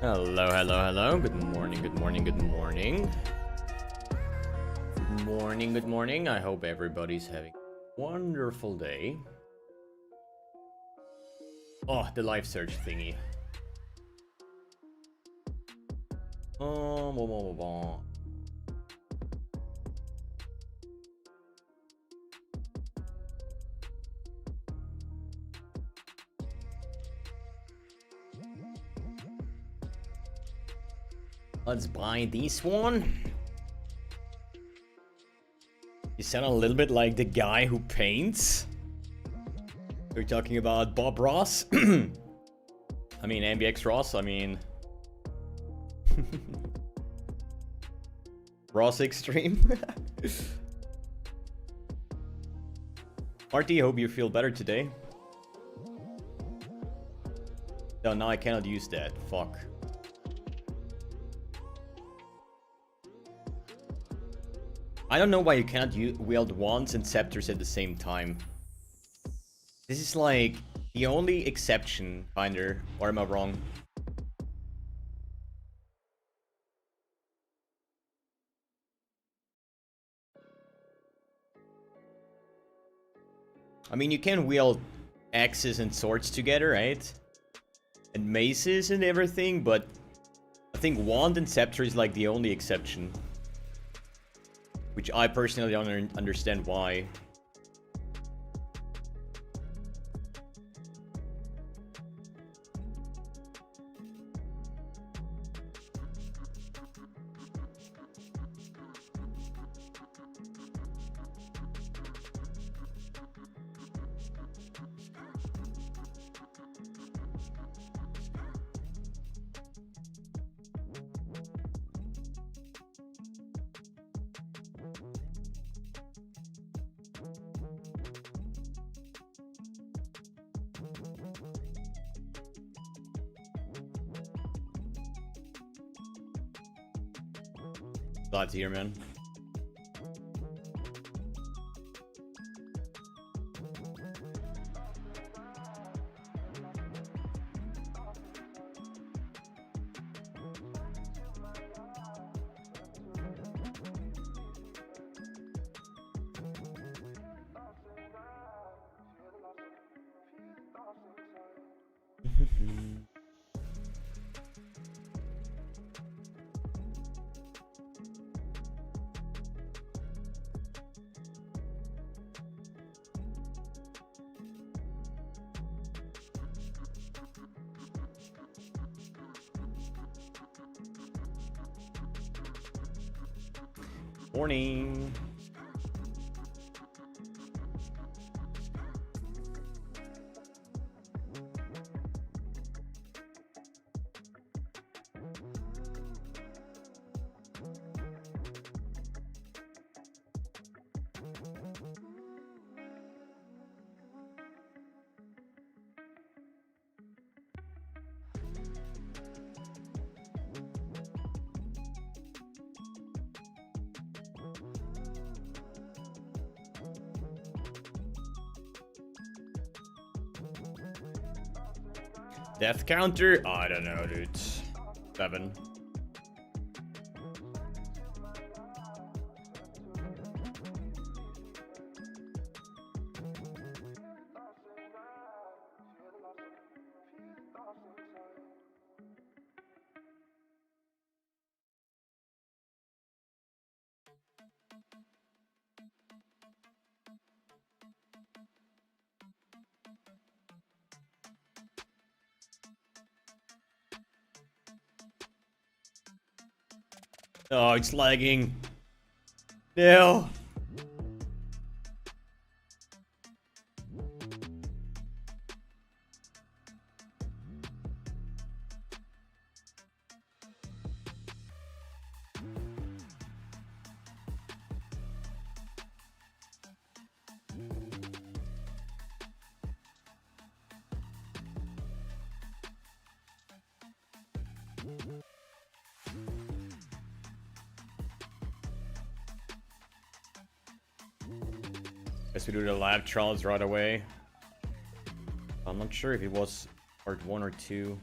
Hello, hello, hello. Good morning, good morning, good morning. Good morning, good morning. I hope everybody's having a wonderful day. Oh, the live search thingy. Let's buy this one. You sound a little bit like the guy who paints. We're talking about Bob Ross. I mean, mbX Ross. I mean, Ross Extreme. Marty, hope you feel better today. No, now I cannot use that. Fuck. I don't know why you cannot wield wands and scepters at the same time. This is like the only exception, kinda. Or am I wrong? I mean, you can wield axes and swords together, right? And maces and everything, but I think wand and scepter is like the only exception. Which I personally don't understand why. Glad to hear, man. Morning. Death counter? I don't know, dude. 7. Oh, it's lagging. No. Guess we do the lab trials right away. I'm not sure if it was part 1 or 2.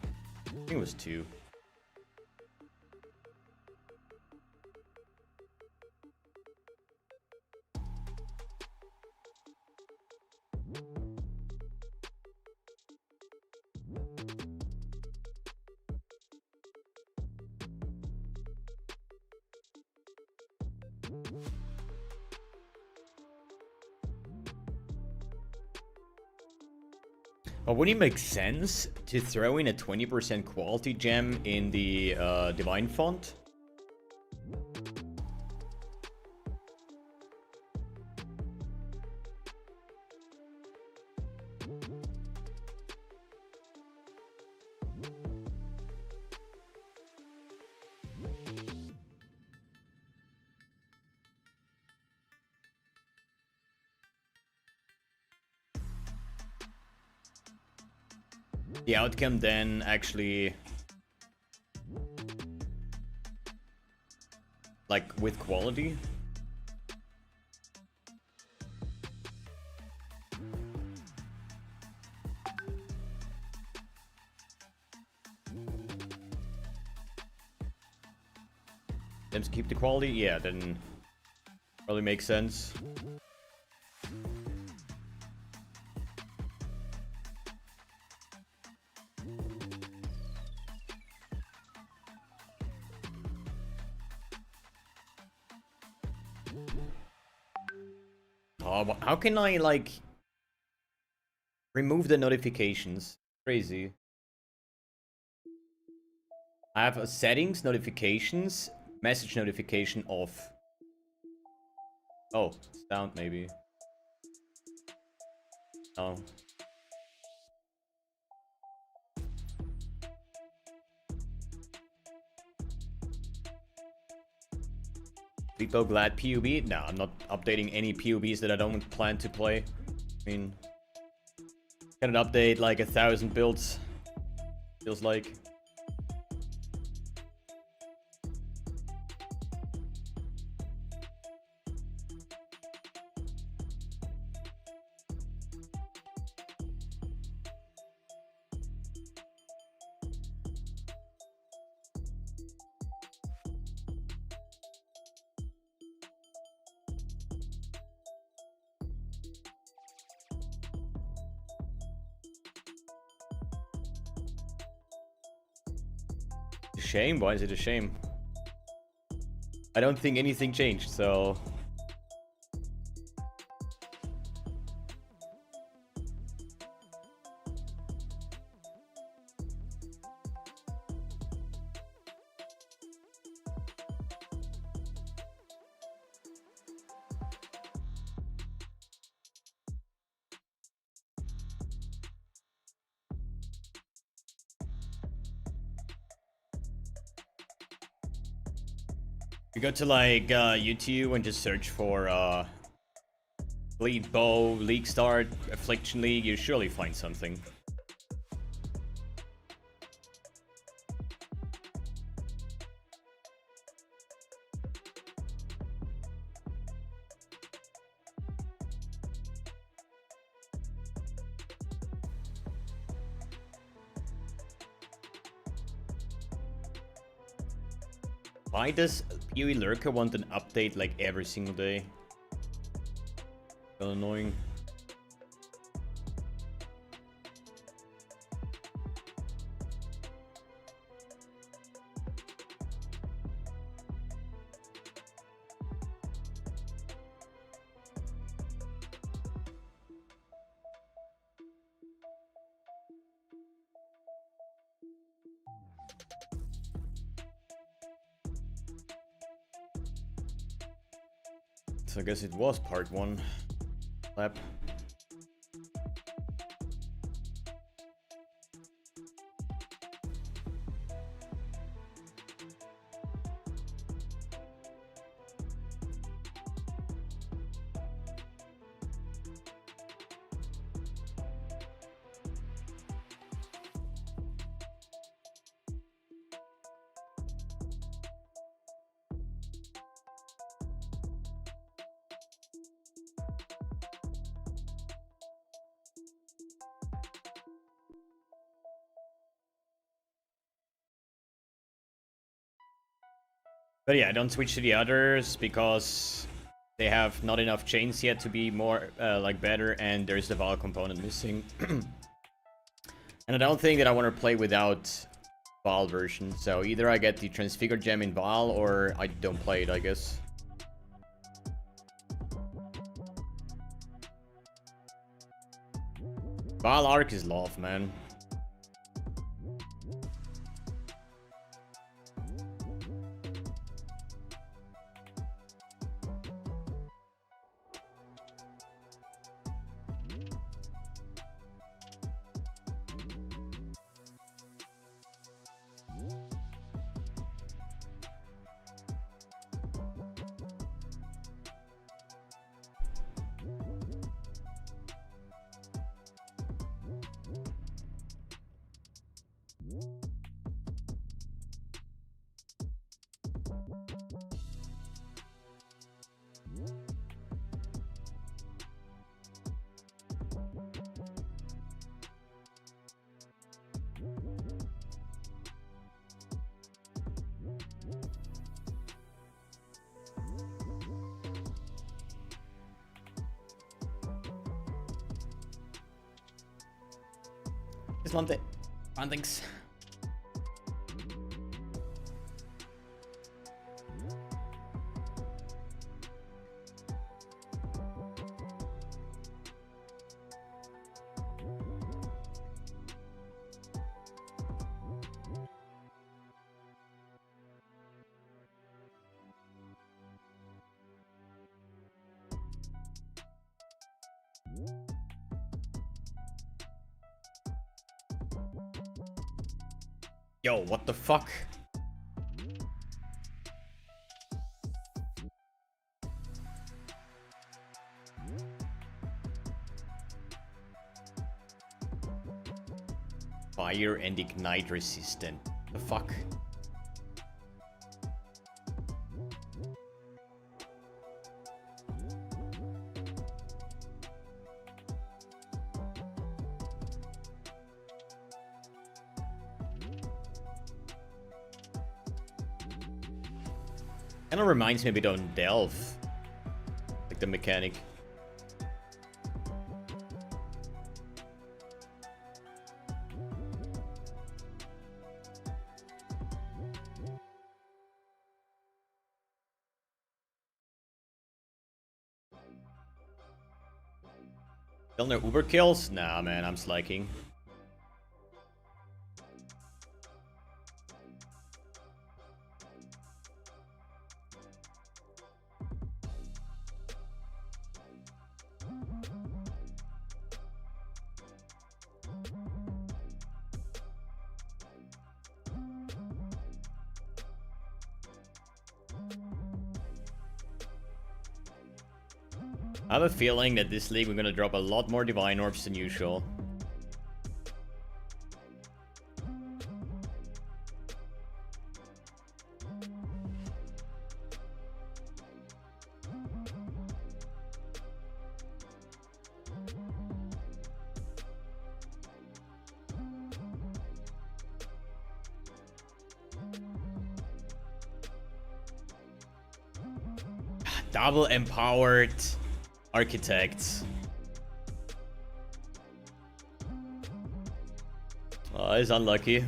I think it was 2. But wouldn't it make sense to throw in a 20% quality gem in the Divine font? The outcome then actually, like, with quality. Then to keep the quality, yeah, then probably makes sense. Oh, how can I, like, remove the notifications? Crazy. I have a settings, notifications, message notification off. Oh, it's down maybe. Oh. People glad PUB? No, I'm not updating any PUBs that I don't plan to play. I mean, can it update like 1,000 builds? Feels like. A shame? Why is it a shame? I don't think anything changed, so... You go to like YouTube and just search for Bleed Bow, League Start, Affliction League, you surely find something. Why does PoE Lurker want an update like every single day? So annoying. So I guess it was part 1 lap. But yeah, don't switch to the others because they have not enough chains yet to be more like better, and there's the Val component missing. And I don't think that I want to play without Val version, so either I get the Transfigured gem in Val or I don't play it, I guess. Val Arc is love, man. Just want it. Fun things. Yo, what the fuck? Fire and ignite resistant. The fuck? Kinda reminds me a bit on Delve. Like the mechanic. Still no Uber kills? Nah, man, I'm slacking. I have a feeling that this league we're gonna drop a lot more Divine Orbs than usual. Double empowered architects. Oh, he's unlucky.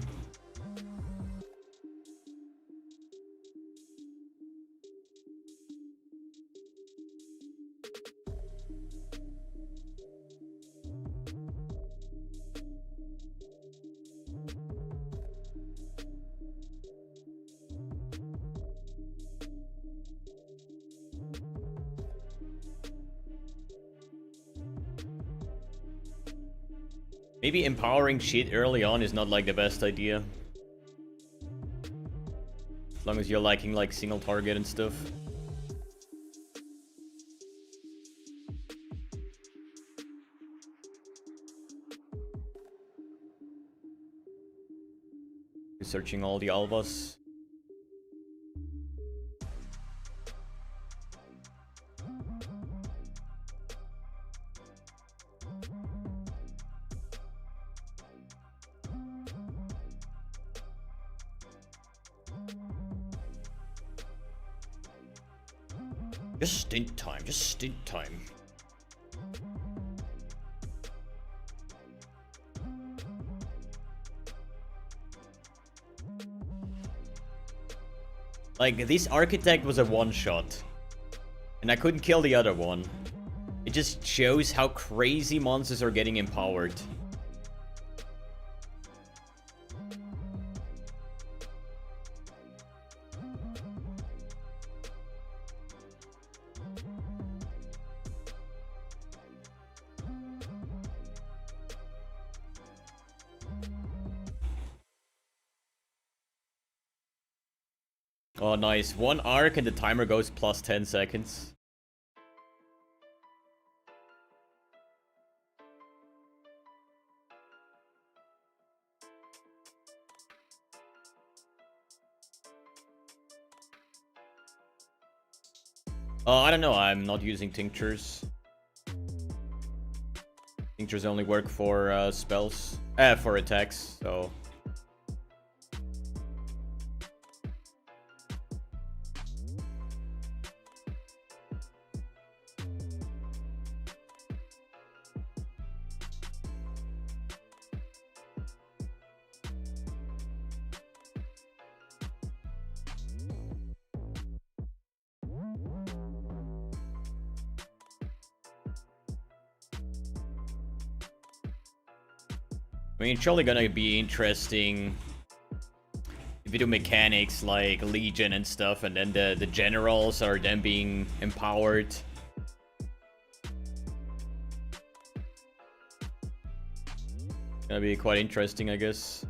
Maybe empowering shit early on is not like the best idea. As long as you're liking like single target and stuff. Searching all the albas. Just in time, just in time. Like, this architect was a one-shot. And I couldn't kill the other one. It just shows how crazy monsters are getting empowered. Oh, nice. One arc and the timer goes plus 10 seconds. I don't know. I'm not using tinctures. Tinctures only work for spells. For attacks, so... I mean, it's surely gonna be interesting if you do mechanics like Legion and stuff, and then the generals are then being empowered. Gonna be quite interesting, I guess.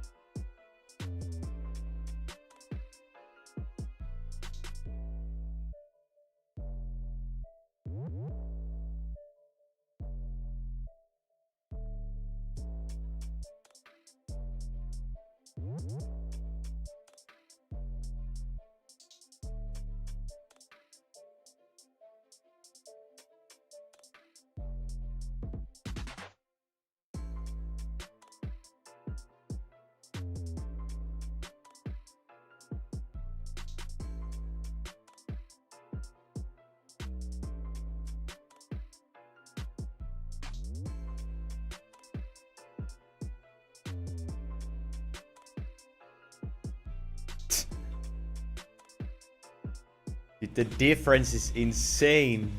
The difference is insane.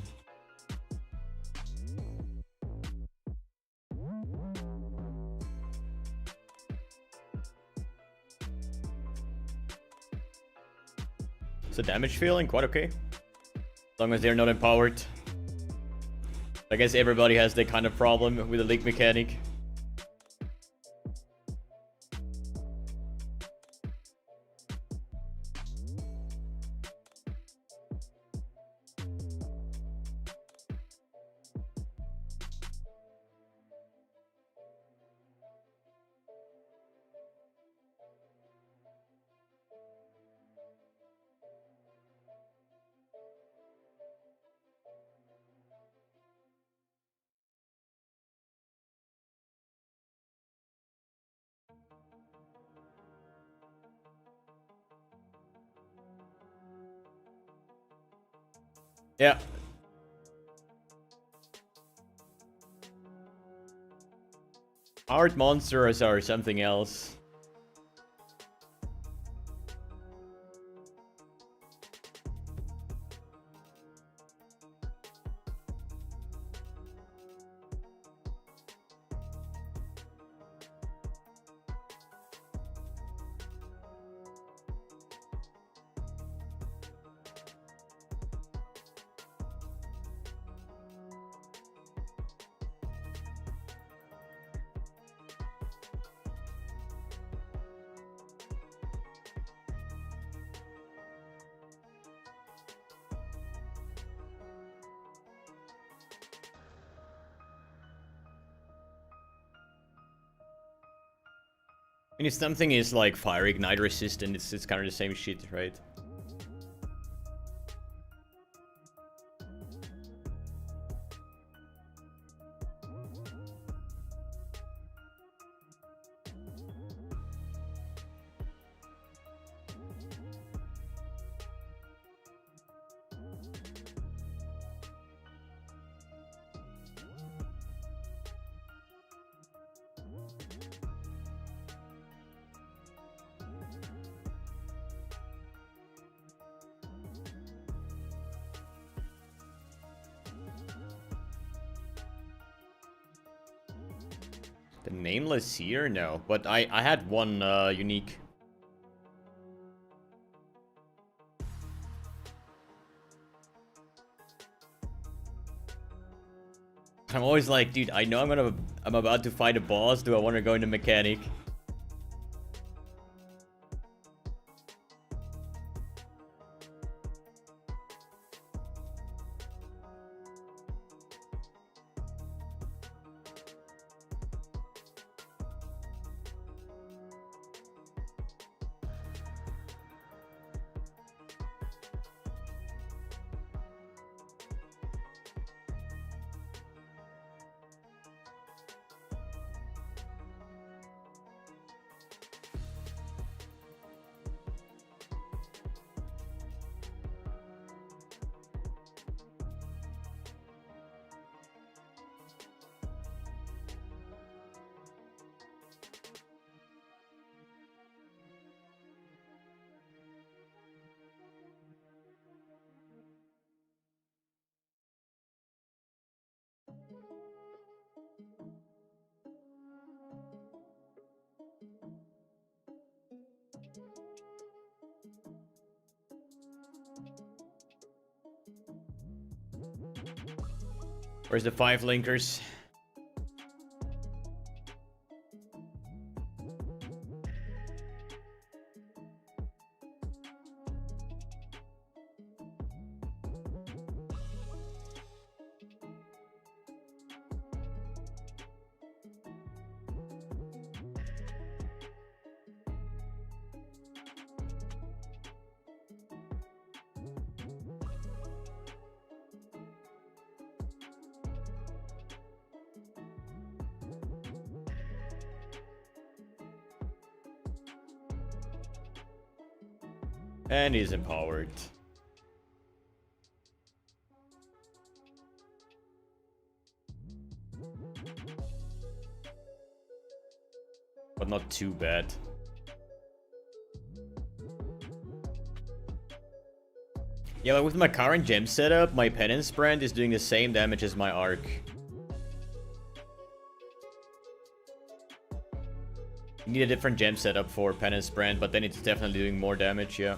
So damage feeling quite okay. As long as they're not empowered. I guess everybody has that kind of problem with the link mechanic. Yeah. Powered monsters are something else. And if something is like fire ignite resistant, it's kind of the same shit, right? The nameless here? No, but I had one unique. I'm always like, dude, I know I'm about to fight a boss. Do I want to go into mechanic? Where's the 5 linkers? And he's empowered. But not too bad. Yeah, but with my current gem setup, my Penance brand is doing the same damage as my Arc. You need a different gem setup for Penance brand, but then it's definitely doing more damage, yeah.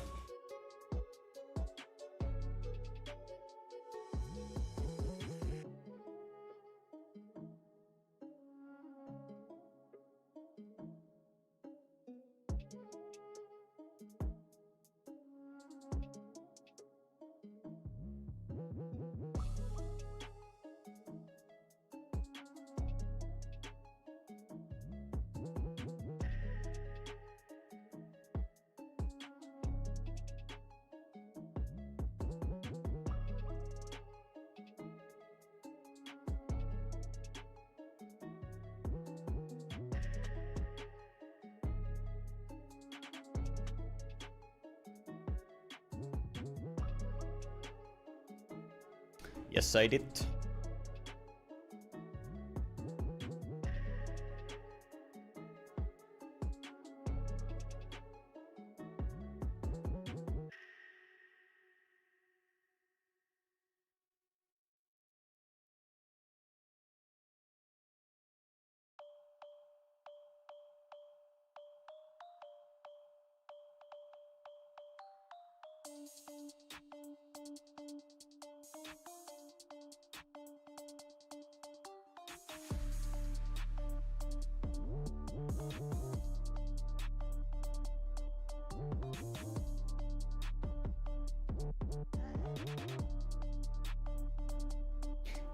Yes, I did.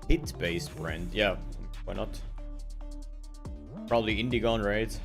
Hit-based brand, yeah, why not? Probably Indigon, right?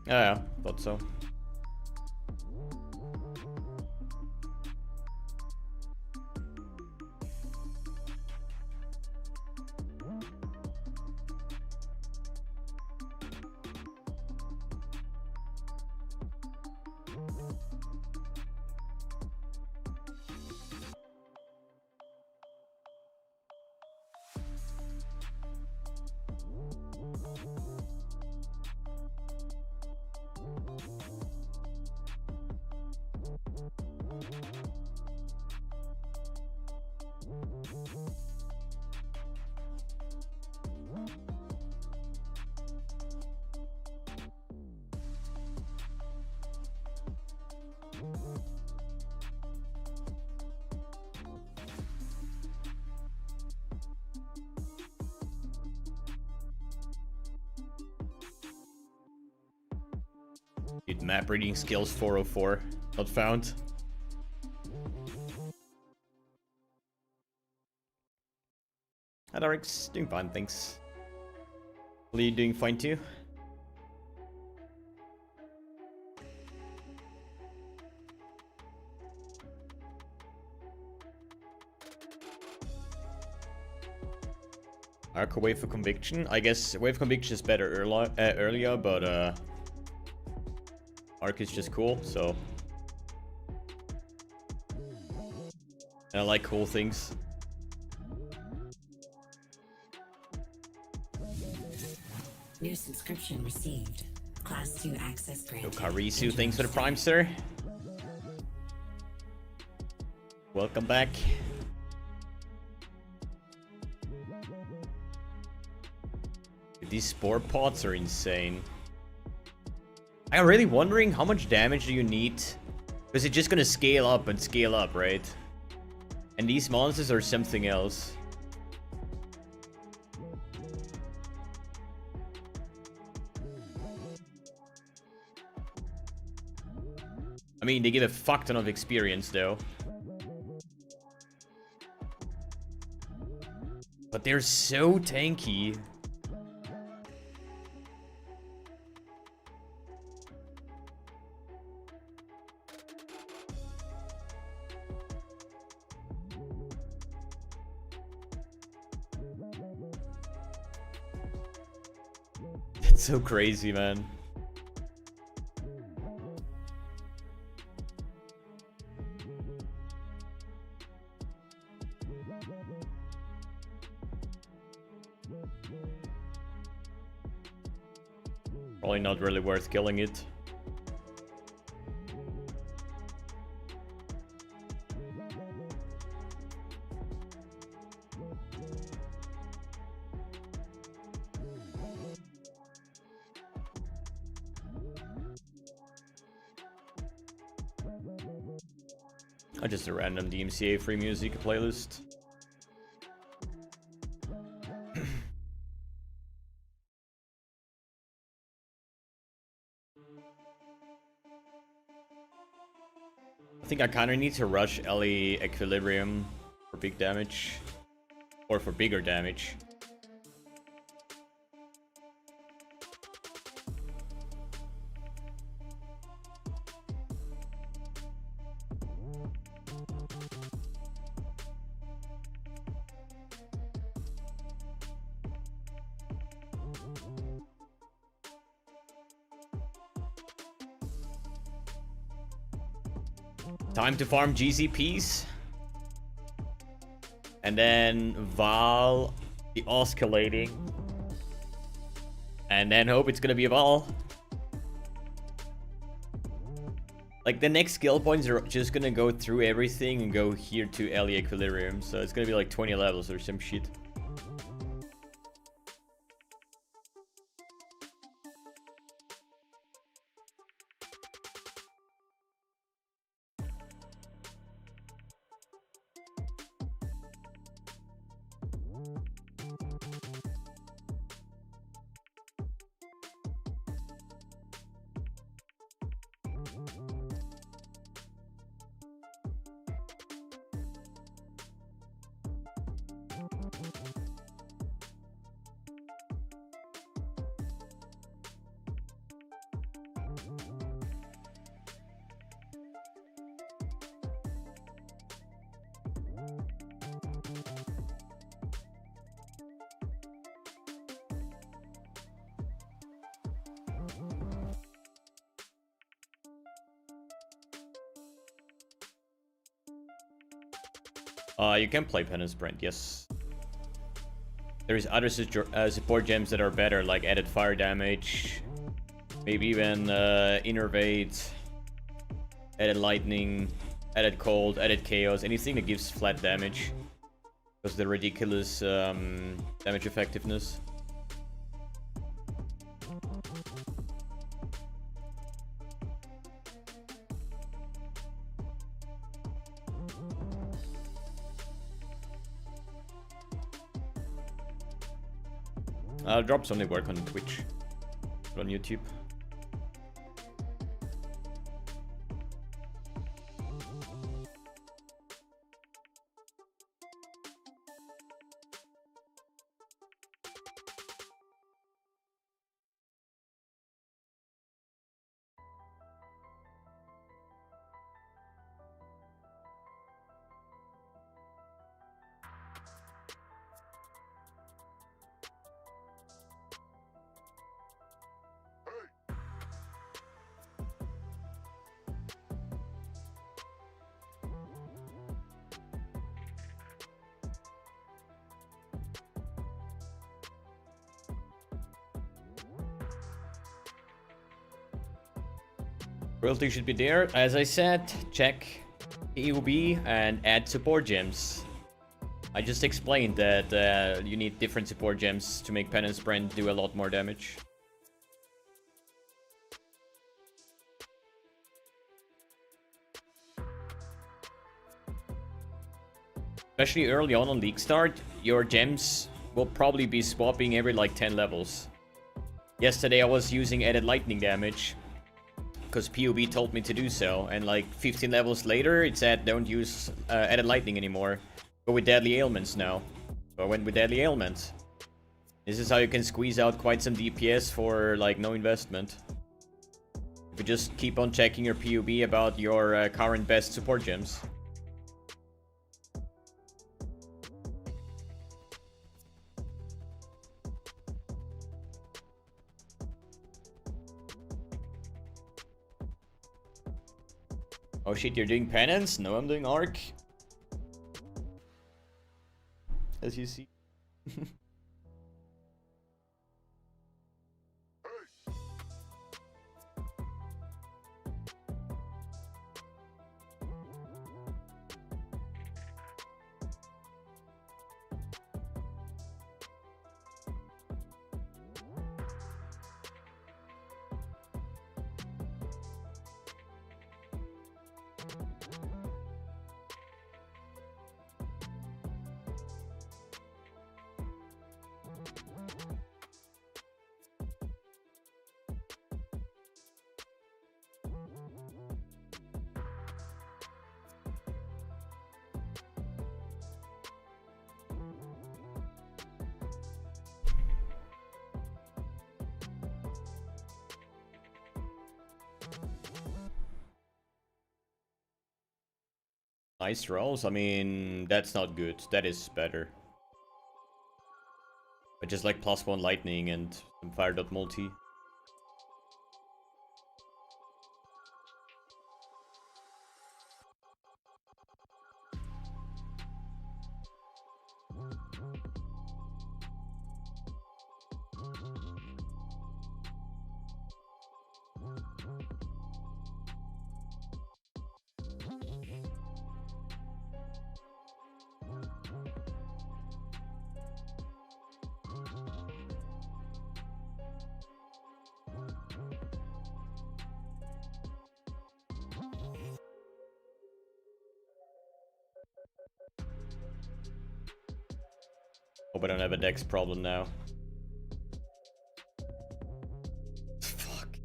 Yeah, thought so. Dude, map reading skills 404. Not found. Adarix, doing fine, thanks. Lee doing fine too. Arc Wave of Conviction. I guess Wave of Conviction is better earlier, but Arc is just cool, so. And I like cool things. New subscription received. Class 2 access granted. Karisu, thanks for the Prime, sir. Welcome back. These spore pots are insane. I'm really wondering how much damage do you need? Because it's just gonna scale up and scale up, right? And these monsters are something else. I mean, they give a fuck ton of experience, though. But they're so tanky. It's so crazy, man. Probably not really worth killing it. Just a random DMCA free music playlist. I think I kind of need to rush LE Equilibrium for big damage. Or for bigger damage. Time to farm GCPs. And then Val, the oscillating. And then hope it's gonna be a Val. Like, the next skill points are just gonna go through everything and go here to LE Equilibrium. So it's gonna be like 20 levels or some shit. You can play Penance Brand, yes. There's other support gems that are better, like added fire damage, maybe even innervate, added lightning, added cold, added chaos, anything that gives flat damage. Because the ridiculous damage effectiveness. Drops only work on Twitch, not on YouTube. Royalty should be there. As I said, check EUB and add support gems. I just explained that you need different support gems to make Penance Brand do a lot more damage. Especially early on League Start, your gems will probably be swapping every like 10 levels. Yesterday I was using added lightning damage because PUB told me to do so, and like 15 levels later it said don't use added lightning anymore. Go with deadly ailments now. So I went with deadly ailments. This is how you can squeeze out quite some DPS for like no investment. If you just keep on checking your PUB about your current best support gems. Oh shit, you're doing penance? No, I'm doing arc. As you see. Nice rolls. I mean, that's not good. That is better. But just like +1 lightning and some fire dot multi. Hope I don't have a dex problem now. Fuck.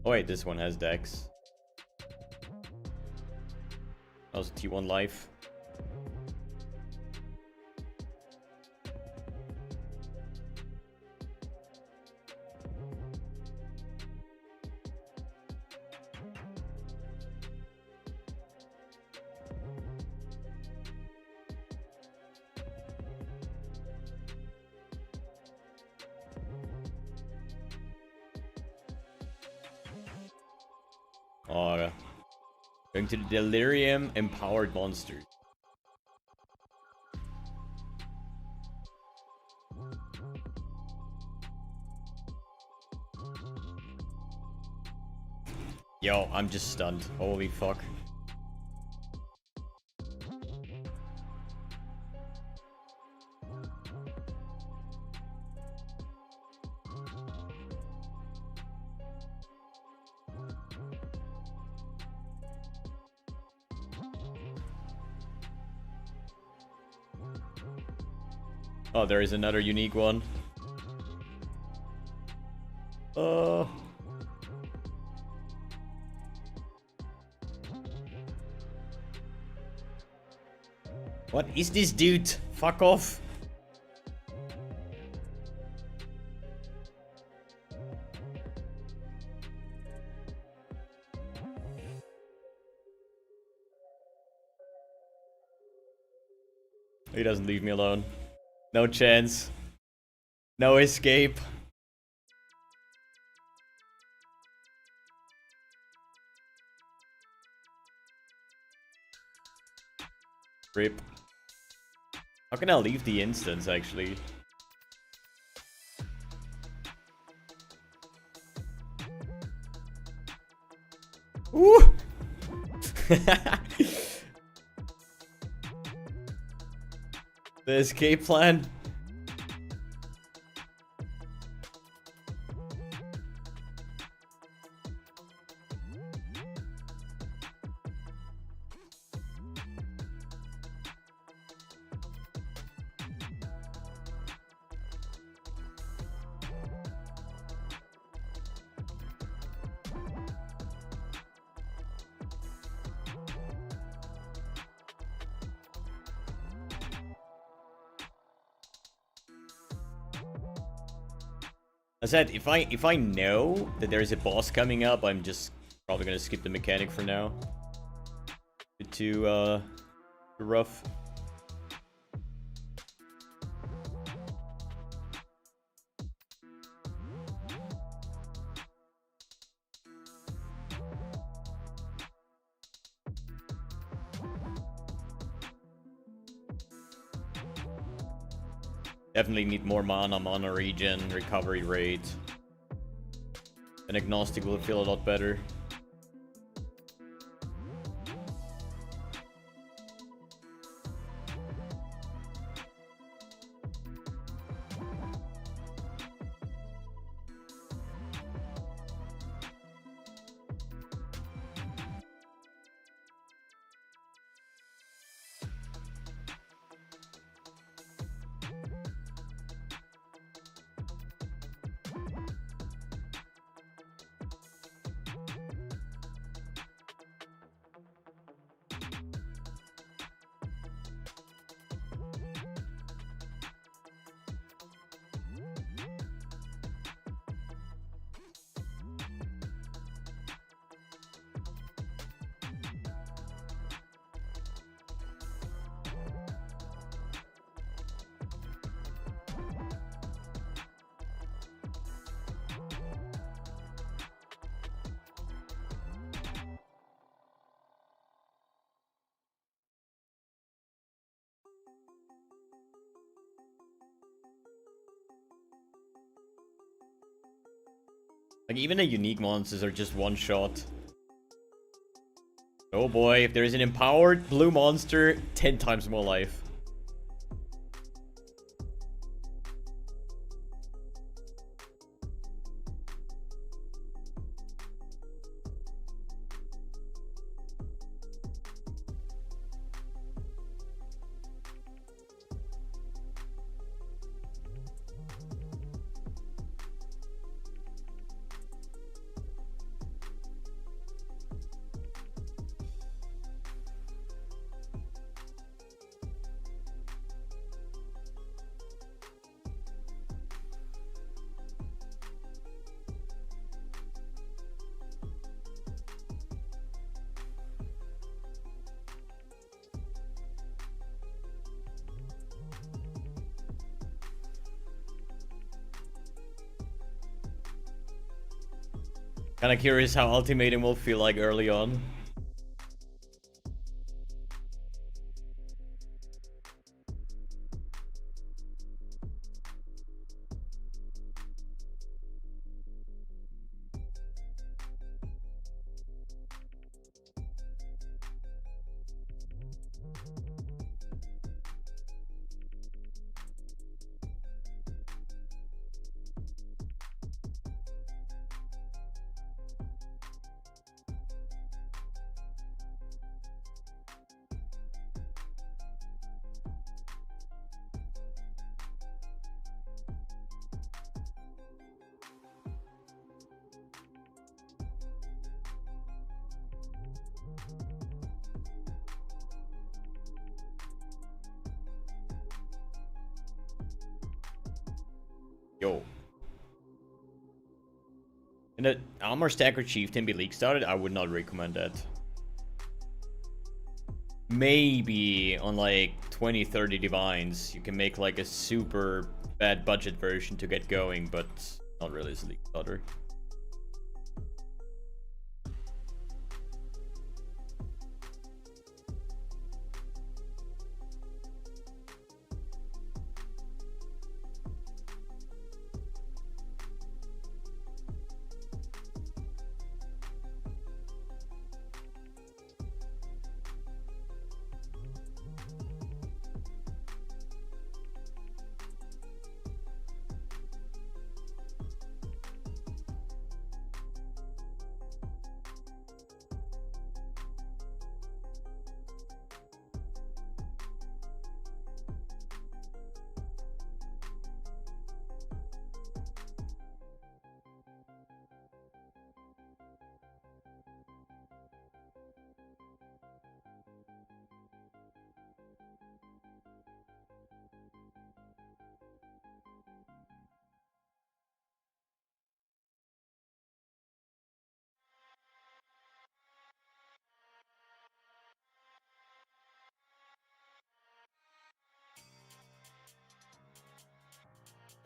Oh wait, this one has dex. That was T1 life. Oh, going to the Delirium Empowered Monster. Yo, I'm just stunned. Holy fuck. Oh, there is another unique one. What is this dude? Fuck off. He doesn't leave me alone. No chance. No escape. Rip. How can I leave the instance, actually? Woo! The escape plan. I said, if I know that there's a boss coming up, I'm just probably gonna skip the mechanic for now. Too rough. Definitely need more mana regen, recovery rate. An agnostic will feel a lot better. Like, even the unique monsters are just one shot. Oh boy, if there is an empowered blue monster, 10 times more life. Kinda curious how ultimating will feel like early on. Yo. And the armor stacker chieftain be leak started, I would not recommend that. Maybe on like 20-30 divines you can make like a super bad budget version to get going, but not really as a leak starter.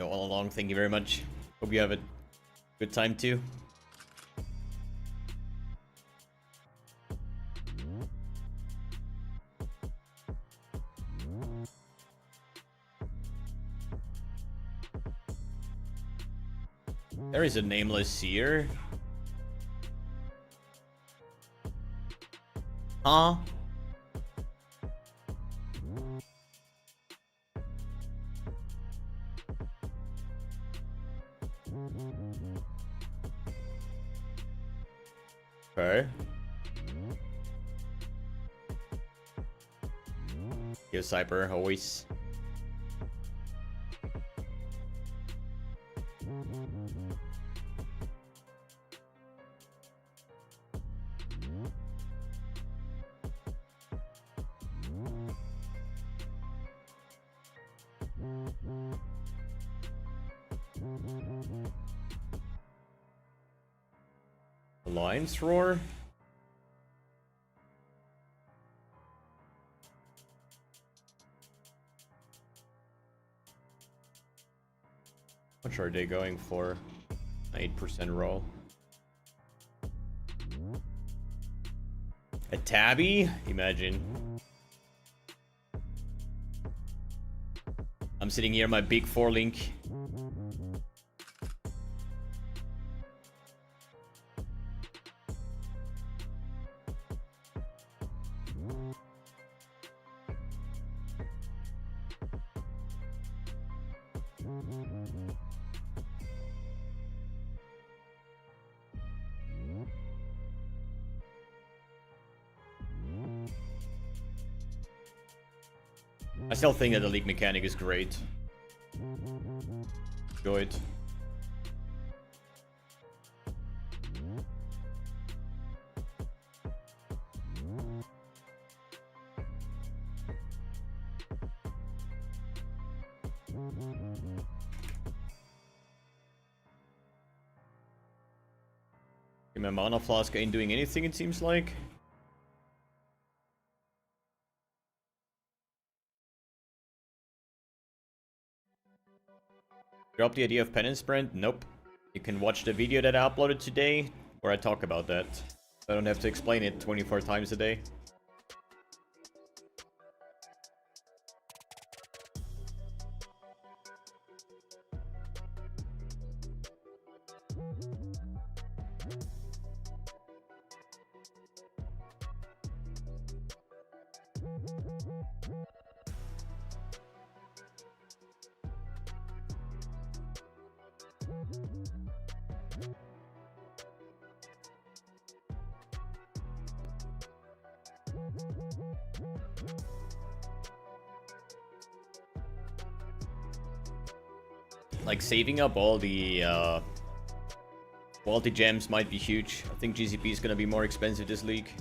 all along. Thank you very much. Hope you have a good time too. There is a nameless seer. Huh? Okay. Yo, Cyper, always. Alliance Roar? How much are they going for? 8% roll. A tabby? Imagine. I'm sitting here, my big 4-link. I still think that the league mechanic is great. Enjoy it. My mana flask ain't doing anything, it seems like. Drop the idea of penance brand? Nope. You can watch the video that I uploaded today where I talk about that. I don't have to explain it 24 times a day. Like, saving up all the quality gems might be huge. I think GCP is gonna be more expensive this league.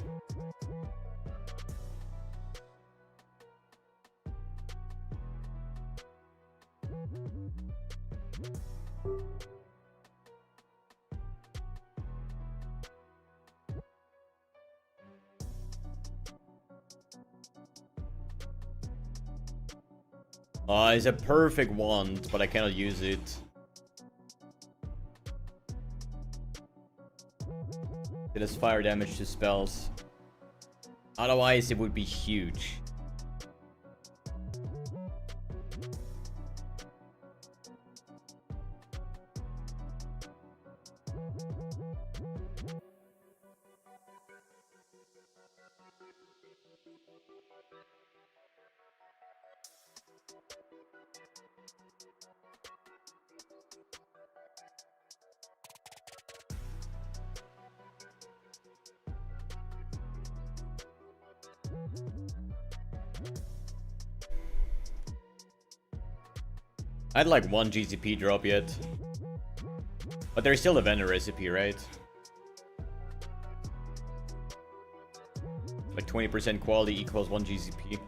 It's a perfect wand, but I cannot use it. It does fire damage to spells. Otherwise, it would be huge. I had like one GCP drop yet. But there's still a vendor recipe, right? Like 20% quality equals 1 GCP.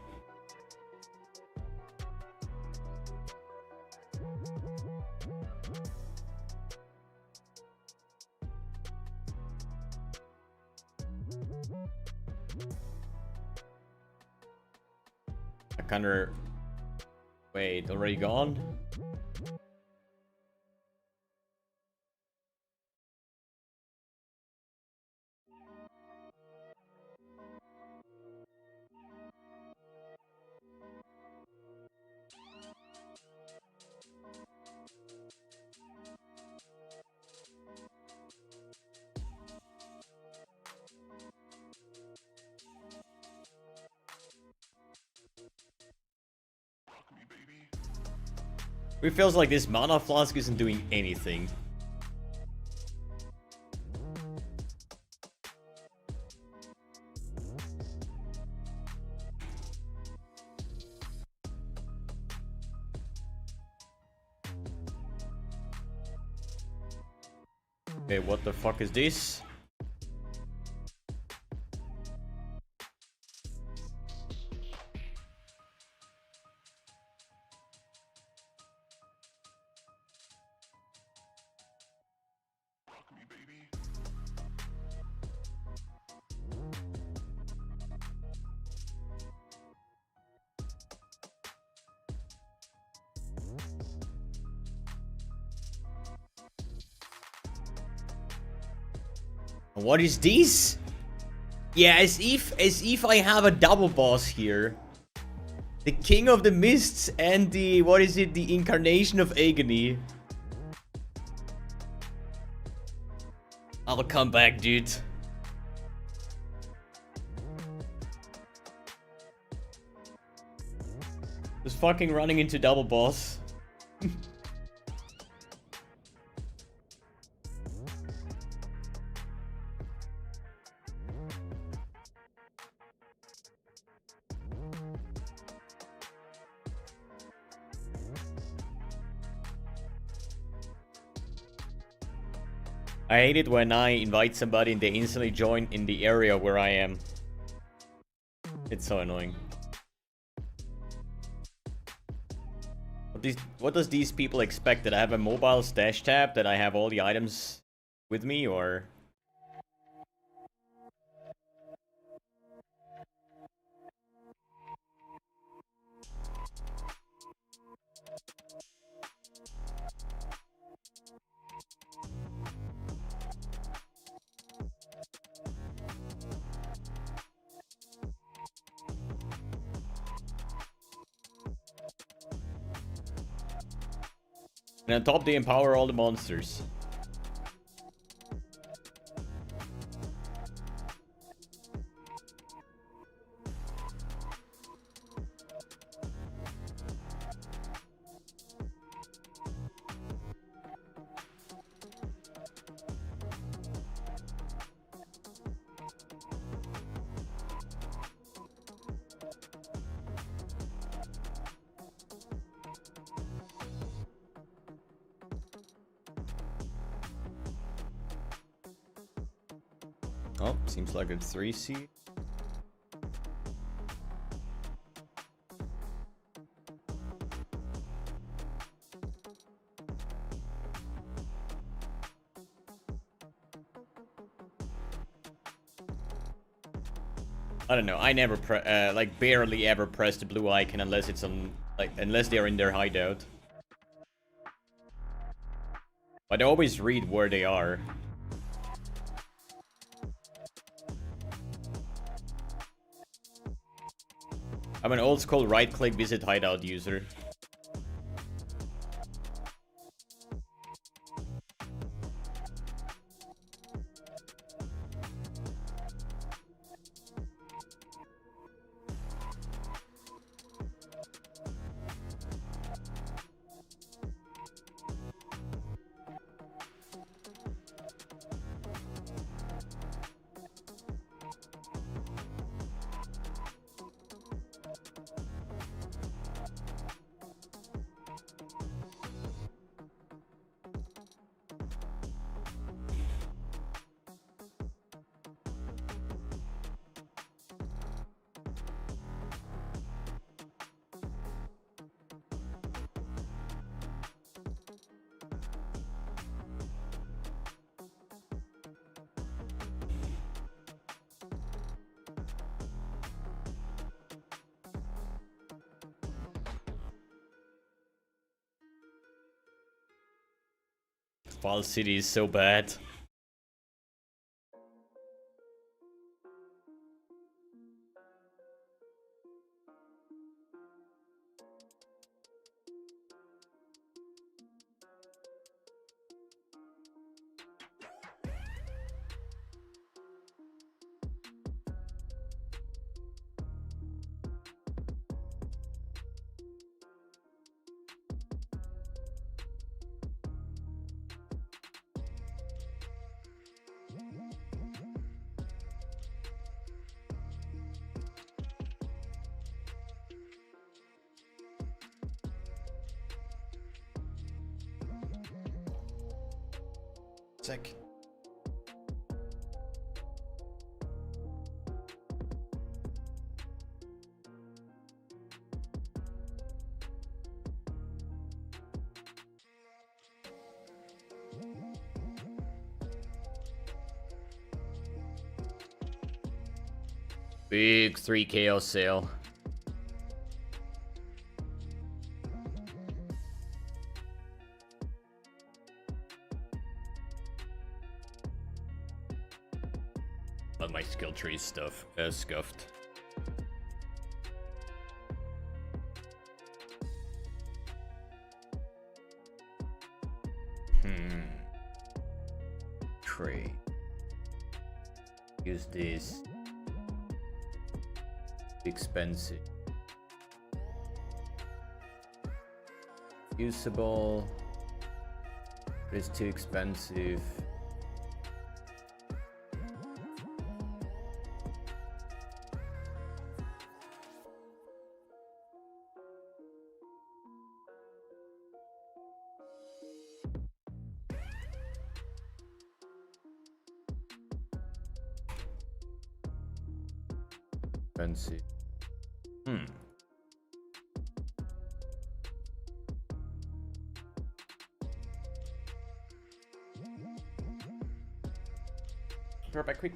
I kinda... Wait, already gone? It feels like this mana flask isn't doing anything. Okay, what the fuck is this? What is this? Yeah, as if I have a double boss here. The King of the Mists and the, what is it, the Incarnation of Agony. I'll come back, dude. Just fucking running into double boss. I hate it when I invite somebody and they instantly join in the area where I am. It's so annoying. What does these people expect? That I have a mobile stash tab? That I have all the items with me? Or... And on top they empower all the monsters. Oh, seems like it's 3C. I don't know. I never like barely ever press the blue icon unless it's on, like, unless they're in their hideout. But I always read where they are. I'm an old school right click visit hideout user. Fall City is so bad. sec. Big 3 chaos sale. But my skill tree stuff is scuffed. Trade. Use this. Expensive. Usable. But it's too expensive. Expensive. Drop back quick.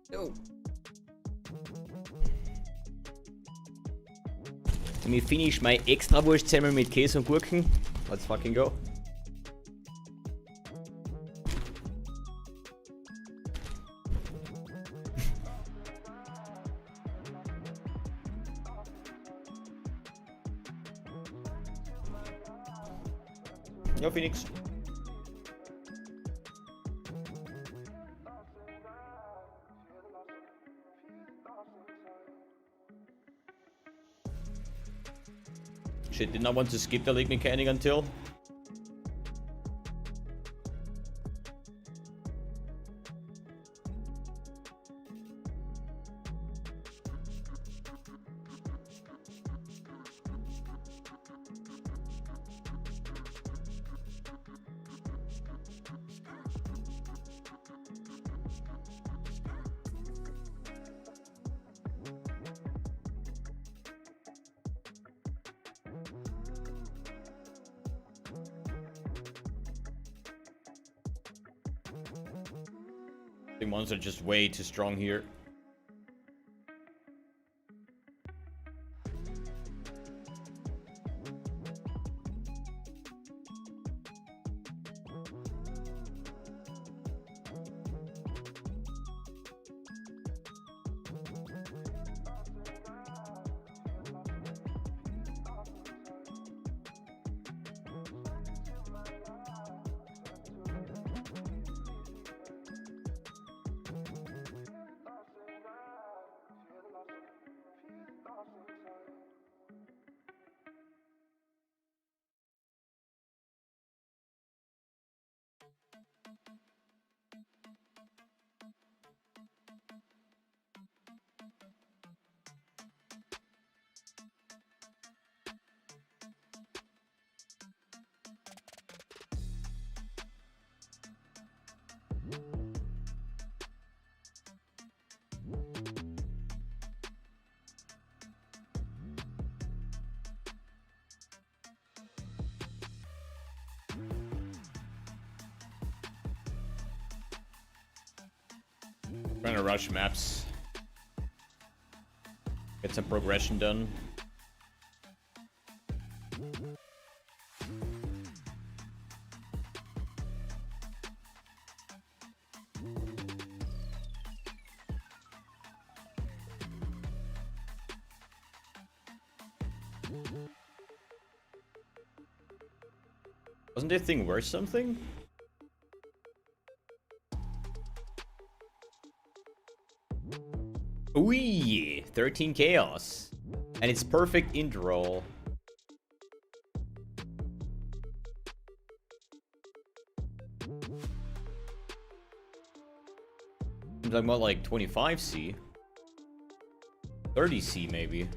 Yo. Let me finish my extra Wurstsemmel mit Käse und Gurken. Let's fucking go. Yo, Phoenix. Shit, did not want to skip the league mechanic until. The ones are just way too strong here. Trying to rush maps. Get some progression done. Wasn't this thing worth something? Ooh, yeah, 13 chaos. And it's perfect interroll. I'm talking about like 25C. 30C maybe.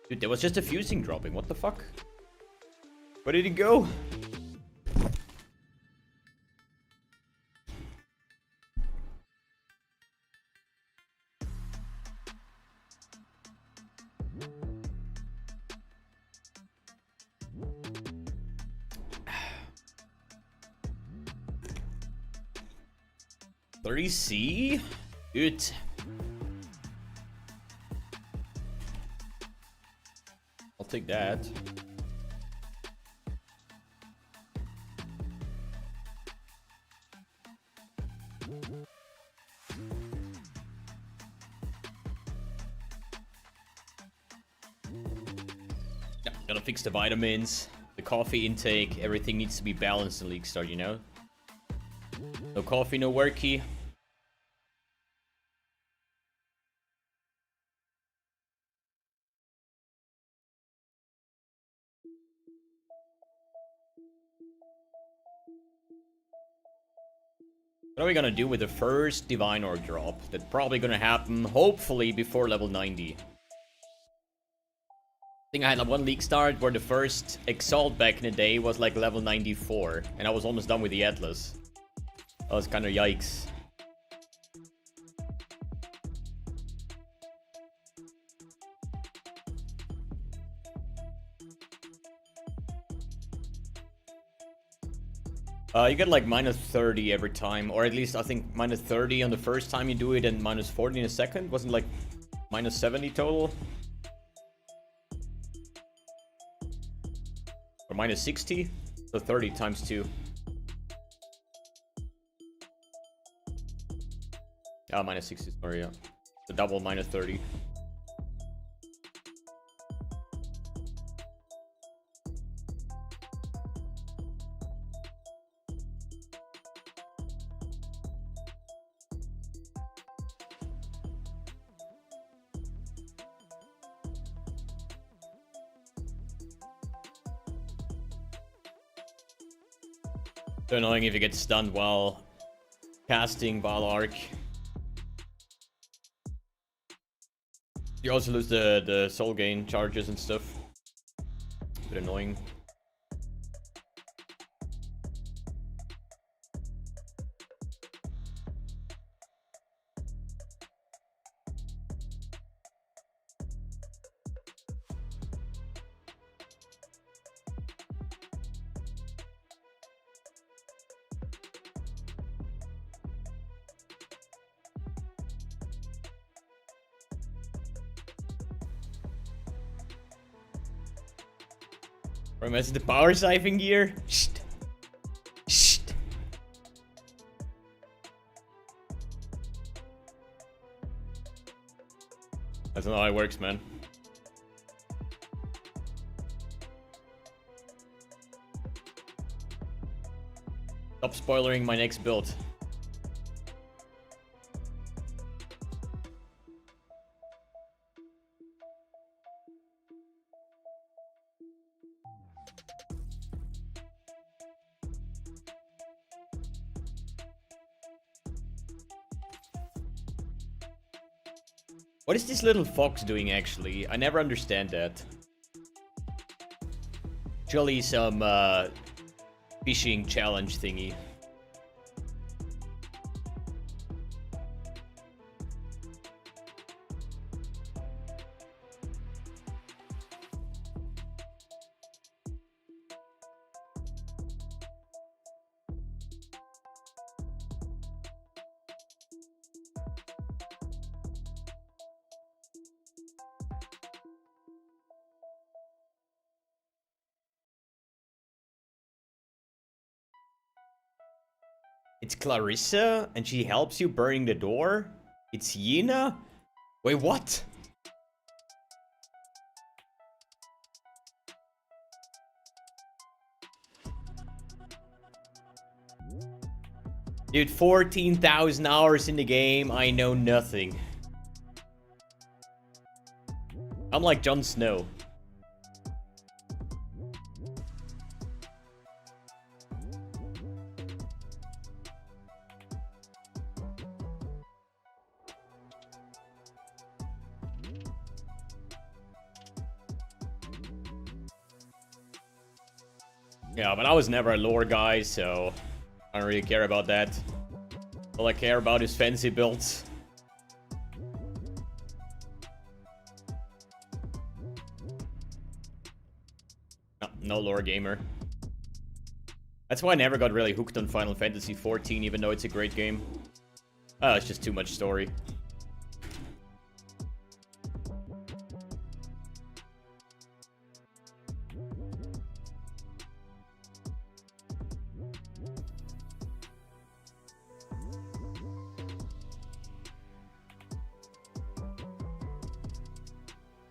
Dude, there was just a fusing dropping. What the fuck? Where did it go? C? Good. I'll take that. Yeah, gotta fix the vitamins, the coffee intake, everything needs to be balanced in League Start, you know? No coffee, no worky. What are we gonna do with the first Divine Orb drop? That's probably gonna happen, hopefully, before level 90. I think I had like one League Start where the first Exalt back in the day was like level 94. And I was almost done with the Atlas. That was kind of yikes. You get like minus 30 every time, or at least I think minus 30 on the first time you do it and minus 40 in the second. Wasn't like minus 70 total? Or minus 60? So 30 times 2. Ah, minus 60, sorry, yeah. The double minus 30. So annoying if you get stunned while casting Valark. You also lose the soul gain charges and stuff. Bit annoying. Or mess the power siphon gear? Shh. Shh. That's not how it works, man. Stop spoilering my next build. What is this little fox doing, actually? I never understand that. Surely some, fishing challenge thingy. It's Clarissa, and she helps you burning the door? It's Yina? Wait, what? Dude, 14,000 hours in the game, I know nothing. I'm like Jon Snow. Yeah, but I was never a lore guy, so I don't really care about that. All I care about is fancy builds. No lore gamer. That's why I never got really hooked on Final Fantasy XIV, even though it's a great game. Oh, it's just too much story.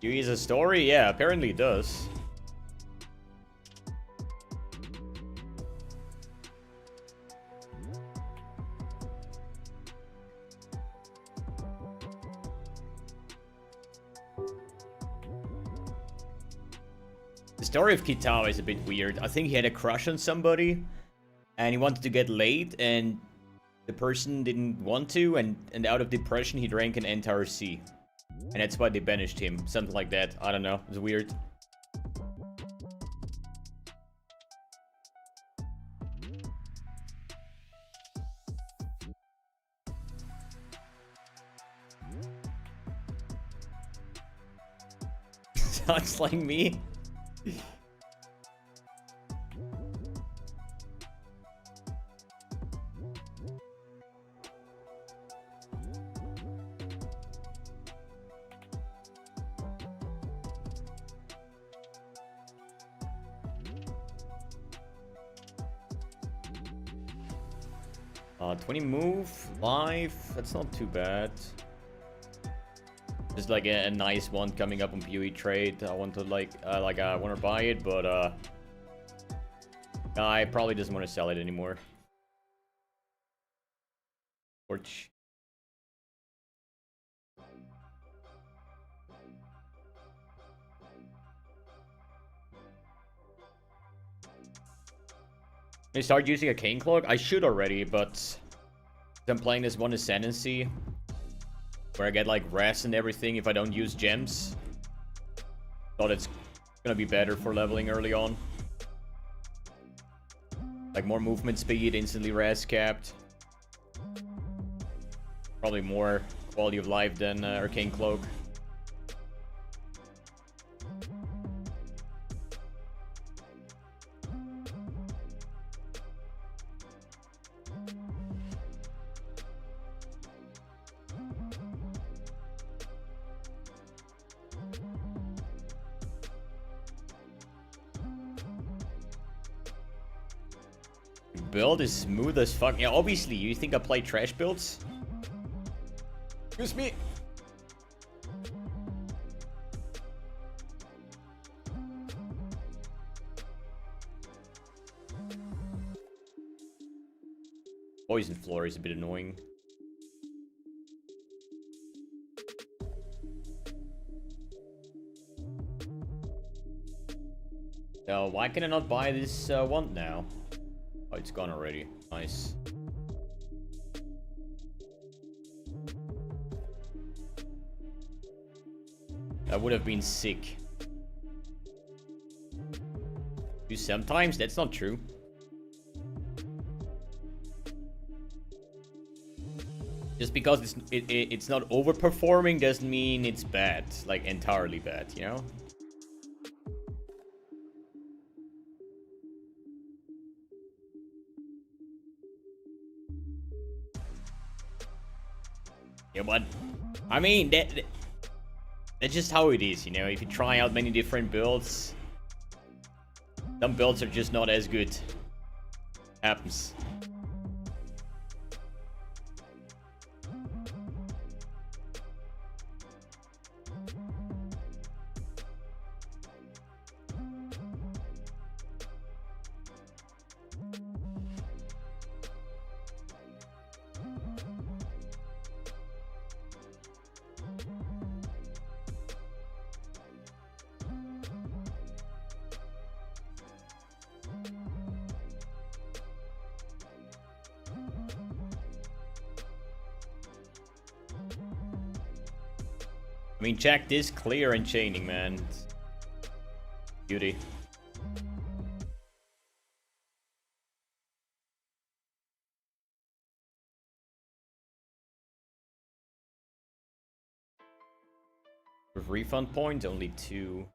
Do you use a story? Yeah, apparently it does. The story of Kitao is a bit weird. I think he had a crush on somebody, and he wanted to get laid, and the person didn't want to, and out of depression he drank an entire sea. And that's why they banished him. Something like that. I don't know. It's weird. Sounds like me. 20 move, life, that's not too bad. Just like a nice one coming up on PoE trade. I want to I want to buy it, but I probably doesn't want to sell it anymore. Torch. I start using a Cane Cloak? I should already, but I'm playing this one Ascendancy where I get like rest and everything if I don't use gems. Thought it's gonna be better for leveling early on. Like more movement speed, instantly rest capped. Probably more quality of life than Arcane Cloak. Build is smooth as fuck. Yeah, obviously, you think I play trash builds? Excuse me. Poison floor is a bit annoying. So why can I not buy this wand now? Oh, it's gone already. Nice. That would have been sick. You sometimes? That's not true. Just because it's not overperforming doesn't mean it's bad. Like, entirely bad, you know? Yeah, but I mean that's just how it is, you know. If you try out many different builds, some builds are just not as good. Happens. I mean, check this clear and chaining, man. Beauty. With refund points, only 2.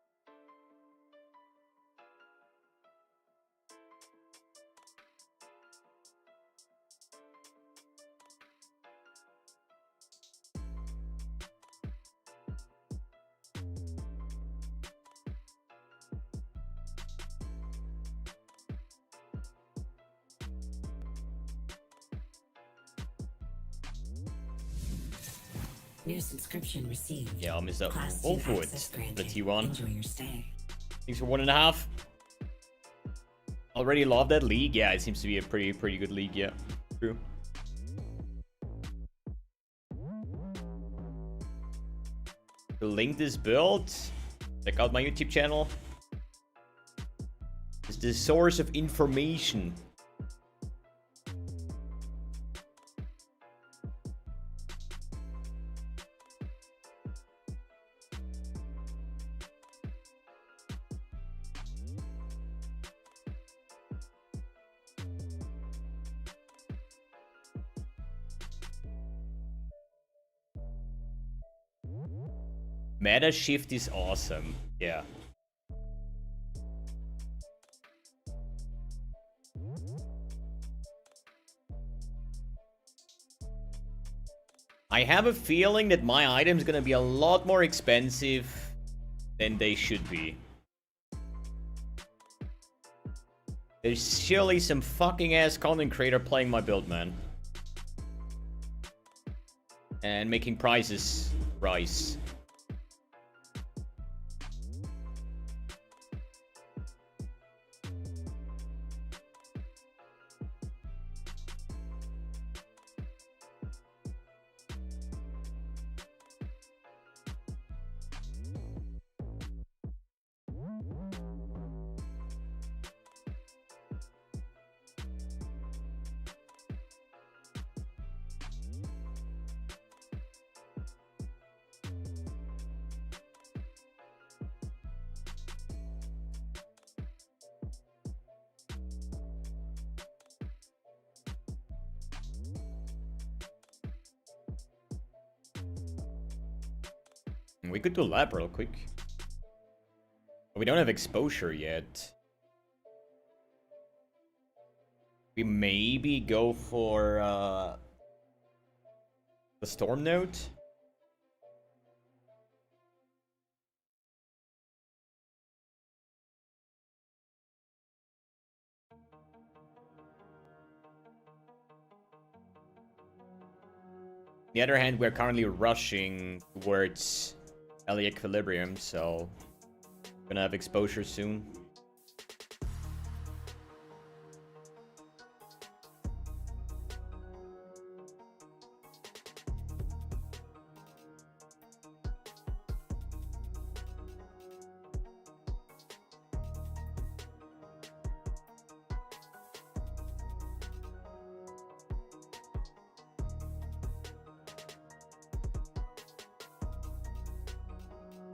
New subscription received. Yeah, I'll miss that. Class All 2 for access it. granted. The T1. Enjoy your stay. Thanks for 1.5. Already love that league. Yeah, it seems to be a pretty good league. Yeah, true. To link this build, check out my YouTube channel. It's the source of information. Meta shift is awesome. Yeah. I have a feeling that my item's gonna be a lot more expensive than they should be. There's surely some fucking ass content creator playing my build, man. And making prices rise. We could do lab real quick. We don't have exposure yet. We maybe go for the storm node. On the other hand, we're currently rushing towards LE equilibrium, so we're gonna have exposure soon.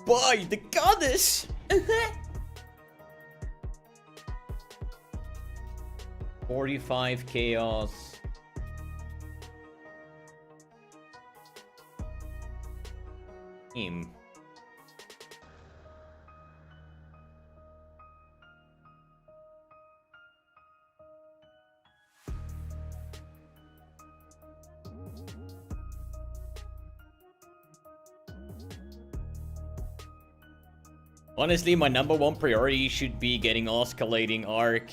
By the goddess! 45 chaos. Team. Honestly, my #1 priority should be getting oscillating arc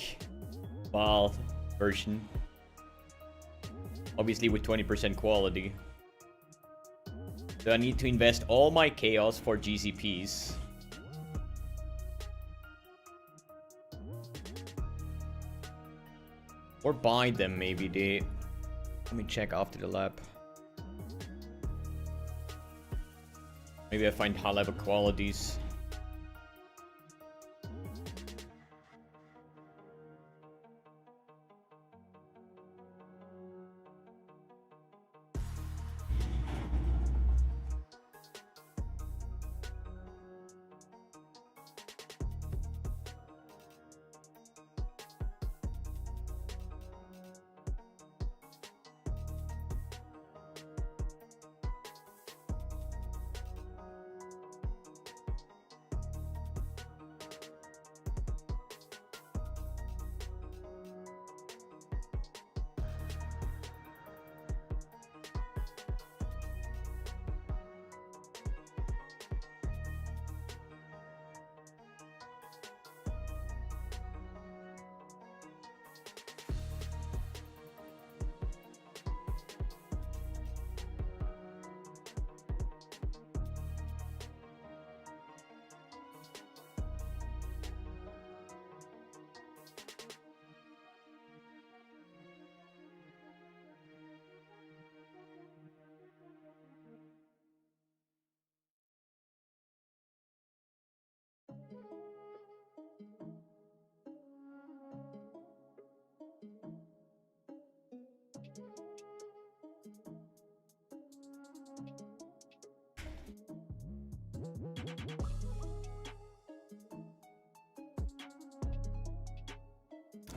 file version. Obviously with 20% quality. So I need to invest all my chaos for GCPs. Or buy them maybe. Let me check after the lab. Maybe I find high level qualities.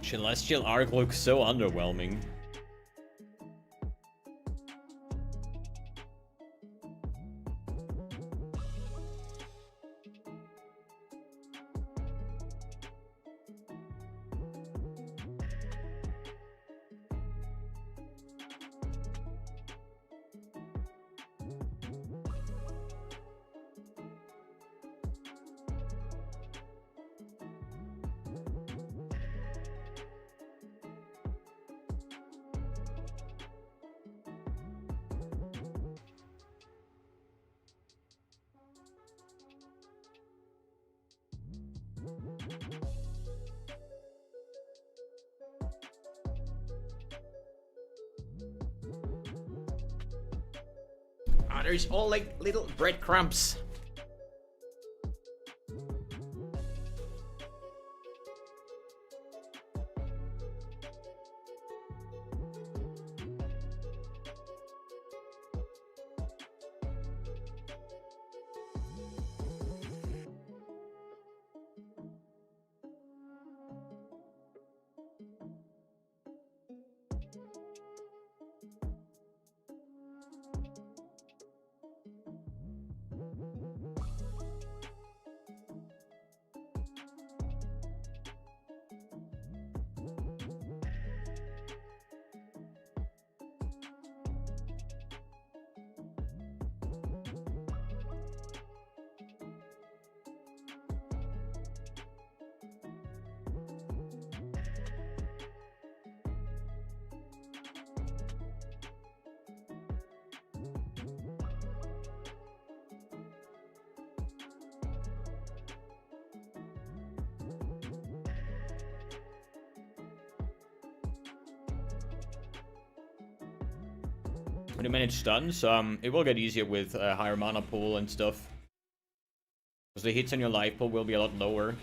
Celestial Arc looks so underwhelming. There's all like little breadcrumbs. When you manage stuns, it will get easier with higher mana pool and stuff. Because the hits on your life pool will be a lot lower.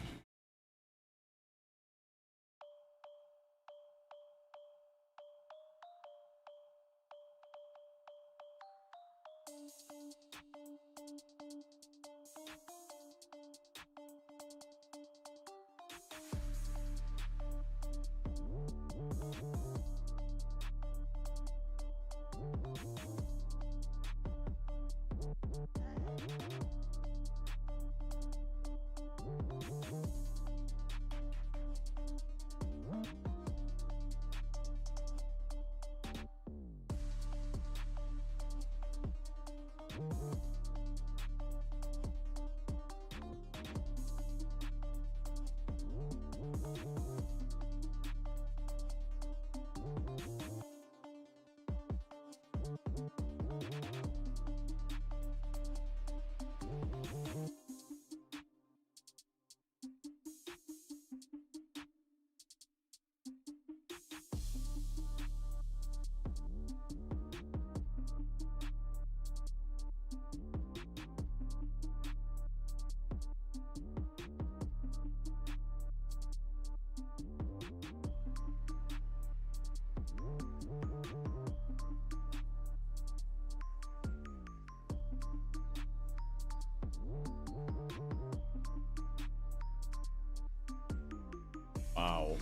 Wow.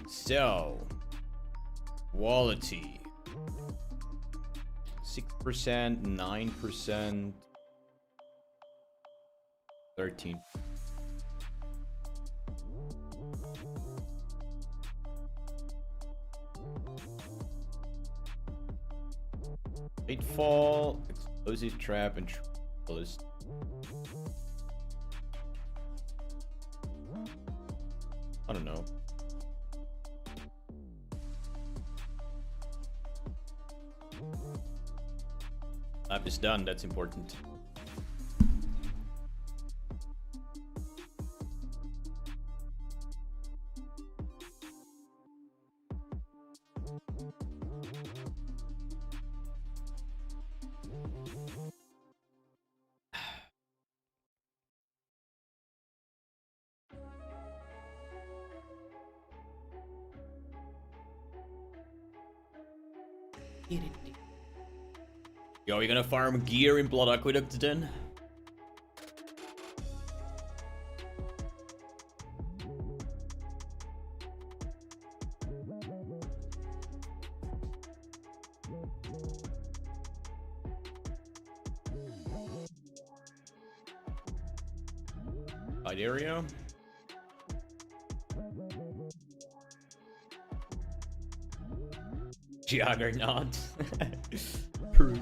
So, quality. 6%, 9%, 13. Lightfall, explosive trap, and tribalist. I don't know. Lap is done, that's important. Yo, you gonna farm gear in Blood Aqueduct then? Side area. Juggernaut. True.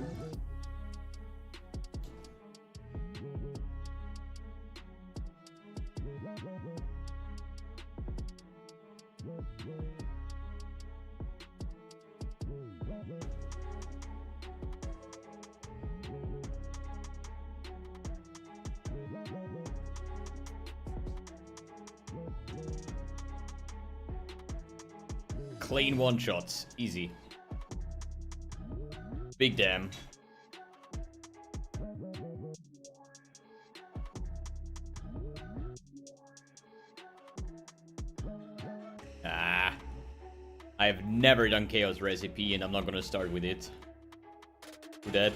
Clean one shots. Easy. Big damn. Ah. I've never done Chaos Recipe and I'm not gonna start with it. Do that.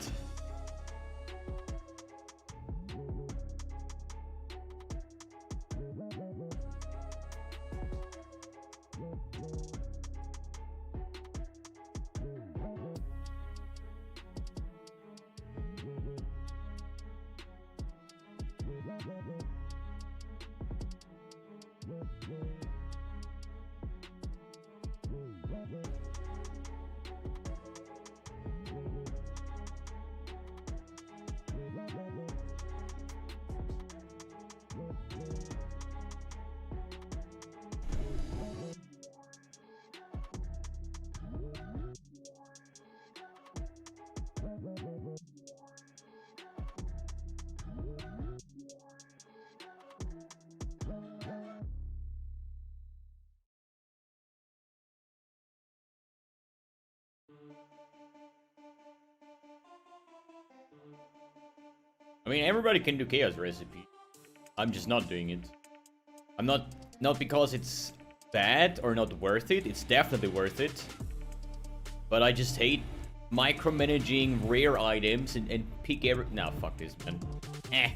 I mean, everybody can do Chaos Recipe. I'm just not doing it. I'm not because it's bad or not worth it. It's definitely worth it. But I just hate micromanaging rare items and pick every... Nah, fuck this, man. Eh.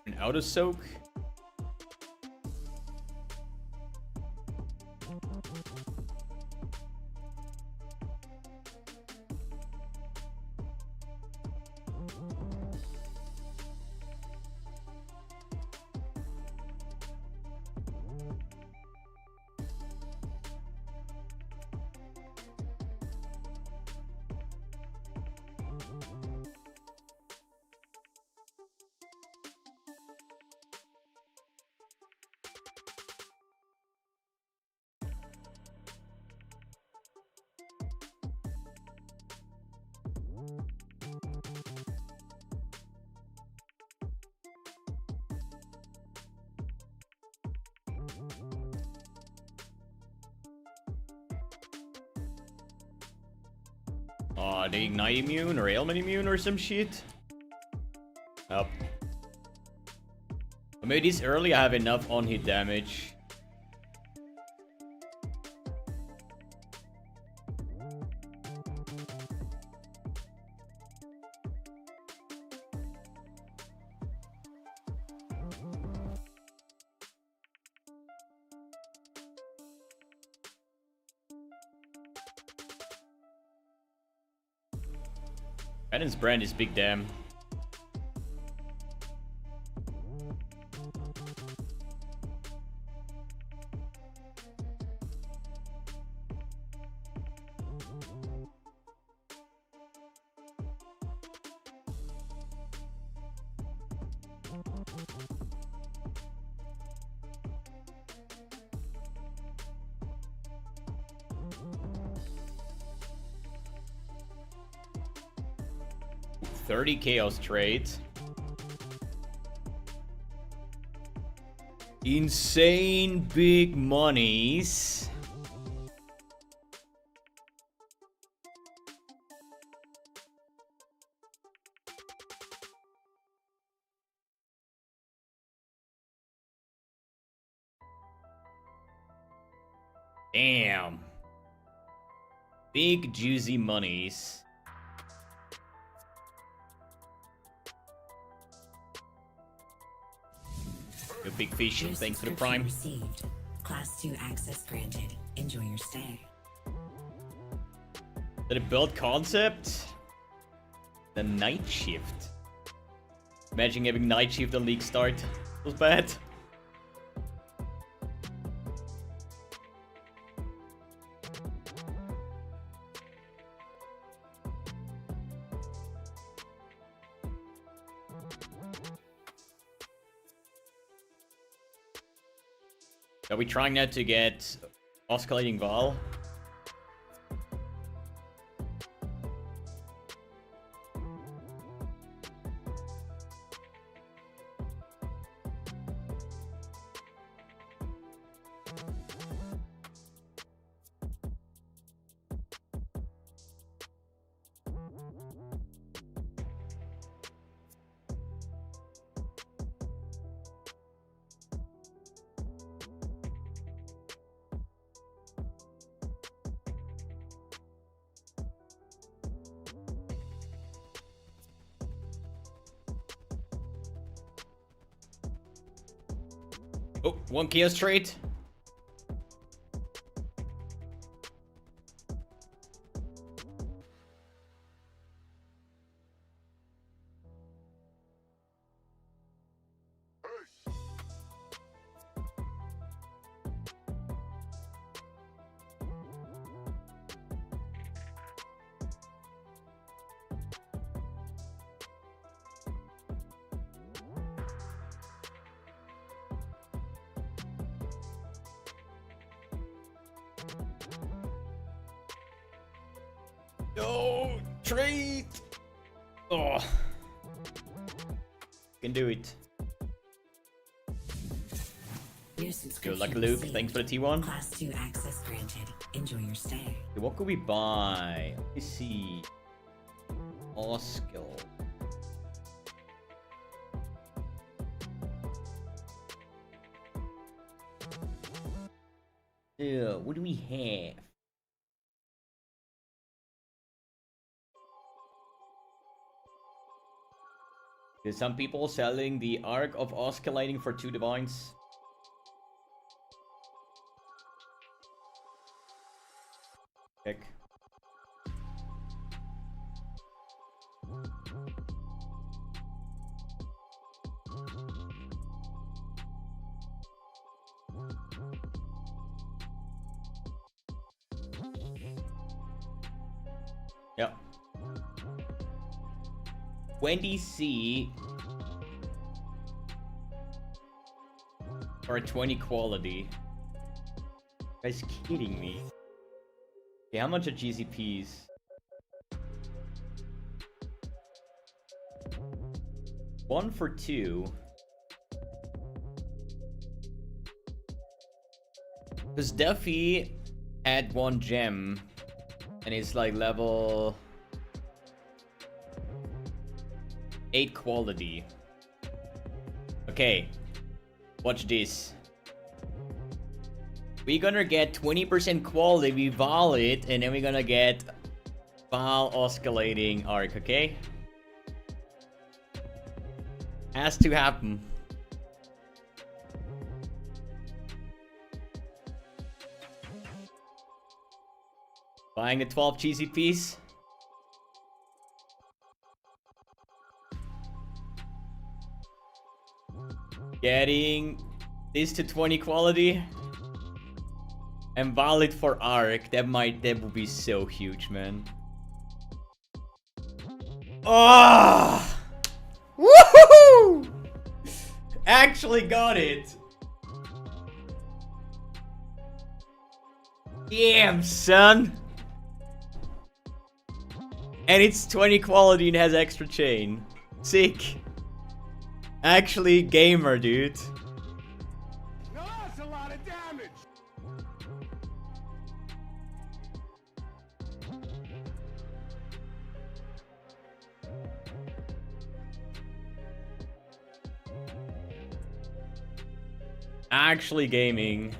An auto soak. The Ignite immune or ailment immune or some shit. Up. Maybe this early I have enough on-hit damage. Brandon's brand is big damn. Chaos trades. Insane big monies. Damn. Big juicy monies. Yo, big fish, Your thanks for the subscription prime. Received. Class 2 access granted. Enjoy your stay. The build concept? The night shift. Imagine having night shift on league start. Was bad. Are we trying now to get oscillating Val? Oh, one chaos trait. No, trait. Oh, can do it. Good luck, Luke. Thanks for the T1. Class 2 access granted. Enjoy your stay. Okay, what could we buy? Let me see. All skill. Yeah, what do we have? There's some people selling the Arc of Oscillating for 2 divines. Check. Yep. 20C or a 20 quality. You guys kidding me? Okay, how much are GCPs? One for 2. Because Duffy had 1 gem and it's like level 8 quality. Okay, watch this. We're gonna get 20% quality, we Val it, and then we're gonna get Val oscillating arc, okay? Has to happen. Buying the 12 GCPs. Getting this to 20 quality. And valid for arc. That would be so huge, man. Oh! Woohoo! Actually got it. Damn, son. And it's 20 quality and has extra chain. Sick. Actually, gamer, dude. No, that's a lot of damage. Actually gaming.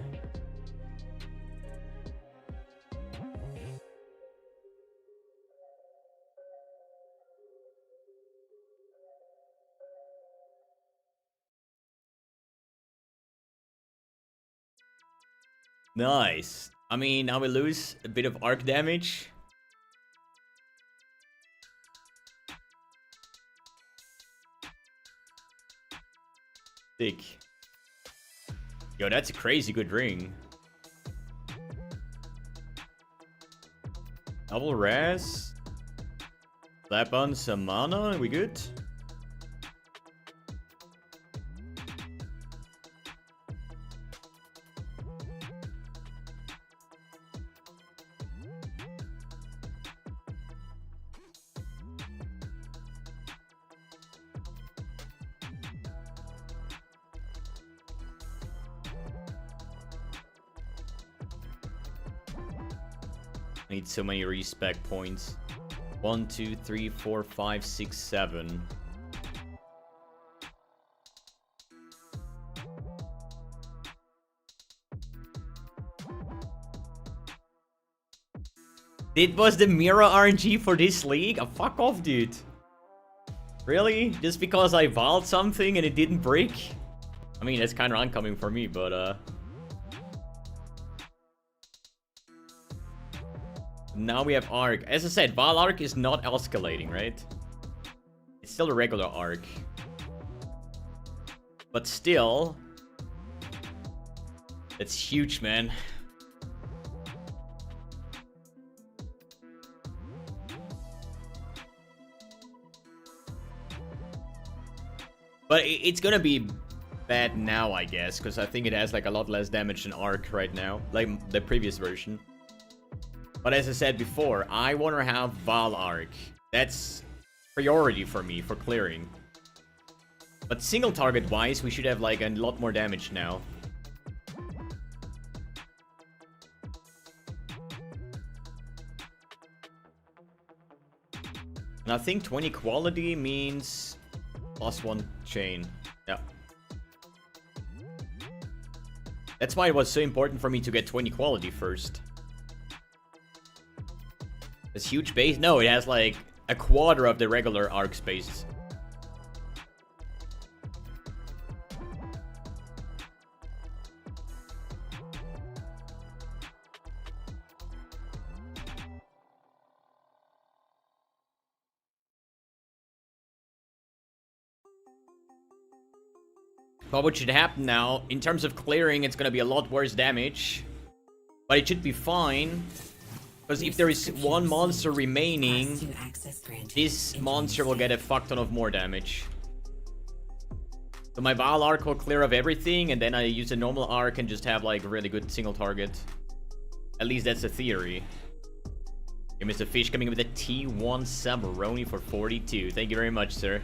Nice. I mean, now we lose a bit of arc damage. Sick. Yo, that's a crazy good ring. Double res. Slap on some mana, we good? I need so many respec points. 1, 2, 3, 4, 5, 6, 7. It was the Mira RNG for this league? Oh, fuck off, dude. Really? Just because I valed something and it didn't break? I mean, that's kind of oncoming for me, but now we have Arc. As I said, Val Arc is not escalating, right? It's still a regular Arc. But still... That's huge, man. But it's gonna be bad now, I guess, because I think it has like a lot less damage than Arc right now, like the previous version. But as I said before, I want to have Val Arc. That's priority for me for clearing. But single target wise, we should have like a lot more damage now. And I think 20 quality means +1 chain. Yeah. That's why it was so important for me to get 20 quality first. This huge base? No, it has like a quarter of the regular arc space. But what should happen now, in terms of clearing, it's gonna be a lot worse damage. But it should be fine. Because if there is one monster remaining, this monster will get a fuck ton of more damage. So my Val Arc will clear of everything, and then I use a normal Arc and just have like a really good single target. At least that's the theory. Okay, Mr. Fish coming with a T1 Sabaroni for 42. Thank you very much, sir.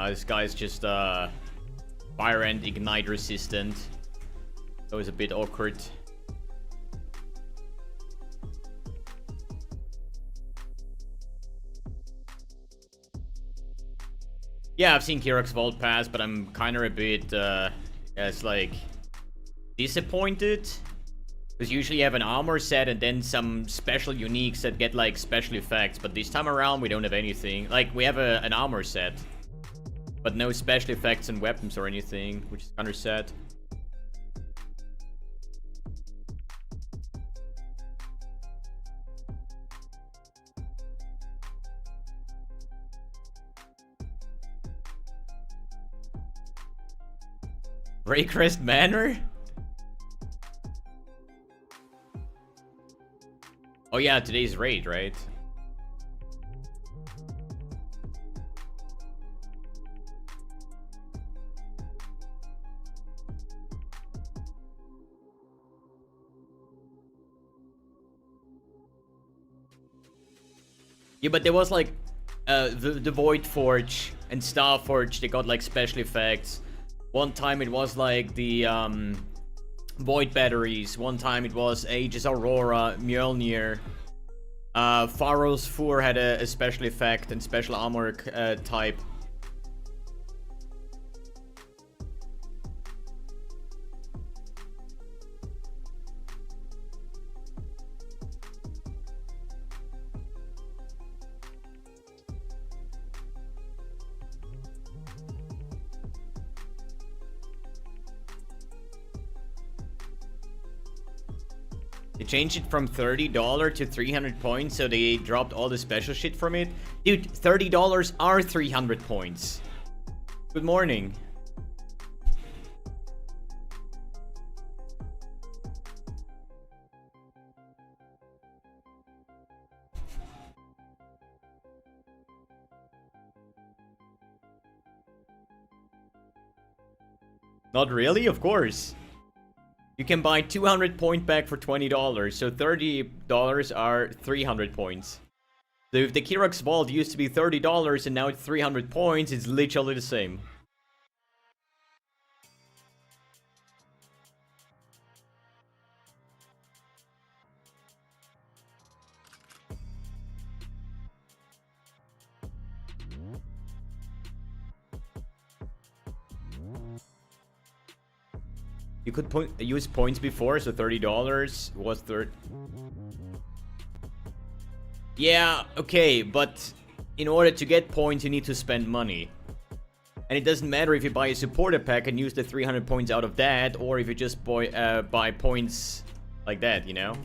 This guy's just fire and ignite resistant. That was a bit awkward. Yeah, I've seen Kirok's Vault Pass, but I'm kind of a bit, it's like, disappointed. Because usually you have an armor set and then some special uniques that get like special effects. But this time around, we don't have anything. Like, we have an armor set. But no special effects and weapons or anything, which is kind of sad. Raycrest Manor? Oh yeah, today's raid, right? Yeah, but there was like the Void Forge and Star Forge, they got like special effects. One time it was like the Void Batteries. One time it was Aegis Aurora, Mjolnir. Pharaoh's Four had a special effect and special armor type. They changed it from $30 to 300 points, so they dropped all the special shit from it. Dude, $30 are 300 points. Good morning. Not really, of course. You can buy 200 point back for $20, so $30 are 300 points. So if the Kirox Vault used to be $30 and now it's 300 points, it's literally the same. You could use points before, so $30 was Yeah, okay, but in order to get points, you need to spend money. And it doesn't matter if you buy a supporter pack and use the 300 points out of that, or if you just buy points like that, you know?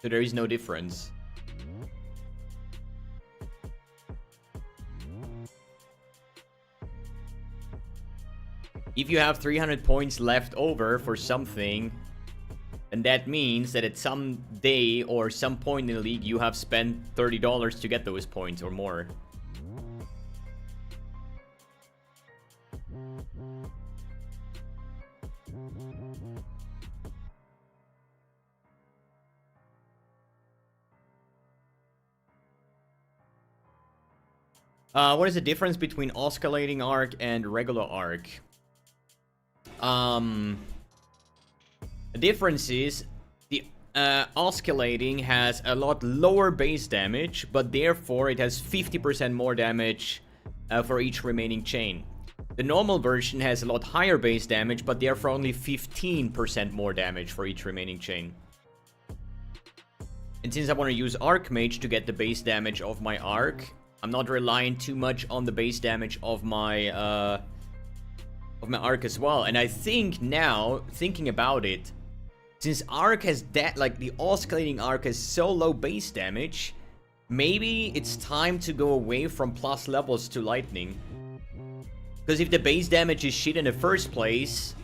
So there is no difference. If you have 300 points left over for something, then that means that at some day or some point in the league you have spent $30 to get those points or more. What is the difference between oscillating arc and regular arc? The difference is the oscillating has a lot lower base damage, but therefore it has 50% more damage for each remaining chain. The normal version has a lot higher base damage, but therefore only 15% more damage for each remaining chain. And since I want to use Archmage to get the base damage of my arc, I'm not relying too much on the base damage of my arc as well. And I think now, thinking about it, since arc has that, like the oscillating arc has so low base damage, maybe it's time to go away from plus levels to lightning. Because if the base damage is shit in the first place,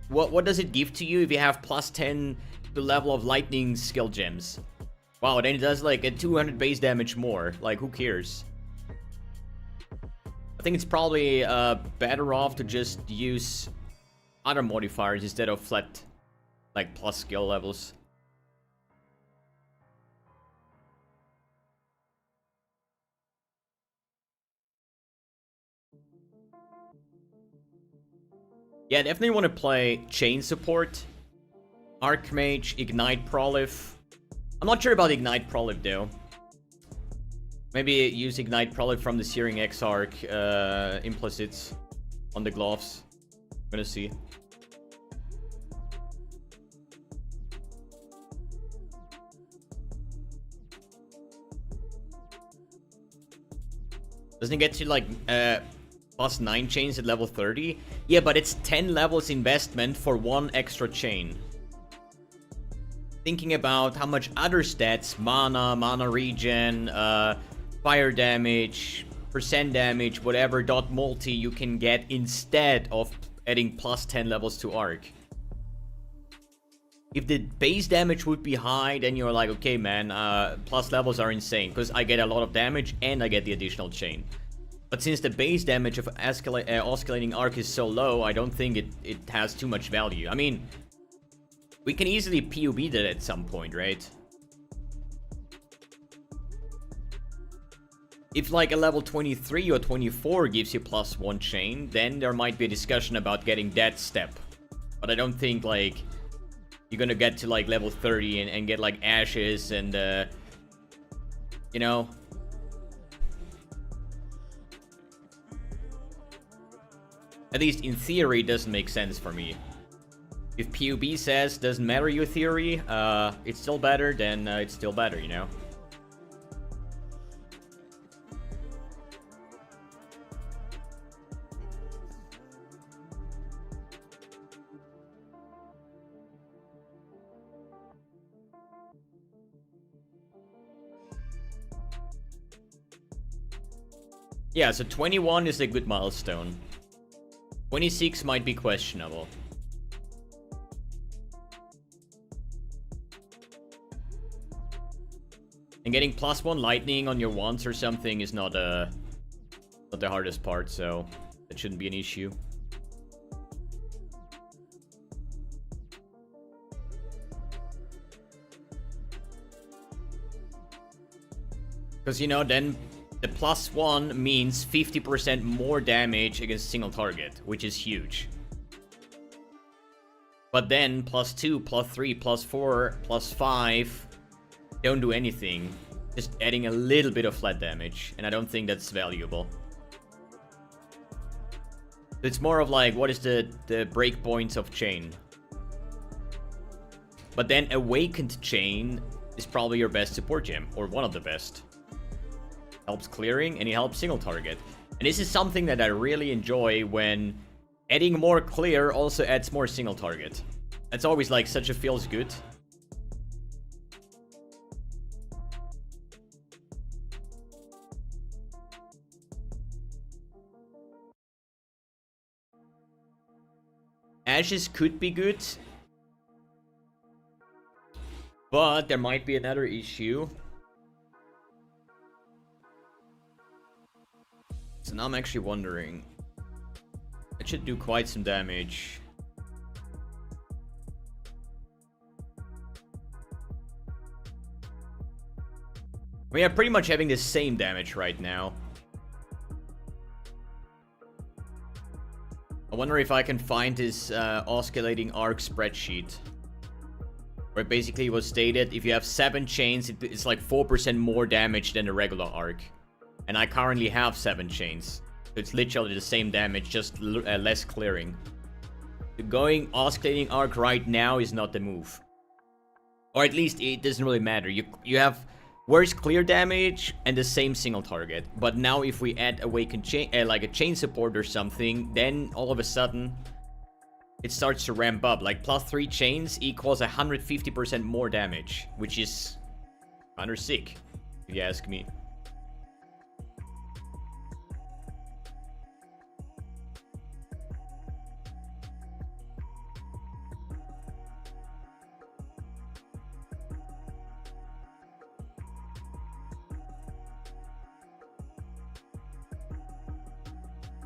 what does it give to you if you have plus 10 to level of lightning skill gems? Wow, then it does like a 200 base damage more. Like, who cares? I think it's probably better off to just use other modifiers instead of flat, like, plus skill levels. Yeah, definitely want to play Chain Support, Archmage, Ignite Prolif. I'm not sure about Ignite Prolif though. Maybe use Ignite Prolif from the Searing Exarch implicits on the gloves. I'm gonna see. Doesn't it get to like plus 9 chains at level 30? Yeah, but it's 10 levels investment for 1 extra chain. Thinking about how much other stats, mana regen, fire damage, percent damage, whatever dot multi you can get instead of adding plus 10 levels to arc. If the base damage would be high, then you're like, okay man, plus levels are insane because I get a lot of damage and I get the additional chain. But since the base damage of oscillating arc is so low, I don't think it has too much value. I mean, we can easily PUB that at some point, right? If like a level 23 or 24 gives you plus 1 chain, then there might be a discussion about getting that step. But I don't think like you're gonna get to like level 30 and get like ashes and you know. At least in theory, it doesn't make sense for me. If PUB says doesn't matter your theory, it's still better, then it's still better, you know? Yeah, so 21 is a good milestone. 26 might be questionable. And getting +1 lightning on your wands or something is not the hardest part, so that shouldn't be an issue. Because, you know, then the +1 means 50% more damage against single target, which is huge. But then +2, +3, +4, +5 don't do anything. Just adding a little bit of flat damage, and I don't think that's valuable. It's more of like, what is the breakpoints of chain? But then Awakened Chain is probably your best support gem, or one of the best. Helps clearing, and it helps single target. And this is something that I really enjoy, when adding more clear also adds more single target. That's always like such a feels good. Ashes could be good, but there might be another issue. So now I'm actually wondering. It should do quite some damage. We are pretty much having the same damage right now. I wonder if I can find this oscillating arc spreadsheet. Where it basically was stated, if you have 7 chains, it's like 4% more damage than the regular arc. And I currently have 7 chains. So it's literally the same damage, just less clearing. Going oscillating arc right now is not the move. Or at least it doesn't really matter. You have worse clear damage and the same single target. But now if we add Awakened Chain, like a chain support or something, then all of a sudden it starts to ramp up. Like +3 chains equals 150% more damage, which is kind of sick, if you ask me.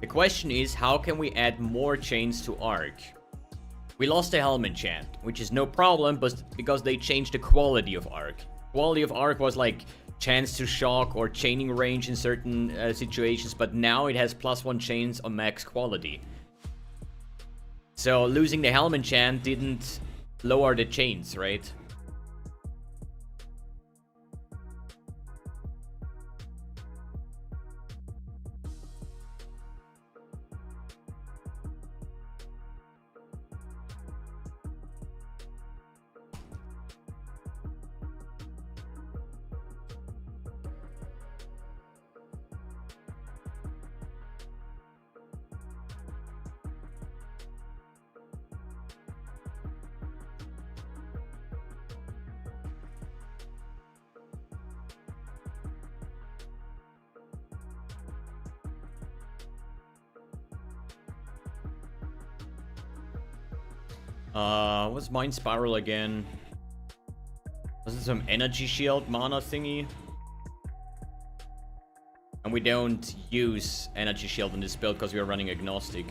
The question is, how can we add more chains to Arc? We lost the Helm enchant, which is no problem, but because they changed the quality of Arc. Quality of Arc was like chance to shock or chaining range in certain situations, but now it has +1 chains on max quality. So losing the Helm enchant didn't lower the chains, right? What's Mind Spiral again? Was it some energy shield mana thingy? And we don't use energy shield in this build because we are running agnostic.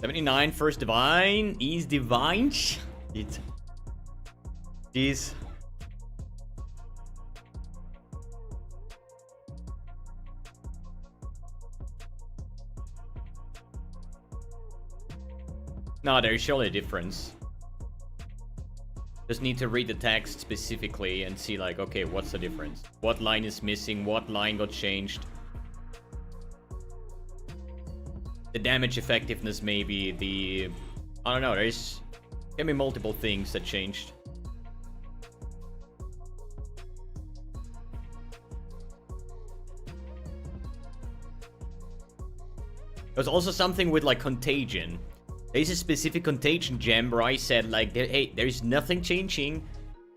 79 first divine. Ease divine. Jeez. No, there's surely a difference. Just need to read the text specifically and see like, okay, what's the difference? What line is missing? What line got changed? The damage effectiveness maybe, the... I don't know, there's... can be multiple things that changed. There's also something with like contagion. There's a specific contagion gem where I said like, hey, there's nothing changing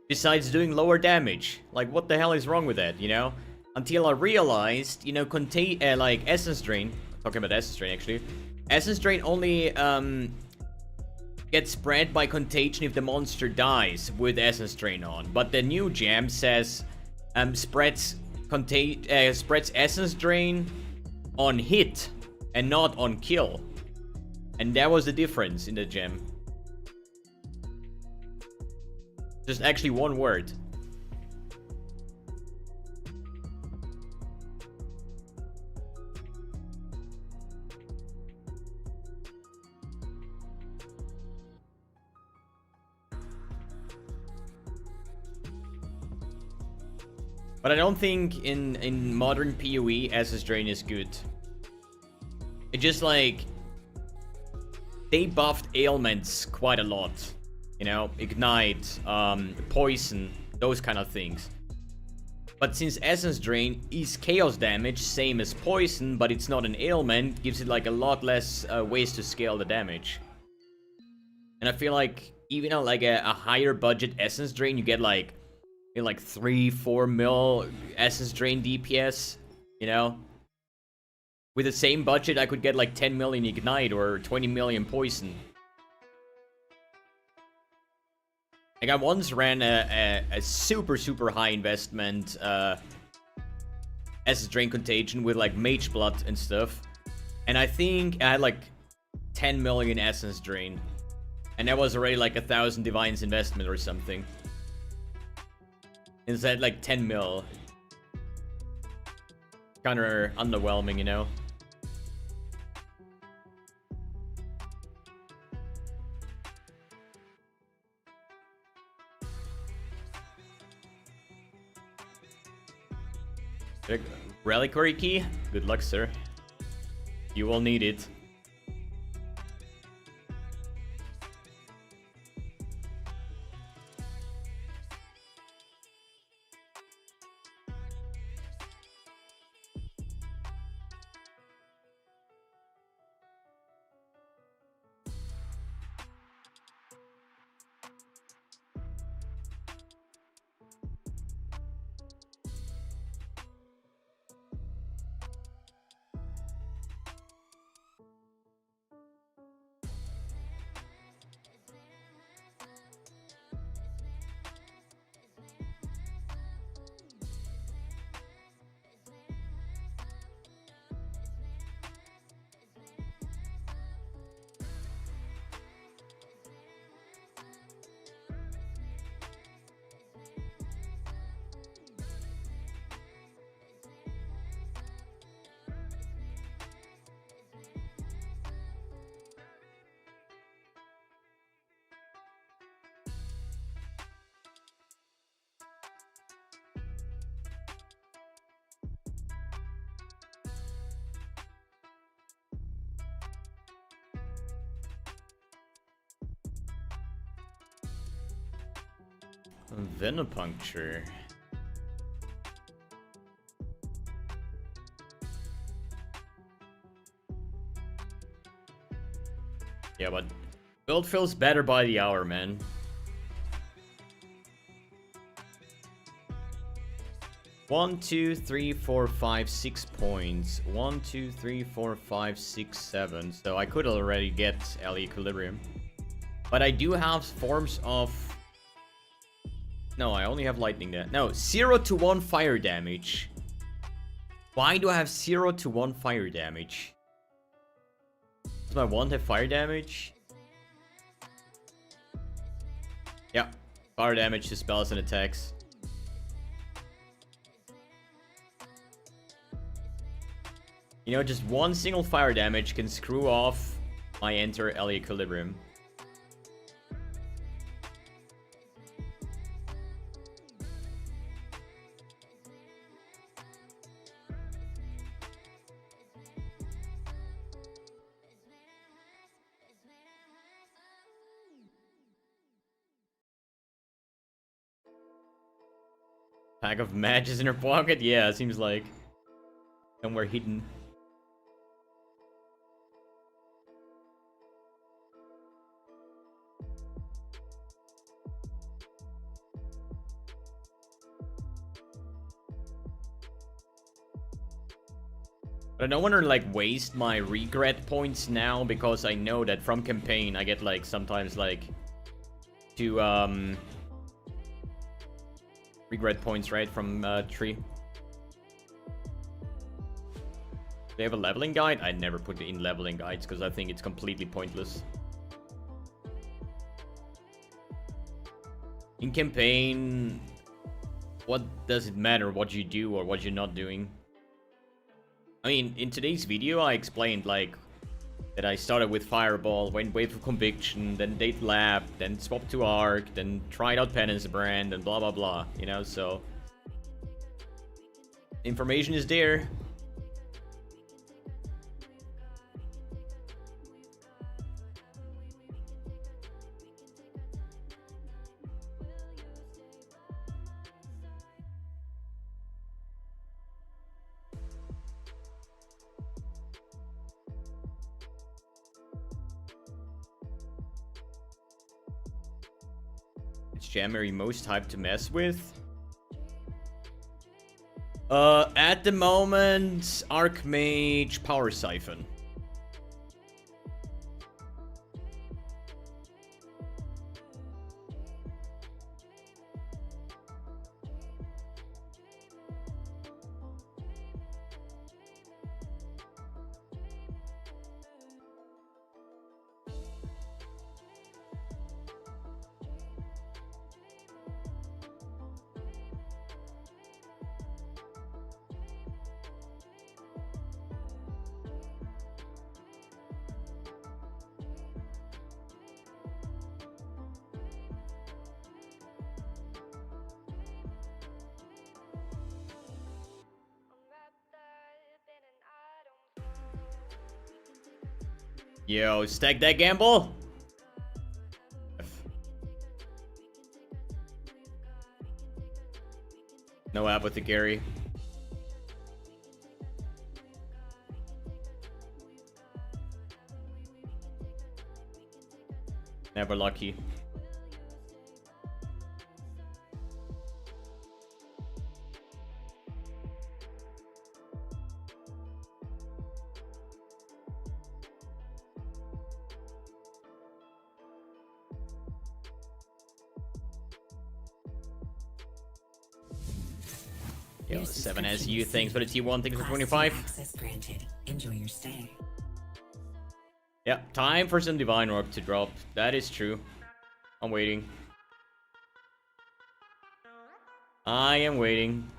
besides doing lower damage. Like, what the hell is wrong with that, you know? Until I realized, you know, like Essence Drain, talking about Essence Drain actually, Essence Drain only gets spread by contagion if the monster dies with Essence Drain on. But the new gem says spreads Essence Drain on hit and not on kill. And that was the difference in the gem. Just actually one word. But I don't think in modern PoE Essence Drain is good. It just like... they buffed ailments quite a lot. You know, ignite, poison, those kind of things. But since Essence Drain is chaos damage, same as poison, but it's not an ailment, gives it like a lot less ways to scale the damage. And I feel like even on like a higher budget Essence Drain, you get like 3-4 mil Essence Drain DPS, you know? With the same budget, I could get like 10 million Ignite or 20 million Poison. Like I once ran a super high investment Essence Drain Contagion with like Mage Blood and stuff. And I think I had like 10 million Essence Drain. And that was already like 1,000 Divines investment or something. Instead like 10 mil. Kinda underwhelming, you know? Reliquary key? Good luck, sir. You will need it. Venipuncture. Yeah, but build feels better by the hour, man. One, 2, 3, 4, 5, 6 points. 1, 2, 3, 4, 5, 6, 7. So I could already get L Equilibrium. But I do have forms of... No, I only have lightning there. No, 0 to 1 fire damage. Why do I have 0 to 1 fire damage? my wand have fire damage? Yeah, fire damage to spells and attacks. You know, just one single fire damage can screw off my entire LE equilibrium. Pack of matches in her pocket? Yeah, seems like somewhere hidden. But I don't want to like waste my regret points now, because I know that from campaign I get like sometimes like 2 regret points, right, from tree. They have a leveling guide? I never put in leveling guides because I think it's completely pointless. In campaign, what does it matter what you do or what you're not doing? I mean, in today's video I explained like that I started with Fireball, went Wave of Conviction, then Date Lab, then swapped to Arc, then tried out Penance Brand, and blah blah blah, you know, so information is there. Which gem are you most hyped to mess with? At the moment, Archmage Power Siphon. Yo, stack that gamble. No apothecary. Never lucky. Yo, 7SU, thanks for the T1, thanks for 25. Access granted. Enjoy your stay. Yeah, time for some Divine Orb to drop. That is true. I'm waiting. I am waiting.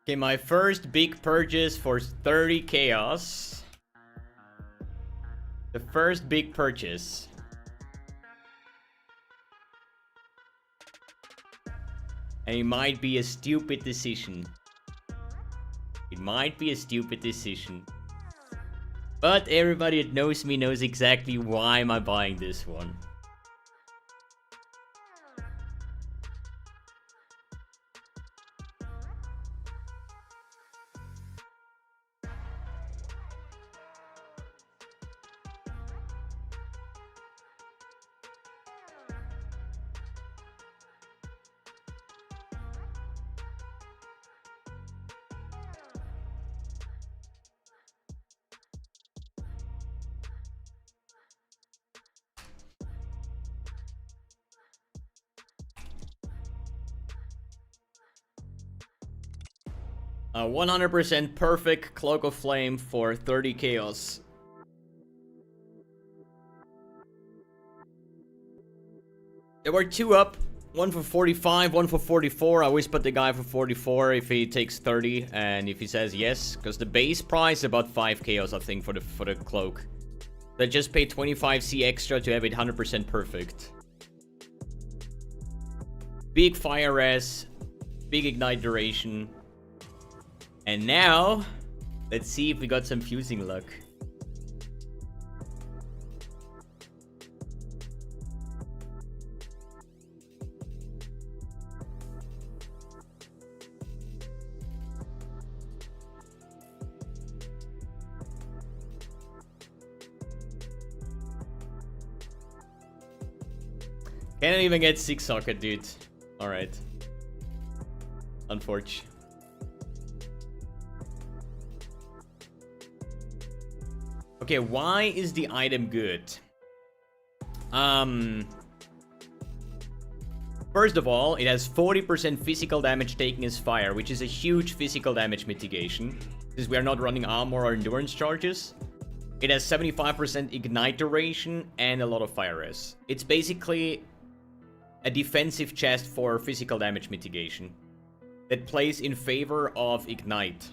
Okay, my first big purchase for 30 chaos. The first big purchase. And it might be a stupid decision. It might be a stupid decision. But everybody that knows me knows exactly why am I buying this one. A 100% perfect Cloak of Flame for 30 chaos. There were two up. One for 45, one for 44. I always put the guy for 44 if he takes 30 and if he says yes. Because the base price is about 5 chaos, I think, for the cloak. They just pay 25C extra to have it 100% perfect. Big fire res. Big ignite duration. And now, let's see if we got some fusing luck. Can't even get 6 socket, dude. Alright. Unfortunate. Okay, why is the item good? First of all, it has 40% physical damage taken as fire, which is a huge physical damage mitigation, since we are not running armor or endurance charges. It has 75% ignite duration and a lot of fire res. It's basically a defensive chest for physical damage mitigation that plays in favor of ignite.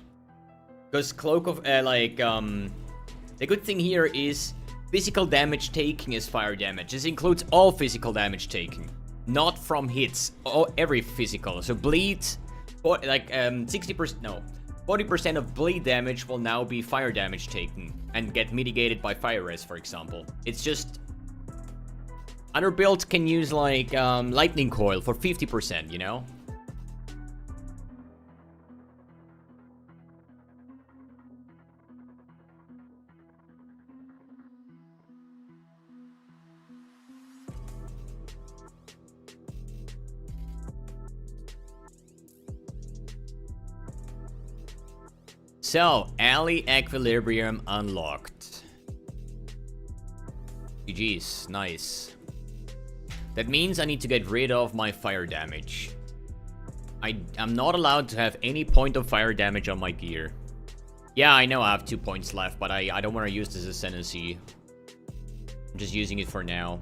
Because Cloak of, the good thing here is physical damage taking is fire damage. This includes all physical damage taking, not from hits. Every physical. So bleed, 60%, no, 40% of bleed damage will now be fire damage taken and get mitigated by fire res, for example. It's just other builds can use like lightning coil for 50%, you know. So, Alley Equilibrium unlocked. GG's, nice. That means I need to get rid of my fire damage. I'm not allowed to have any point of fire damage on my gear. Yeah, I know I have 2 points left, but I don't want to use this ascendancy. I'm just using it for now.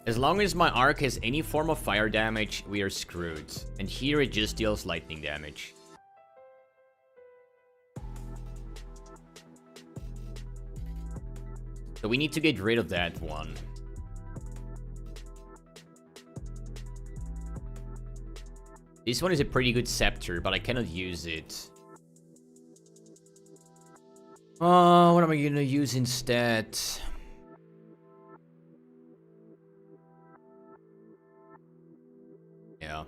As long as my arc has any form of fire damage, we are screwed. And here it just deals lightning damage. So we need to get rid of that one. This one is a pretty good scepter, but I cannot use it. What am I gonna use instead? Yeah.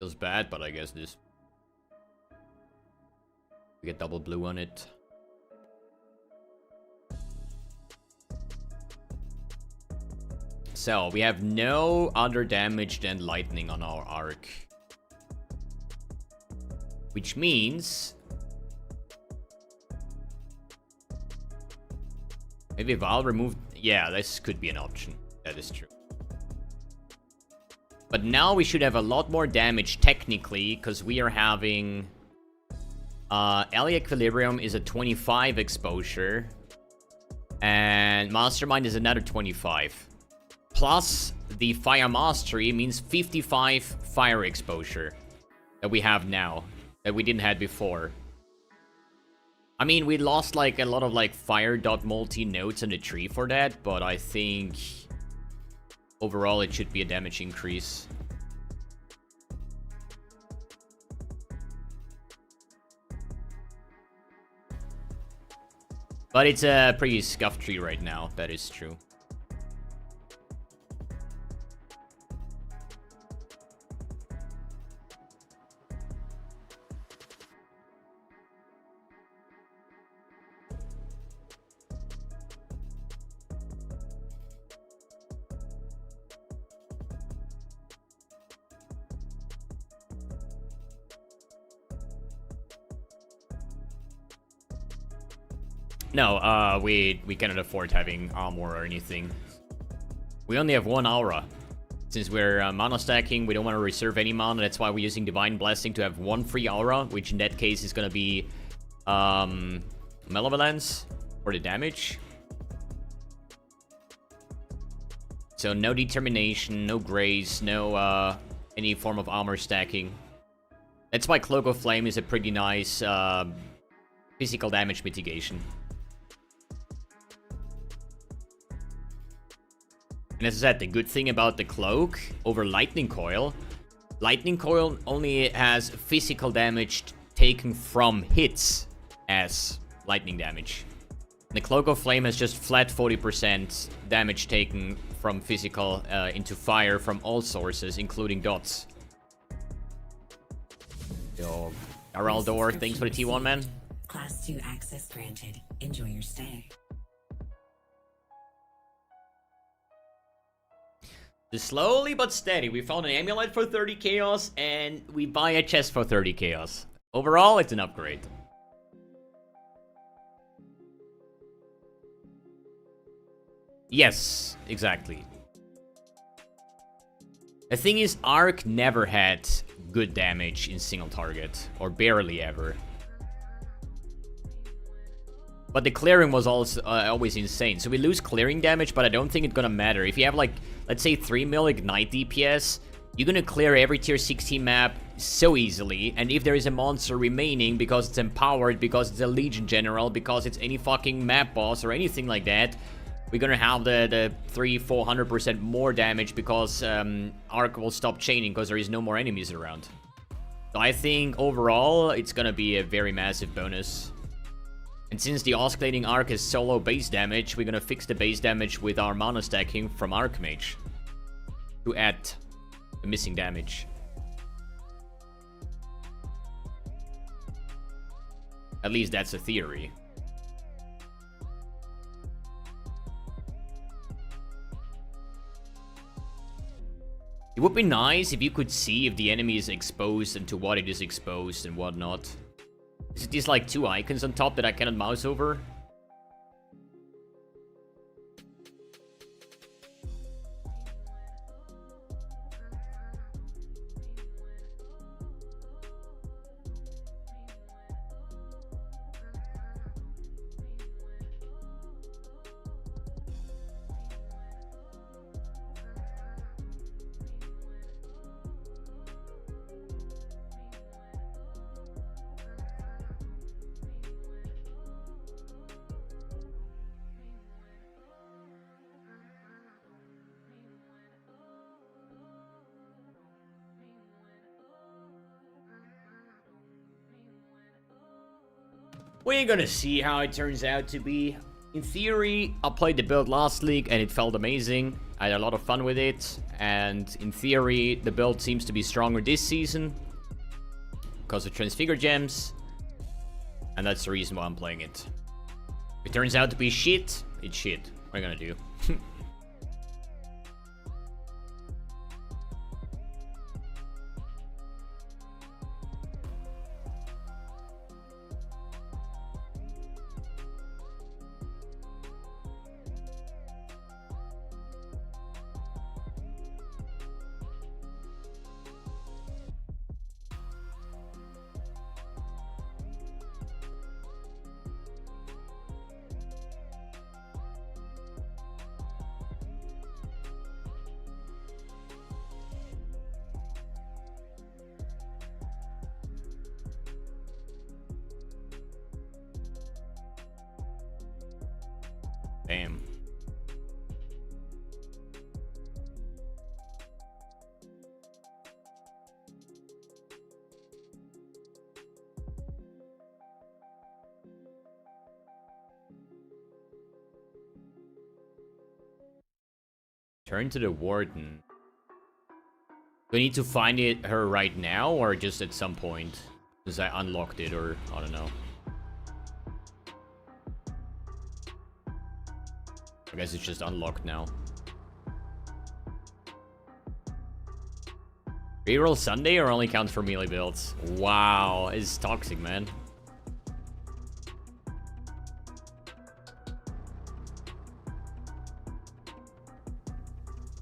Feels bad, but I guess this... We get double blue on it. So, we have no other damage than lightning on our arc. Which means... Maybe if I'll remove... Yeah, this could be an option. That is true. But now we should have a lot more damage, technically, because we are having... Alley Equilibrium is a 25 exposure. And Mastermind is another 25. Plus, the Fire Mastery means 55 fire exposure that we have now. that we didn't have before. I mean, we lost like a lot of like fire.multi nodes on the tree for that, but I think overall it should be a damage increase. But it's a pretty scuffed tree right now, that is true. No, we cannot afford having armor or anything. We only have 1 aura. Since we're mana stacking, we don't want to reserve any mana. That's why we're using Divine Blessing to have 1 free aura, which in that case is gonna be Malevolence for the damage. So no Determination, no Grace, no any form of armor stacking. That's why Cloak of Flame is a pretty nice physical damage mitigation. And as I said, the good thing about the Cloak over Lightning Coil only has physical damage taken from hits as lightning damage. And the Cloak of Flame has just flat 40% damage taken from physical into fire from all sources, including dots. Yo, Araldor, thanks for the T1, man. Class 2 access granted. Enjoy your stay. Just slowly but steady, we found an amulet for 30 chaos, and we buy a chest for 30 chaos. Overall, it's an upgrade. Yes, exactly. The thing is, Arc never had good damage in single target, or barely ever. But the clearing was also always insane. So we lose clearing damage, but I don't think it's gonna matter. If you have like, let's say 3 mil Ignite DPS, you're gonna clear every tier 16 map so easily. And if there is a monster remaining, because it's empowered, because it's a Legion General, because it's any fucking map boss or anything like that, we're gonna have the 300-400% more damage because Arc will stop chaining because there is no more enemies around. So I think overall, it's gonna be a very massive bonus. And since the oscillating arc has solo base damage, we're gonna fix the base damage with our mana stacking from Archmage to add the missing damage. At least that's a theory. It would be nice if you could see if the enemy is exposed and to what it is exposed and whatnot. Is it these like 2 icons on top that I cannot mouse over? We're gonna see how it turns out to be. In theory, I played the build last league and it felt amazing. I had a lot of fun with it. And in theory, the build seems to be stronger this season because of Transfigure Gems. And that's the reason why I'm playing it. If it turns out to be shit, it's shit. What are you gonna do? Damn. Turn to the warden. Do I need to find her right now, or just at some point? Because I unlocked it, or I don't know. I guess it's just unlocked now. Reroll Sunday or only count for melee builds? Wow, it's toxic, man.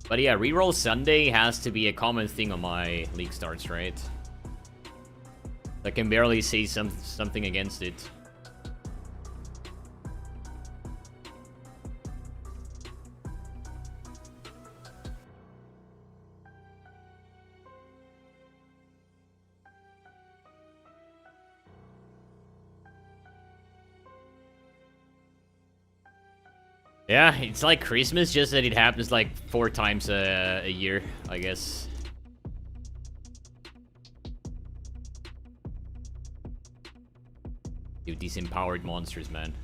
But yeah, reroll Sunday has to be a common thing on my league starts, right? I can barely say something against it. Yeah, it's like Christmas, just that it happens like 4 times a year, I guess. Dude, these empowered monsters, man.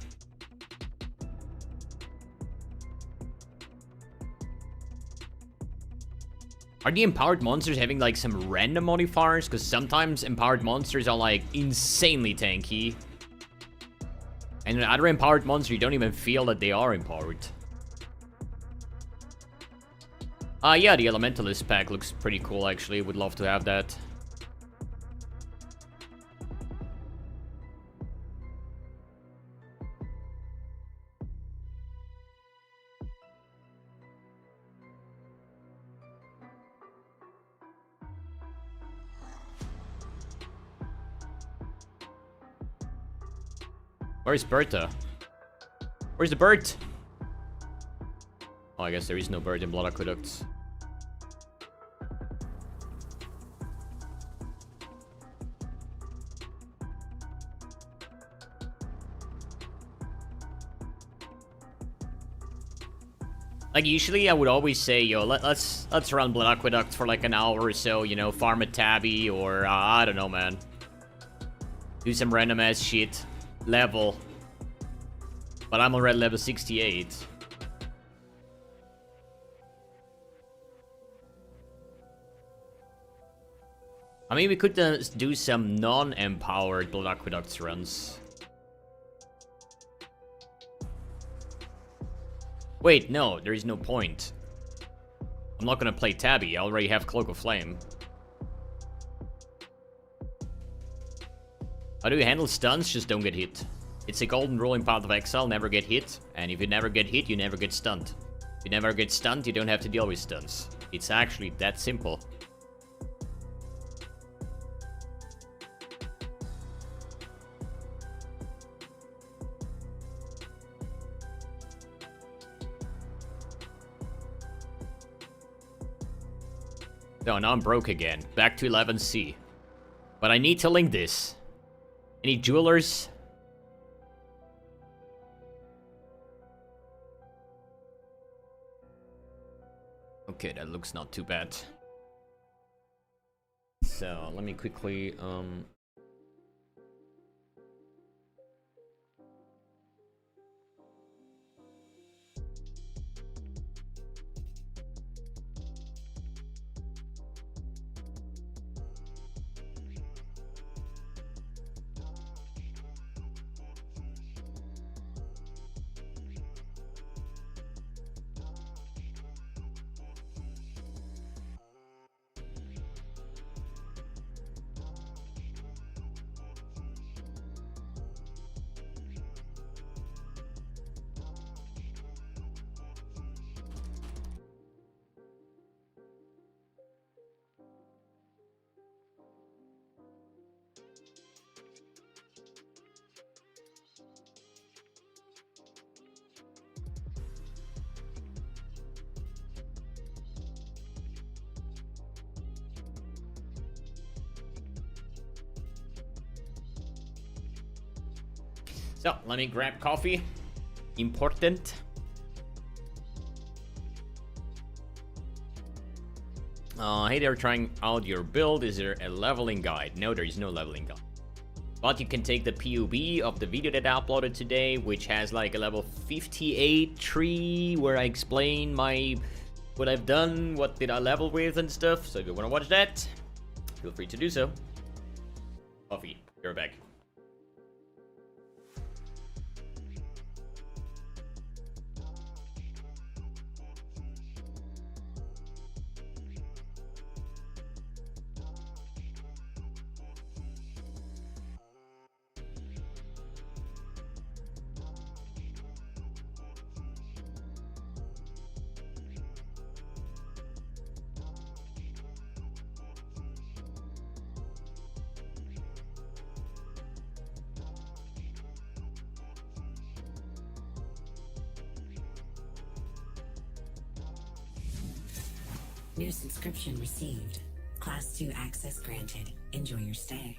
Are the empowered monsters having like some random modifiers? Because sometimes empowered monsters are like insanely tanky. And in other empowered monsters, you don't even feel that they are empowered. Yeah, the Elementalist pack looks pretty cool, actually. Would love to have that. Where's Bertha? Where's the bird? Oh, I guess there is no bird in Blood Aqueducts. Like, usually I would always say, yo, let's run Blood Aqueduct for like an hour or so, you know, farm a tabby, or I don't know, man. Do some random ass shit. Level. But I'm already level 68. I mean, we could do some non-empowered Blood Aqueducts runs. Wait, no, there is no point. I'm not gonna play Tabby, I already have Cloak of Flame. How do you handle stuns? Just don't get hit. It's a golden rule in Path of Exile, never get hit. And if you never get hit, you never get stunned. If you never get stunned, you don't have to deal with stuns. It's actually that simple. So now I'm broke again. Back to 11C. But I need to link this. Any jewelers? Okay, that looks not too bad. So, let me quickly, so let me grab coffee. Important. Hey there, trying out your build. Is there a leveling guide? No, there is no leveling guide. But you can take the POV of the video that I uploaded today, which has like a level 58 tree where I explain what I've done, what did I level with and stuff. So if you want to watch that, feel free to do so. Coffee, you're back. New subscription received. Class 2 access granted. Enjoy your stay.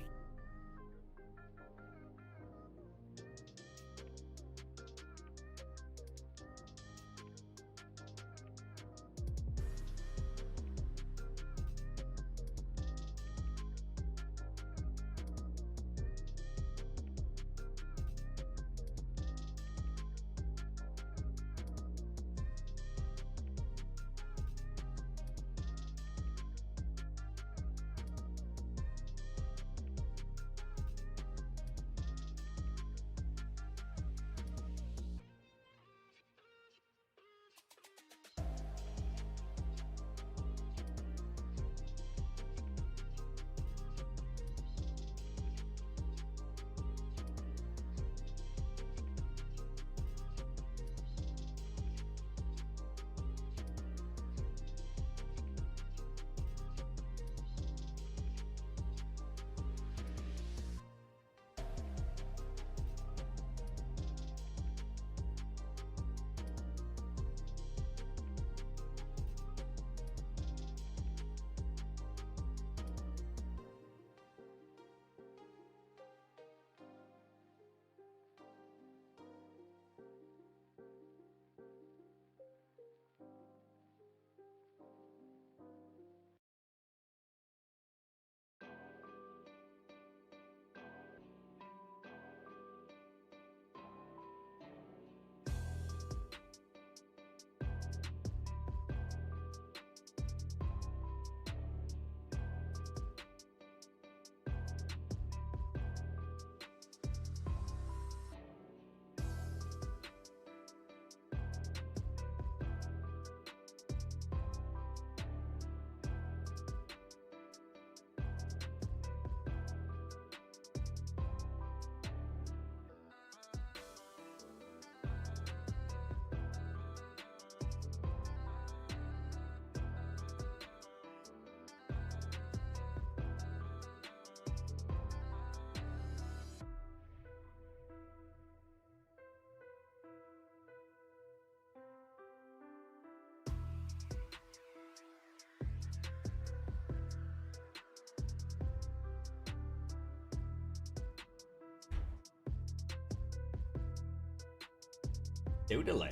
Doodle.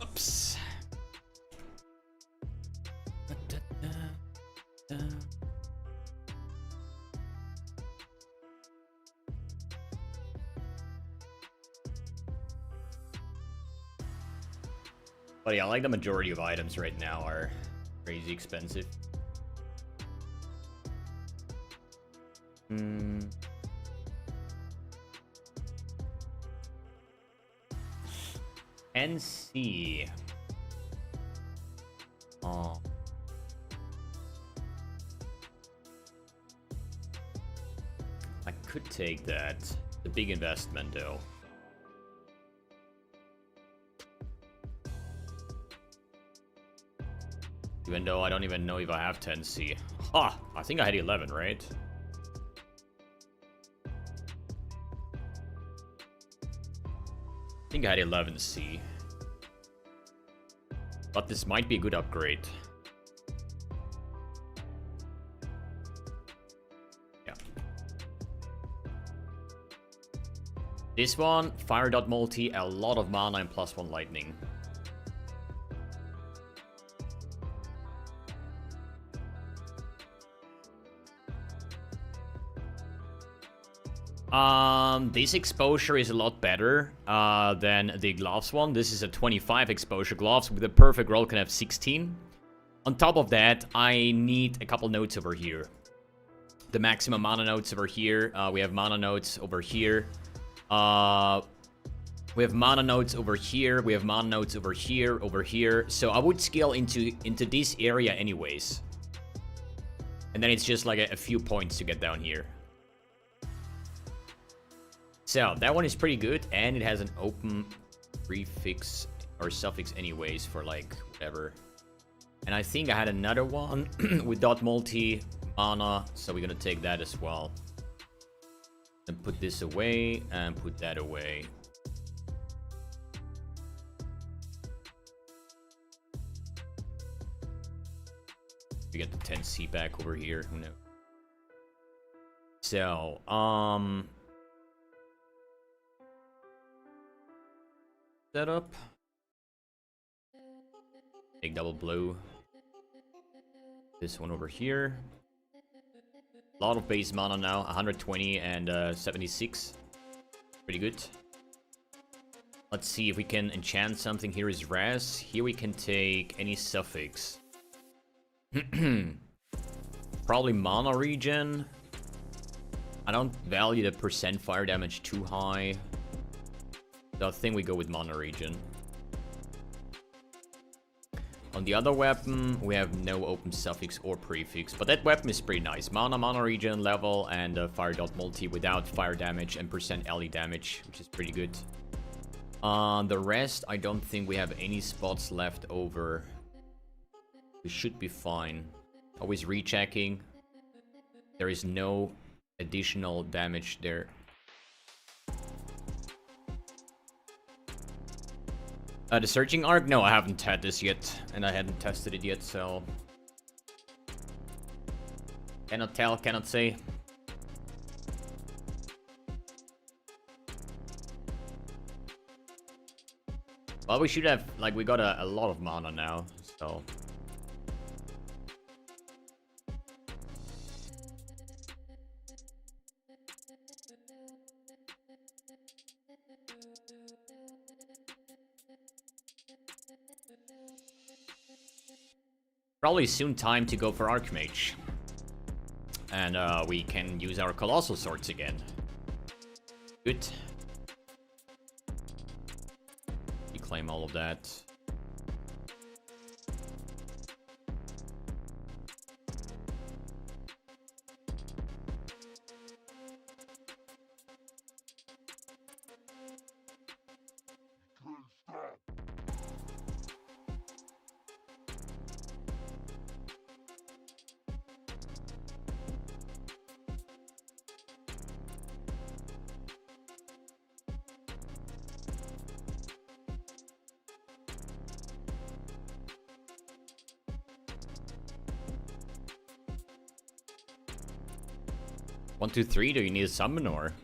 Oops. But yeah, like the majority of items right now are crazy expensive. NC. Oh. I could take that. The big investment though. Even though I don't even know if I have 10C. Ha! I think I had 11, right? I think I had 11C. But this might be a good upgrade. Yeah. This one, Fire Dot Multi, a lot of mana and +1 lightning. This exposure is a lot better than the gloves one. This is a 25 exposure. Gloves with a perfect roll can have 16. On top of that, I need a couple nodes over here. The maximum mana nodes over here. We have mana nodes over here. We have mana nodes over here. We have mana nodes over here, over here. So I would scale into this area anyways. And then it's just like a few points to get down here. So that one is pretty good. And it has an open prefix or suffix anyways for like whatever. And I think I had another one with dot multi mana. So we're going to take that as well. And put this away and put that away. We get the 10C back over here. Who knows? So, setup. Take double blue. This one over here. A lot of base mana now. 120 and 76. Pretty good. Let's see if we can enchant something. Here is Raz. Here we can take any suffix. Probably mana regen. I don't value the percent fire damage too high. So I think we go with mana regen. On the other weapon, we have no open suffix or prefix. But that weapon is pretty nice. Mana regen level, and fire dot multi without fire damage and percent ally damage, which is pretty good. The rest, I don't think we have any spots left over. We should be fine. Always rechecking. There is no additional damage there. The searching arc? No, I haven't had this yet. And I hadn't tested it yet, so... Cannot tell, cannot say. Well, we should have... Like, we got a lot of mana now, so... Probably soon time to go for Archmage. And we can use our Colossal Swords again. Good. Reclaim all of that. One, two, three. Do you need a summon or?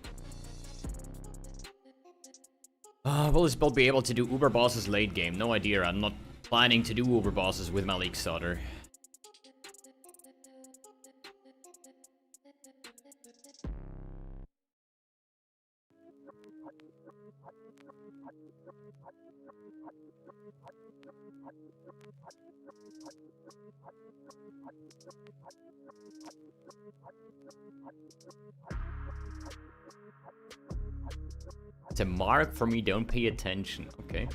Will this build be able to do Uber bosses late game? No idea. I'm not planning to do Uber bosses with Malik Sauter. It's a mark for me, don't pay attention, okay?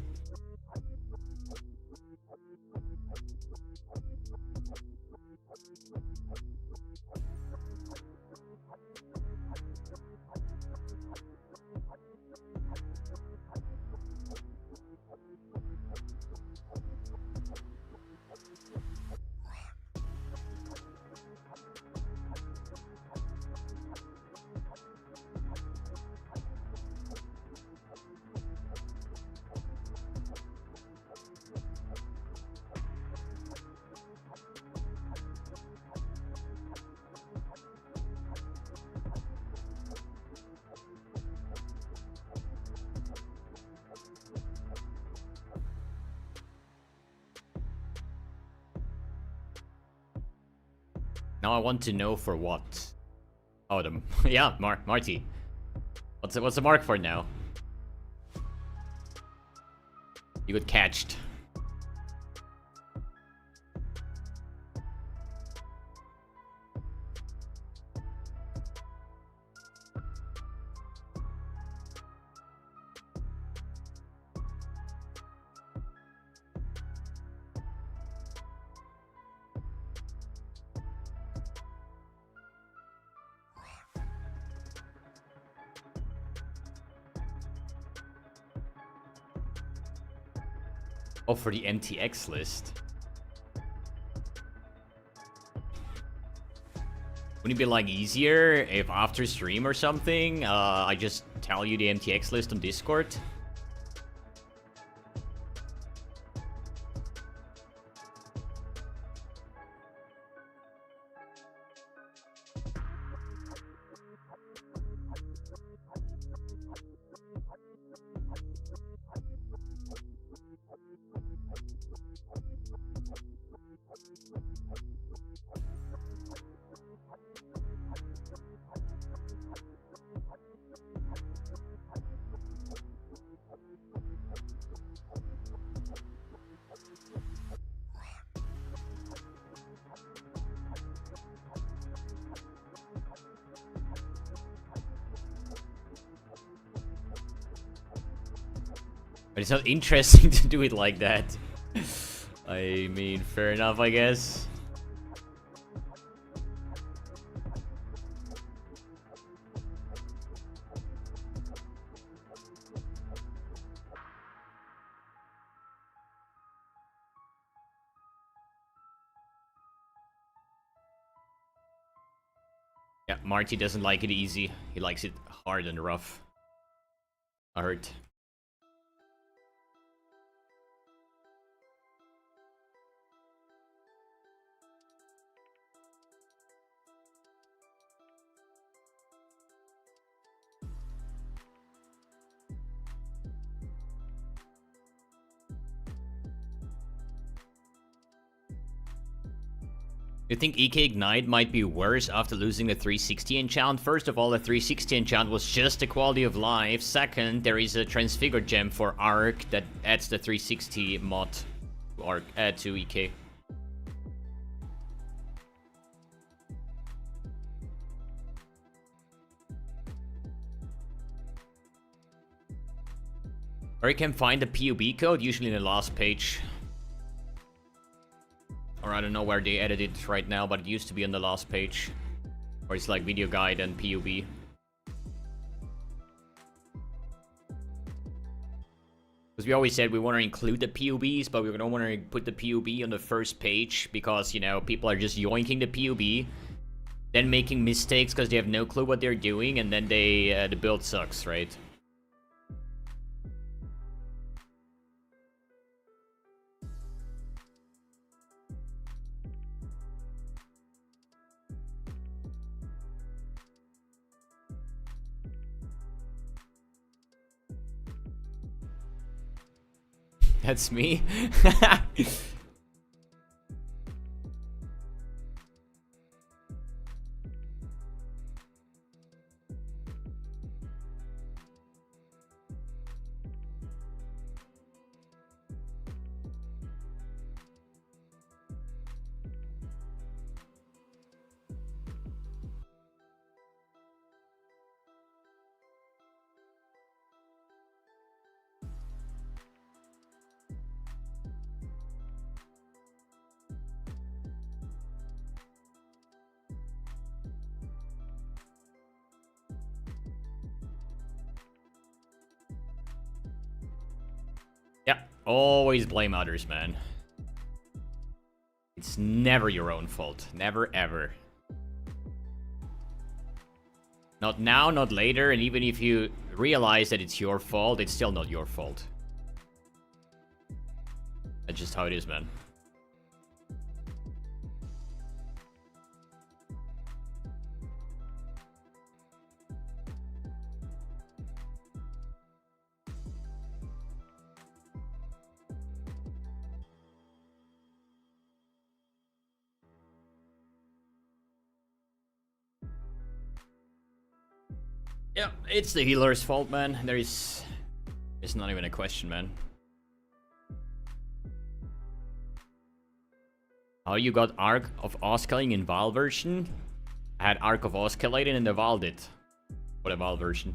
Now I want to know for what. Oh, yeah, Marty. What's the mark for now? You got catched. Oh, for the MTX list. Wouldn't it be like easier if after stream or something, I just tell you the MTX list on Discord? But it's not interesting to do it like that. I mean, fair enough, I guess. Yeah, Marty doesn't like it easy. He likes it hard and rough. I heard. You think EK Ignite might be worse after losing the 360 enchant? First of all, the 360 enchant was just the quality of life. Second, there is a Transfigured gem for Arc that adds the 360 mod to Arc, to EK. Or you can find the PUB code, usually in the last page. Or I don't know where they added it right now, but it used to be on the last page. Or it's like video guide and PUB. Because we always said we want to include the PUBs, but we don't want to put the PUB on the first page because, you know, people are just yoinking the PUB, then making mistakes because they have no clue what they're doing, and then the build sucks, right? That's me. Yeah, always blame others, man. It's never your own fault. Never, ever. Not now, not later, and even if you realize that it's your fault, it's still not your fault. That's just how it is, man. Yeah, it's the healer's fault, man. It's not even a question, man. Oh, you got Arc of Oscaling in Val version? I had Arc of Oscalating and the Val did. For the Val version.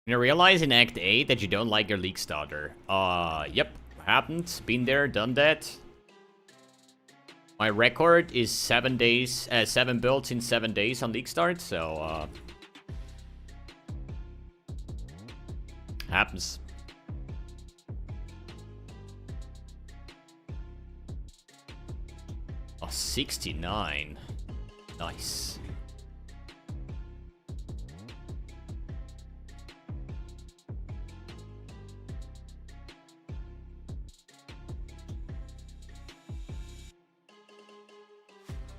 You realize in Act 8 that you don't like your League starter. Yep. Happened. Been there, done that. My record is 7 days, 7 builds in 7 days on League start, so, happens. Oh, 69. Nice.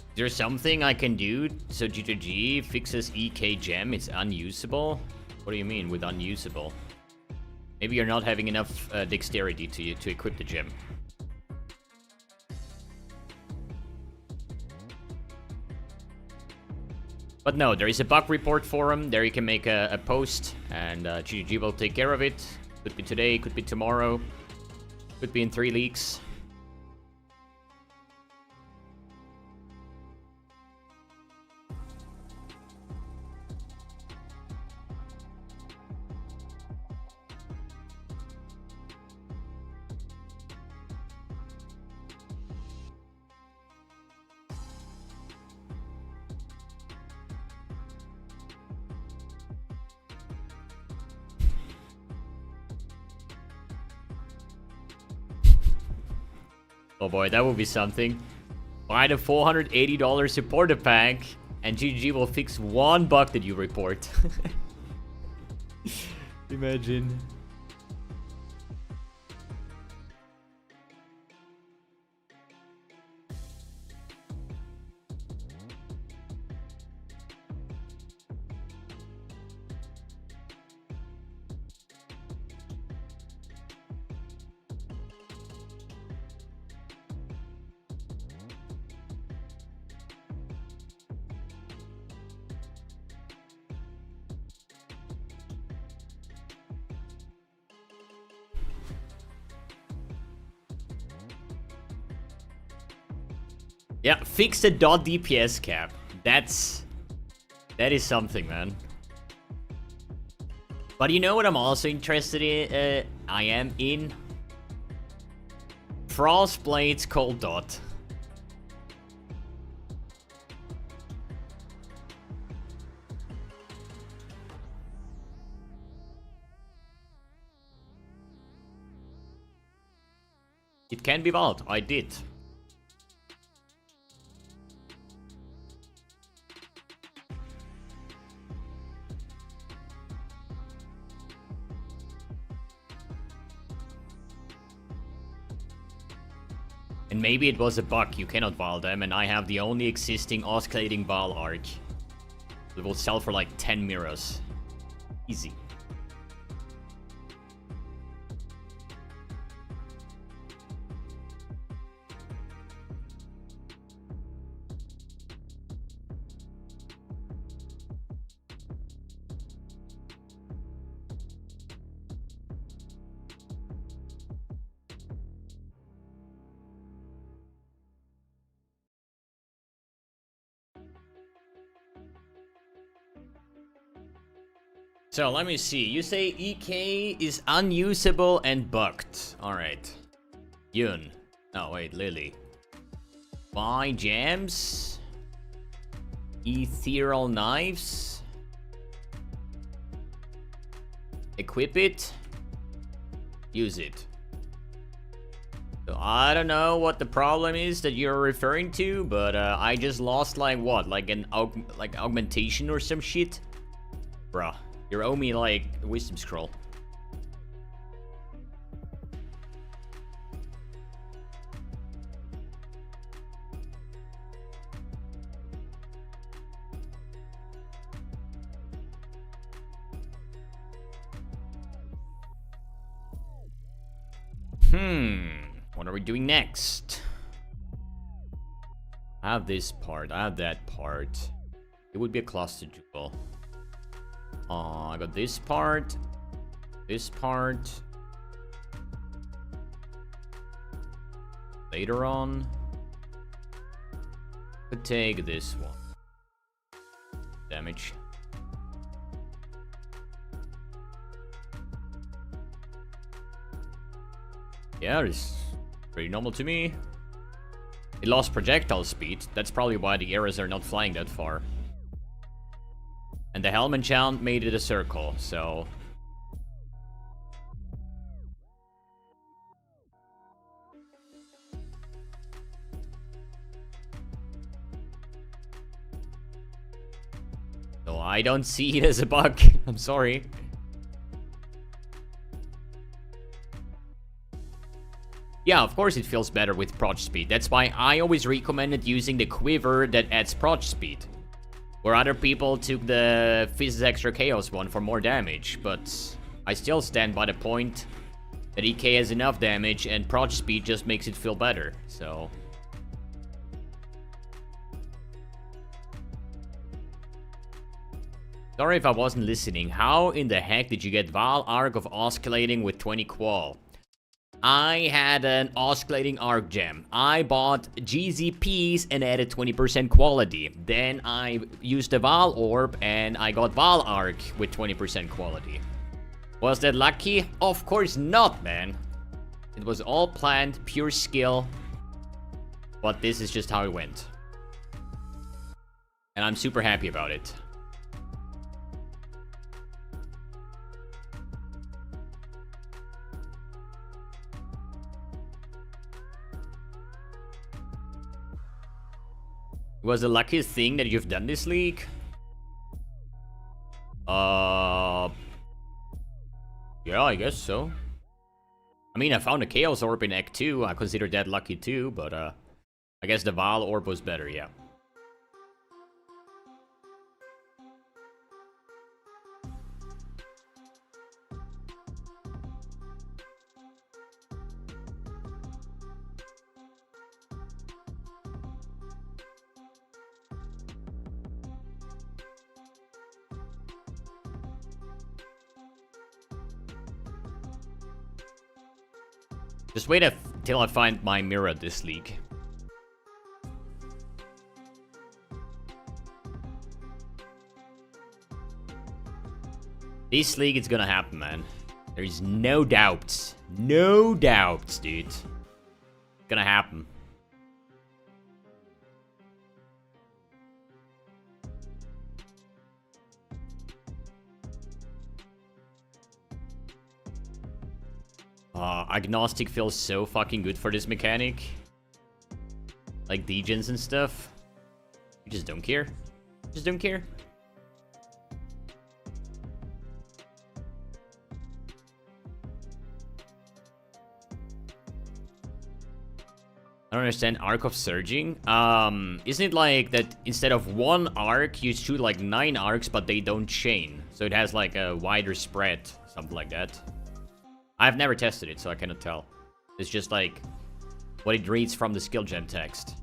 Is there something I can do so G2G fixes EK gem? It's unusable? What do you mean with unusable? Maybe you're not having enough dexterity to equip the gem. But no, there is a bug report forum. There you can make a post and G2G will take care of it. Could be today, could be tomorrow. Could be in 3 leaks. Oh boy, that would be something. Buy the $480 supporter pack, and GG will fix one bug that you report. Imagine. Yeah, fix the .dps cap. That is something, man. But you know what I'm also interested in? I am in Frostblade's Cold Dot. It can be vault. I did. And maybe it was a bug, you cannot Val them, and I have the only existing oscillating Val arc. It will sell for like 10 mirrors. Easy. So let me see. You say EK is unusable and bugged. Alright. Yun. Oh wait, Lily. Buy gems. Ethereal knives. Equip it. Use it. So I don't know what the problem is that you're referring to, but I just lost like what? Like an augmentation or some shit? Bruh, you owe me like a wisdom scroll. What are we doing next? I have this part, I have that part. It would be a cluster duel. I got this part. This part. Later on. Could take this one. Damage. Yeah, it's pretty normal to me. It lost projectile speed. That's probably why the arrows are not flying that far. And the helm enchant made it a circle, so... So I don't see it as a bug. I'm sorry. Yeah, of course it feels better with proj speed. That's why I always recommended using the quiver that adds proj speed. Where other people took the Physics Extra Chaos one for more damage. But I still stand by the point that EK has enough damage and proj speed just makes it feel better. So... Sorry if I wasn't listening. How in the heck did you get Val Arc of Osculating with 20 qual? I had an Osculating Arc gem. I bought GZPs and added 20% quality. Then I used the Val Orb and I got Val Arc with 20% quality. Was that lucky? Of course not, man. It was all planned, pure skill. But this is just how it went. And I'm super happy about it. Was the luckiest thing that you've done this league? Yeah, I guess so. I mean, I found a Chaos Orb in Act 2. I consider that lucky too, but I guess the Val Orb was better, yeah. Just wait till I find my mirror this league. This league is gonna happen, man. There's no doubts. No doubts, dude. It's gonna happen. Agnostic feels so fucking good for this mechanic. Like degens and stuff. You just don't care. Just don't care. I don't understand arc of surging. Isn't it like that instead of one arc, you shoot like 9 arcs, but they don't chain? So it has like a wider spread, something like that. I've never tested it, so I cannot tell. It's just like what it reads from the skill gem text.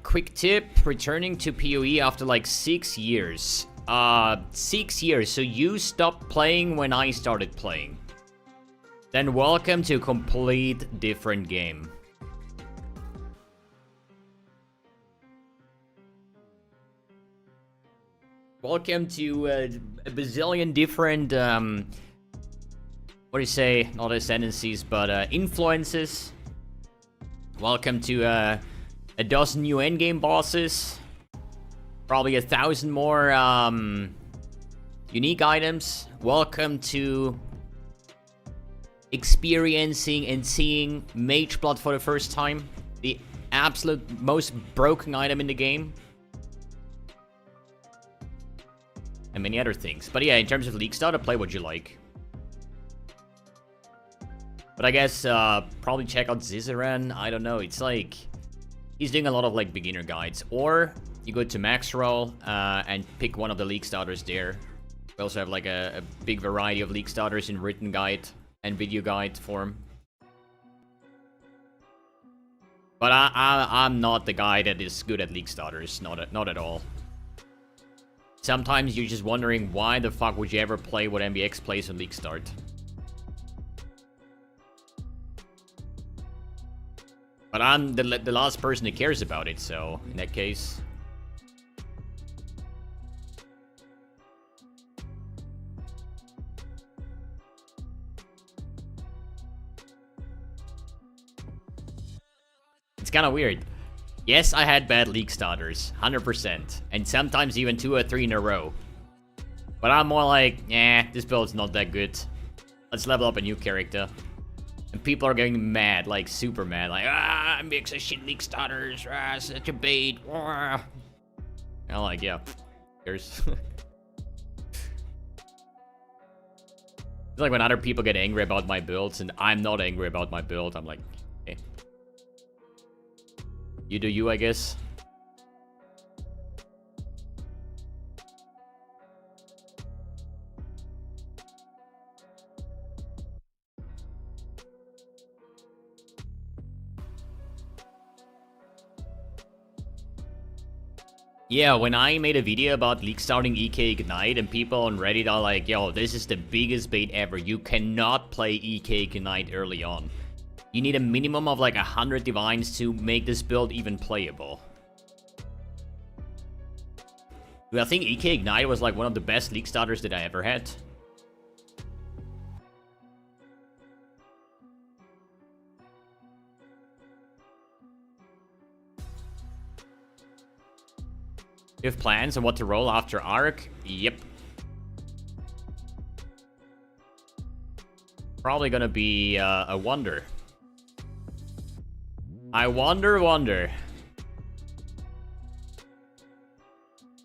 Quick tip, returning to PoE after like 6 years. 6 years, so you stopped playing when I started playing. Then welcome to a complete different game. Welcome to a bazillion different, what do you say, not ascendancies, but influences. Welcome to a dozen new endgame bosses. Probably 1,000 more Unique items. Welcome to experiencing and seeing Mage Blood for the first time. The absolute most broken item in the game. And many other things. But yeah, in terms of League Starter, play what you like. But I guess probably check out Zizaran. I don't know. It's like he's doing a lot of like beginner guides. Or you go to maxroll and pick one of the League Starters there. We also have like a big variety of League Starters in written guide and video guide form. But I'm not the guy that is good at League Starters. Not at all. Sometimes you're just wondering why the fuck would you ever play what MBX plays on League Start. But I'm the last person who cares about it, so in that case... It's kind of weird. Yes, I had bad League Starters, 100%. And sometimes even 2 or 3 in a row. But I'm more like, this build's not that good. Let's level up a new character. And people are getting mad, like super mad. Like, MBX a shit League Starters, such a bait. I'm like, yeah, there's... It's like when other people get angry about my builds and I'm not angry about my build, I'm like, okay. You do you, I guess. Yeah, when I made a video about league starting EK Ignite and people on Reddit are like, yo, this is the biggest bait ever. You cannot play EK Ignite early on. You need a minimum of like 100 divines to make this build even playable. Dude, I think EK Ignite was like one of the best league starters that I ever had. You have plans on what to roll after Arc? Yep. Probably gonna be a Wonder. I wonder.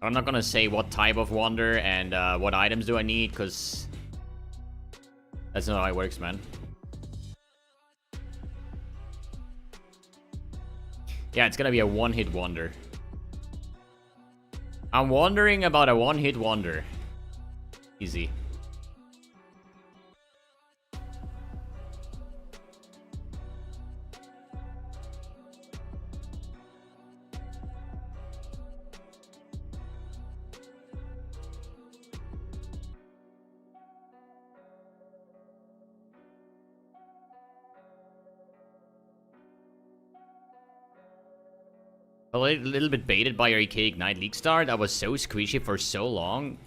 I'm not gonna say what type of Wonder and what items do I need, because that's not how it works, man. Yeah, it's gonna be a one-hit Wonder. I'm wondering about a one-hit Wonder. Easy. A little bit baited by your EK Ignite League Start. I was so squishy for so long.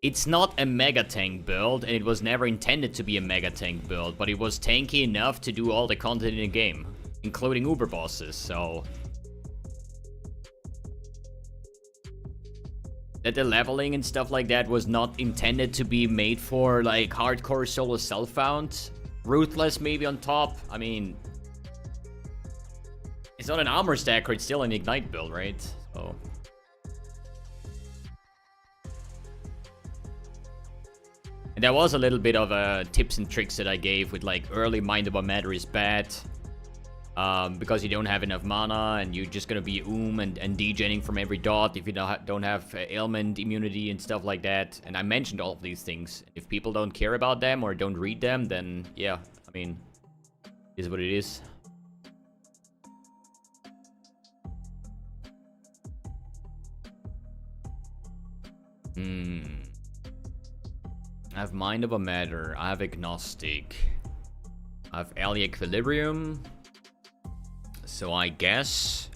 It's not a mega tank build, and it was never intended to be a mega tank build, but it was tanky enough to do all the content in the game, including Uber bosses, so... That the leveling and stuff like that was not intended to be made for, like, hardcore solo self-found. Ruthless maybe on top. I mean, it's not an armor stacker, it's still an Ignite build, right? So and there was a little bit of tips and tricks that I gave with like early Mind Over Matter is bad. Because you don't have enough mana and you're just gonna be and degenning from every dot if you don't have ailment immunity and stuff like that. And I mentioned all of these things. If people don't care about them or don't read them, then yeah, I mean, it is what it is. I have Mind Over Matter, I have Agnostic, I have Ally Equilibrium. So I guess,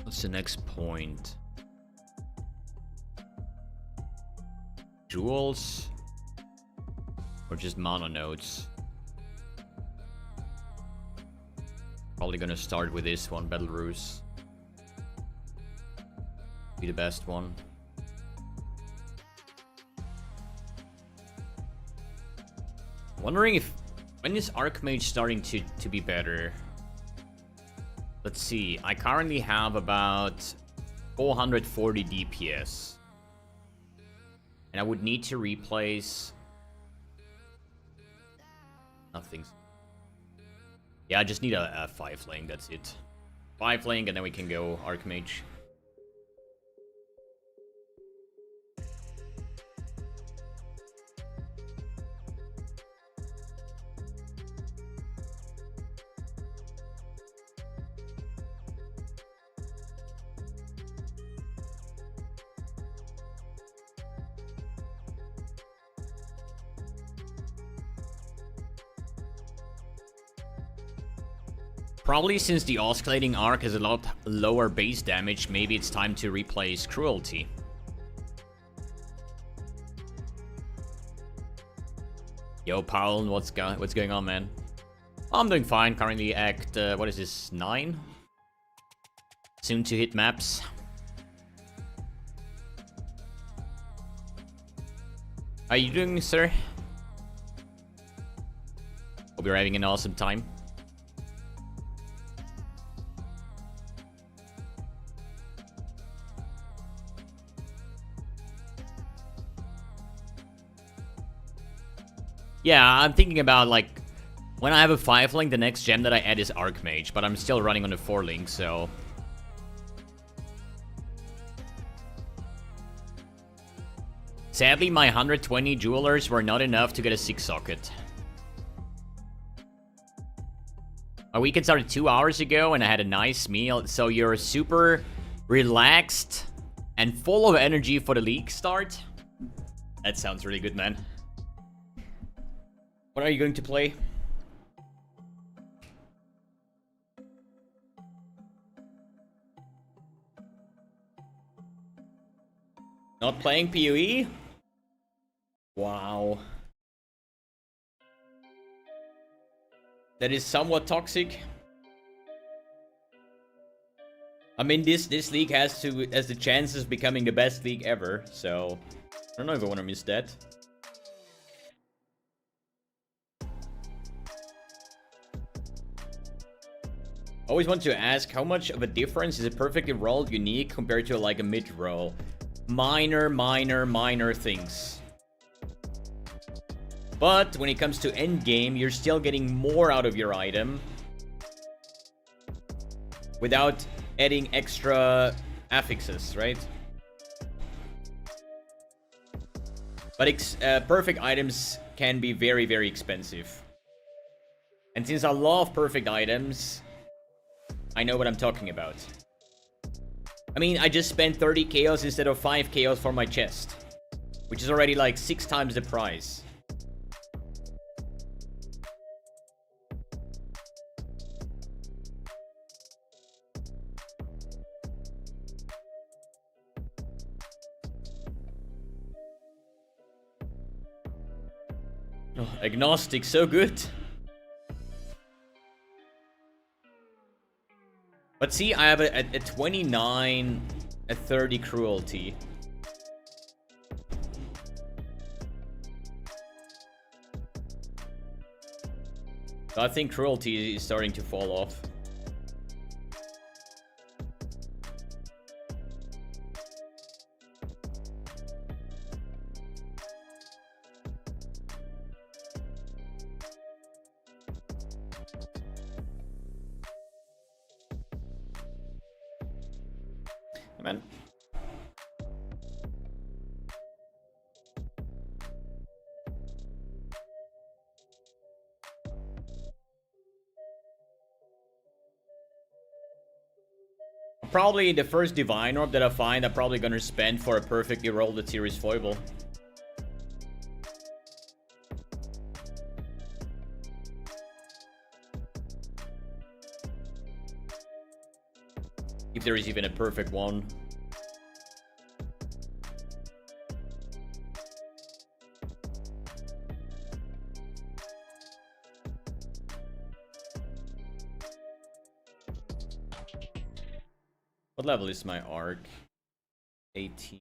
what's the next point? Jewels? Or just mana nodes? Probably gonna start with this one, Battle Ruse. Be the best one. Wondering if... when is Archmage starting to be better? Let's see. I currently have about 440 DPS. And I would need to replace... nothing. Yeah, I just need a 5 lane, that's it. 5 lane, and then we can go Archmage. Probably since the oscillating arc has a lot lower base damage, maybe it's time to replace Cruelty. Yo, Paul, what's going on, man? I'm doing fine. Currently at, what is this, 9? Soon to hit maps. How you doing, sir? Hope you're having an awesome time. Yeah, I'm thinking about, like, when I have a 5 link, the next gem that I add is Archmage, but I'm still running on a 4 link, so... Sadly, my 120 jewelers were not enough to get a 6 socket. My weekend started 2 hours ago, and I had a nice meal, so you're super relaxed and full of energy for the league start? That sounds really good, man. What are you going to play? Not playing PoE? Wow. That is somewhat toxic. I mean, this league has the chances of becoming the best league ever, so I don't know if I want to miss that. Always want to ask, how much of a difference is a perfectly rolled unique compared to like a mid-roll? Minor things. But when it comes to endgame, you're still getting more out of your item without adding extra affixes, right? But perfect items can be very, very expensive. And since I love perfect items, I know what I'm talking about. I mean, I just spent 30 chaos instead of 5 chaos for my chest, which is already like 6 times the price. Oh, agnostic, so good. But see, I have a 29, a 30 cruelty. So I think cruelty is starting to fall off. Man. Probably the first divine orb that I find, I'm probably gonna spend for a perfectly rolled series foible. If there is even a perfect one. What level is my arc? 18.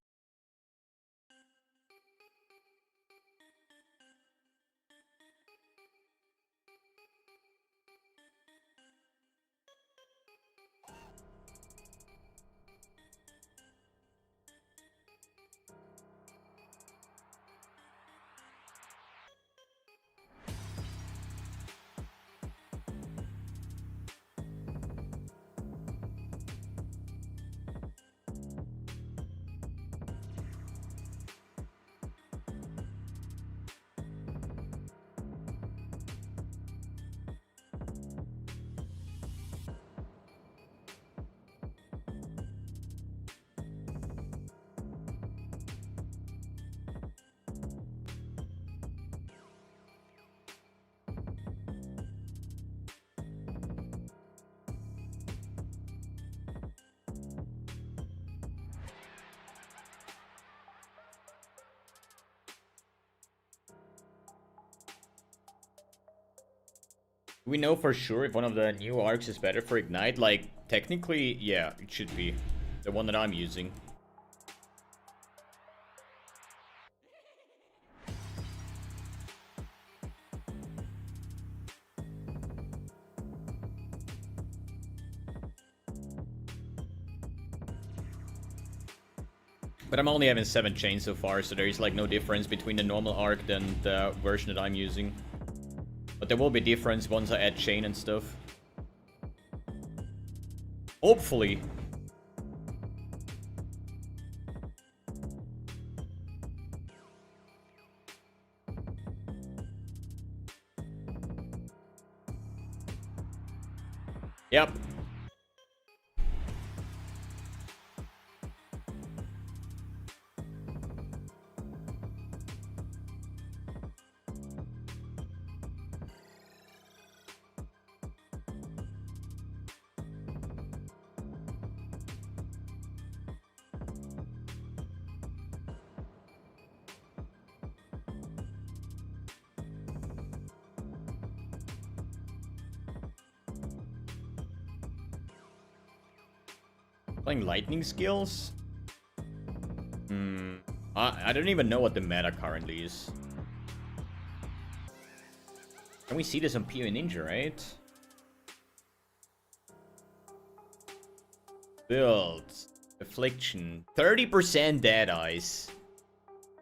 We know for sure if one of the new arcs is better for Ignite. Like, technically, yeah, it should be. The one that I'm using. But I'm only having 7 chains so far, so there is like no difference between the normal arc and the version that I'm using. But there will be difference once I add chain and stuff. Hopefully. Yep. Playing lightning skills? I don't even know what the meta currently is. Can we see this on PO Ninja, right? Builds. Affliction. 30% dead eyes.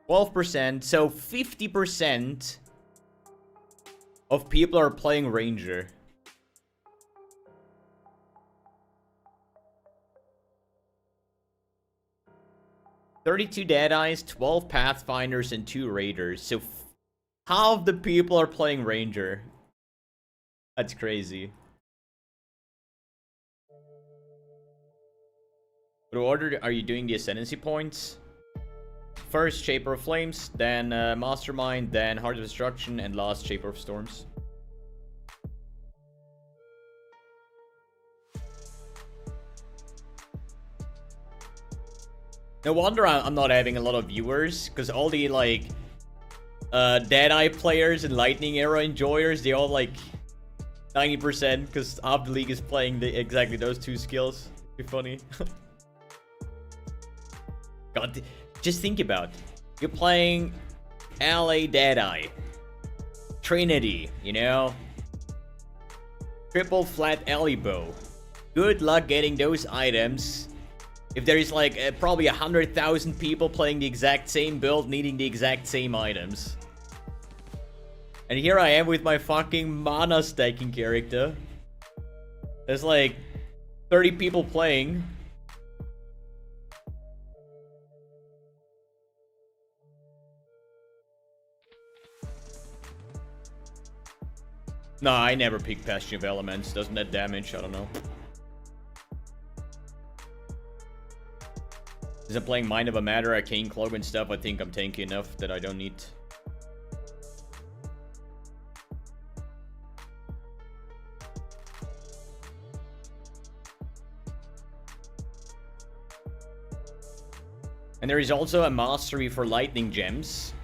12%. So 50% of people are playing Ranger. $32 dead eyes, 12 pathfinders, and 2 raiders. So half the people are playing Ranger. That's crazy. What order are you doing the ascendancy points? First Shaper of Flames, then Mastermind, then Heart of Destruction, and last Shaper of Storms. No wonder I'm not having a lot of viewers, because all the, like, Deadeye players and Lightning Era enjoyers, they all, like, 90%, because half the league is playing exactly those 2 skills. It'd be funny. God, just think about it. You're playing LA Deadeye. Trinity, you know? Triple flat alley bow. Good luck getting those items. If there is like probably 100,000 people playing the exact same build, needing the exact same items. And here I am with my fucking mana stacking character. There's like 30 people playing. Nah, I never pick Bastion of Elements. Doesn't that damage? I don't know. Since I'm playing Mind of a Matter, Arcane Cloak and stuff, I think I'm tanky enough that I don't need. And there is also a mastery for Lightning Gems.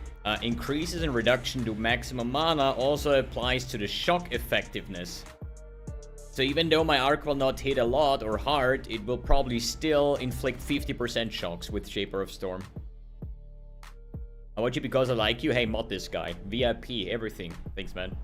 Increases in reduction to maximum mana also applies to the shock effectiveness. So even though my arc will not hit a lot or hard, it will probably still inflict 50% shocks with Shaper of Storm. I want you because I like you. Hey, mod this guy. VIP, everything. Thanks, man.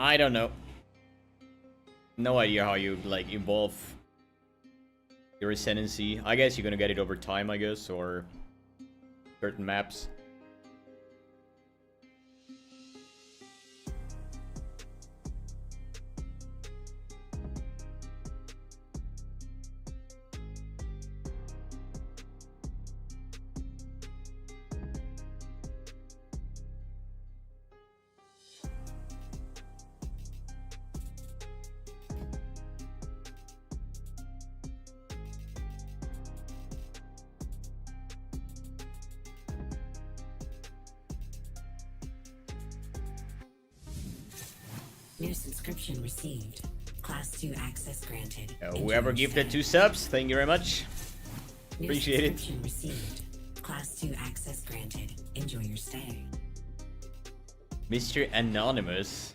I don't know. No idea how you, like, evolve your ascendancy. I guess you're gonna get it over time, I guess, or certain maps. New subscription received. Class 2 access granted. Whoever gifted 2 subs, thank you very much. Appreciate it. New subscription received. Class 2 access granted. Enjoy your stay. Mr. Anonymous.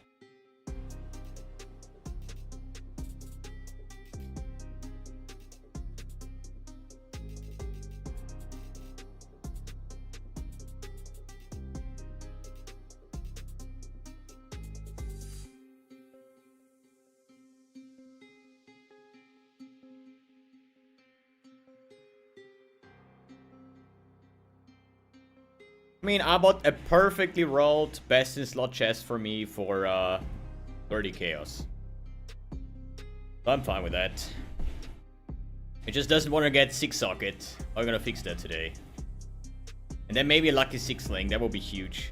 I mean, I bought a perfectly rolled best in slot chest for me for 30 chaos. So I'm fine with that. It just doesn't want to get 6 socket. I'm gonna fix that today. And then maybe a lucky 6 link, that would be huge.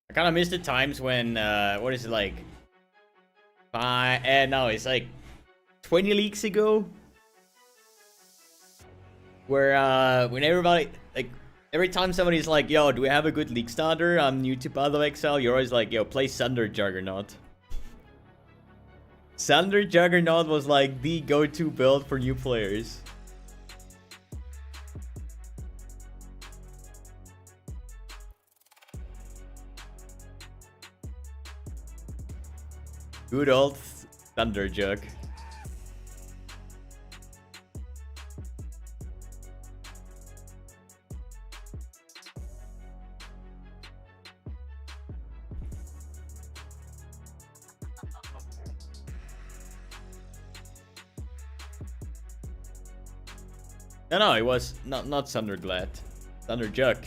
I kind of miss the times when, what is it like? No, it's like 20 leagues ago. Where, when everybody, like, every time somebody's like, yo, do we have a good league starter? I'm new to Path of Exile. You're always like, yo, play Sunder Juggernaut. Sunder Juggernaut was like the go-to build for new players. Good old Thunder Jug. No, it was not Thunderglad. Thunderjuck.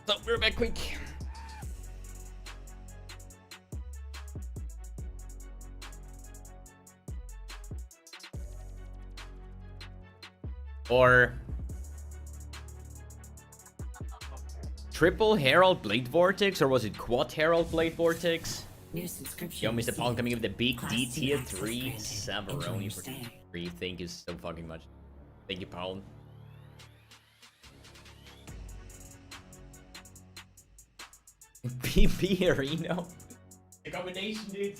So we're back quick. Or triple Herald Blade Vortex, or was it quad Herald Blade Vortex? New subscription. Yo, Mr. Paul coming with the big Class D C tier access 3 granted. Enjoy Savaroni your for stay. 3. Thank you so fucking much. Thank you, Paul. PP Arena. The combination, dude.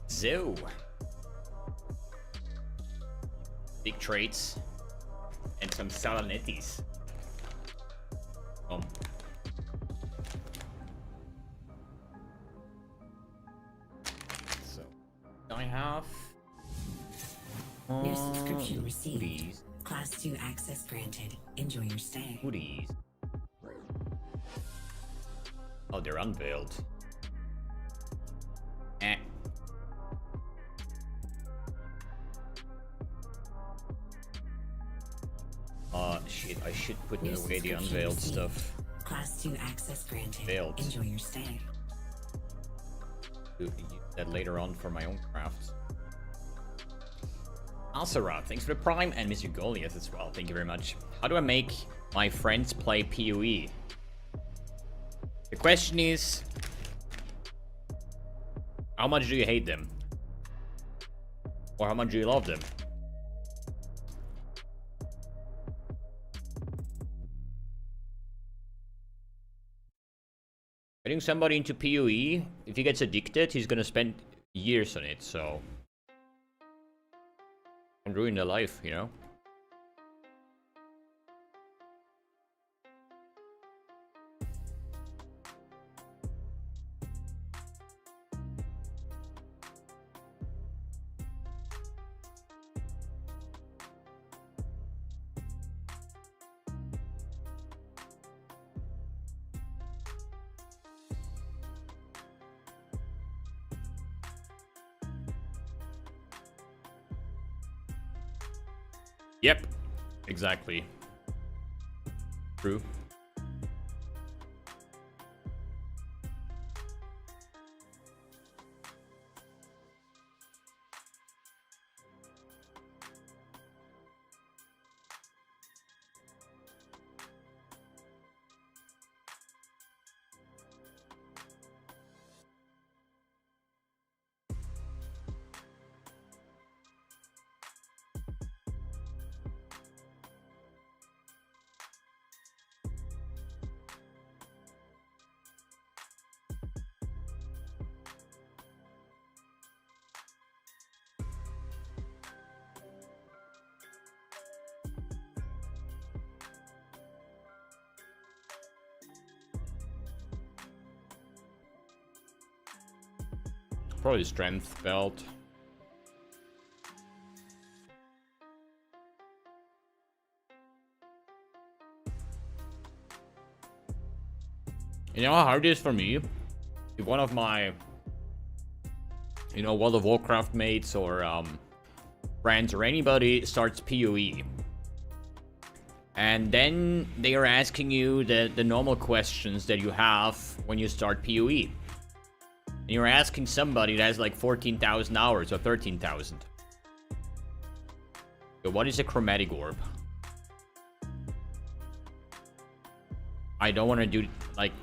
So, big traits and some Salanettis. So, I have New subscription received. goodies. Class 2 access granted. Enjoy your stay. Goodies. Oh, they're unveiled. Eh. Shit, I should put New away the subscription unveiled received. stuff. Class 2 access granted. Unveiled. Enjoy your stay. Use that later on for my own crafts. Asara, thanks for the Prime, and Mr. Goliath as well. Thank you very much. How do I make my friends play PoE? The question is, how much do you hate them? Or how much do you love them? Getting somebody into PoE, if he gets addicted, he's gonna spend years on it, so... and ruin their life, you know? Yep, exactly. True. Probably strength belt. You know how hard it is for me? If one of my, World of Warcraft mates or friends or anybody starts PoE. And then they are asking you the normal questions that you have when you start PoE. And you're asking somebody that has like 14,000 hours or 13,000. So what is a chromatic orb? I don't want to do, like,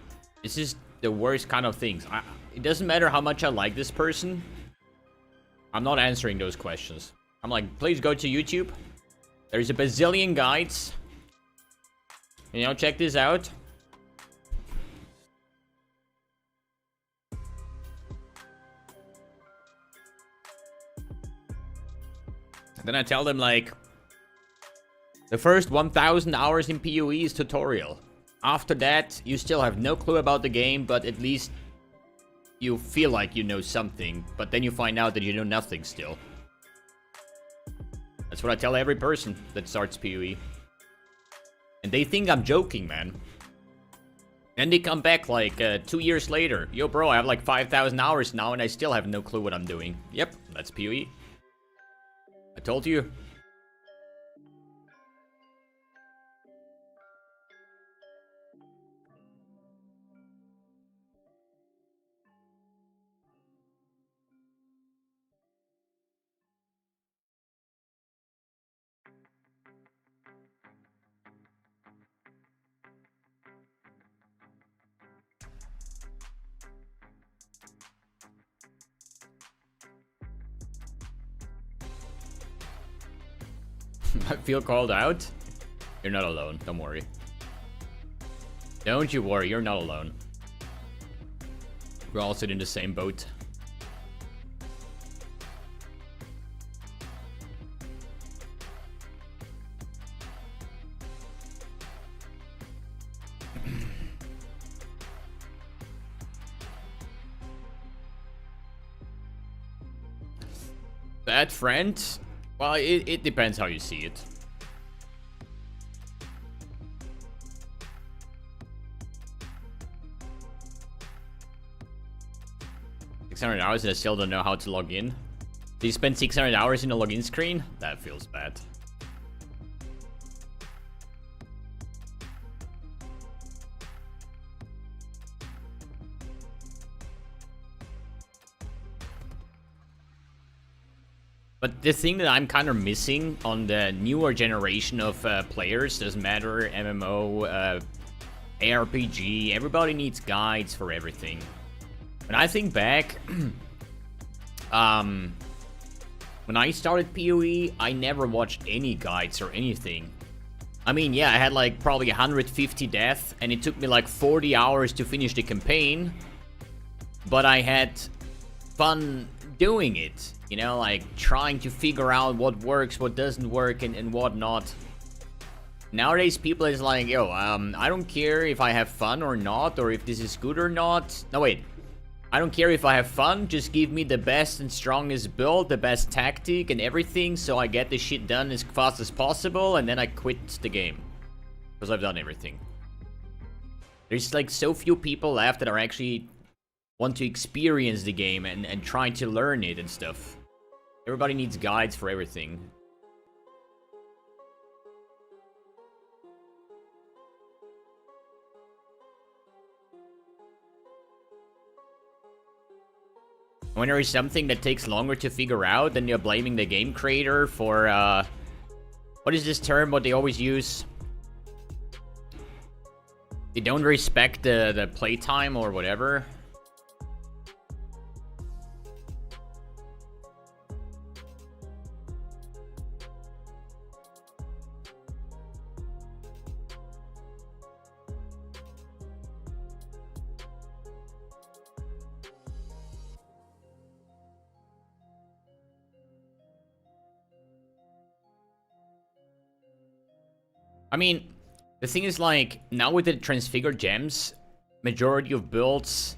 this is the worst kind of things. It doesn't matter how much I like this person. I'm not answering those questions. I'm like, please go to YouTube. There's a bazillion guides. Check this out. Then I tell them, like, the first 1,000 hours in PoE is tutorial. After that, you still have no clue about the game, but at least you feel like you know something. But then you find out that you know nothing still. That's what I tell every person that starts PoE. And they think I'm joking, man. And they come back like 2 years later. Yo, bro, I have like 5,000 hours now and I still have no clue what I'm doing. Yep, that's PoE. I told you. I feel called out. You're not alone. Don't worry. Don't you worry. You're not alone. We're all sitting in the same boat. Bad friend? Well, it depends how you see it. $600 and I still don't know how to log in. Do you spend 600 hours in a login screen? That feels bad. But the thing that I'm kind of missing on the newer generation of players, doesn't matter, MMO, ARPG, everybody needs guides for everything. When I think back, when I started PoE, I never watched any guides or anything. I mean, yeah, I had like probably 150 deaths, and it took me like 40 hours to finish the campaign. But I had fun doing it, like trying to figure out what works, what doesn't work, and whatnot. Nowadays, people is like, yo, I don't care if I have fun or not, or if this is good or not. No, wait. I don't care if I have fun, just give me the best and strongest build, the best tactic and everything, so I get this shit done as fast as possible, and then I quit the game. Because I've done everything. There's like so few people left that are actually want to experience the game and trying to learn it and stuff. Everybody needs guides for everything. When there is something that takes longer to figure out, then you're blaming the game creator for, what is this term, what they always use? They don't respect the playtime or whatever. I mean, the thing is, like, now with the transfigured gems, majority of builds...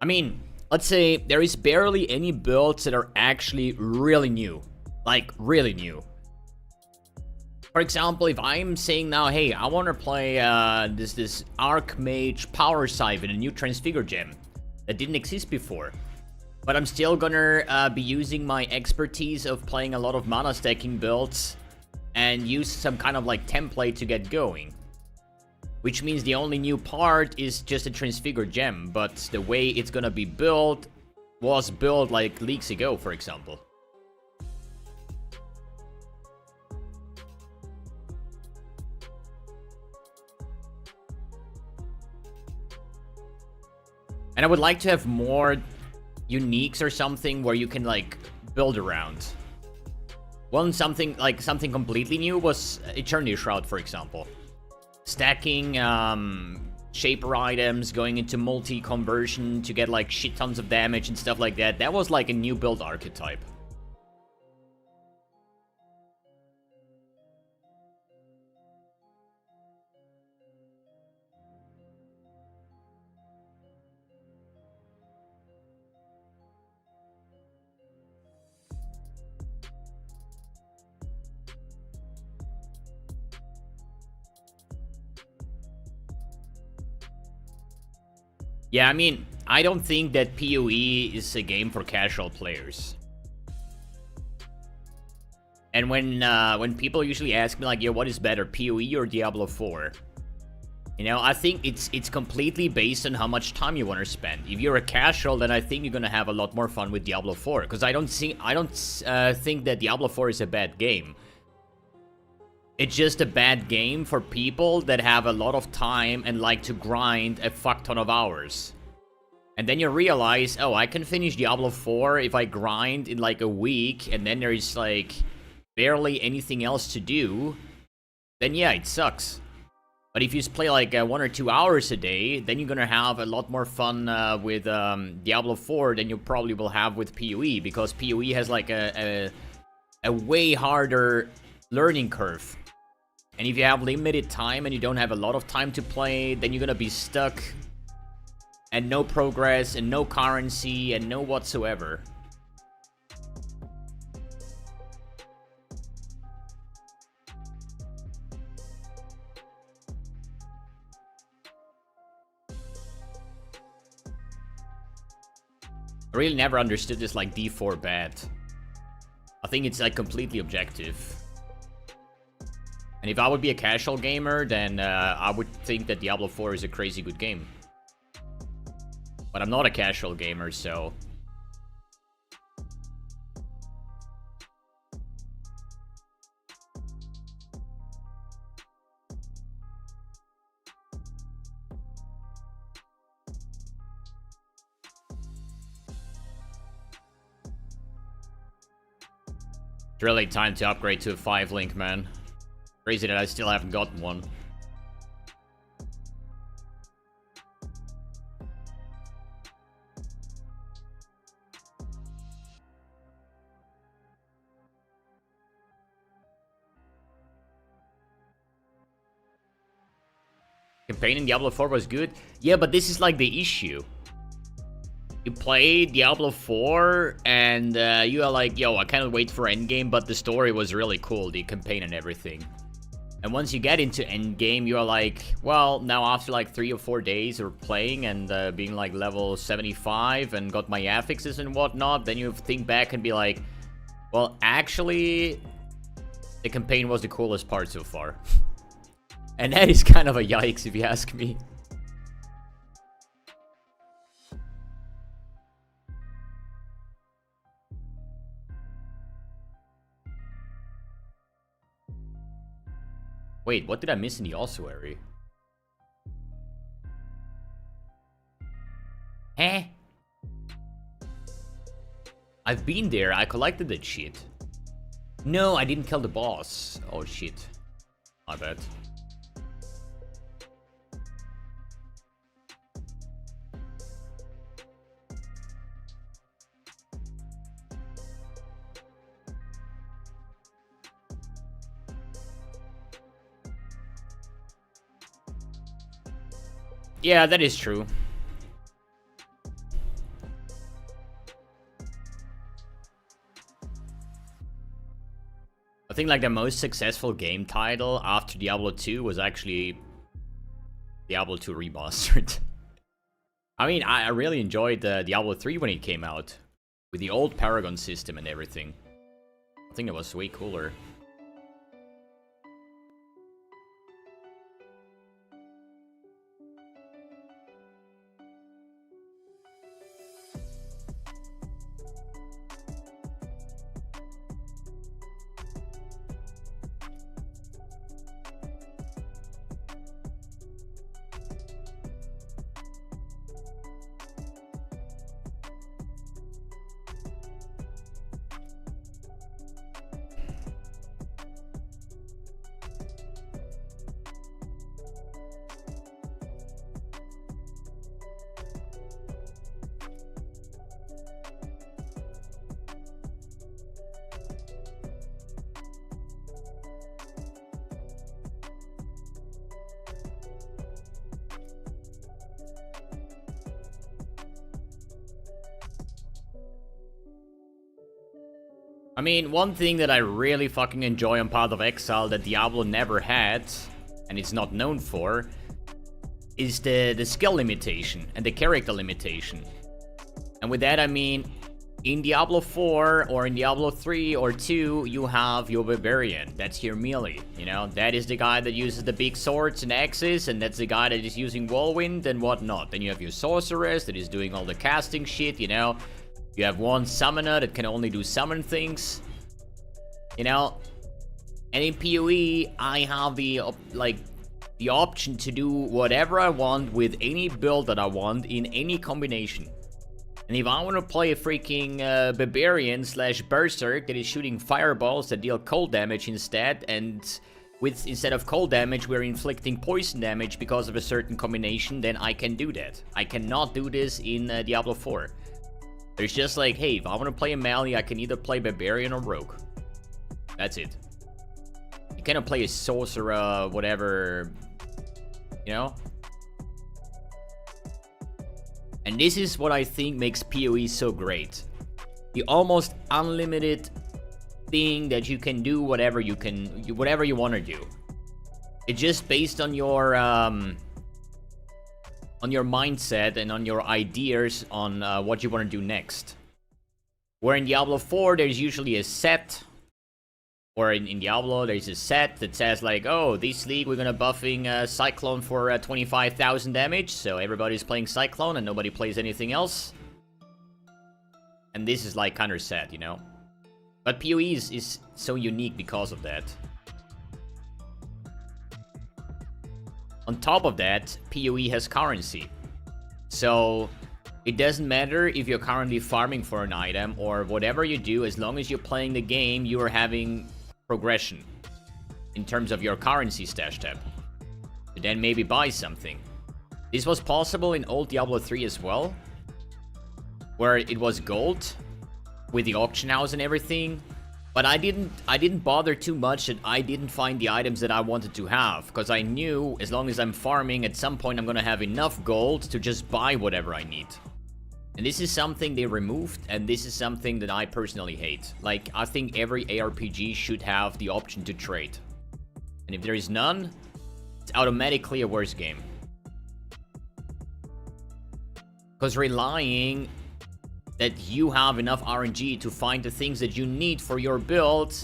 I mean, let's say there is barely any builds that are actually really new. Like, really new. For example, if I'm saying now, hey, I want to play this Archmage Power Siphon, a new transfigured gem that didn't exist before. But I'm still gonna be using my expertise of playing a lot of mana stacking builds and use some kind of like template to get going. Which means the only new part is just a transfigured gem, but the way it's gonna be built was built like leagues ago, for example. And I would like to have more uniques or something where you can like build around. Something completely new was Eternity Shroud, for example. Stacking shaper items, going into multi-conversion to get like shit tons of damage and stuff like that. That was like a new build archetype. Yeah, I mean, I don't think that PoE is a game for casual players. And when people usually ask me like, yo, what is better, PoE or Diablo 4? You know, I think it's completely based on how much time you want to spend. If you're a casual, then I think you're gonna have a lot more fun with Diablo 4, because I don't think that Diablo 4 is a bad game. It's just a bad game for people that have a lot of time and like to grind a fuck ton of hours. And then you realize, oh, I can finish Diablo 4 if I grind in like a week, and then there's like barely anything else to do. Then yeah, it sucks. But if you just play like 1 or 2 hours a day, then you're gonna have a lot more fun with Diablo 4 than you probably will have with PoE, because PoE has like a way harder learning curve. And if you have limited time and you don't have a lot of time to play, then you're gonna be stuck. And no progress, and no currency, and no whatsoever. I really never understood this like D4 bad. I think it's like completely objective. And if I would be a casual gamer, then I would think that Diablo 4 is a crazy good game. But I'm not a casual gamer, so... It's really time to upgrade to a 5-link, man. Crazy that I still haven't gotten one. Campaign in Diablo 4 was good. Yeah, but this is like the issue. You play Diablo 4 and you are like, yo, I can't wait for endgame, but the story was really cool, the campaign and everything. And once you get into endgame, you are like, well, now after like 3 or 4 days of playing and being like level 75 and got my affixes and whatnot, then you think back and be like, well, actually, the campaign was the coolest part so far. And that is kind of a yikes, if you ask me. Wait, what did I miss in the ossuary? Huh? I've been there, I collected that shit. No, I didn't kill the boss. Oh shit. My bad. Yeah, that is true. I think like the most successful game title after Diablo 2 was actually Diablo 2 Remastered. I mean, I really enjoyed Diablo 3 when it came out, with the old Paragon system and everything. I think it was way cooler. I mean, one thing that I really fucking enjoy on Path of Exile that Diablo never had, and it's not known for, is the skill limitation and the character limitation. And with that I mean, in Diablo 4 or in Diablo 3 or 2, you have your Barbarian. That's your melee, you know? That is the guy that uses the big swords and axes, and that's the guy that is using Whirlwind and whatnot. Then you have your Sorceress that is doing all the casting shit, you know? You have one summoner that can only do summon things, you know? And in PoE, I have the option to do whatever I want with any build that I want in any combination. And if I want to play a freaking Barbarian slash Berserk that is shooting fireballs that deal cold damage instead, and with instead of cold damage we're inflicting poison damage because of a certain combination, then I can do that. I cannot do this in Diablo 4. There's just like, hey, if I want to play a melee, I can either play Barbarian or Rogue. That's it. You cannot play a Sorcerer, whatever, you know? And this is what I think makes PoE so great. The almost unlimited thing that you can do whatever you want to do. It's just based on your mindset and on your ideas on what you want to do next. Where in Diablo 4 there's usually a set, or in Diablo there's a set that says like, oh, this league we're gonna buffing Cyclone for 25,000 damage, so everybody's playing Cyclone and nobody plays anything else. And this is like kind of sad, you know? But PoE is so unique because of that. On top of that, PoE has currency. So it doesn't matter if you're currently farming for an item or whatever you do, as long as you're playing the game, you are having progression in terms of your currency stash tab. To then maybe buy something. This was possible in old Diablo 3 as well, where it was gold with the auction house and everything. But I didn't bother too much that I didn't find the items that I wanted to have, because I knew as long as I'm farming, at some point I'm gonna have enough gold to just buy whatever I need. And this is something they removed, and this is something that I personally hate. Like, I think every ARPG should have the option to trade. And if there is none, it's automatically a worse game. Because relying that you have enough RNG to find the things that you need for your build,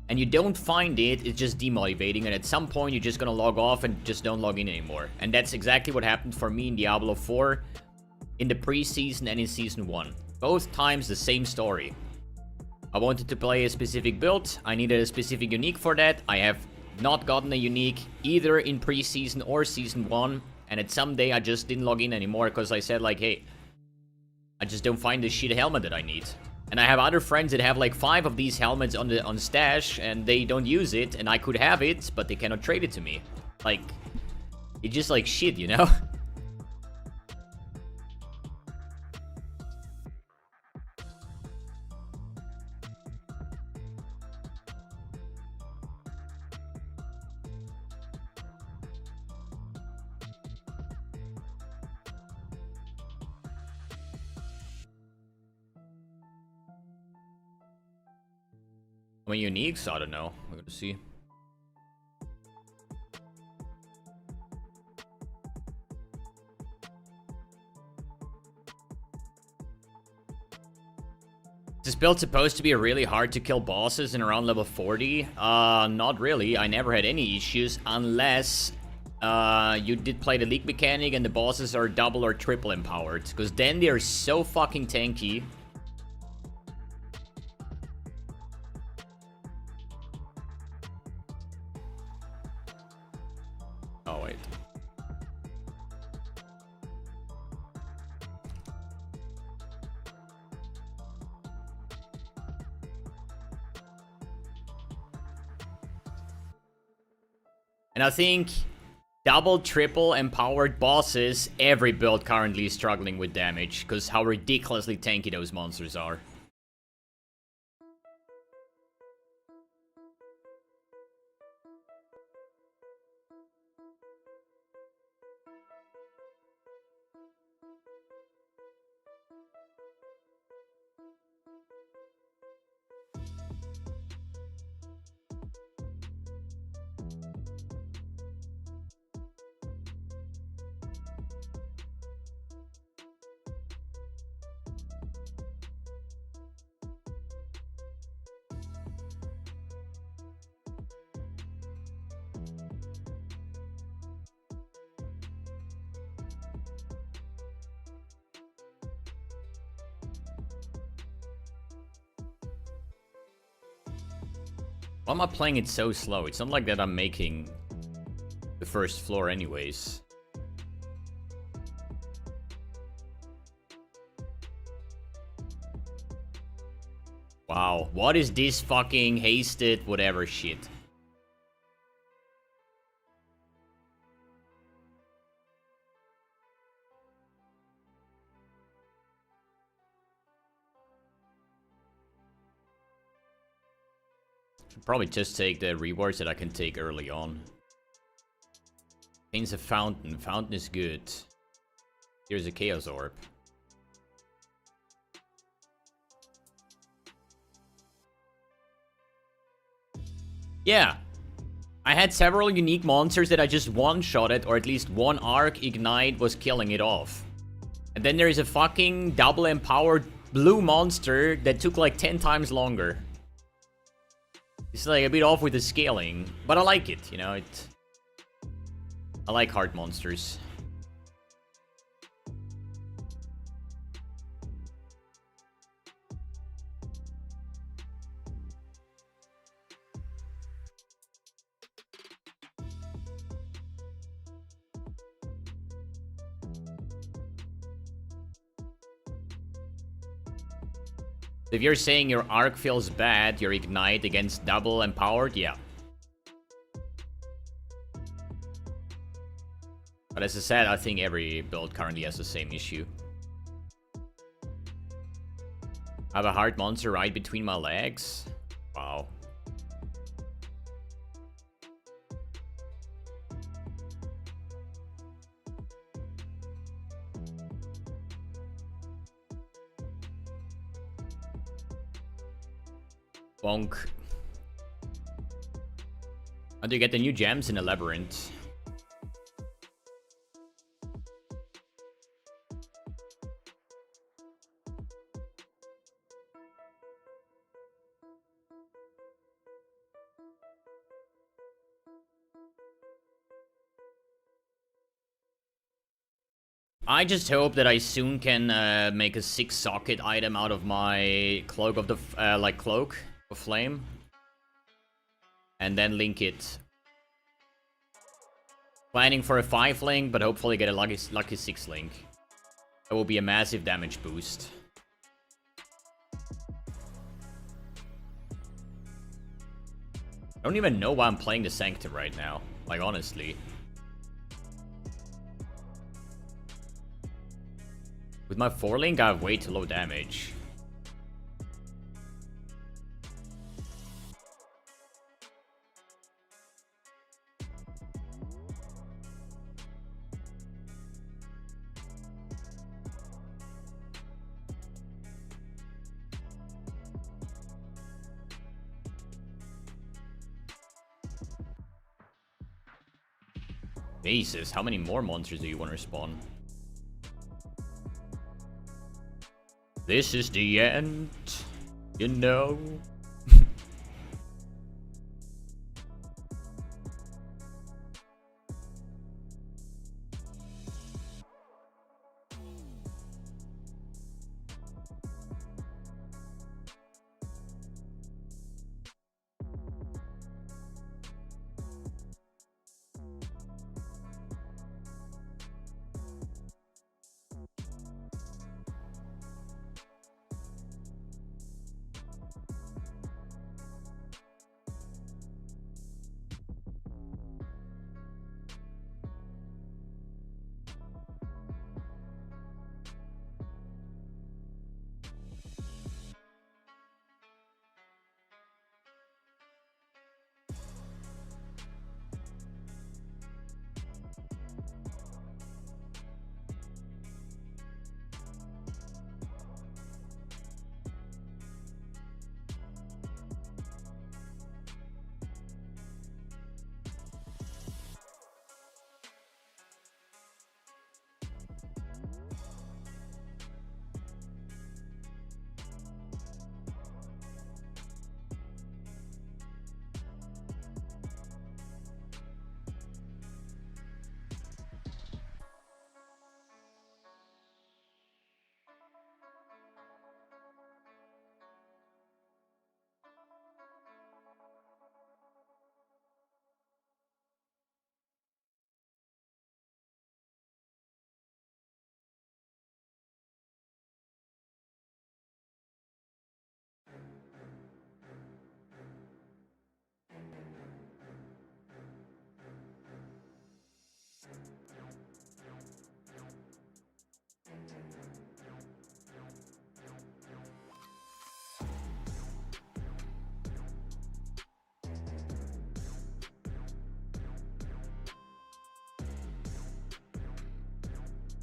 and you don't find it, it's just demotivating, and at some point you're just gonna log off and just don't log in anymore. And that's exactly what happened for me in Diablo 4, in the pre-season and in Season 1. Both times the same story. I wanted to play a specific build, I needed a specific unique for that, I have not gotten a unique either in preseason or season 1. And at some day I just didn't log in anymore because I said like, hey, I just don't find this shit helmet that I need. And I have other friends that have like 5 of these helmets on stash and they don't use it, and I could have it, but they cannot trade it to me. Like, it's just like shit, you know? How many uniques? I don't know. We're gonna see. Is this build supposed to be really hard to kill bosses in around level 40? Not really. I never had any issues unless you did play the league mechanic and the bosses are double or triple empowered. Because then they're so fucking tanky. Oh, wait. And I think double, triple empowered bosses, every build currently is struggling with damage, because how ridiculously tanky those monsters are. Why am I playing it so slow? It's not like that I'm making the first floor anyways. Wow, what is this fucking hasted whatever shit? Should probably just take the rewards that I can take early on. Contains a fountain. Fountain is good. Here's a chaos orb. Yeah. I had several unique monsters that I just one-shotted, or at least one arc ignite was killing it off. And then there is a fucking double empowered blue monster that took like 10 times longer. It's like a bit off with the scaling, but I like it, you know, I like hard monsters. If you're saying your arc feels bad, your ignite against double empowered, yeah. But as I said, I think every build currently has the same issue. I have a hard monster right between my legs. Wow. Bonk. How do you get the new gems in the labyrinth? I just hope that I soon can make a 6-socket item out of my cloak of the cloak of flame, and then link it Planning for a 5 link, but hopefully get a lucky 6 link. That will be a massive damage boost. I don't even know why I'm playing the Sanctum right now. Like, honestly. With my 4 link, I have way too low damage. Jesus, how many more monsters do you want to spawn? This is the end, you know.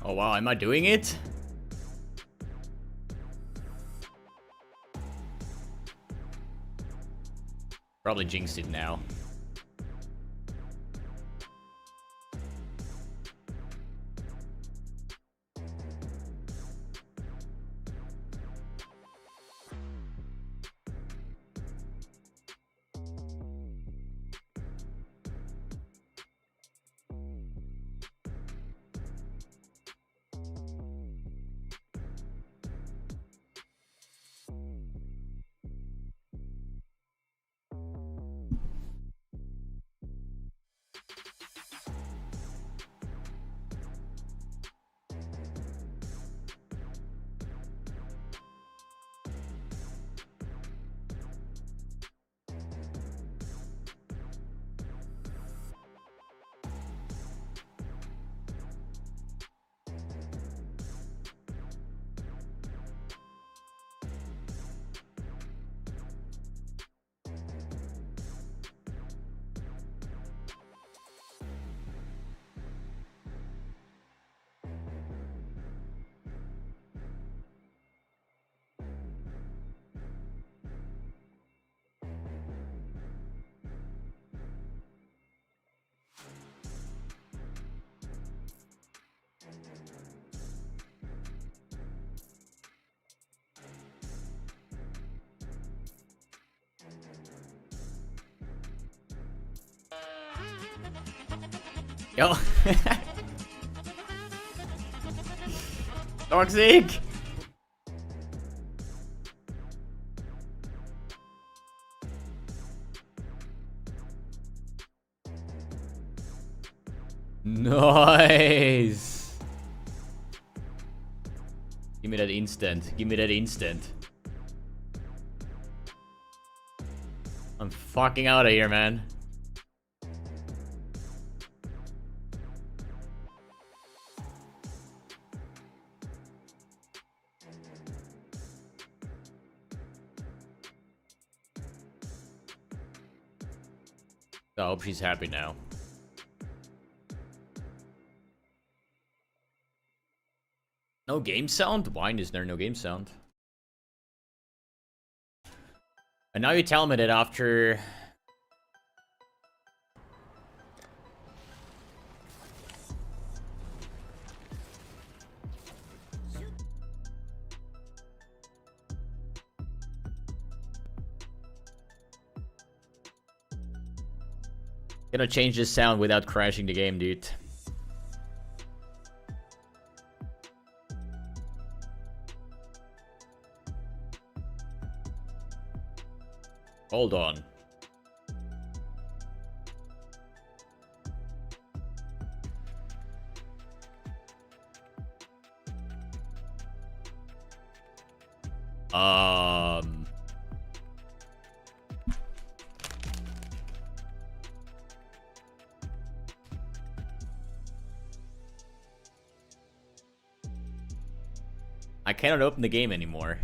Oh wow, am I doing it? Probably jinxed it now. Yo. Toxic. Nice. Give me that instant. Give me that instant. I'm fucking out of here, man. I hope she's happy now. No game sound? Why is there no game sound? And now you tell me that after... Gonna change this sound without crashing the game, dude. Hold on. I cannot open the game anymore.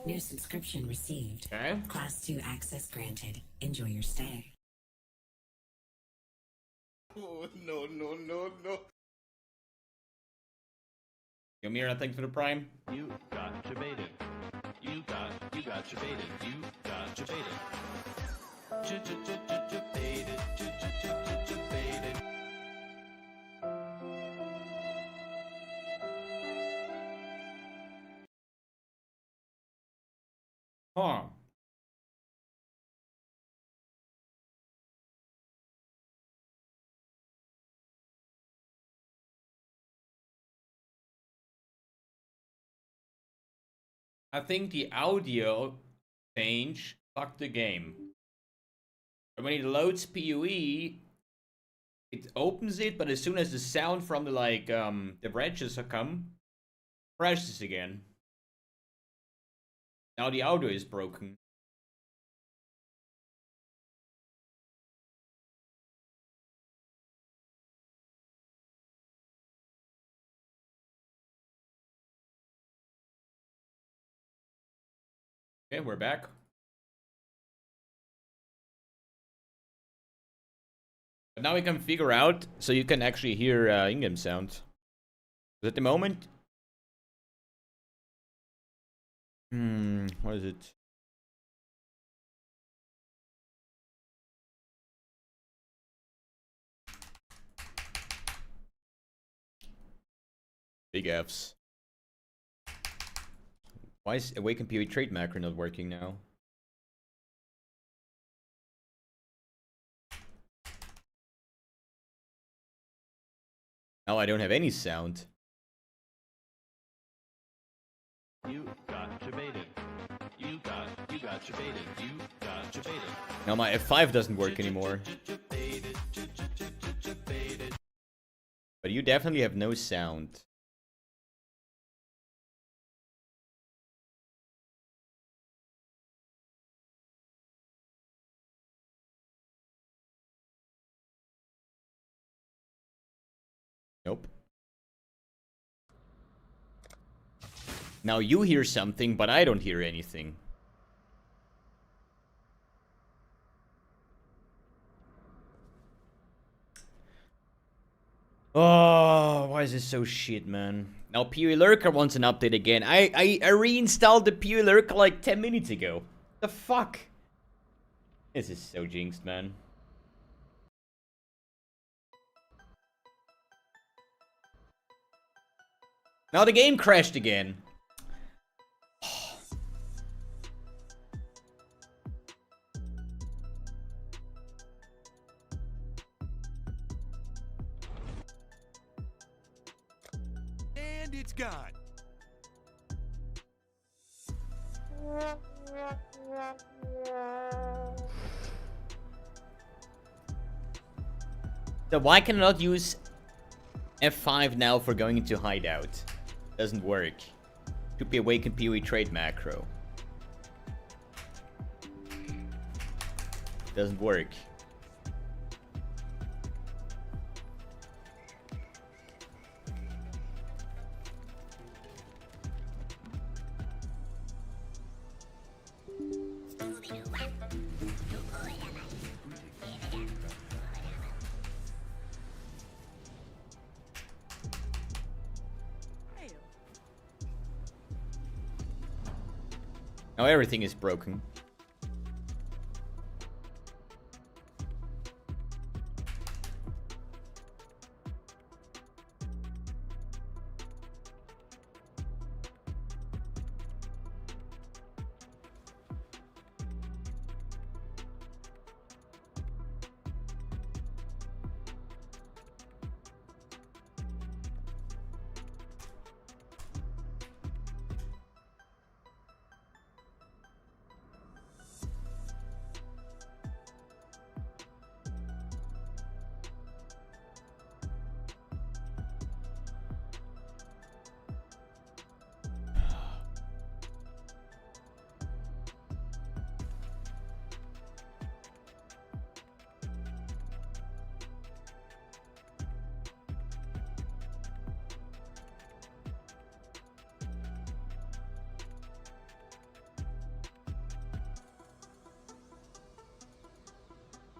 New subscription received. Okay. Class 2 access granted. Enjoy your stay. Oh, no, no, no, no. Yo, Mira, thanks for the prime. You got debated. You got debated. You got debated. Debated. Debated. Huh. I think the audio change fucked the game. When it loads PoE, it opens it, but as soon as the sound from the the branches come, crashes again. Now the audio is broken. Okay, we're back. But now we can figure out, so you can actually hear in-game sound. But at the moment... what is it? Big Fs. Why is Awaken PoE trade macro not working now? Now I don't have any sound. You got debated. You got debated. You got debated. Now my F5 doesn't work anymore. But you definitely have no sound. Nope. Now you hear something, but I don't hear anything. Oh, Why is this so shit, man? Now PoE Lurker wants an update again. I reinstalled the PoE Lurker like 10 minutes ago. The fuck? This is so jinxed, man. Now the game crashed again. And it's gone. So why can I not use F5 now for going into hideout? Doesn't work. Should be awaken PoE trade macro. Doesn't work. Now everything is broken.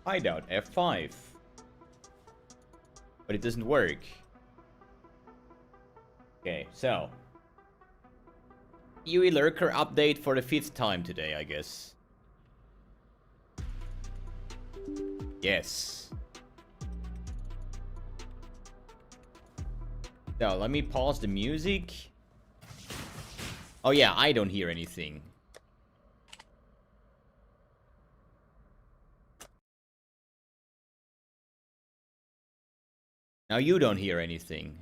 Hideout F5. But it doesn't work. Okay, so PoE Lurker update for the 5th time today, I guess. Yes. So let me pause the music. Oh yeah, I don't hear anything. Now you don't hear anything.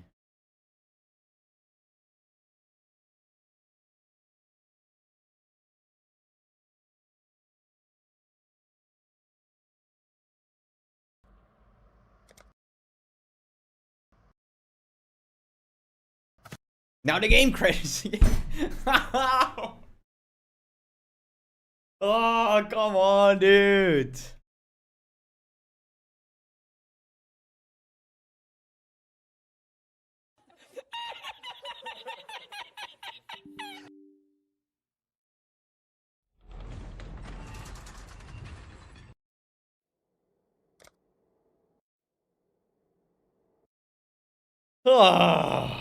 Now the game crashes. Oh, come on, dude. Oh.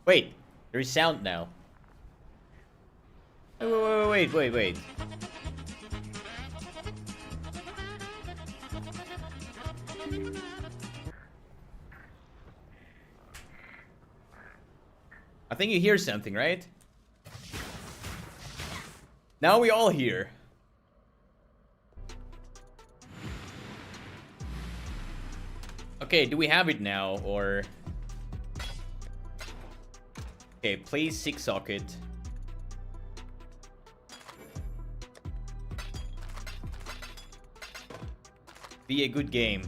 Wait, there is sound now. Wait. I think you hear something, right? Now we all hear. Okay, do we have it now, or... Okay, play 6 socket. Be a good game.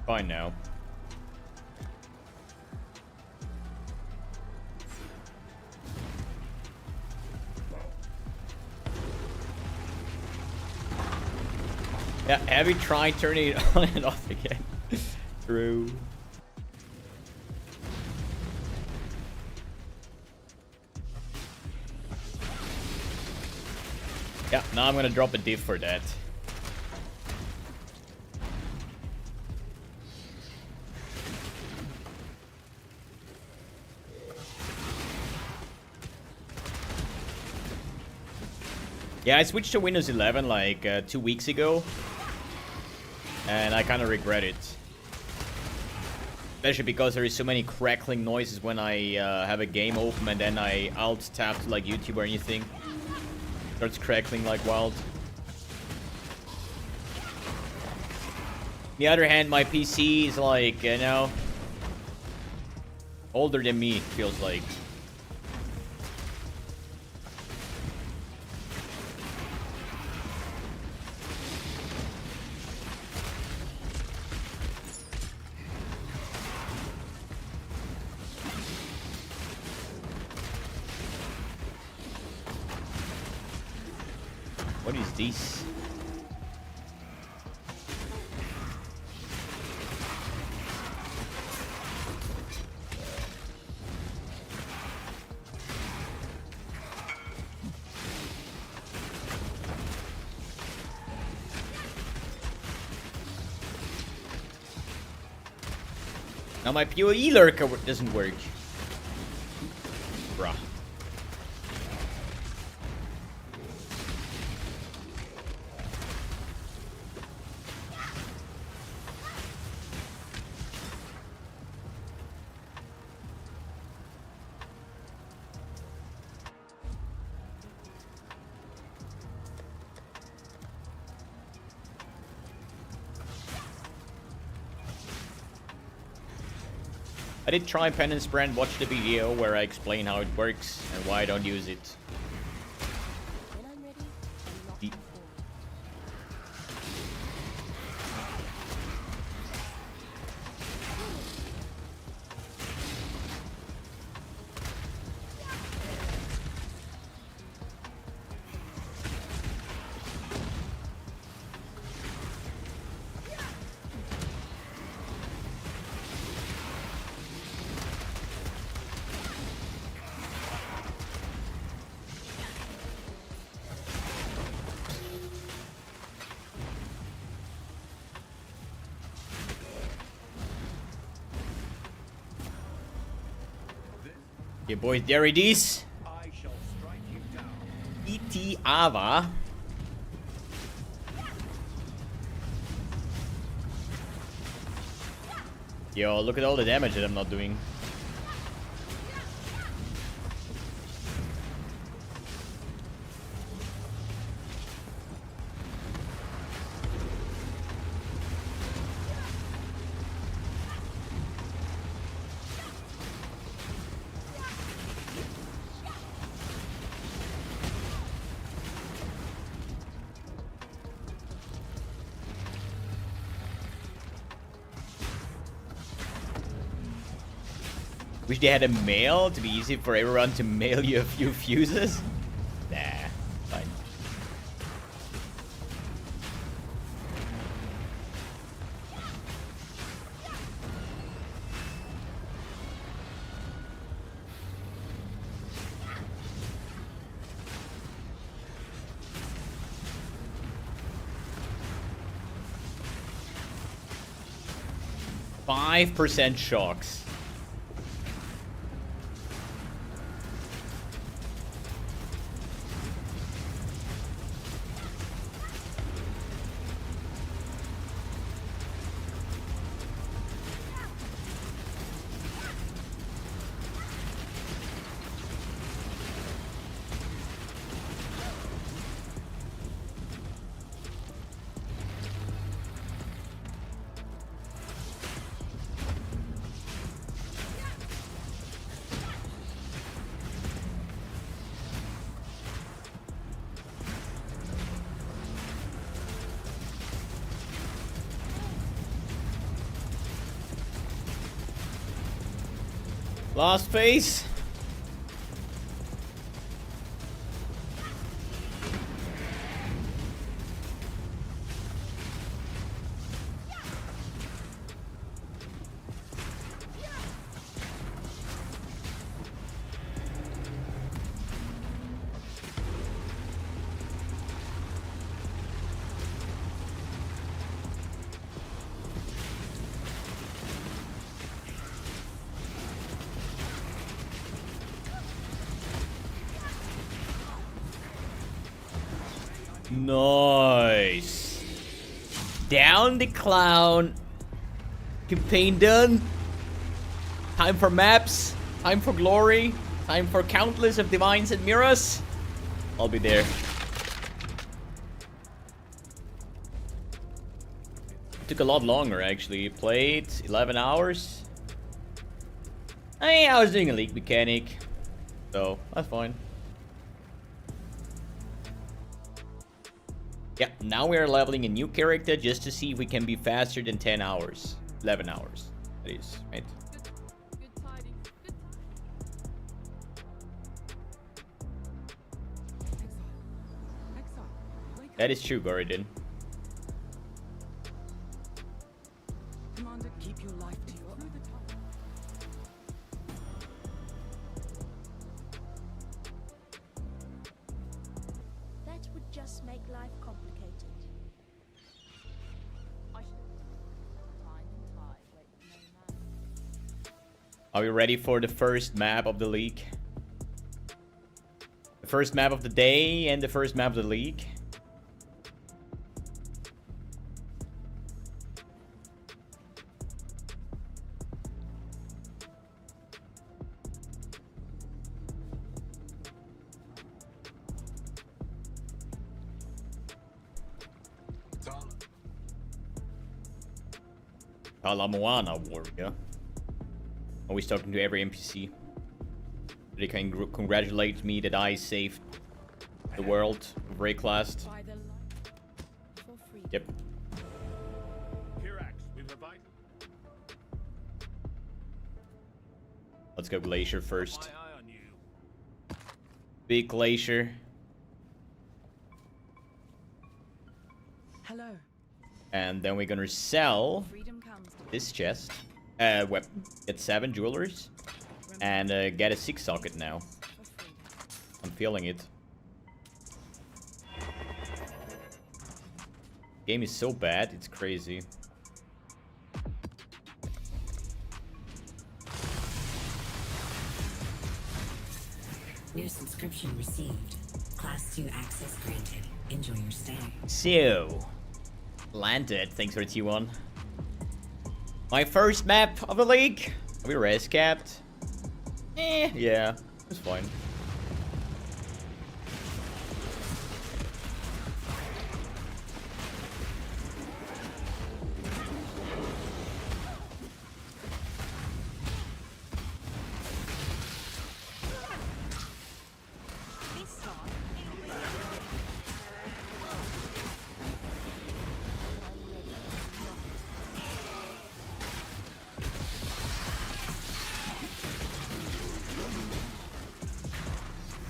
Fine now. Yeah, have you tried turning it on and off again? True. Yeah, now I'm gonna drop a div for that. Yeah, I switched to Windows 11 like 2 weeks ago. And I kind of regret it. Especially because there is so many crackling noises when I have a game open and then I alt-tab to like YouTube or anything. Starts crackling like wild. On the other hand, my PC is like, you know, older than me, feels like. What is this? Now my PoE lurker doesn't work. Bruh. I did try Penance Brand, watch the video where I explain how it works and why I don't use it. When I'm ready, I'm not The- before. 'Kay, boys, there it is. I shall strike you down. E.T. Ava. Yo, look at all the damage that I'm not doing. Wish they had a mail to be easy for everyone to mail you a few fuses. Nah, fine. %5 shocks. Last phase. Nice. Down the clown. Campaign done. Time for maps. Time for glory. Time for countless of divines and mirrors. I'll be there. It took a lot longer actually. Played 11 hours. Hey, I was doing a league mechanic. So, that's fine. Yeah, now we are leveling a new character just to see if we can be faster than 10 hours. 11 hours, that is, right? Good tidings. Good tidings. Exile. Wake That is true, Gordon. Commander, keep your life to your through the tunnel. That would just make life complicated. I should time and tide wait for no man. Are we ready for the first map of the league? The first map of the day and the first map of the league. Alamoana warrior. Always talking to every NPC. They can congratulate me that I saved the world of Rayclast. By the light for freedom. Yep. Pirax, we provide. Let's go Glacier first. My eye on you. Big Glacier. Hello. And then we're gonna sell Freedom comes to this chest. Get 7 jewelers. And get a 6 socket now. for freedom. I'm feeling it. Game is so bad, it's crazy. New subscription received. Class 2 access granted. Enjoy your stay. So, landed. Thanks for the T1. My first map of the league. Are we res capped? Yeah, it's fine.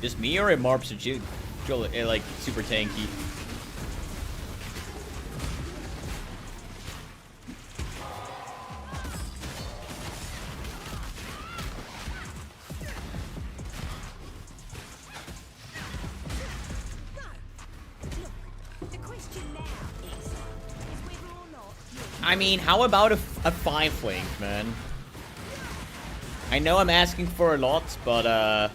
Just me or a Marps or like super tanky? The question now is whether or not you I mean, how about a 5 link, man? I know I'm asking for a lot, but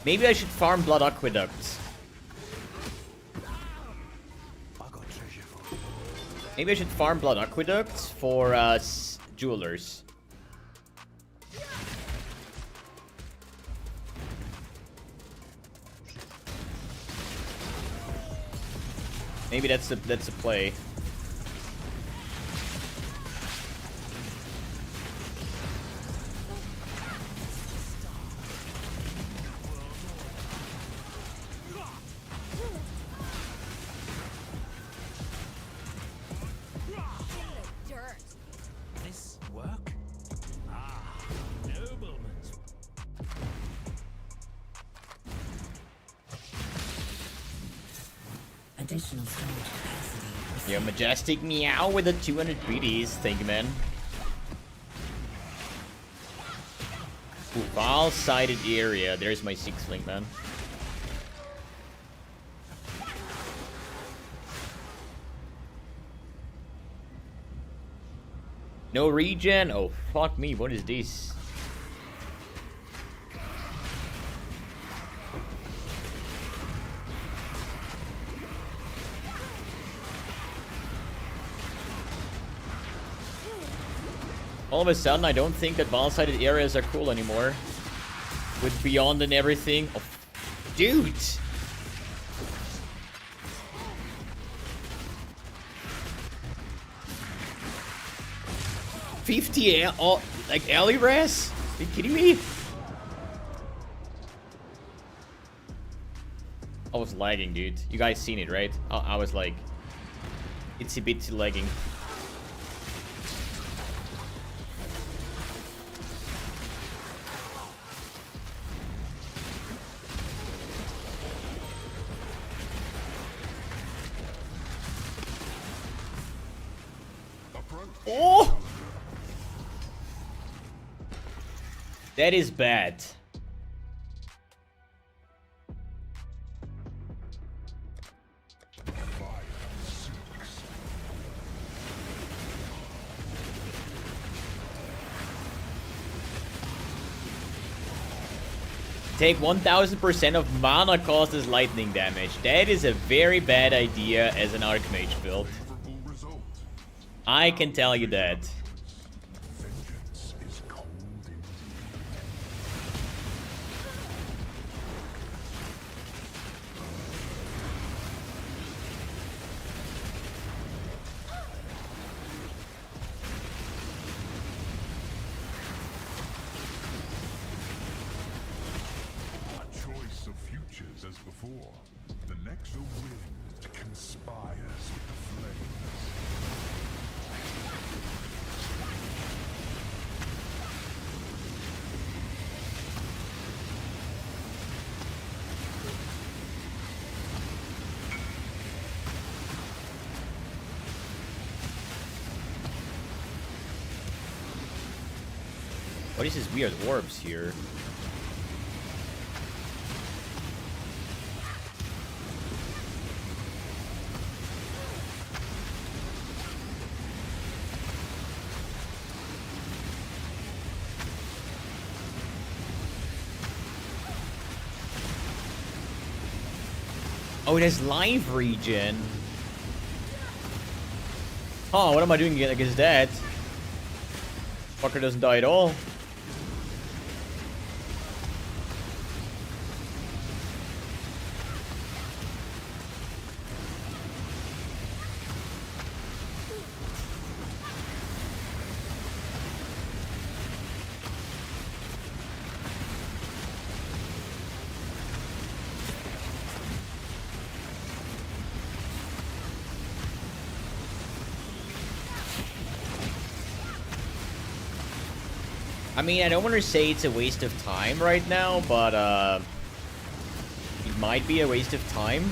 maybe I should farm Blood Aqueducts. Maybe I should farm Blood Aqueducts for jewelers. Maybe that's a play. dirt. This work? Ah, nobleman's. Additional storage capacity. Your majestic meow with the 200 BDs. Thank you, man. Ooh, Val-sided area. There's my 6 link, man. No regen? Oh, fuck me. What is this? All of a sudden, I don't think that ball-sided areas are cool anymore. With Beyond and everything. Oh, dude! Like alley res? Are you kidding me? I was lagging, dude. You guys seen it, right? I was like... itsy bitsy lagging. Oh! That is bad. Take 1000% of mana cost as lightning damage. That is a very bad idea as an Archmage build. I can tell you that. As before, the next wind conspires with the flames. What is these weird orbs here? Oh, it has live regen. Huh, what am I doing against that? Fucker doesn't die at all. I mean, I don't want to say it's a waste of time right now, but it might be a waste of time.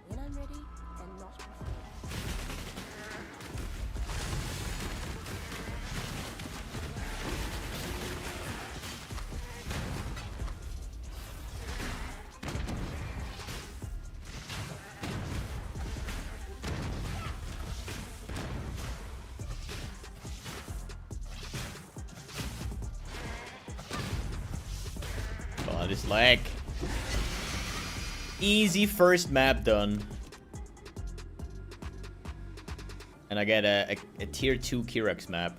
When I'm ready and not before. Oh, this lag. Easy first map done. And I get a tier 2 Kirax map.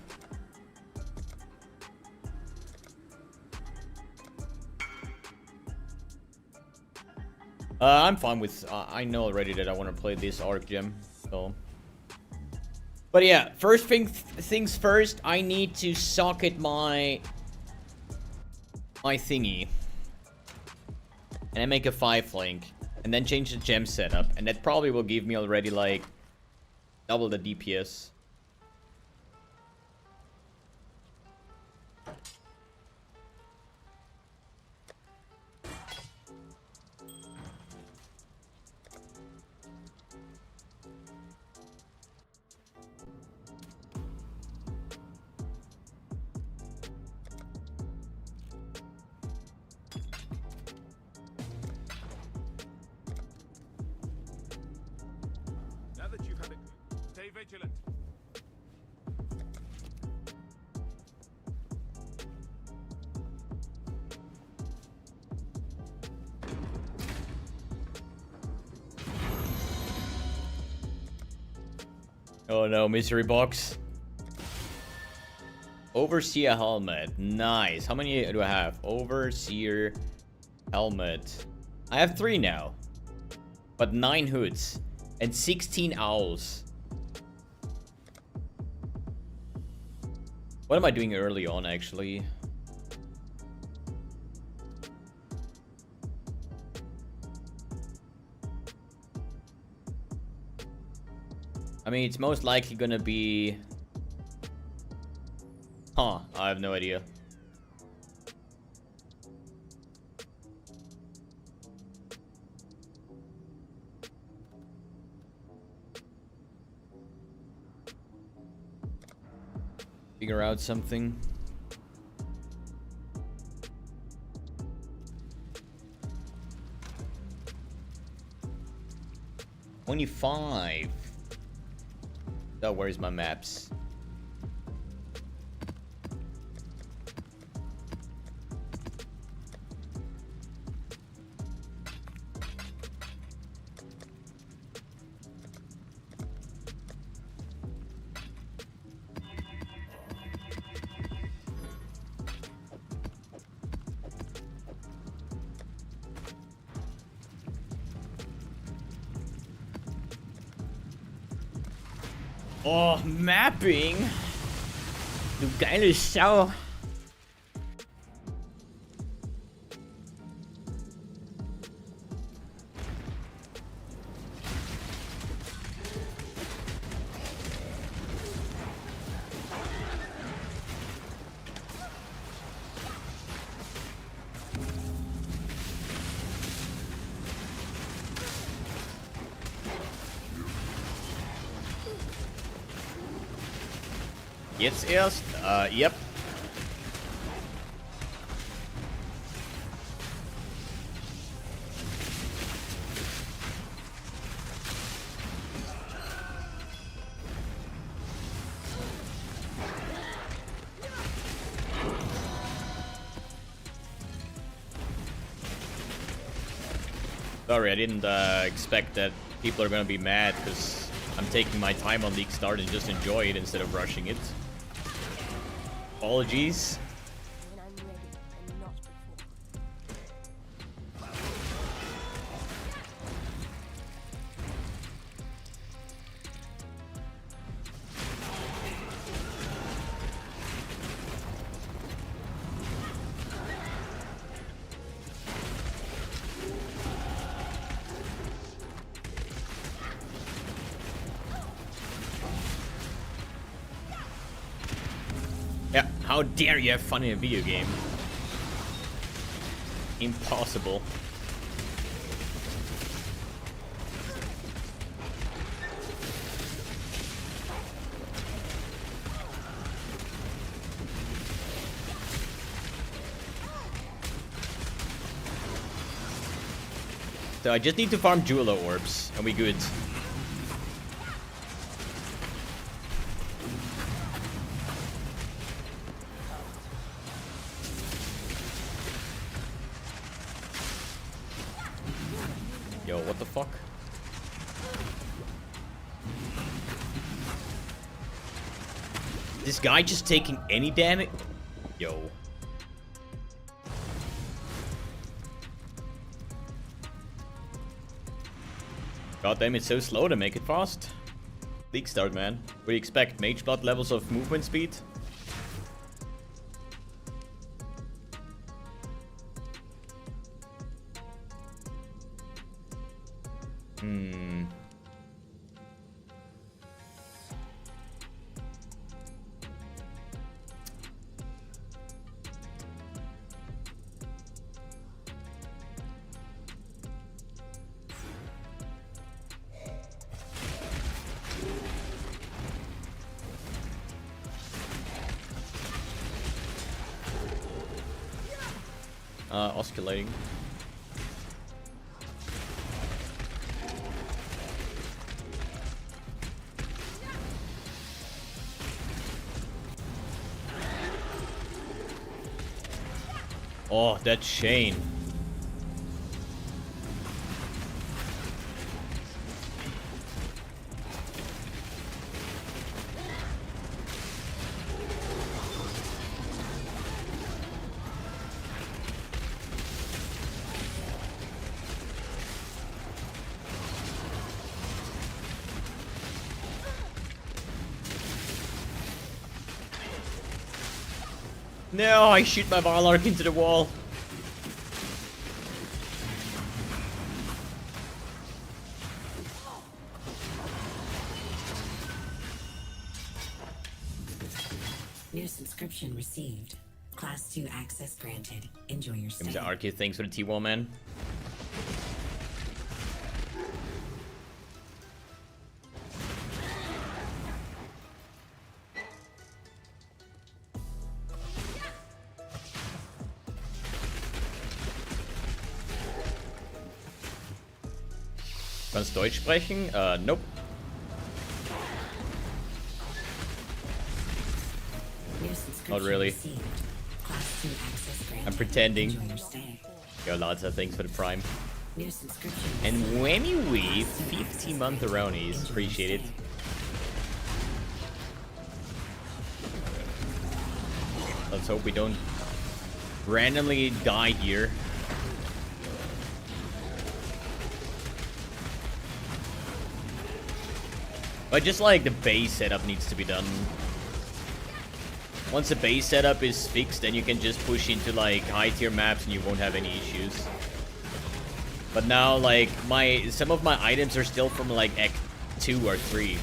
I'm fine with... I know already that I want to play this Arc Gem, so... But yeah, first things first, I need to socket my thingy. And then make a 5-link. And then change the gem setup. And that probably will give me already like double the DPS. Now that you've had it, stay vigilant. Oh no, mystery box. Overseer helmet. Nice. How many do I have? Overseer helmet. I have 3 now. But 9 hoods. And 16 owls. What am I doing early on, actually? I mean, it's most likely gonna be... Huh, I have no idea. Figure out something. $25. Oh, where's my maps? Oh, Mapping. Du geile Sau. Jetzt erst? Yep. Sorry, I didn't expect that people are gonna be mad because I'm taking my time on League Start and just enjoy it instead of rushing it. Apologies. When I'm ready and not before. Yeah, how dare you have fun in a video game? Impossible. So I just need to farm jeweler orbs and we good. Yo, what the fuck? This guy just taking any damage? Yo. God damn, it's so slow to make it fast. League Start, man. What do you expect? Mage Blood levels of movement speed? Oscillating. Oh, that chain. No, I shoot my Varlark into the wall. New subscription received. Class 2 access granted. Enjoy your stay. Comes the Arcade, thanks for the T-Wall, man. Kannst Deutsch sprechen? Nope. New subscription Not really. received. Class 2 access granted. I'm pretending. Enjoy your stay. Yo, Laza, thanks for the Prime. New subscription And received. Whammy Wee, Class 2 access 50-month granted. Aronies. Enjoy your Appreciate it. stay. Let's hope we don't randomly die here. But just like the base setup needs to be done. Once the base setup is fixed, then you can just push into like high tier maps and you won't have any issues. But now like some of my items are still from like Act 2 or 3.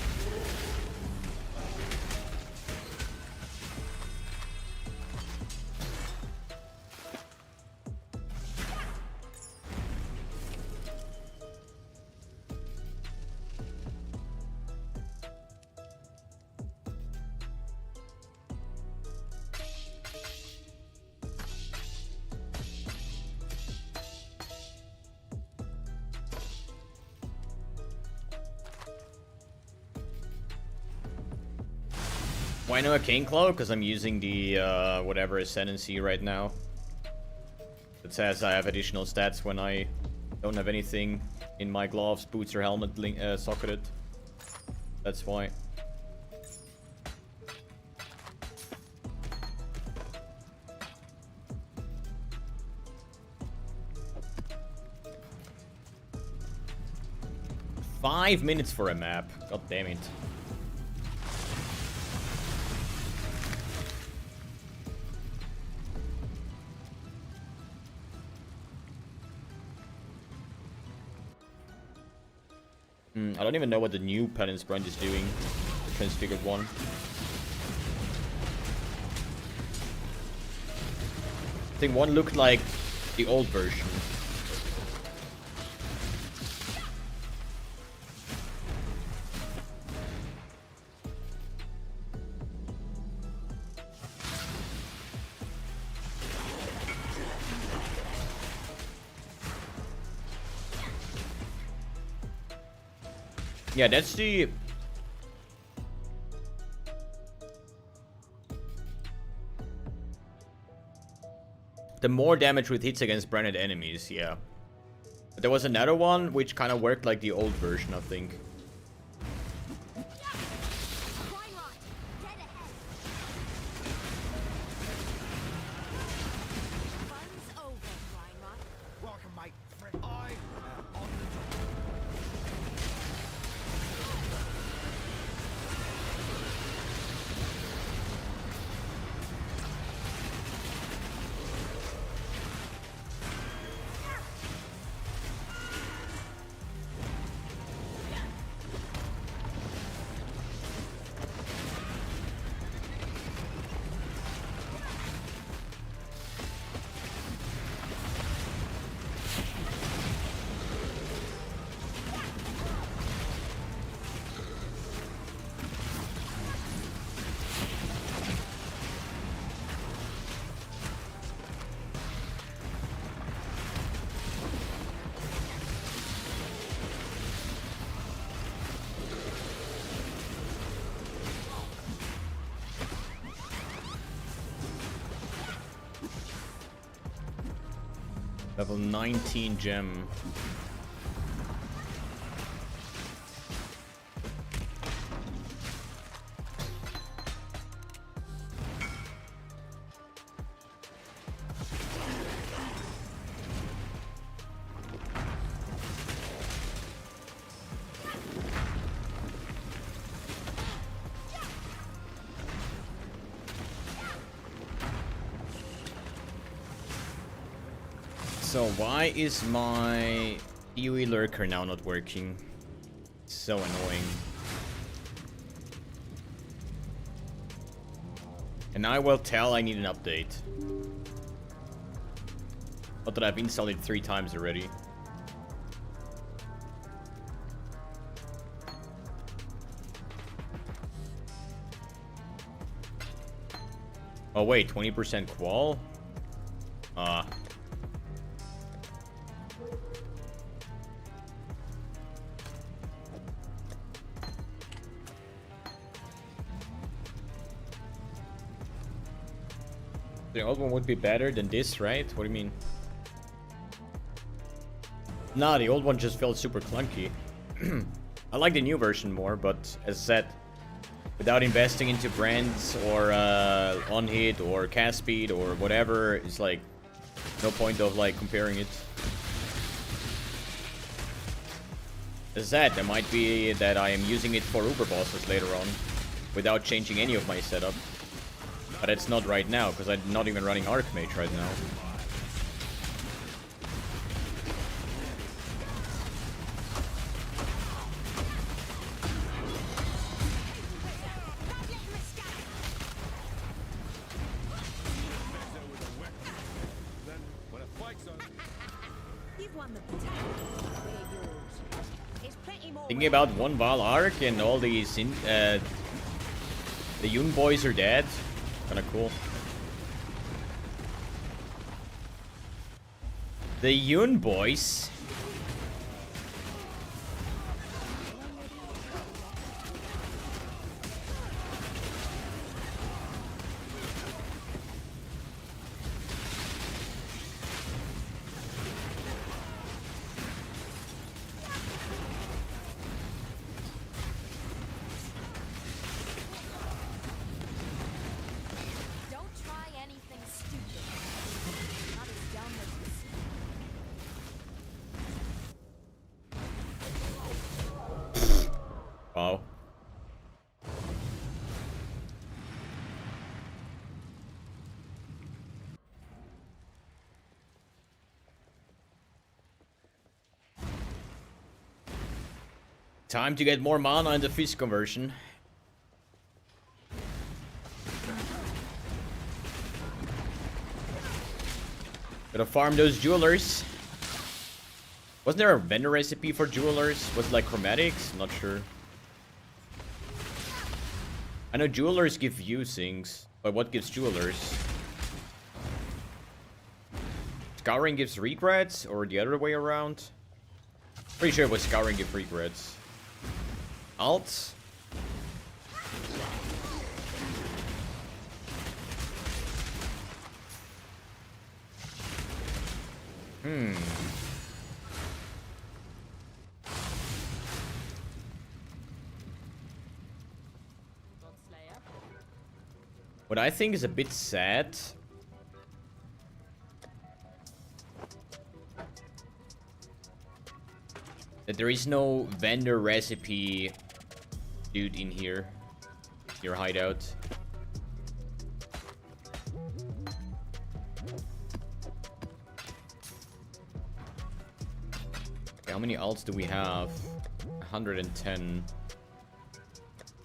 Why no Arcane Claw? Because I'm using the whatever Ascendancy right now. It says I have additional stats when I don't have anything in my gloves, boots, or helmet socketed. That's why. Five minutes for a map. God damn it. I don't even know what the new Penance Brand is doing. The Transfigured one. I think one looked like the old version. Yeah, that's the... The more damage with hits against branded enemies, yeah. But there was another one which kind of worked like the old version, I think. Level 19 gem. So why is my PoE lurker now not working? So annoying. And I will tell I need an update. Not that I've installed it 3 times already. Oh wait, 20% qual? The old one would be better than this, right? What do you mean? Nah, the old one just felt super clunky. I like the new version more, but as I said, without investing into brands or on hit or cast speed or whatever, it's like no point of like comparing it. As I said, there might be that I am using it for Uber bosses later on without changing any of my setup. But it's not right now, because I'm not even running Archmage right now. You've won the potato. They're yours. It's plenty more. Thinking about one Val Arc and all these the Yun boys are dead. Kinda cool. The Yun boys. Wow. Time to get more mana in the fist conversion. Gotta farm those jewelers. Wasn't there a vendor recipe for jewelers? Was it like chromatics? I'm not sure. I know jewelers give you things, but what gives jewelers? Scouring gives regrets, or the other way around? Pretty sure it was scouring give regrets. Alt? What I think is a bit sad that there is no vendor recipe dude in here. Your hideout. Okay, how many alts do we have? 110.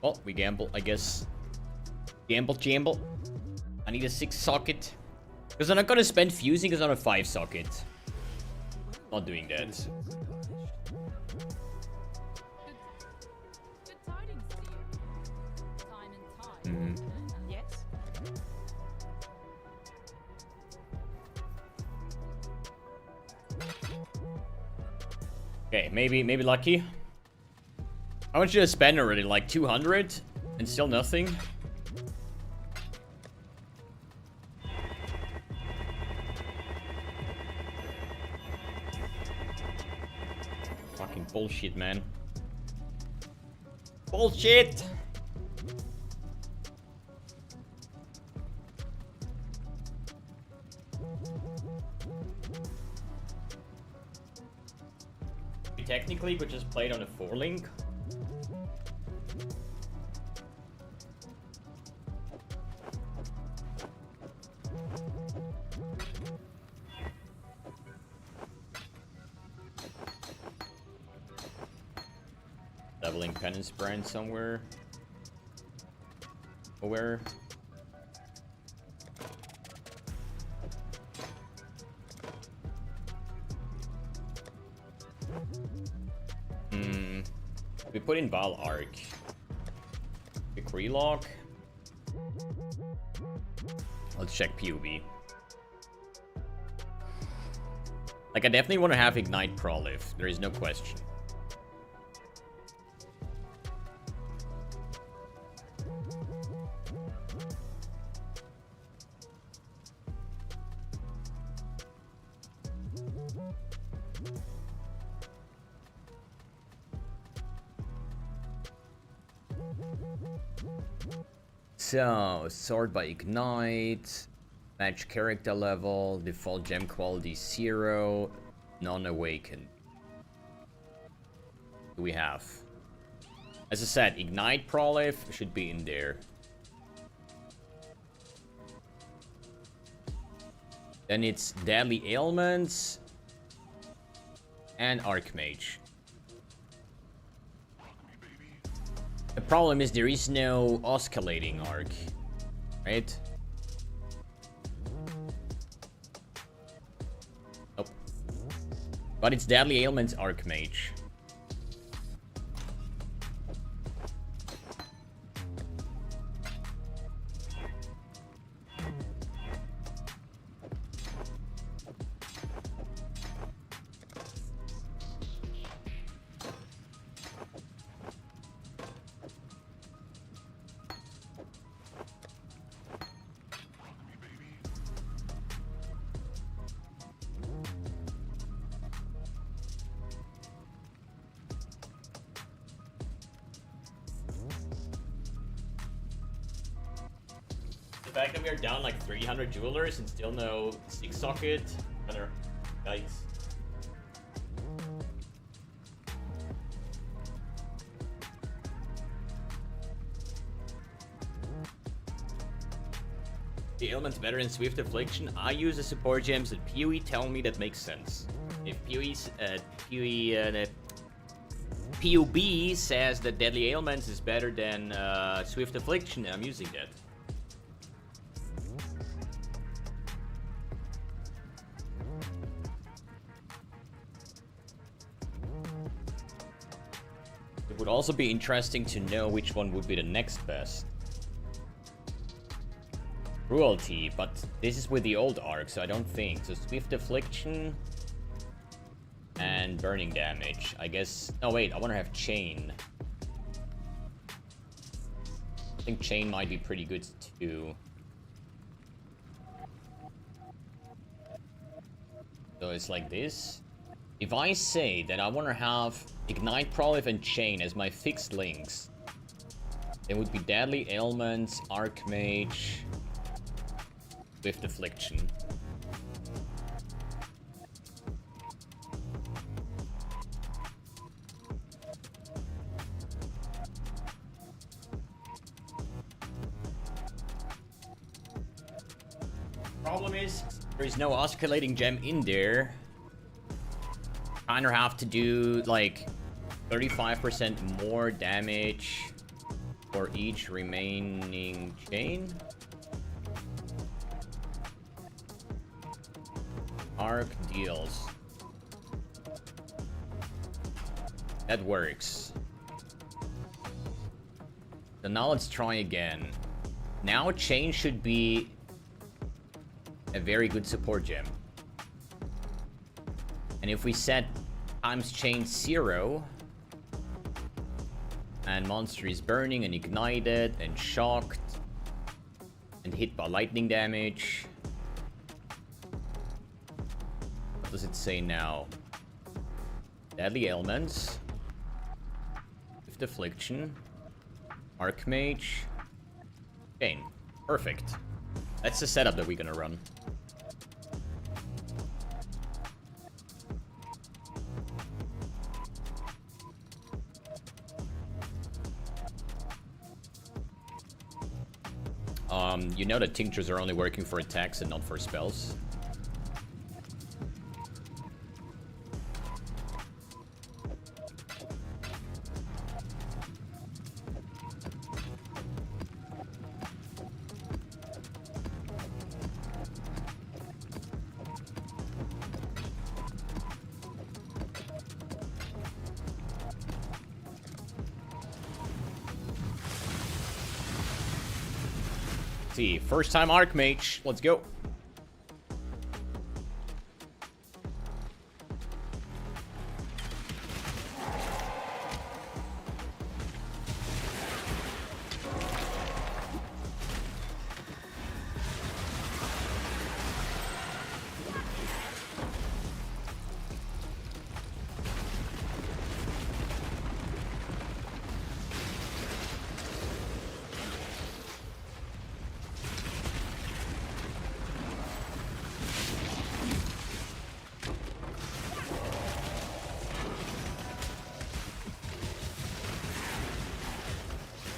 Well, we gamble, I guess. Gamble. I need a 6 socket. Because I'm not gonna spend fusing because on a 5 socket. Not doing that. Good tidings to you. Time and tide. Yes. Okay, maybe lucky. How much did I spend already? Like 200? And still nothing? Fucking bullshit, man. Bullshit! We technically could just play it on a 4-link. leveling Penance Brand somewhere. Where? We put in Val Arc. Quick relock. Let's check PUB. Like, I definitely want to have Ignite Prolif. There is no question. So, sort by Ignite, match character level, default gem quality 0, non-awakened. Do we have? As I said, Ignite Prolif should be in there. Then it's Deadly Ailments and Archmage. The problem is there is no oscillating arc, right? Nope. But it's Deadly Ailments Archmage. The fact that we are down like 300 jewelers and still no 6 socket. Yikes. The ailment's better in Swift Affliction. I use the support gems that PoE tell me that makes sense. If PUB says that Deadly Ailments is better than Swift Affliction, I'm using that. It would also be interesting to know which one would be the next best. Cruelty, but this is with the old arc, so I don't think. So Swift Affliction and burning damage. I guess. Oh wait, I want to have Chain. I think Chain might be pretty good too. So it's like this. If I say that I want to have Ignite Prolif and Chain as my fixed links, it would be Deadly Ailments, Archmage, Swift Affliction. Problem is, there is no oscillating gem in there. Kinda have to do like 35% more damage for each remaining chain. Arc deals. That works. So now let's try again. Now Chain should be a very good support gem. And if we set times Chain 0 and monster is burning and ignited and shocked and hit by lightning damage, what does it say now? Deadly Ailments, Swift Affliction, Archmage, Chain. Perfect. That's the setup that we're gonna run. You know that tinctures are only working for attacks and not for spells. See, first time Archmage. Let's go.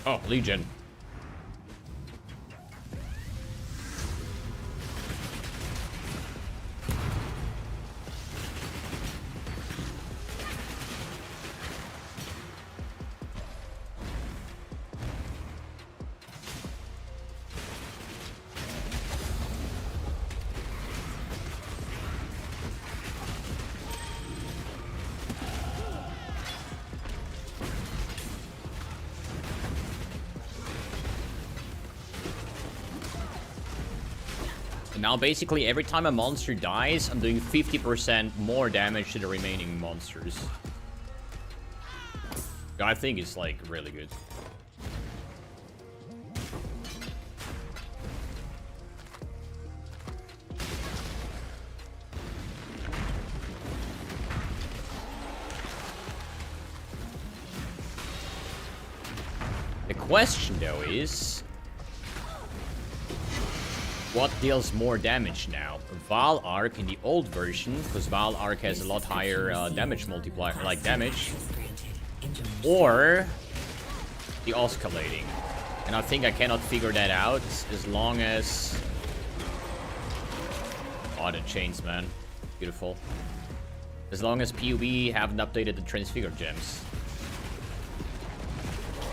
Oh, Legion. And now basically every time a monster dies, I'm doing 50% more damage to the remaining monsters. I think it's like really good. The question though is, what deals more damage now? Val Arc in the old version, because Val Arc has a lot higher damage multiplier, like damage, or the oscillating. And I think I cannot figure that out as long as... Oh, the chains, man. Beautiful. As long as PUB haven't updated the Transfigure gems.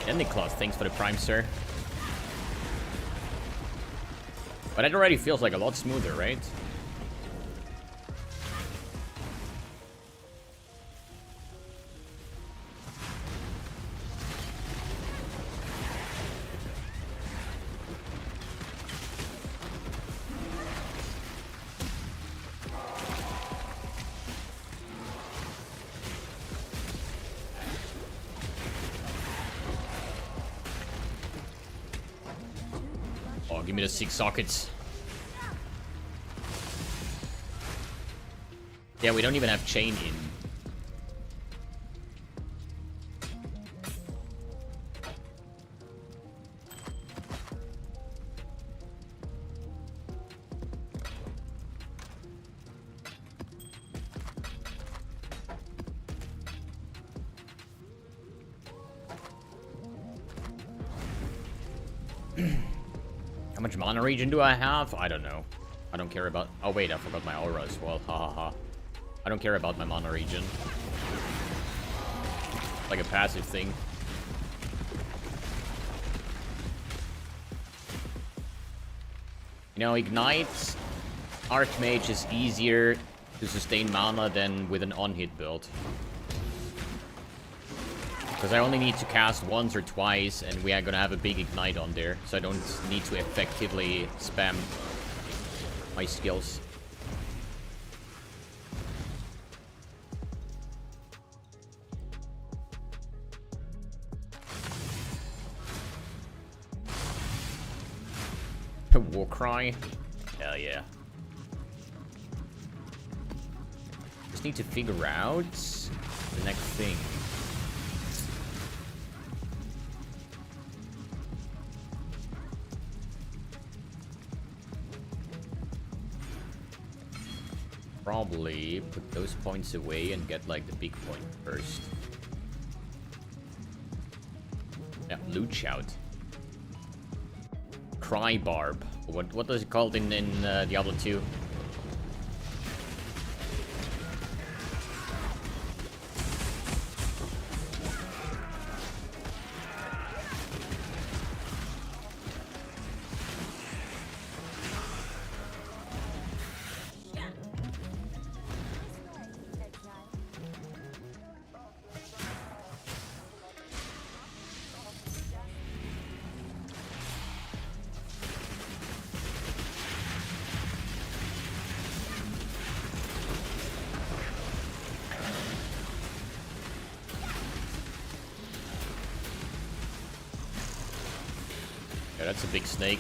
Ending Cloth, thanks for the Prime, sir. But it already feels like a lot smoother, right? Oh, give me the 6 sockets. Yeah, we don't even have chain in. How much mana regen do I have? I don't know. I don't care about... Oh wait, I forgot my aura as well. Ha ha ha. I don't care about my mana regen. Like a passive thing. You know, Ignite Archmage is easier to sustain mana than with an on-hit build. Because I only need to cast once or twice, and we are gonna have a big Ignite on there, so I don't need to effectively spam my skills. Warcry? Hell yeah. Just need to figure out the next thing. Probably put those points away and get like the big point first. Yeah, loot shout. Cry barb. What is it called in Diablo 2? that's a big snake.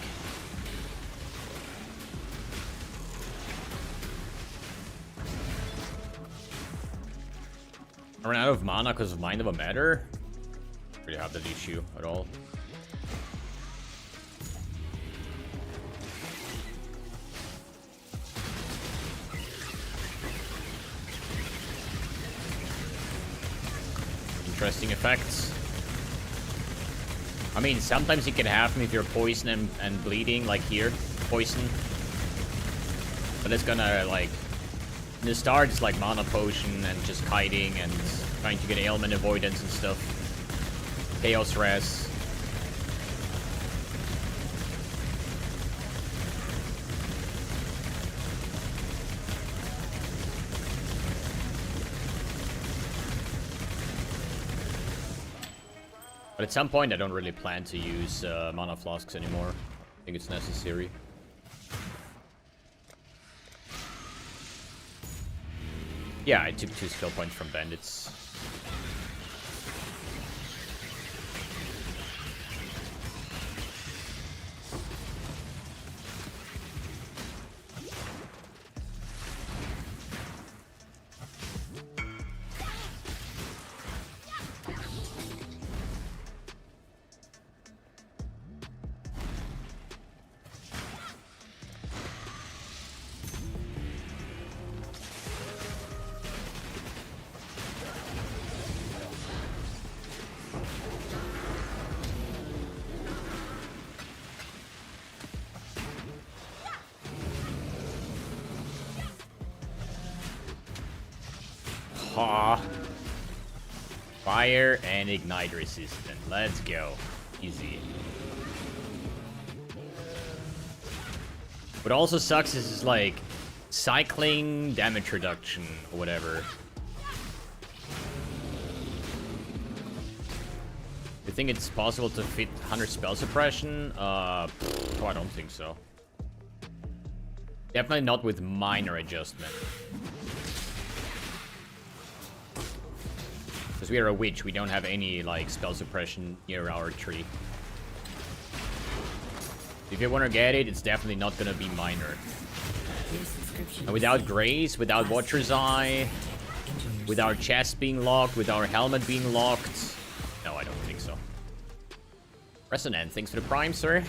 I ran out of mana because of Mind of a Matter. Really have that issue at all. Interesting effects. I mean, sometimes it can happen if you're poison and bleeding, like here, poison. But it's gonna, like, in the start, it's like mana potion and just kiting and trying to get ailment avoidance and stuff. Chaos res. But at some point, I don't really plan to use mana flasks anymore. I think it's necessary. Yeah, I took 2 skill points from bandits. Ha! Fire and ignite resistant. Let's go. Easy. What also sucks is it's like cycling damage reduction or whatever. You think it's possible to fit 100 spell suppression? Oh, I don't think so. Definitely not with minor adjustment. Because we are a witch, we don't have any, like, spell suppression near our tree. If you want to get it, it's definitely not gonna be minor. And without Grace, without Watcher's Eye, with our chest being locked, with our helmet being locked... No, I don't think so. Resonant, thanks for the prime, sir.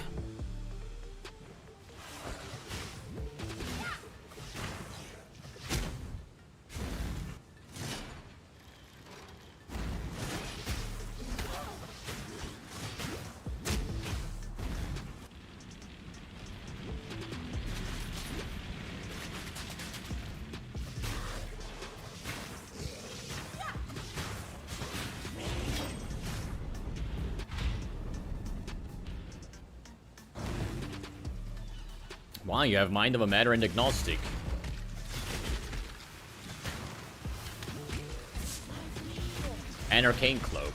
Wow, you have Mind of a Matter and Agnostic. And Arcane Cloak.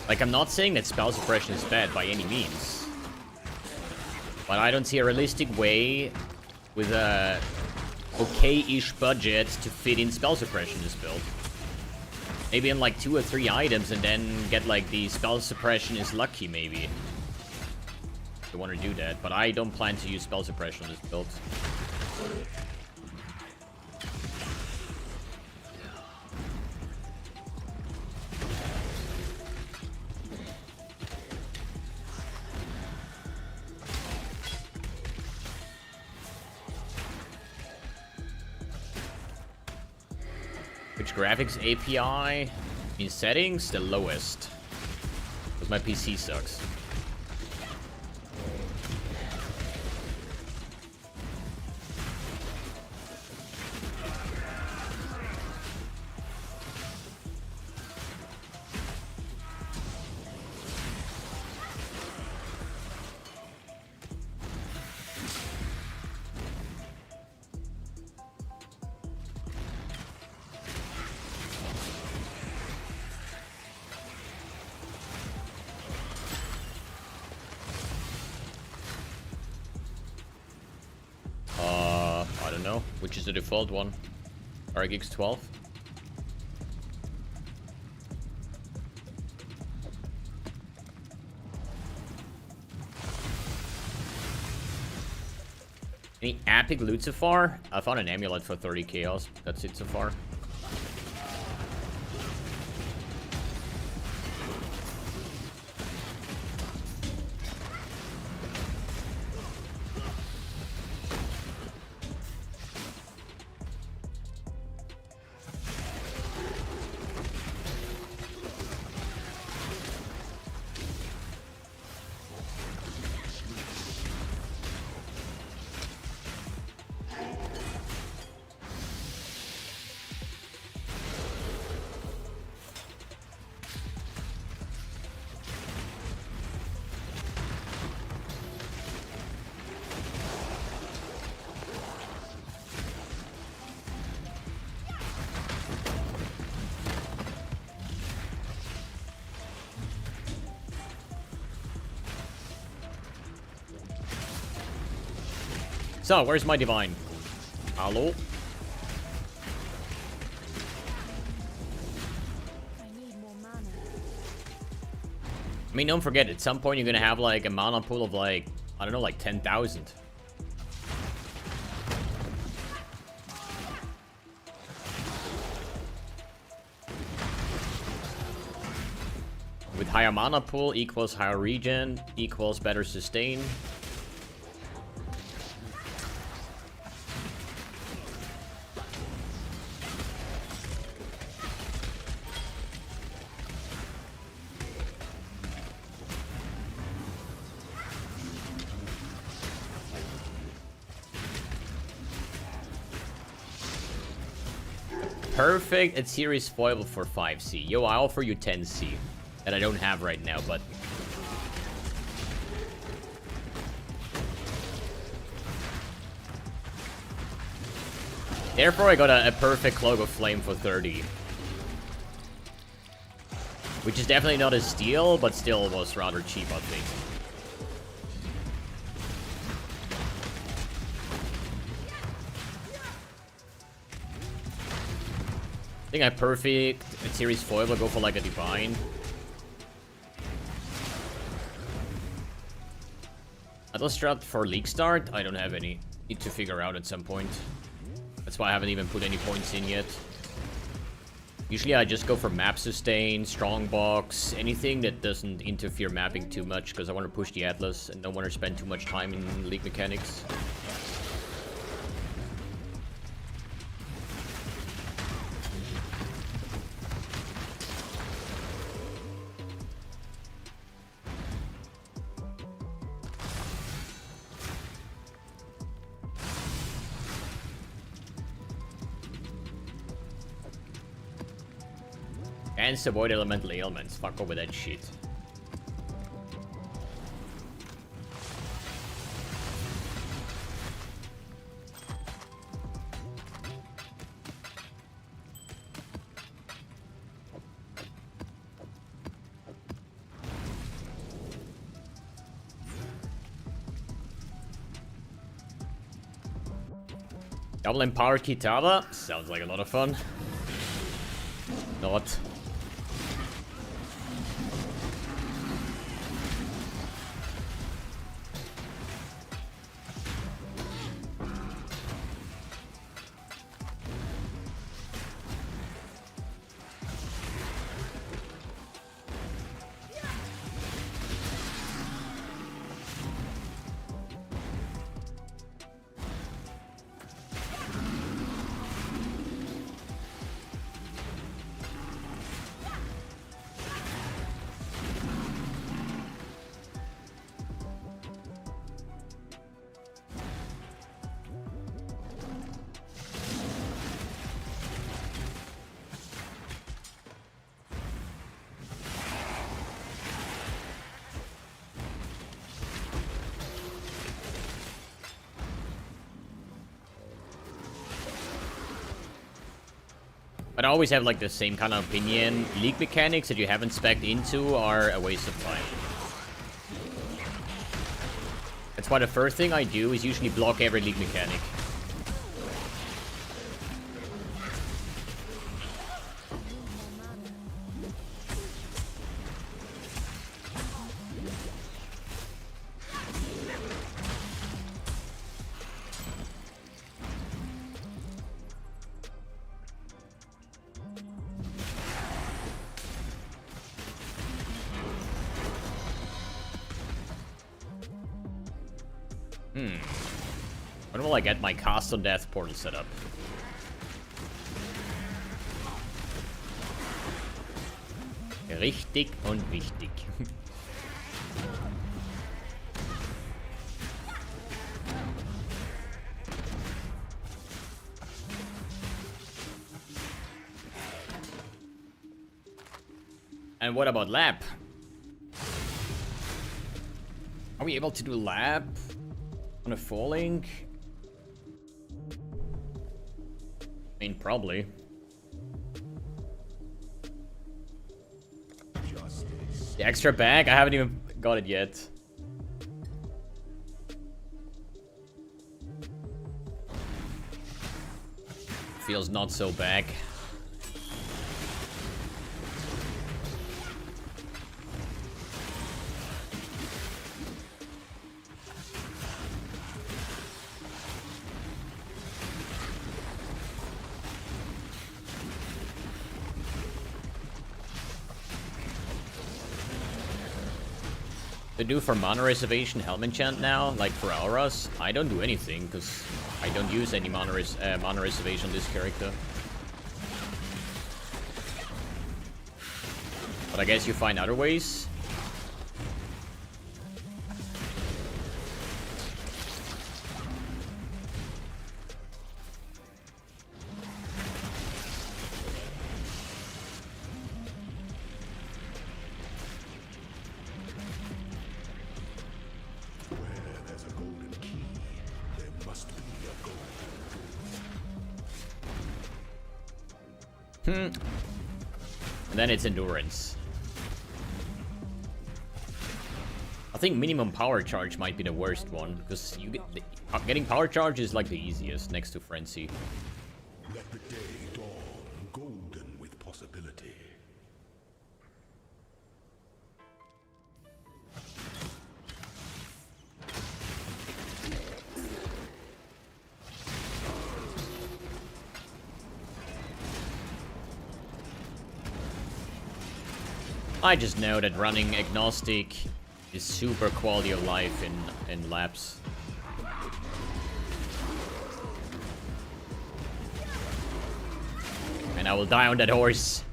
Like, I'm not saying that spell suppression is bad by any means. But I don't see a realistic way with a okay-ish budget to fit in spell suppression in this build. Maybe in like 2 or 3 items and then get like the spell suppression is lucky maybe. If you want to do that, but I don't plan to use spell suppression on this build. Which graphics API? In settings, the lowest. Because my PC sucks. which is the default one. RX 12. Any epic loot so far? I found an amulet for 30 chaos. That's it so far. So, where's my divine? Hello? I need more mana. I mean, don't forget, at some point you're gonna have like a mana pool of like, I don't know, like 10,000. With higher mana pool equals higher regen, equals better sustain. Perfect at series foil for 5C. Yo, I offer you 10C. That I don't have right now, but... Therefore, I got a perfect Cloak of Flame for 30. Which is definitely not a steal, but still was rather cheap, I think. I think I perfect at series foil will go for like a divine. Idle strat for league start? I don't have any. Need to figure out at some point. That's why I haven't even put any points in yet. Usually I just go for map sustain, strong box, anything that doesn't interfere mapping too much, because I want to push the Atlas and don't want to spend too much time in league mechanics. And avoid elemental ailments. Fuck over that shit. Double Empower Kitava? Sounds like a lot of fun. Not. But I always have like the same kind of opinion. League mechanics that you haven't spec'd into are a waste of time. That's why the first thing I do is usually block every league mechanic. When will I get my Cast on Death portal set up? Richtig und wichtig. And what about lab? Are we able to do lab on a falling? I mean, probably. The extra bag? I haven't even got it yet. Feels not so bad. They do for mana reservation helm enchant now, like for auras. I don't do anything because I don't use any mana reservation on this character. But I guess you find other ways. And then it's endurance. I think minimum power charge might be the worst one because you getting power charge is like the easiest next to frenzy. Let the day dawn golden with possibility. I just know that running agnostic is super quality of life in labs. And I will die on that horse.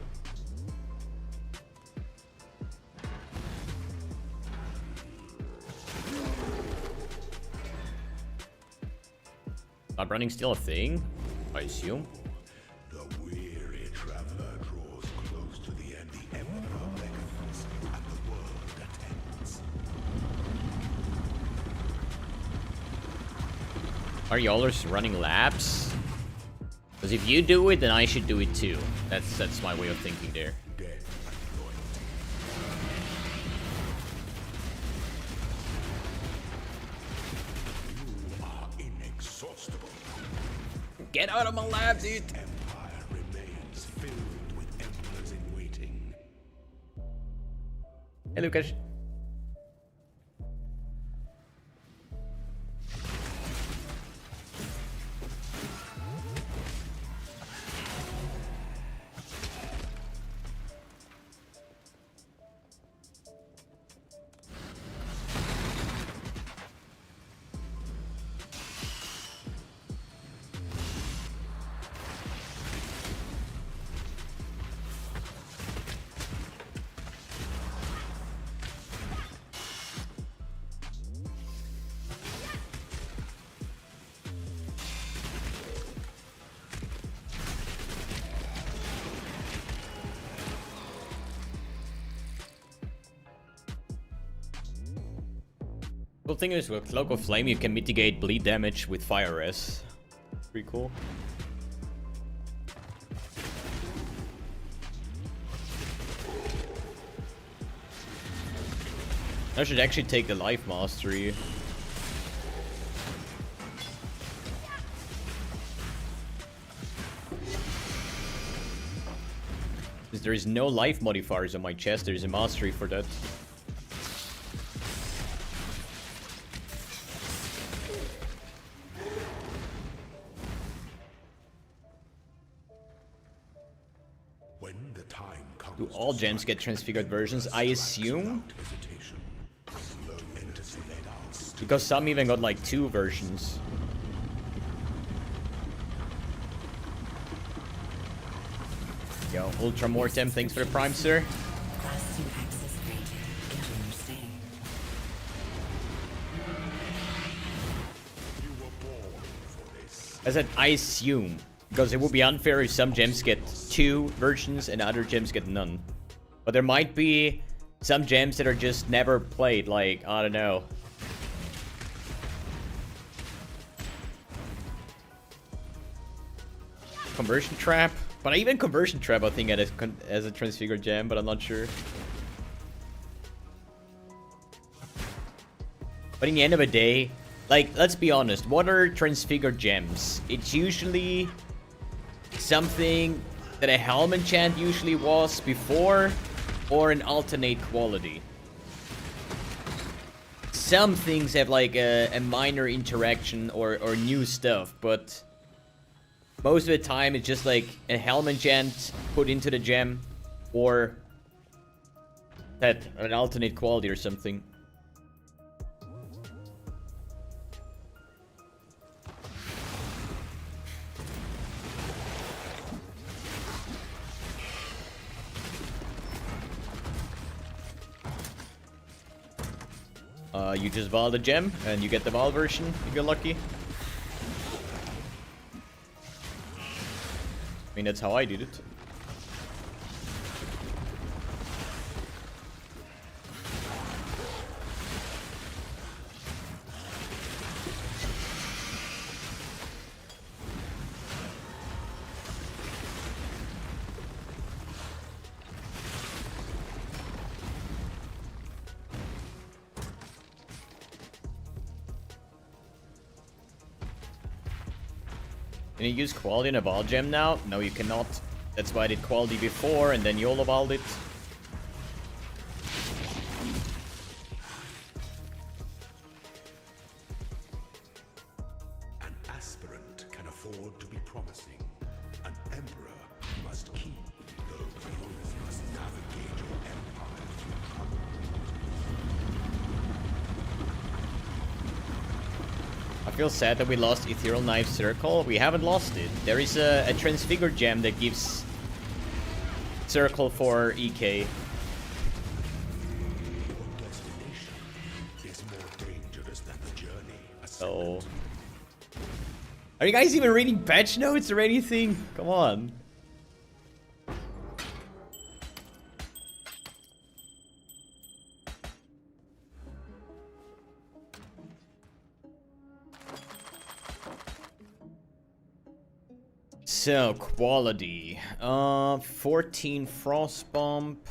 Lab running still a thing? I assume. The weary traveler draws close to the end. The emperor beckons, and the world attends. Are y'all running labs? Because if you do it, then I should do it too. That's my way of thinking there. Death and loyalty. You are inexhaustible. Get out of my lab, dude! Empire remains filled with emperors in waiting. Hey, Lucas. Cool thing is with Cloak of Flame you can mitigate bleed damage with fire res. Pretty cool. I should actually take the life mastery. Because there is no life modifiers on my chest, there is a mastery for that. When the time comes, Do all gems get transfigured versions? I assume? hesitation, slow entity led our Because some even got like 2 versions. Yo, Ultra Mortem, thanks for the Prime, sir. Class 2 access granted. Enjoy your stay. You were born for this. I said, I assume. Because it would be unfair if some gems get 2 versions and other gems get none. But there might be some gems that are just never played, like, I don't know. Conversion Trap? But even Conversion Trap, I think, as a Transfigured gem, but I'm not sure. But in the end of the day, like, let's be honest, what are Transfigured gems? It's usually something that a helm enchant usually was before, or an alternate quality. Some things have like a minor interaction or new stuff, but most of the time it's just like a helm enchant put into the gem, or that an alternate quality or something. You just Val the gem, and you get the Val version, if you're lucky. I mean, that's how I did it. Can you use quality in a Val gem now? No, you cannot. That's why I did quality before, and then YOLO Val'd it. An aspirant can afford to be promising. An emperor must keep, though those must navigate your empire through trouble. I feel sad that we lost Ethereal Knife Circle. We haven't lost it. There is a Transfigured gem that gives Circle for EK. Your destination is more dangerous than the journey. So, are you guys even reading patch notes or anything? Come on. So, quality. 14 Frost Bump.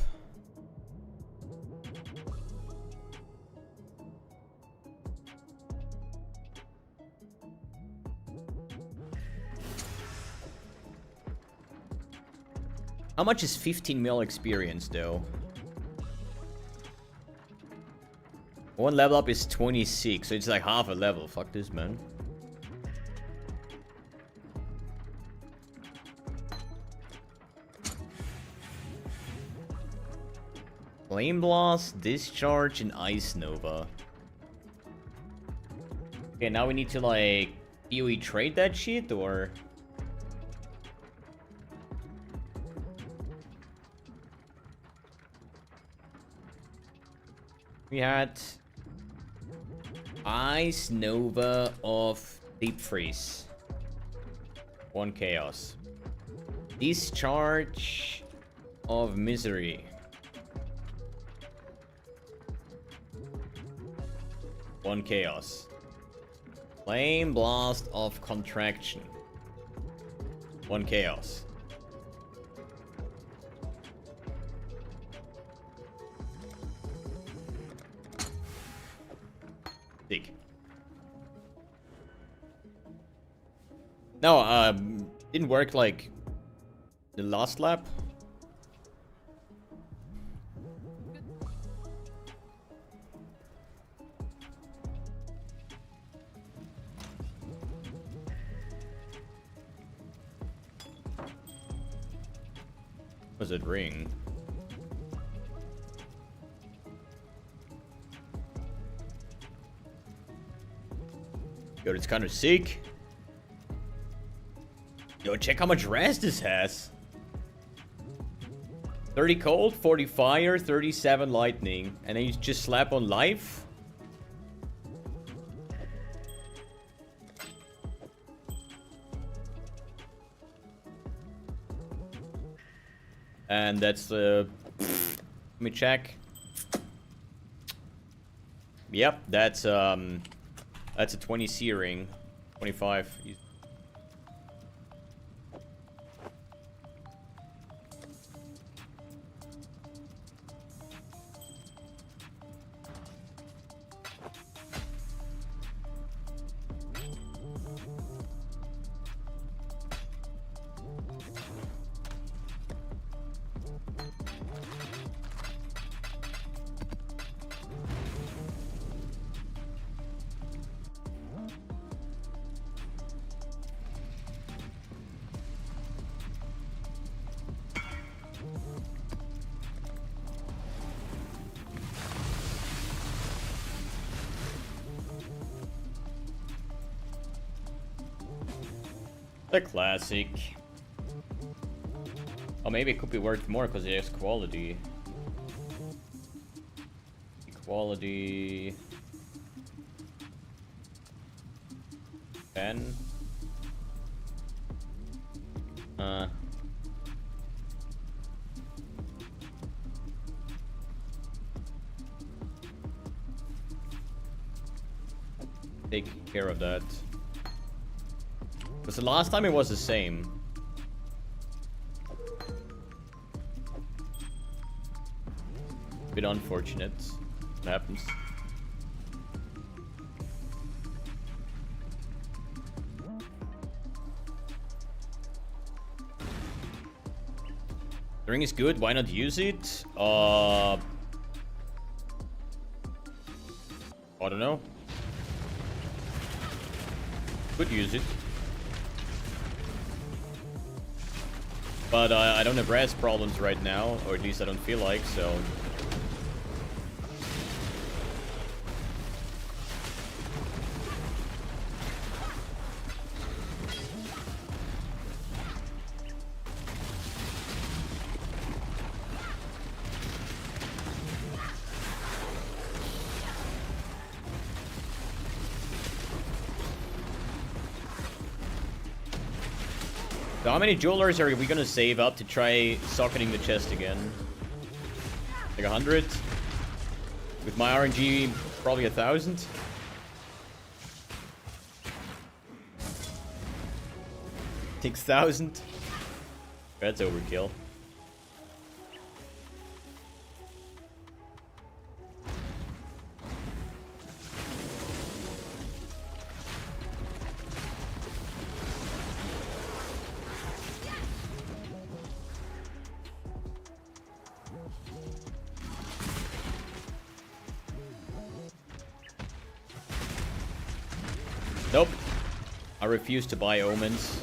How much is 15 mil experience, though? One level up is 26, so it's like half a level. Fuck this, man. Flame Blast, Discharge, and Ice Nova. Okay, now we need to, like, PoE trade that shit, or... We had... Ice Nova of Deep Freeze. 1 Chaos. Discharge of Misery. 1 Chaos. Flame Blast of Contraction. 1 Chaos. Dig. No, didn't work like the last lap. Was it ring? Yo, it's kind of sick. Yo, check how much res this has. 30 cold, 40 fire, 37 lightning. And then you just slap on life. And that's the... let me check. Yep, that's a 20 searing. 25. The classic. Oh, maybe it could be worth more because it has quality. Quality. 10. Take care of that. Because the last time it was the same. Bit unfortunate. It happens. The ring is good, why not use it? I don't know. Could use it. But I don't have res problems right now, or at least I don't feel like, so... So how many jewelers are we gonna save up to try socketing the chest again? Like 100? With my RNG, probably 1,000? Takes 1,000? That's overkill. Nope. I refuse to buy omens.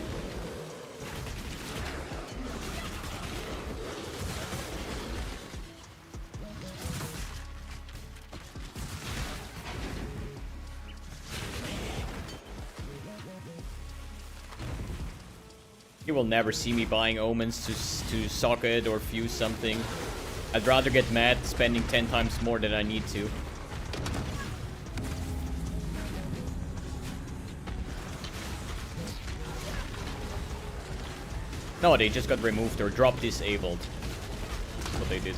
You will never see me buying omens to socket or fuse something. I'd rather get mad spending 10 times more than I need to. No, they just got removed or drop disabled. That's what they did.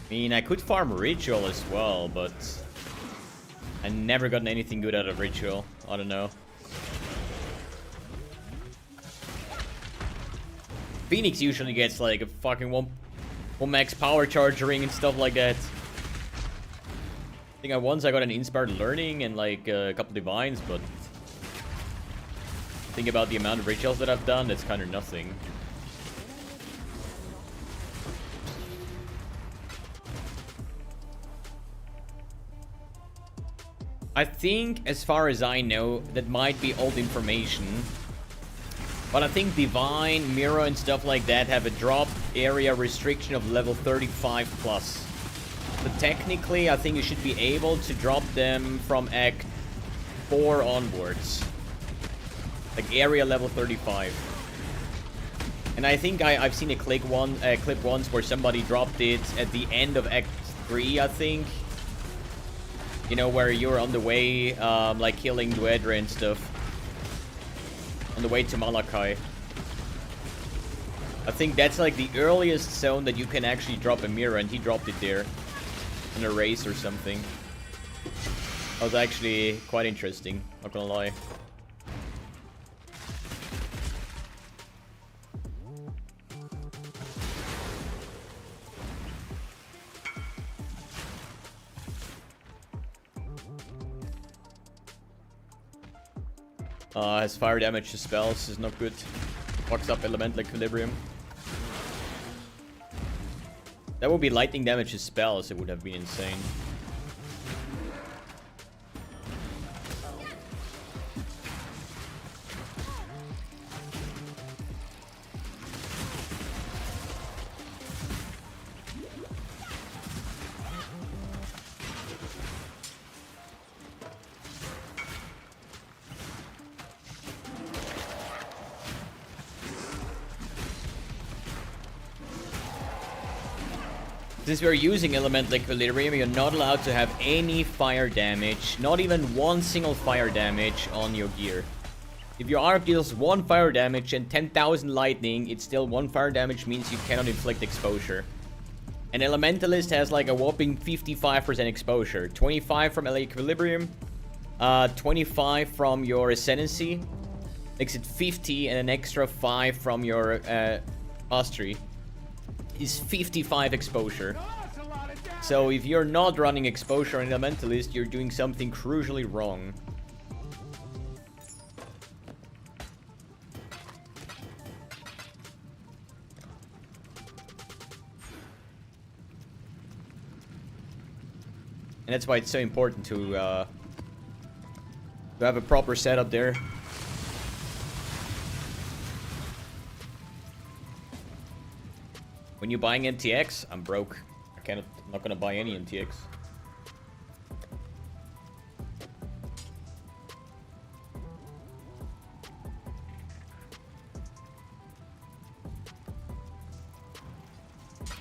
I mean, I could farm Ritual as well, but I never gotten anything good out of Ritual. I don't know. Phoenix usually gets like a fucking one max power charge ring and stuff like that. I think once I got an Inspired Learning and like a couple Divines, but think about the amount of Rituals that I've done, that's kind of nothing. I think, as far as I know, that might be old information. But I think Divine, Mirror, and stuff like that have a drop area restriction of level 35 plus. But technically, I think you should be able to drop them from Act 4 onwards. Like area level 35. And I think I've seen a clip once where somebody dropped it at the end of Act 3, I think. You know, where you're on the way, like killing Duedra and stuff. On the way to Malachi. I think that's like the earliest zone that you can actually drop a mirror, and he dropped it there. In a race or something. That was actually quite interesting, not gonna lie. Has fire damage to spells, is not good. Fucks up elemental equilibrium. That would be lightning damage to spells, it would have been insane. Since we're using Elemental Equilibrium, you're not allowed to have any fire damage, not even one single fire damage on your gear. If your arc deals 1 fire damage and 10,000 lightning, it's still 1 fire damage, means you cannot inflict exposure. An Elementalist has like a whopping 55% exposure. 25 from LA Equilibrium, 25 from your Ascendancy, makes it 50, and an extra 5 from your Mastery. Is 55 exposure. So if you're not running exposure on Elementalist, you're doing something crucially wrong. And that's why it's so important to have a proper setup there. When you're buying NTX, I'm broke. I'm not gonna buy any NTX.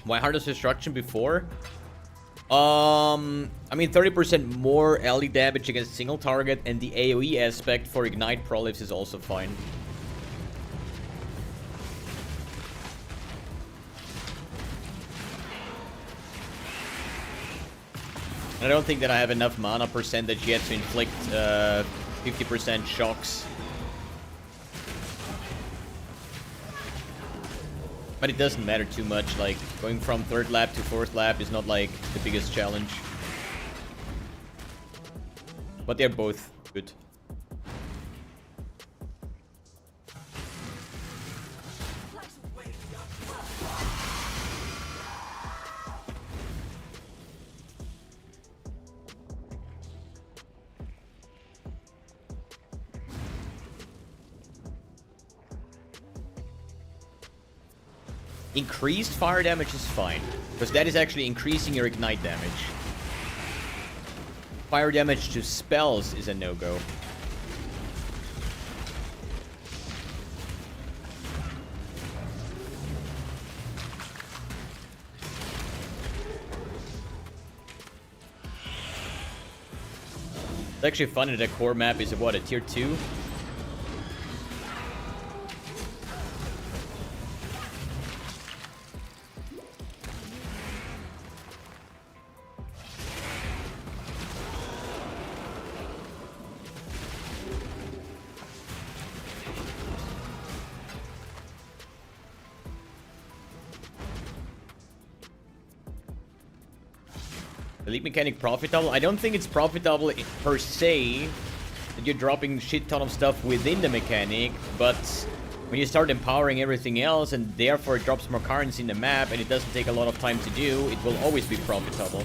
Why Heart of Destruction before? I mean 30% more ally damage against single target, and the AoE aspect for Ignite Prolapse is also fine. I don't think that I have enough mana percentage yet to inflict 50% shocks. But it doesn't matter too much, like going from 3rd lap to 4th lap is not like the biggest challenge. But they're both good. Increased fire damage is fine, because that is actually increasing your ignite damage. Fire damage to spells is a no-go. It's actually funny that the core map is what, a tier 2? The league mechanic profitable? I don't think it's profitable per se, that you're dropping shit ton of stuff within the mechanic, but when you start empowering everything else and therefore it drops more currency in the map and it doesn't take a lot of time to do, it will always be profitable.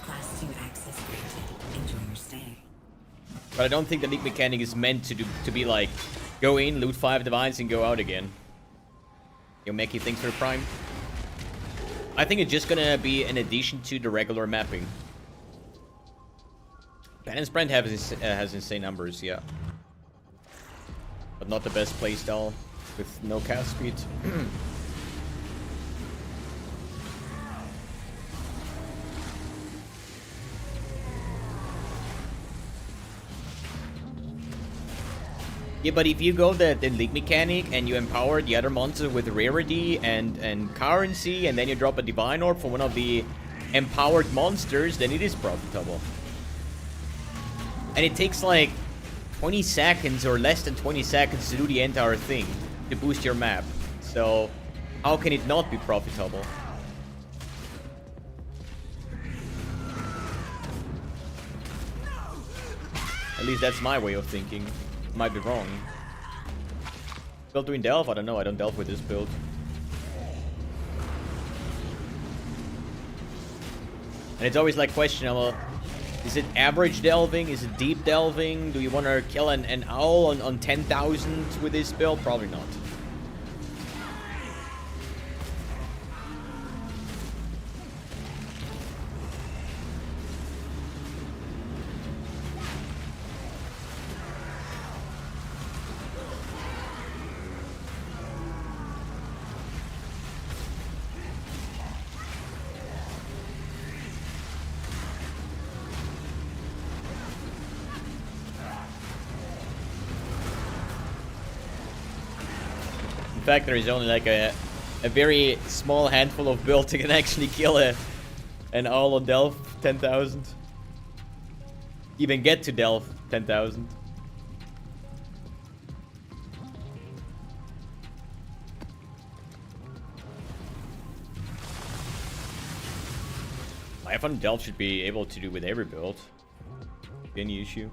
Class 2 access granted. Enjoy your stay. But I don't think the league mechanic is meant to be like, go in, loot 5 divines and go out again. Yo, Meki, thanks for the prime. I think it's just gonna be an addition to the regular mapping. Balance Brand has insane numbers, yeah. But not the best playstyle with no cast speed. Yeah, but if you go the league mechanic and you empower the other monster with rarity and currency, and then you drop a divine orb for one of the empowered monsters, then it is profitable. And it takes like 20 seconds or less than 20 seconds to do the entire thing, to boost your map. So how can it not be profitable? At least that's my way of thinking. Might be wrong. Build doing delve? I don't know. I don't delve with this build. And it's always like questionable. Is it average delving? Is it deep delving? Do you want to kill an owl on 10,000 with this build? Probably not. In fact, there is only like a very small handful of builds that can actually kill an owl on delve 10,000. Even get to delve 10,000. I find delve should be able to do with every build. Any issue.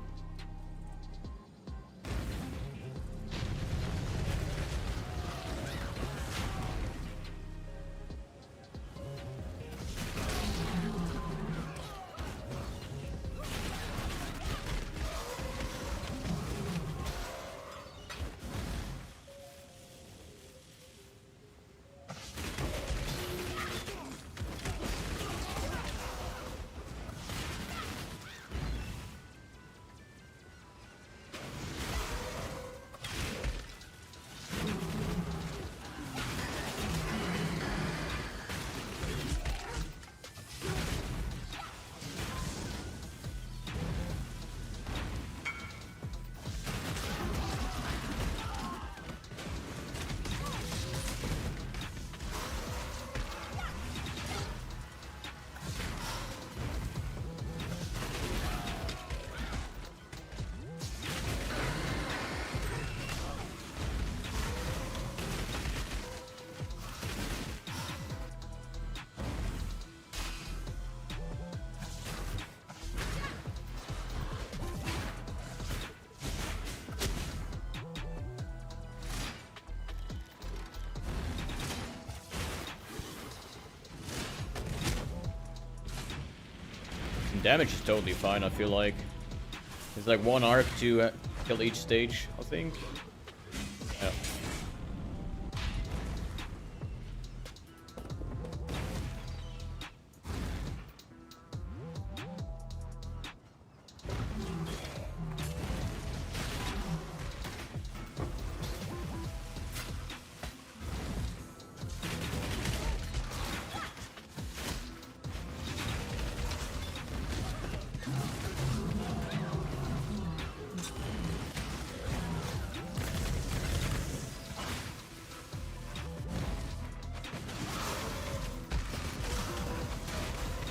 Damage is totally fine, I feel like. There's like one arc to kill each stage, I think. Yeah.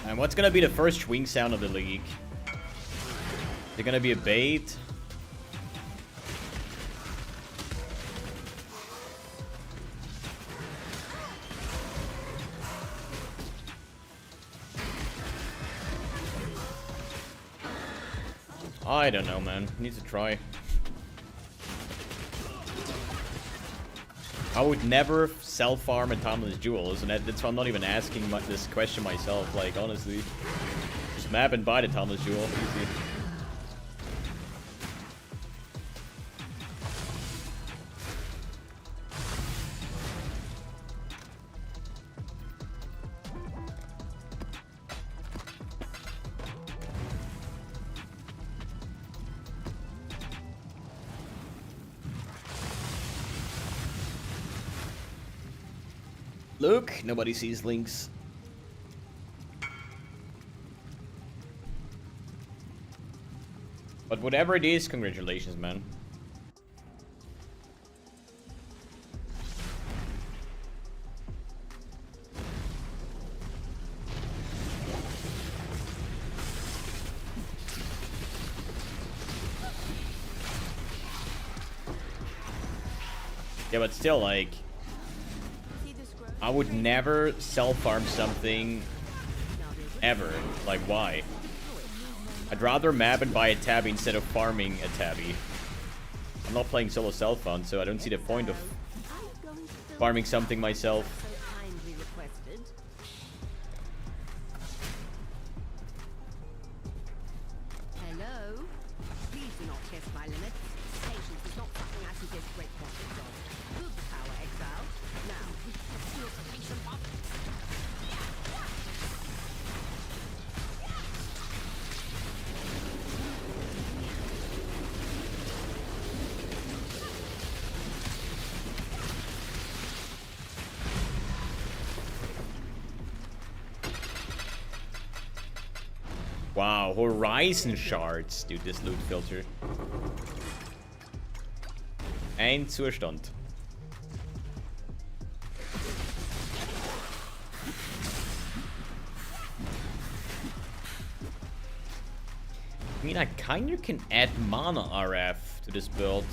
And what's gonna be the first swing sound of the league? Is it gonna be a bait? I don't know, man. Need to try. I would never self-farm a Timeless Jewels, and that's why I'm not even asking this question myself. Like, honestly. Just map and buy the Timeless Jewel. Easy. Look, nobody sees links. But whatever it is, congratulations, man. Yeah, but still, like, I would never self-farm something ever. Like, why? I'd rather map and buy a tabby instead of farming a tabby. I'm not playing solo self-farm, so I don't see the point of farming something myself. Hello? Please do not test my limits. Patience is not something I can give great quantities of. Good power, exile. Now, we can see your patient up. Wow, Horizon Shards. Dude, this loot filter. Ein Zustand. I mean, I kinda can add mana RF to this build.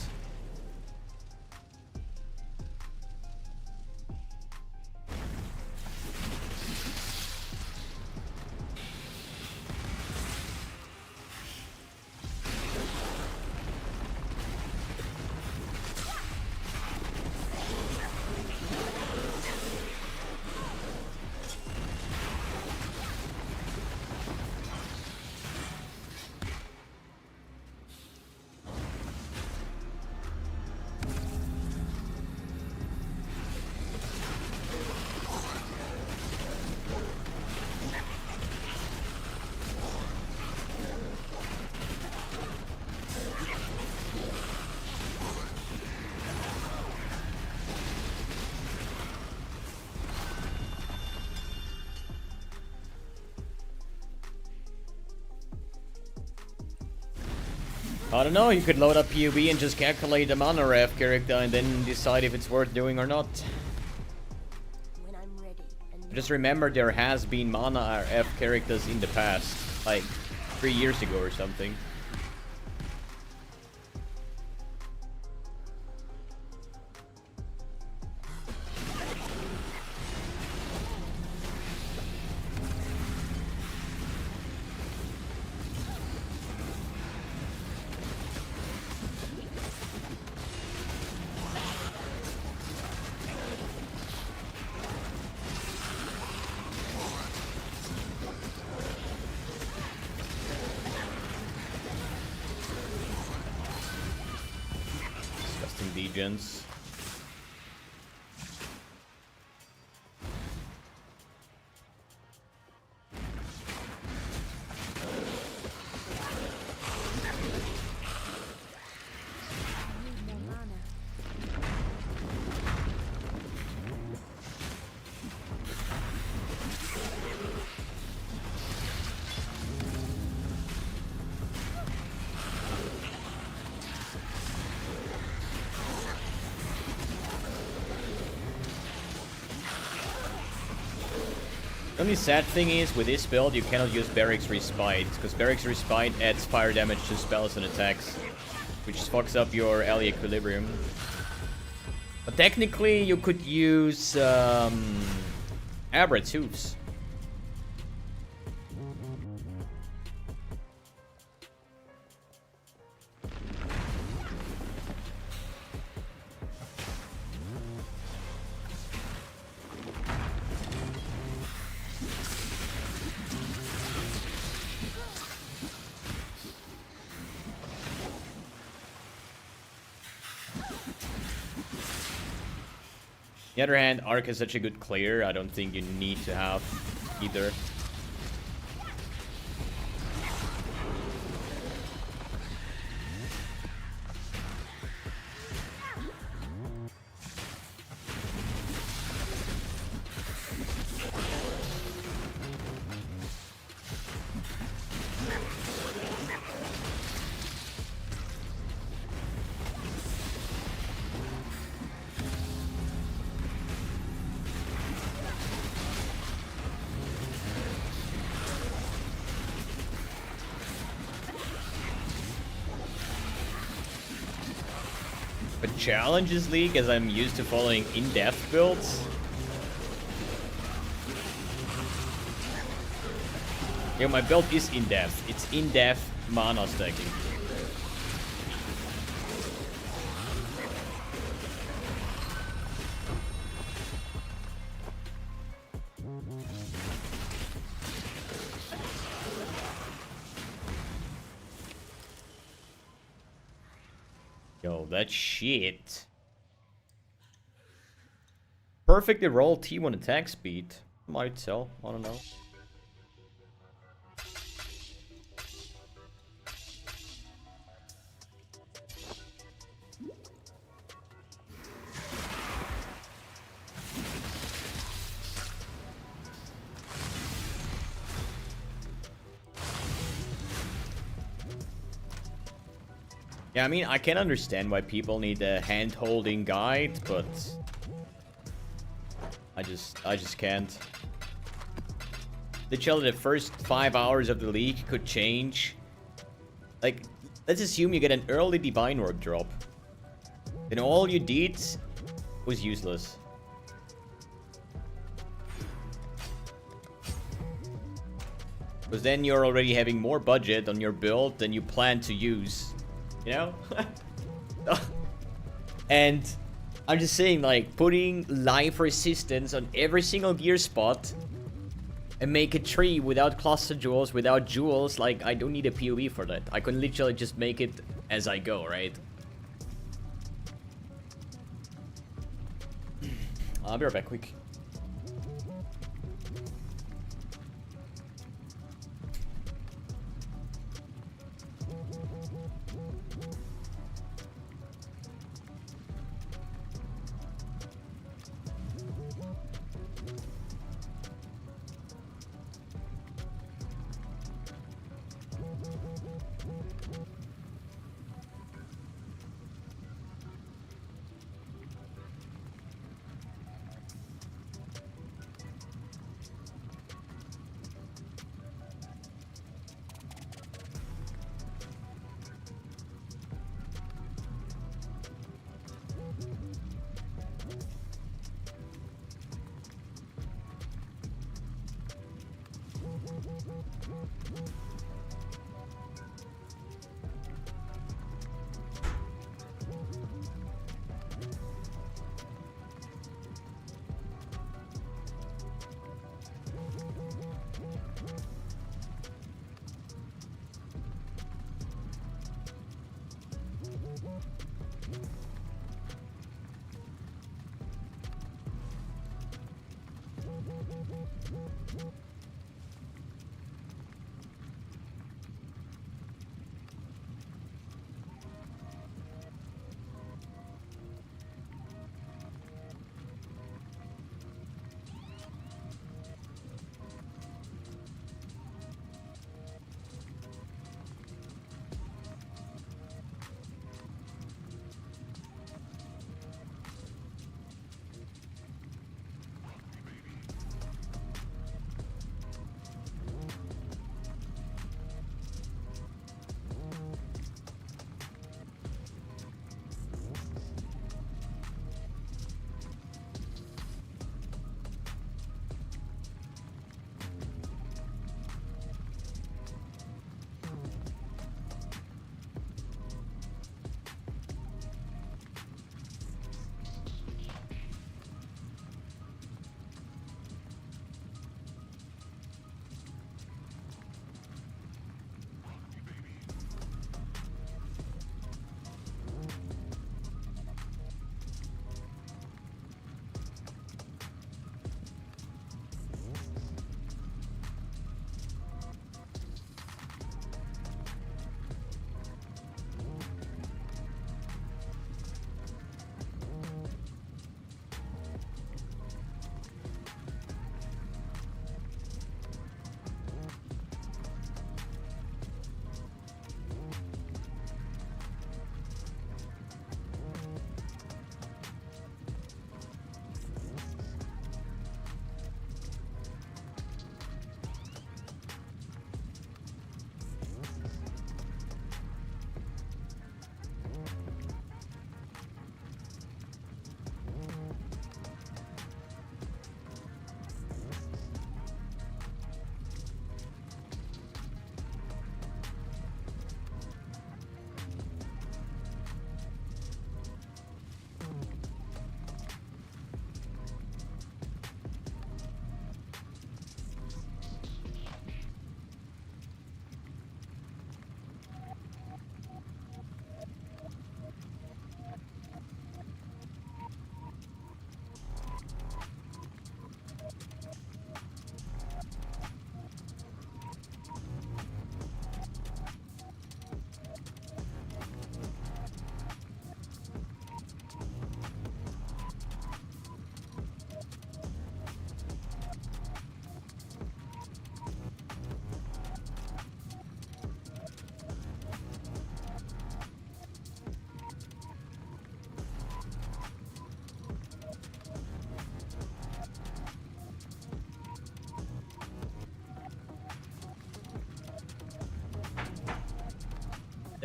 I don't know, you could load up PUB and just calculate the mana ref character and then decide if it's worth doing or not. When I'm ready and Just remember there has been mana RF characters in the past, like 3 years ago or something. Degens. The only sad thing is, with this build, you cannot use Barracks Respite, because Barracks Respite adds fire damage to spells and attacks, which fucks up your ally equilibrium. But technically, you could use Abrad's Hooves. the other hand, Arc is such a good clear, I don't think you need to have either. But Challenges League, as I'm used to following in-depth builds. Yeah, my build is in-depth. It's in-depth mana stacking. Yo, that shit. Perfectly roll T1 attack speed. Might sell, I don't know. Yeah, I mean, I can understand why people need a hand-holding guide, but I just can't. Literally, the first 5 hours of the league could change. Like, let's assume you get an early Divine Orb drop. Then all you did was useless. Because then you're already having more budget on your build than you plan to use. You know? And I'm just saying, like, putting life resistance on every single gear spot and make a tree without cluster jewels, without jewels, like, I don't need a PoE for that. I can literally just make it as I go, right? I'll be right back quick.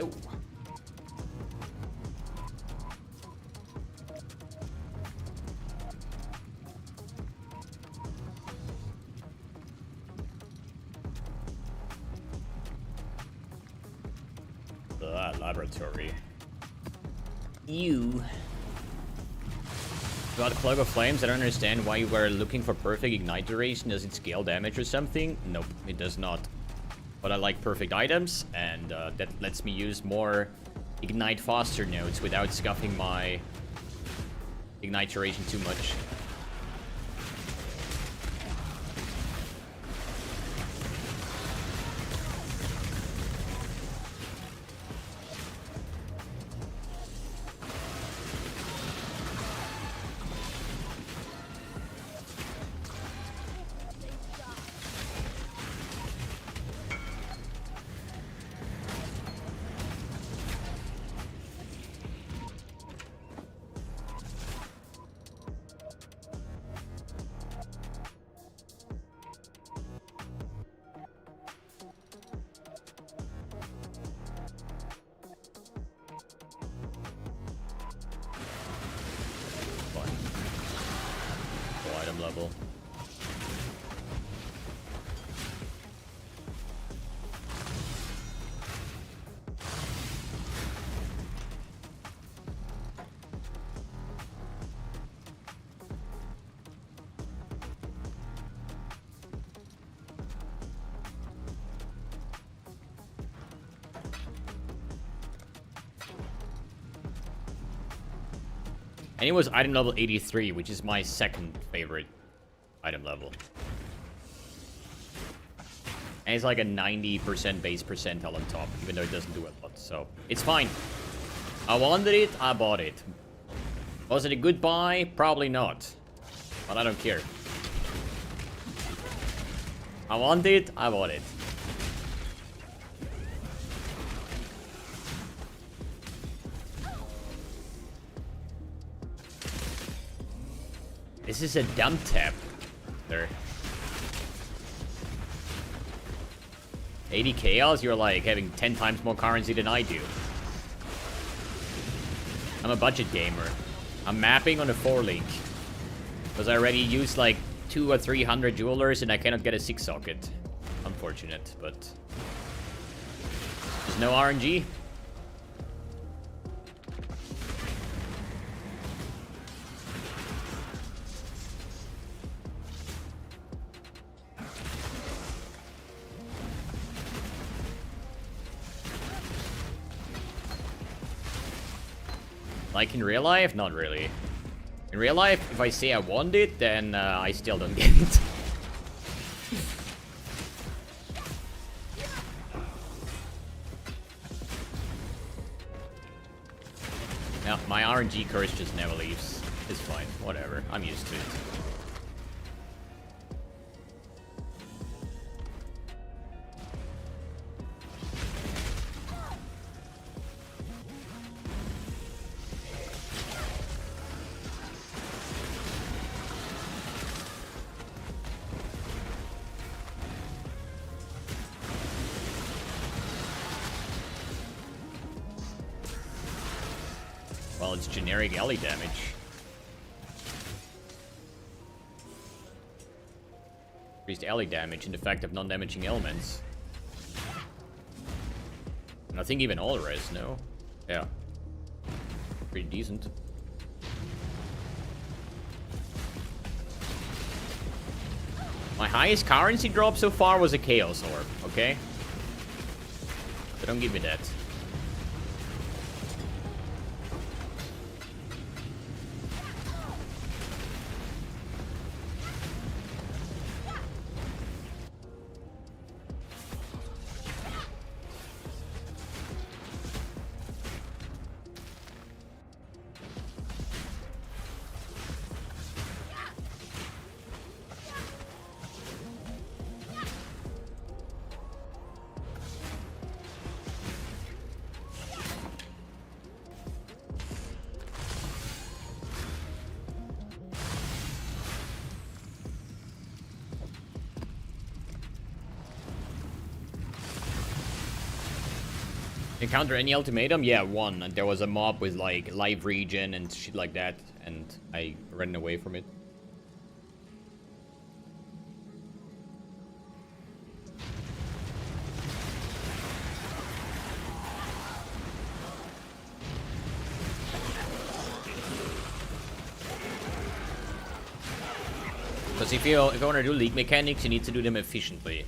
Oh. Laboratory. You. About Cloak of Flames, I don't understand why you were looking for perfect ignite duration. Does it scale damage or something? Nope, it does not. But I like perfect items, and that lets me use more ignite faster nodes without scuffing my ignite duration too much. Level. And it was item level 83, which is my second favorite item level. And it's like a 90% base percentile on top, even though it doesn't do a lot, so it's fine. I wanted it, I bought it. Was it a good buy? Probably not. But I don't care. I want it, I bought it. This is a dump tap. There. 80 chaos? You're like having 10 times more currency than I do. I'm a budget gamer. I'm mapping on a 4-link. Because I already used like 200 or 300 jewelers and I cannot get a 6-socket. Unfortunate, but... There's no RNG. Like in real life? Not really. In real life, if I say I want it, then I still don't get it. Yeah, my RNG curse just never leaves. It's fine, whatever. I'm used to it. Well, it's generic alley damage. Increased alley damage and effect of non-damaging elements. And I think even all the rest, no? Yeah. Pretty decent. My highest currency drop so far was a Chaos Orb, okay? So don't give me that. Encounter any ultimatum? Yeah, one. And there was a mob with like live regen and shit like that, and I ran away from it. Because if you want to do league mechanics, you need to do them efficiently.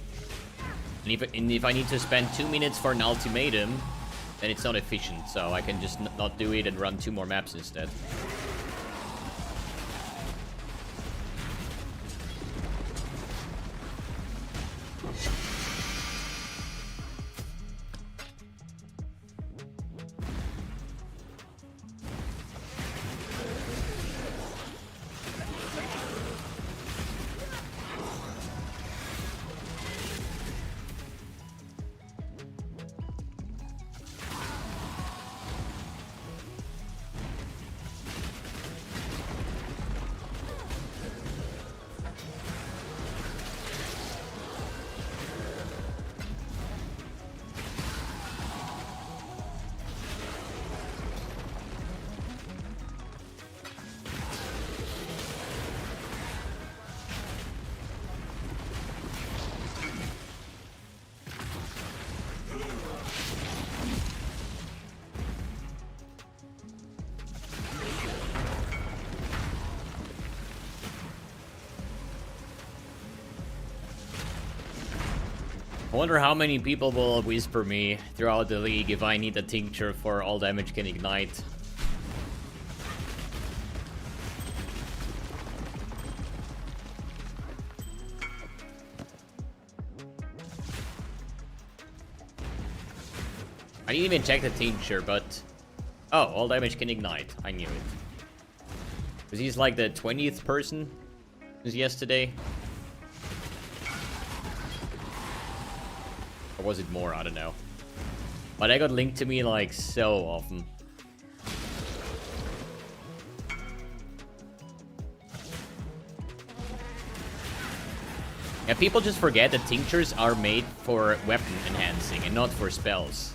And if I need to spend 2 minutes for an ultimatum, then it's not efficient. So I can just not do it and run 2 more maps instead. I wonder how many people will whisper me throughout the league if I need a tincture for all damage can ignite. I didn't even check the tincture, but... Oh, all damage can ignite. I knew it. Because he's like the 20th person since yesterday. Or was it more? I don't know. But I got linked to me like so often. Yeah, people just forget that tinctures are made for weapon enhancing and not for spells.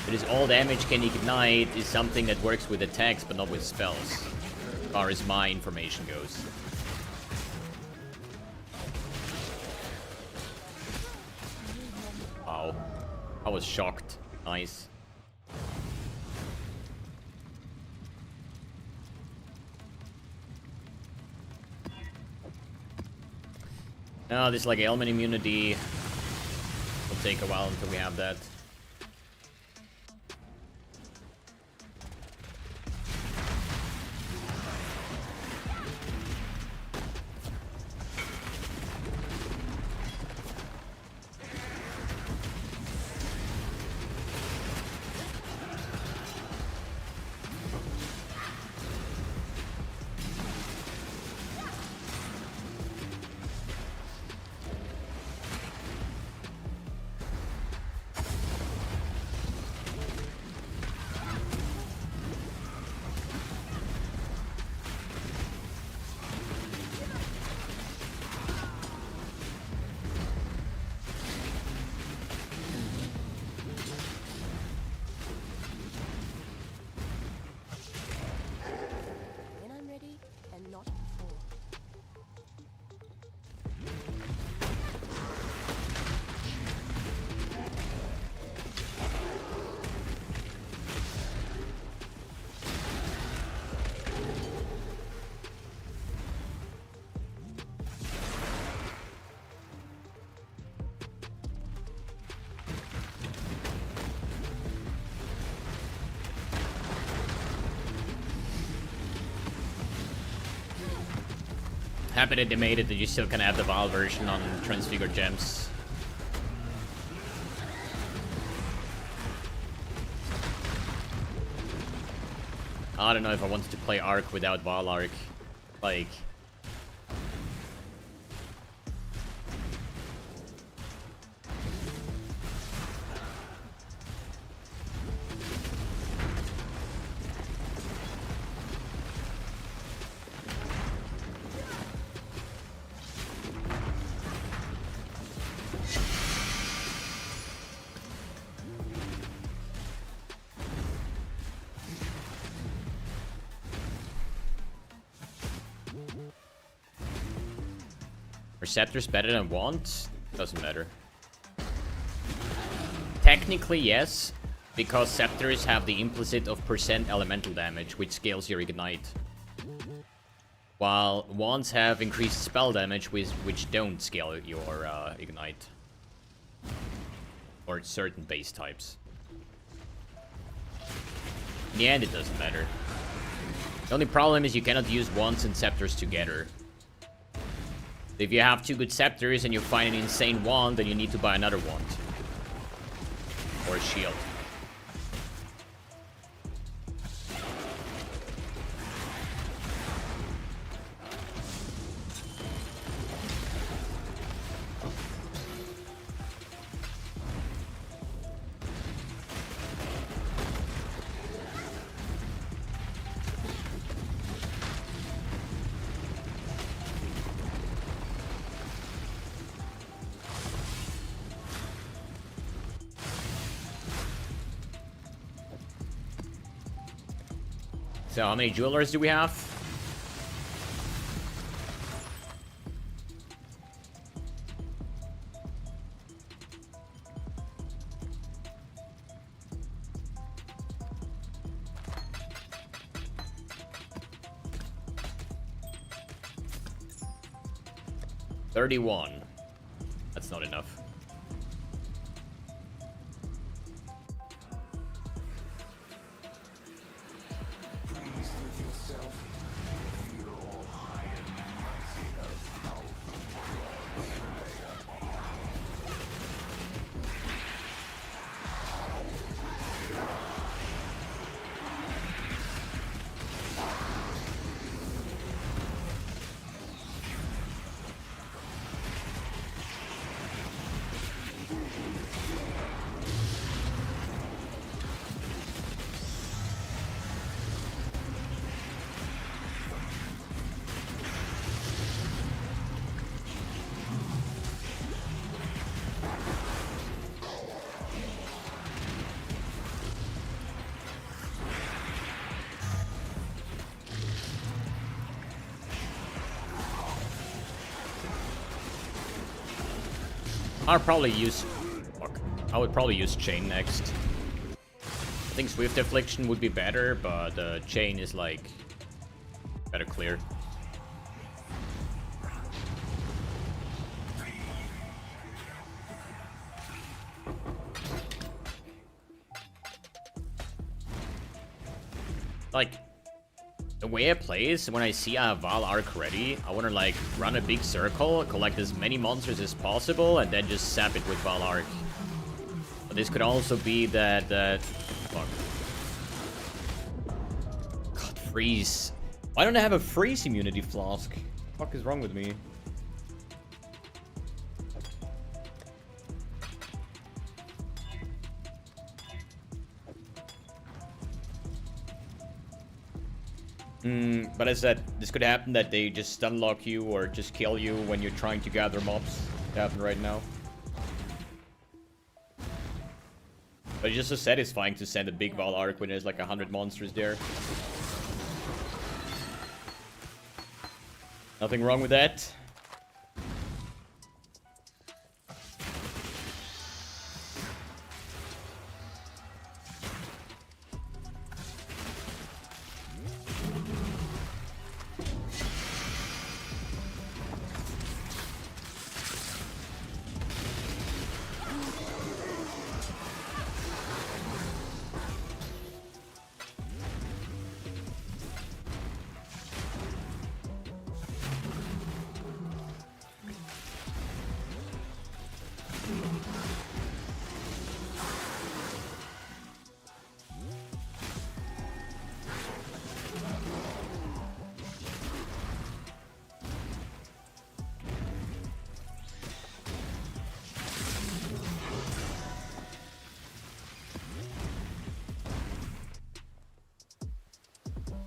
Because all damage can ignite is something that works with attacks but not with spells. As far as my information goes. Wow. I was shocked. Nice. Now, this like ailment immunity will take a while until we have that. When I'm ready, and not before. Happy that they made it that you still can have the Val version on Transfigured Gems. I don't know if I wanted to play Arc without Val Arc. Like... Are scepters better than wands? Doesn't matter. Technically, yes. Because scepters have the implicit of % elemental damage, which scales your ignite. While wands have increased spell damage, which don't scale your ignite. Or certain base types. In the end, it doesn't matter. The only problem is you cannot use wands and scepters together. If you have 2 good scepters and you find an insane wand, then you need to buy another wand. Or a shield. So how many jewelers do we have? $31. That's not enough. I'll probably use... Fuck. I would probably use Chain next. I think Swift Affliction would be better, but Chain is like... better clear. Like... the way I play is, when I see I have Val Arc ready, I want to like run a big circle, collect as many monsters as possible, and then just sap it with Val Arc. But this could also be that... fuck. God, freeze. Why don't I have a freeze immunity flask? What the fuck is wrong with me? But as I said, this could happen that they just stun lock you or just kill you when you're trying to gather mobs. It happened right now. But it's just so satisfying to send a big Val Arc when there's like 100 monsters there. Nothing wrong with that.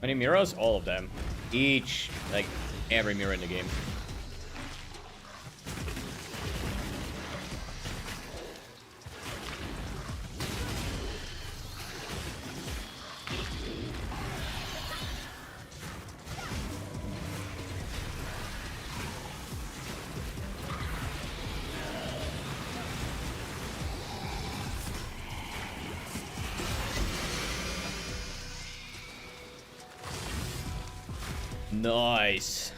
Many mirrors? All of them. Each, like, every mirror in the game. Nice.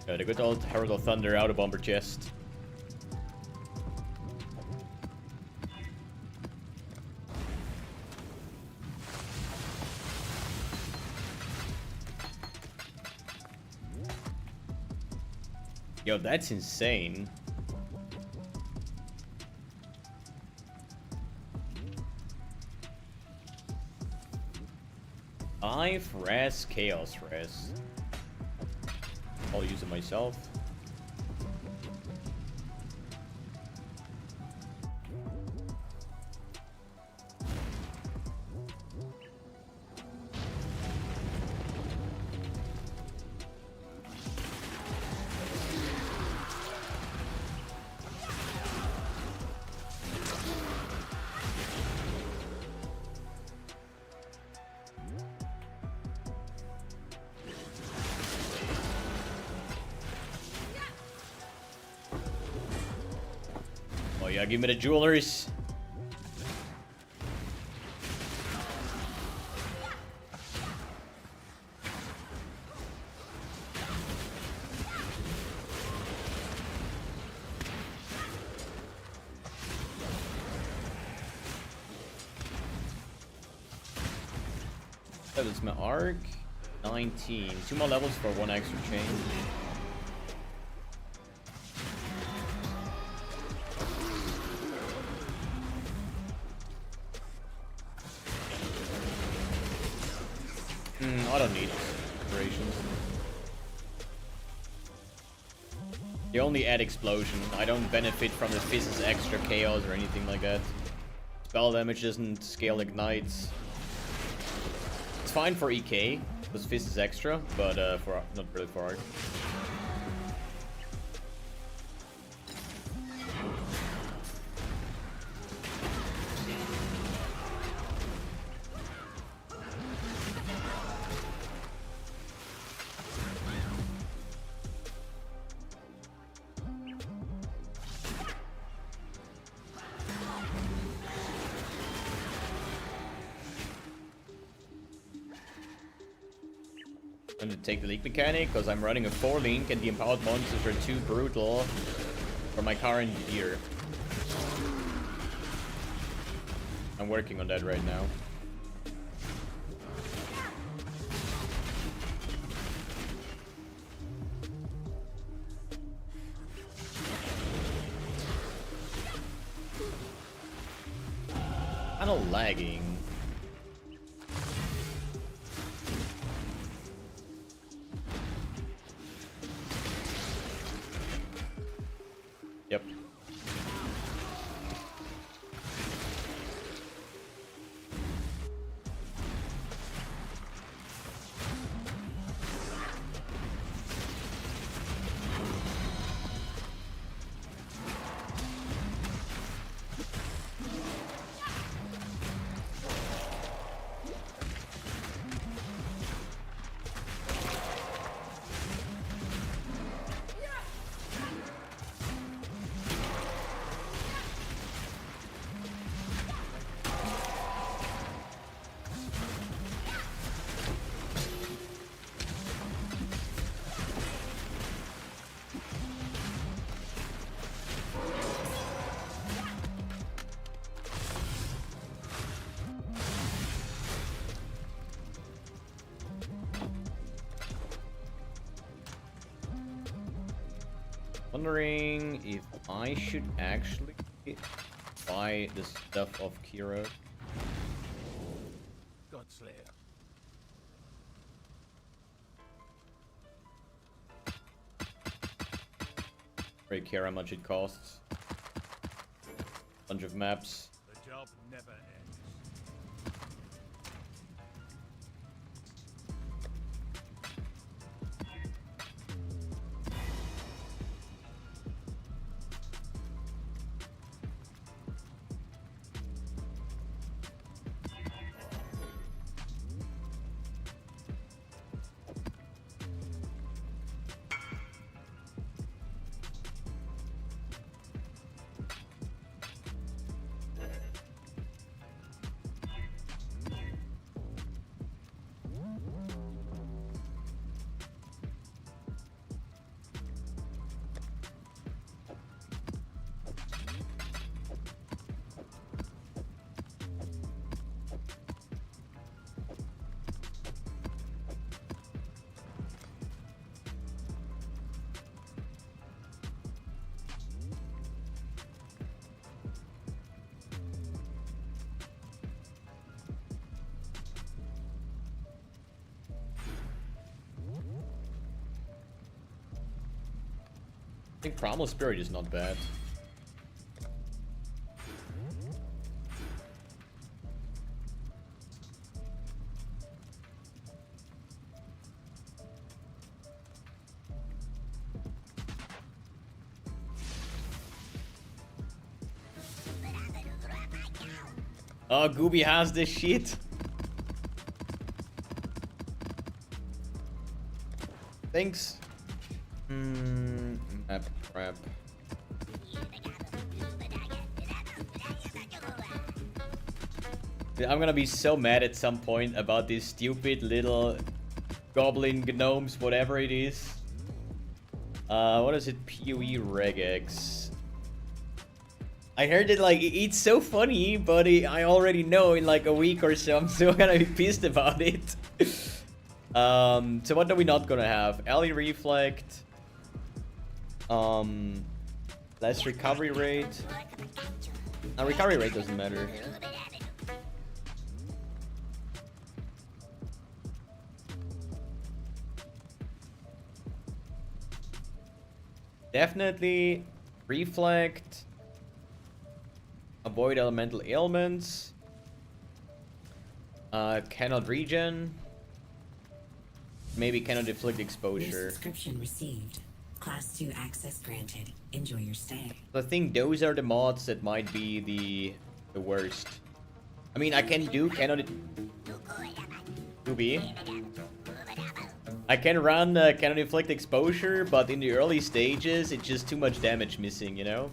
Yeah, the good old Herald of Thunder out of bomber chest. Yo, that's insane. Five res, chaos res. I'll use it myself. Oh yeah, give me the jewelers. That is my arc. 19. 2 more levels for 1 extra chain. I don't need operations. They only add explosion. I don't benefit from the Fizz's extra chaos or anything like that. Spell damage doesn't scale ignites. It's fine for EK, because Fizz is extra, but for not really for Arc. I'm going to take the leak mechanic because I'm running a 4 link and the empowered monsters are too brutal for my current gear. I'm working on that right now. Kinda lagging. Yep. Wondering if I should actually buy the stuff of Kira. Godslayer. Very care how much it costs. Bunch of maps. The job never ends. think Primal Spirit is not bad. Oh, Gooby has this shit. Thanks. Map prep. Dude, I'm gonna be so mad at some point about these stupid little goblin gnomes, whatever it is. What is it? PoE regex. I heard it, like, it's so funny, but I already know in like a week or so I'm still gonna be pissed about it. So what are we not gonna have? Alley Reflect. Less recovery rate. Recovery rate doesn't matter. Definitely Reflect. Avoid elemental ailments. Cannot regen. Maybe cannot inflict New exposure. subscription received. Class 2 access granted. Enjoy your stay. I think those are the mods that might be the worst. I mean, I can do cannot. I can run cannot inflict exposure, but in the early stages, it's just too much damage missing, you know?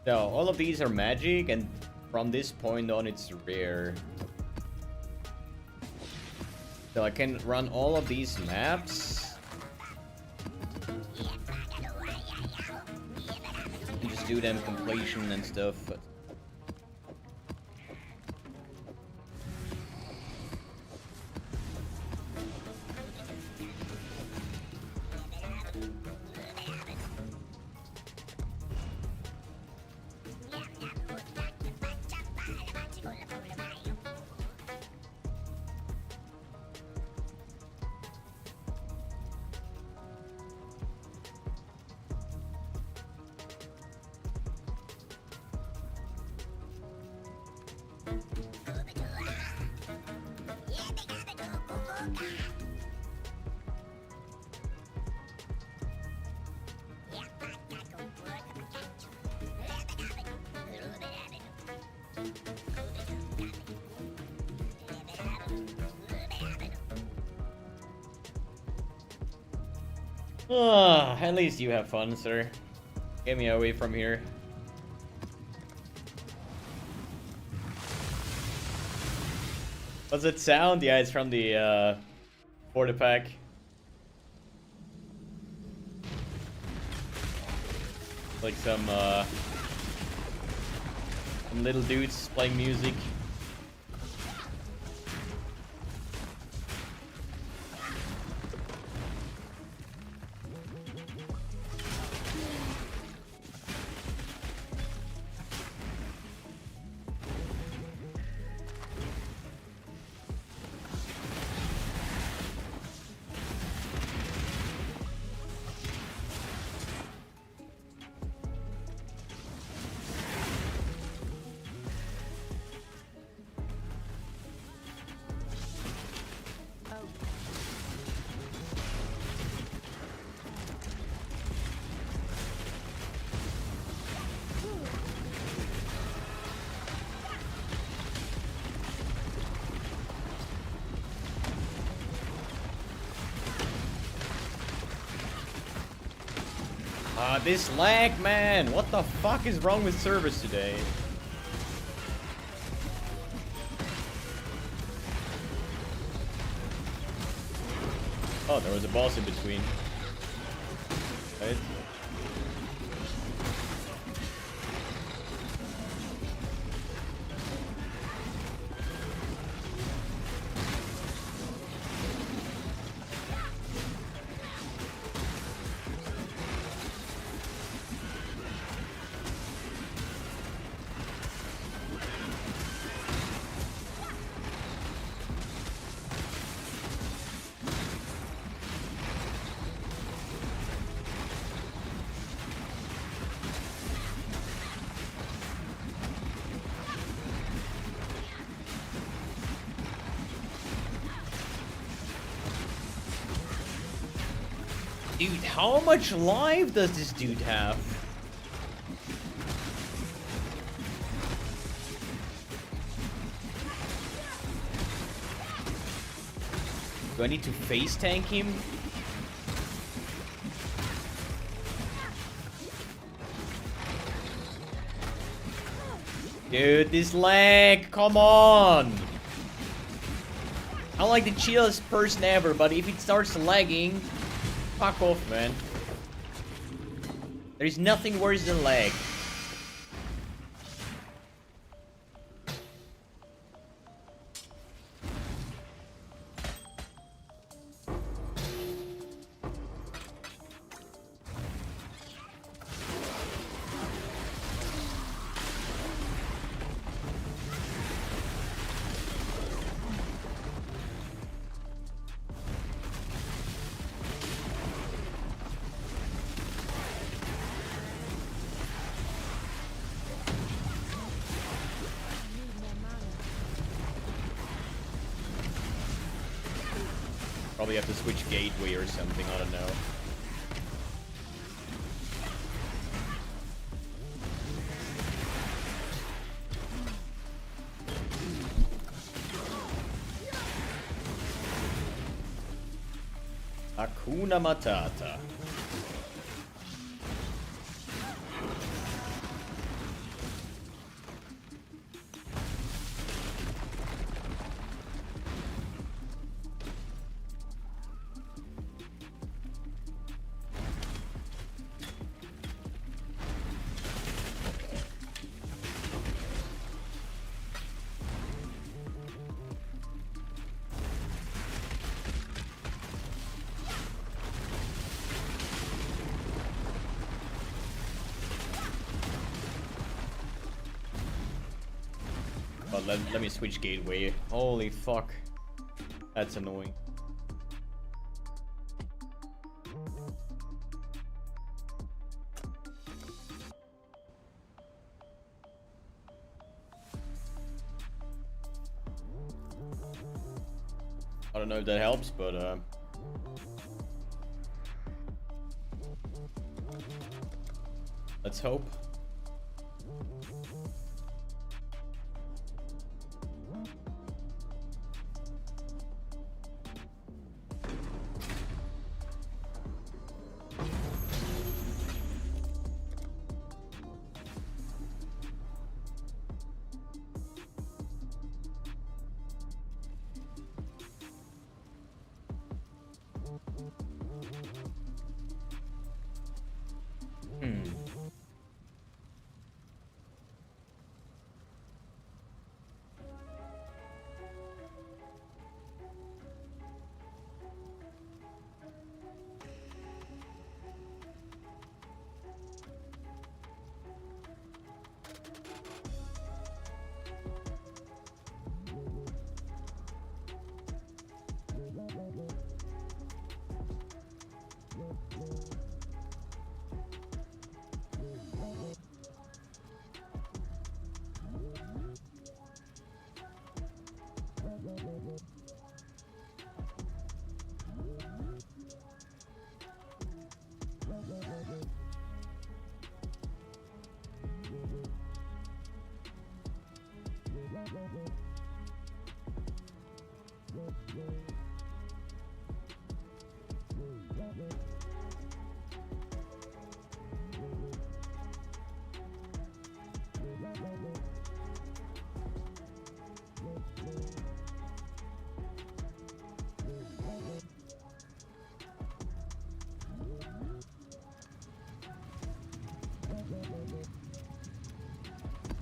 So all of these are magic, and from this point on it's rare. So I can run all of these maps. And just do them completion and stuff. But at least you have fun, sir. Get me away from here. What's that sound? Yeah, it's from the Porta Pack. Like some little dudes playing music. This lag, man! What the fuck is wrong with servers today? Oh, there was a boss in between. Right? Dude, how much life does this dude have? Do I need to face tank him? Dude, this lag, come on! I'm like the chillest person ever, but if it starts lagging, fuck off, man. There's nothing worse than lag. Probably have to switch gateway or something, I don't know. Hakuna Matata. Oh, let me switch gateway. Holy fuck. That's annoying. I don't know if that helps, but let's hope.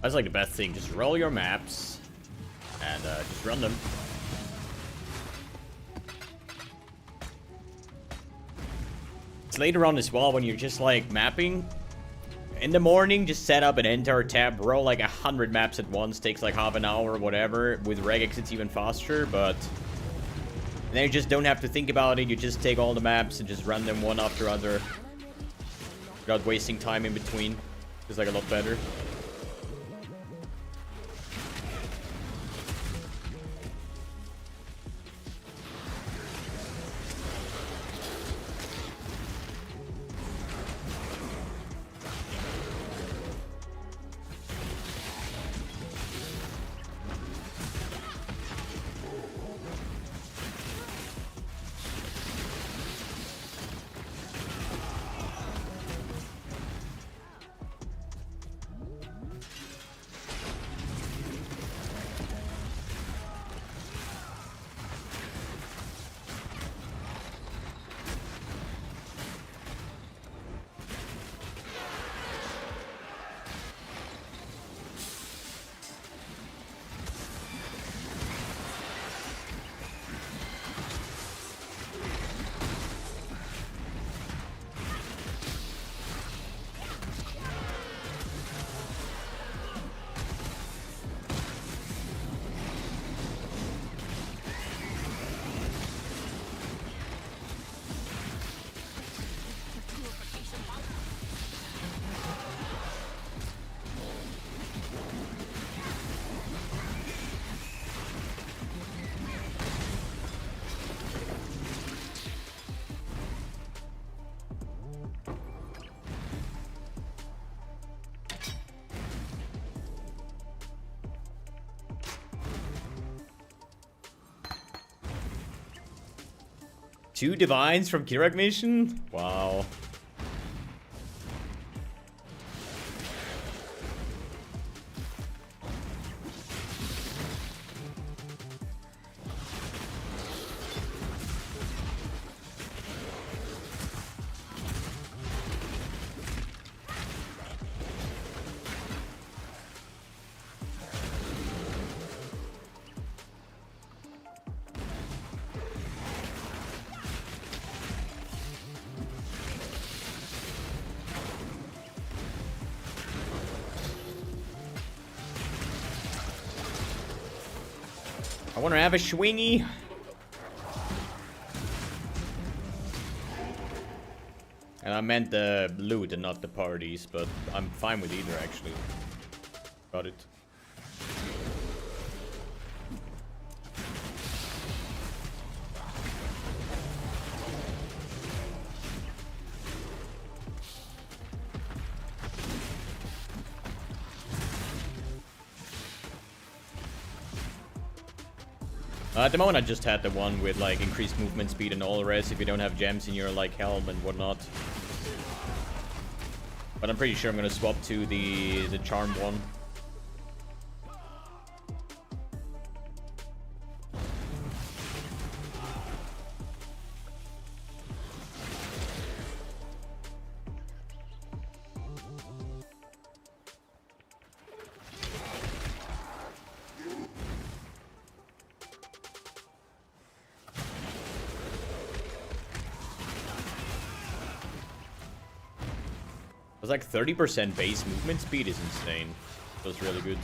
That's like the best thing. Just roll your maps and just run them. It's later on as well when you're just like mapping. In the morning, just set up an entire tab, roll like 100 maps at once, takes like half an hour or whatever. With regex it's even faster, but then you just don't have to think about it. You just take all the maps and just run them one after other without wasting time in between. It's like a lot better. Two divines from Kirak mission? Wow. I want to have a swingy. And I meant the loot and not the parties, but I'm fine with either actually. Got it. At the moment I just had the one with like increased movement speed and all the rest if you don't have gems in your like helm and whatnot. But I'm pretty sure I'm gonna swap to the charm one. It was like 30% base movement speed is insane. It was really good.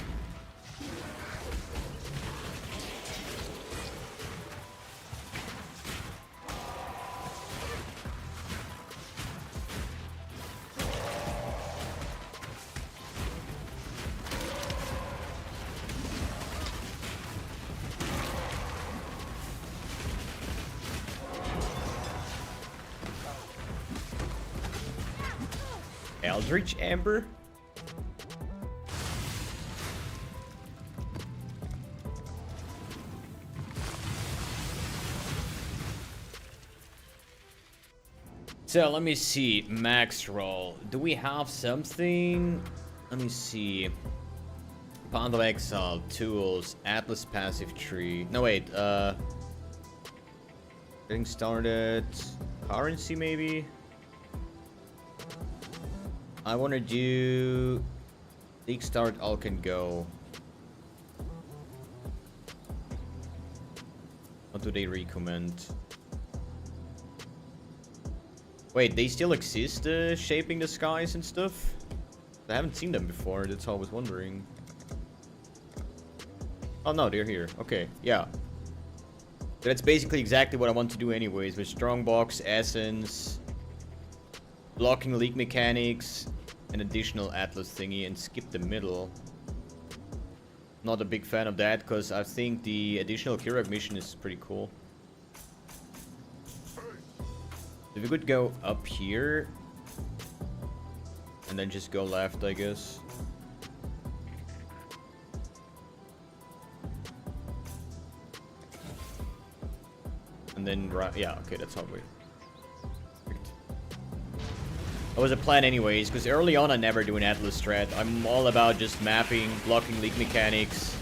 Eldritch Amber? So let me see, max roll. Do we have something? Let me see. Bond of Exile, tools, Atlas passive tree. No wait, getting started. Currency maybe? I want to do League start, all can go. What do they recommend? Wait, they still exist, shaping the skies and stuff? I haven't seen them before, that's all I was wondering. Oh no, they're here. Okay, yeah. That's basically exactly what I want to do anyways, with Strongbox, Essence, blocking League mechanics, an additional Atlas thingy, and skip the middle. Not a big fan of that, because I think the additional Kirok mission is pretty cool. If we could go up here, and then just go left, I guess. And then right, yeah, okay, that's how we... That was a plan anyways, because early on I never do an Atlas strat. I'm all about just mapping, blocking League mechanics,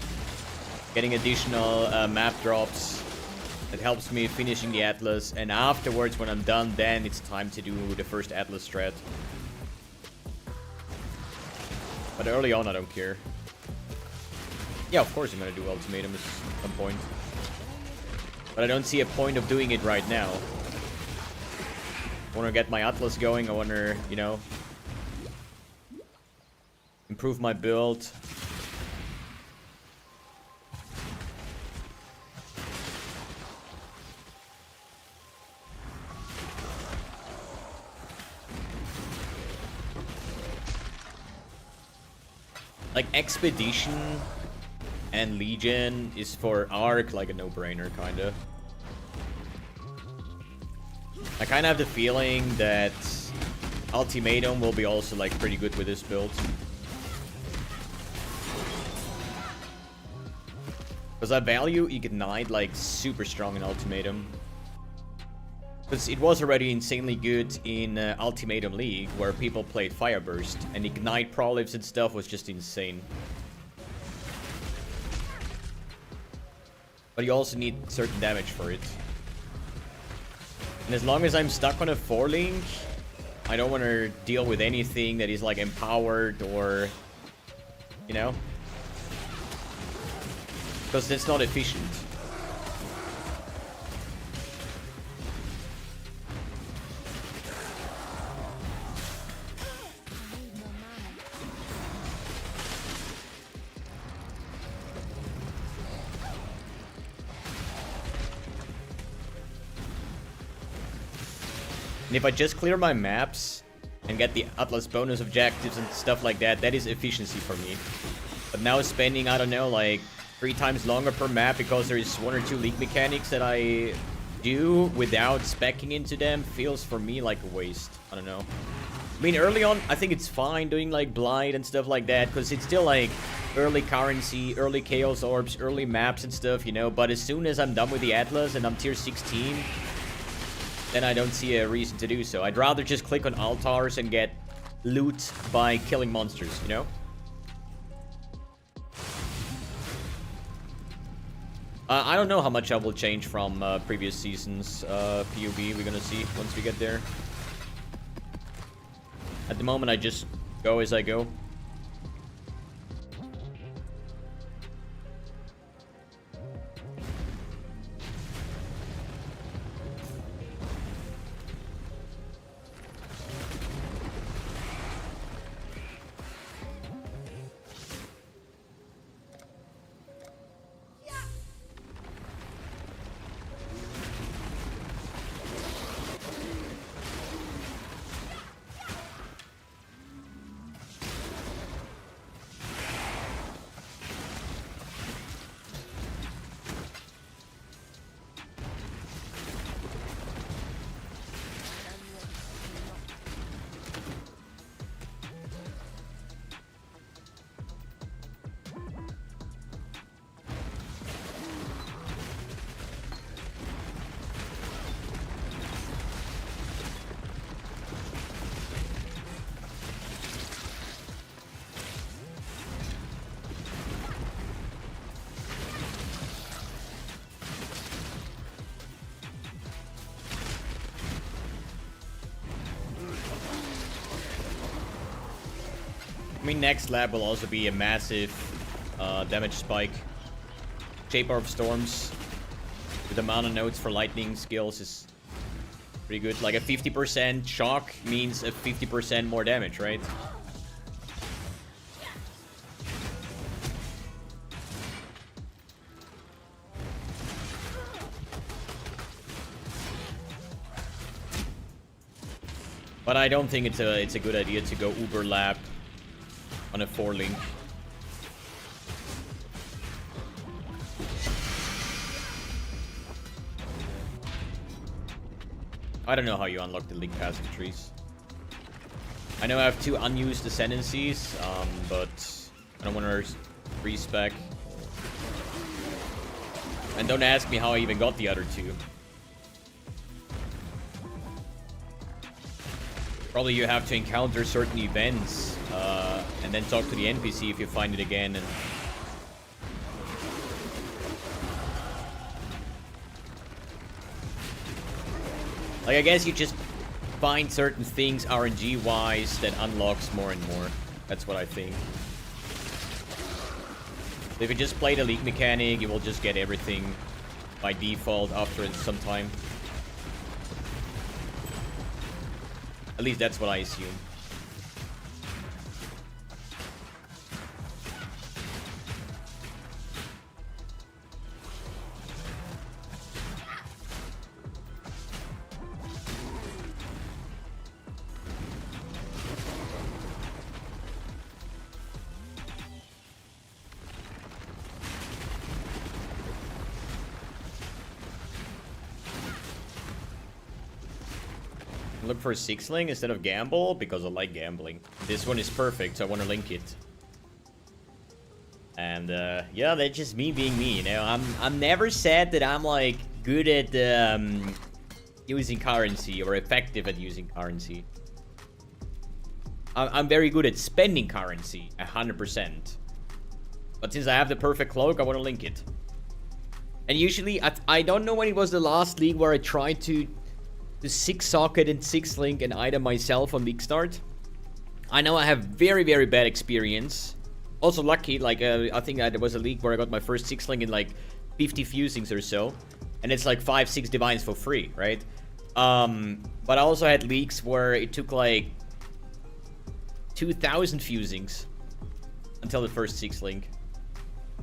getting additional map drops. That helps me finishing the Atlas, and afterwards when I'm done, then it's time to do the first Atlas strat. But early on I don't care. Yeah, of course I'm gonna do Ultimatum at some point. But I don't see a point of doing it right now. I want to get my Atlas going, I want to, you know, improve my build. Like, Expedition and Legion is for Arc like a no-brainer, kinda. I kind of have the feeling that Ultimatum will be also like pretty good with this build. Because I value Ignite like super strong in Ultimatum. Because it was already insanely good in Ultimatum League where people played Fire Burst. And Ignite prolifs and stuff was just insane. But you also need certain damage for it. And as long as I'm stuck on a 4-link, I don't want to deal with anything that is like empowered or, you know, because that's not efficient. And if I just clear my maps and get the Atlas bonus objectives and stuff like that, that is efficiency for me. But now spending, I don't know, like 3 times longer per map because there is 1 or 2 League mechanics that I do without speccing into them feels for me like a waste. I don't know. I mean, early on, I think it's fine doing like Blight and stuff like that because it's still like early currency, early Chaos Orbs, early maps and stuff, you know. But as soon as I'm done with the Atlas and I'm tier 16... then I don't see a reason to do so. I'd rather just click on altars and get loot by killing monsters, you know? I don't know how much I will change from previous seasons PUB. We're gonna see once we get there. At the moment, I just go as I go. mean, next lab will also be a massive damage spike. Shaper of Storms with the amount of nodes for lightning skills is pretty good. Like a 50% shock means a 50% more damage, right? But I don't think it's a good idea to go uber lab on a 4-link. I don't know how you unlock the link passive trees. I know I have 2 unused ascendancies, but I don't want to respec. And don't ask me how I even got the other 2. Probably you have to encounter certain events, and then talk to the NPC if you find it again. And like, I guess you just find certain things RNG-wise that unlocks more and more. That's what I think. If you just play the league mechanic, you will just get everything by default after some time. At least that's what I assume. Look for 6-ling instead of gamble because I like gambling. This one is perfect, so I want to link it. And yeah, that's just me being me, you know. I'm never said that I'm like good at using currency or effective at using currency. I'm very good at spending currency, 100%. But since I have the perfect cloak, I want to link it. And usually, I don't know when it was the last league where I tried to 6-socket and 6-link an item myself on league start. I know I have very, very bad experience. Also lucky, like, I think there was a league where I got my first 6-link in, like, 50 fusings or so. And it's, like, 5-6 divines for free, right? But I also had leagues where it took, like, 2,000 fusings until the first 6-link.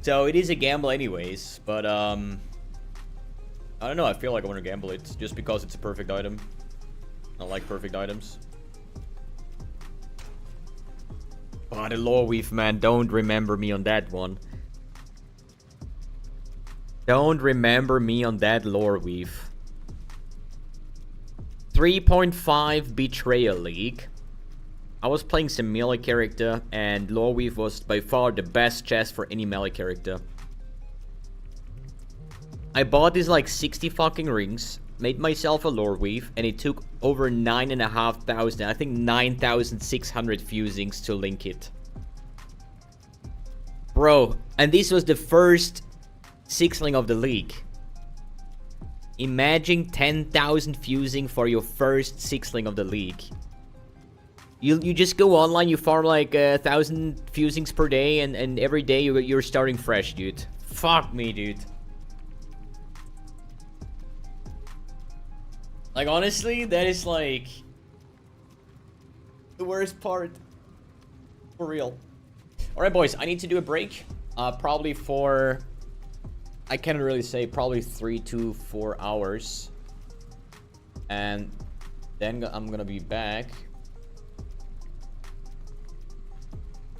So, it is a gamble anyways, but, I don't know, I feel like I want to gamble it just because it's a perfect item. I like perfect items. Oh, the lore weave, man. Don't remember me on that one. Don't remember me on that lore weave. 3.5 Betrayal League. I was playing some melee character, and lore weave was by far the best chest for any melee character. I bought these like 60 fucking rings, made myself a lore weave, and it took over 9,500, I think 9,600 fusings to link it. Bro, and this was the first 6-ling of the league. Imagine 10,000 fusing for your first 6-ling of the league. You just go online, you farm like 1,000 fusings per day, and every day you're starting fresh, dude. Fuck me, dude. Like, honestly, that is, like, the worst part. For real. Alright, boys, I need to do a break. Probably for... I can't really say, probably 3 to 4 hours. And then I'm gonna be back.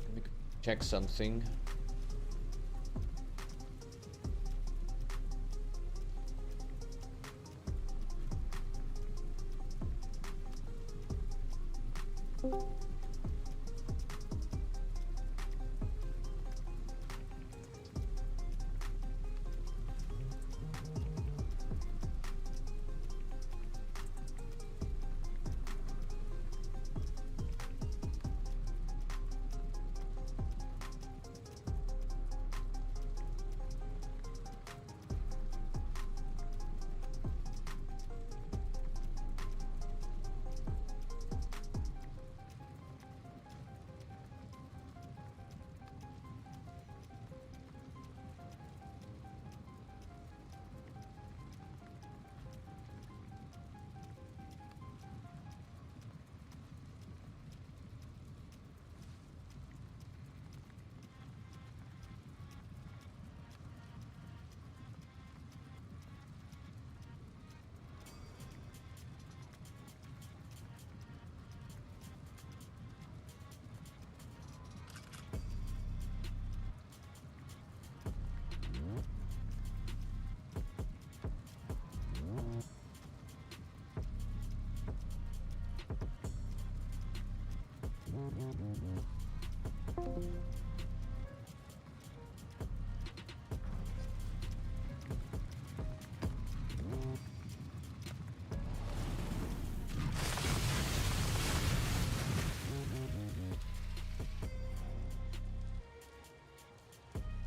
Let me check something.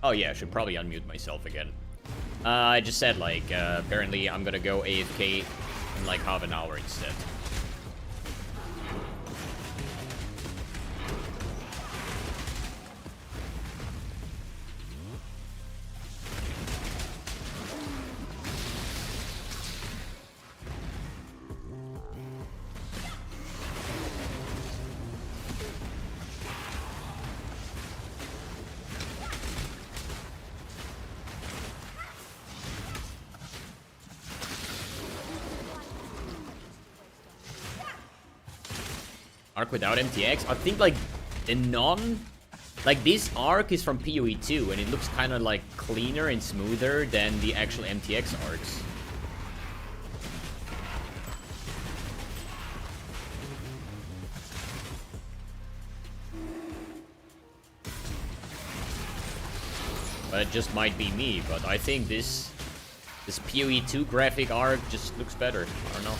Oh yeah, I should probably unmute myself again. I just said, like, apparently I'm gonna go AFK in like half an hour instead. Arc without MTX? I think like the like this arc is from PoE 2 and it looks kind of like cleaner and smoother than the actual MTX arcs. But it just might be me, but I think this PoE 2 graphic arc just looks better. I don't know.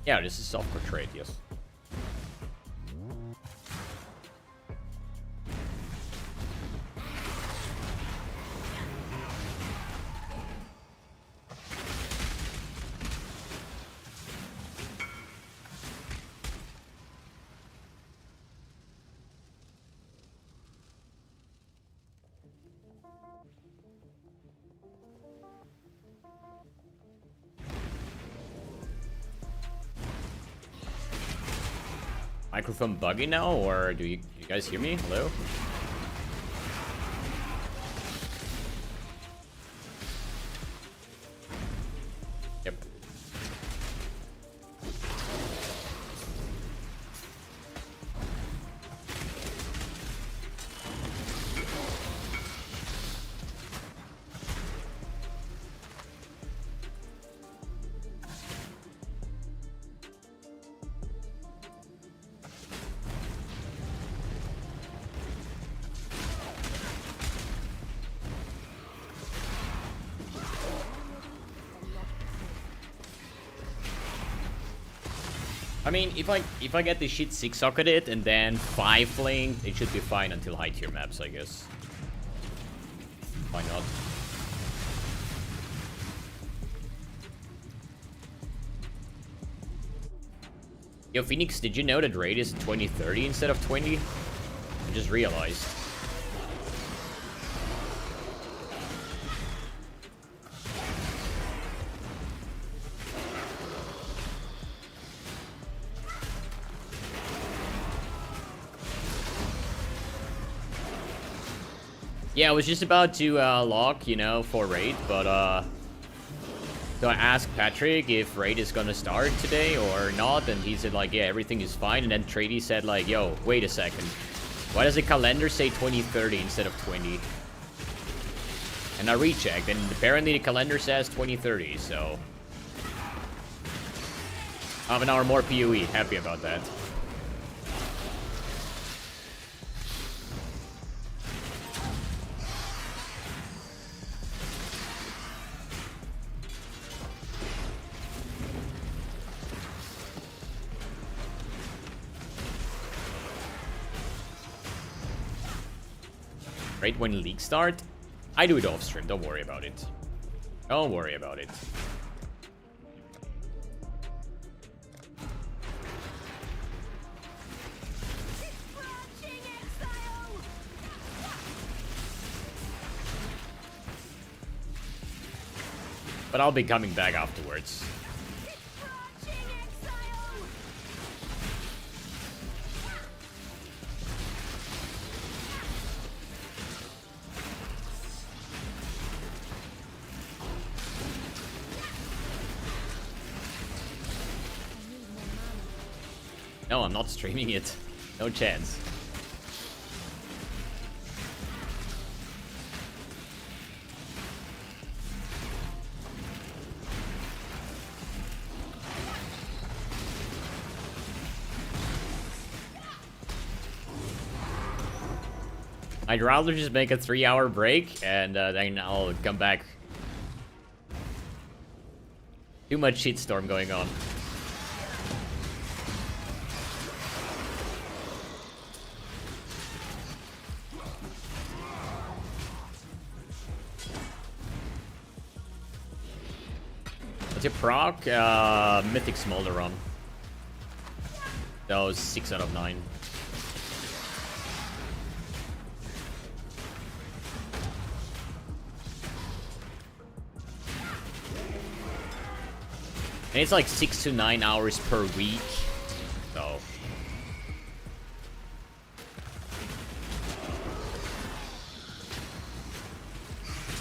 Yeah, this is self-portrait, yes. Microphone buggy now, or do you guys hear me? Hello? Yep. I mean, if I get this shit 6-socketed and then 5-fling, it should be fine until high tier maps, I guess. Why not? Yo, Phoenix, did you know that raid is 2030 instead of 20? I just realized. Yeah, I was just about to lock, you know, for raid, but so I asked Patrick if raid is gonna start today or not, and he said like, yeah, everything is fine. And then Trady said like, yo, wait a second, why does the calendar say 2030 instead of 20? And I rechecked, and apparently the calendar says 2030, so half an hour more PoE. Happy about that. Right when leagues start, I do it off stream. Don't worry about it. Don't worry about it. But I'll be coming back afterwards. No, I'm not streaming it. No chance. I'd rather just make a 3-hour break and then I'll come back. Too much shitstorm going on. What's your proc? Mythic Smolder Run. That was 6 out of 9. And it's like 6 to 9 hours per week. So.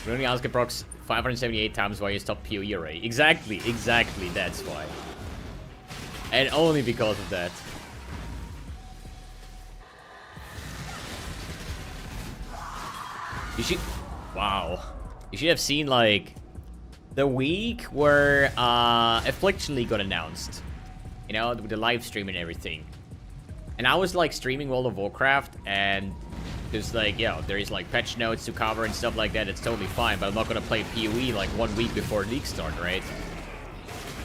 We only ask approx 578 times why you stop PoE array. Exactly, that's why. And only because of that. You should... Wow. You should have seen, like... the week where Affliction League got announced, you know, with the live stream and everything. And I was like streaming World of Warcraft, and there's like, yeah, there is like patch notes to cover and stuff like that. It's totally fine, but I'm not gonna play PoE like 1 week before League start, right?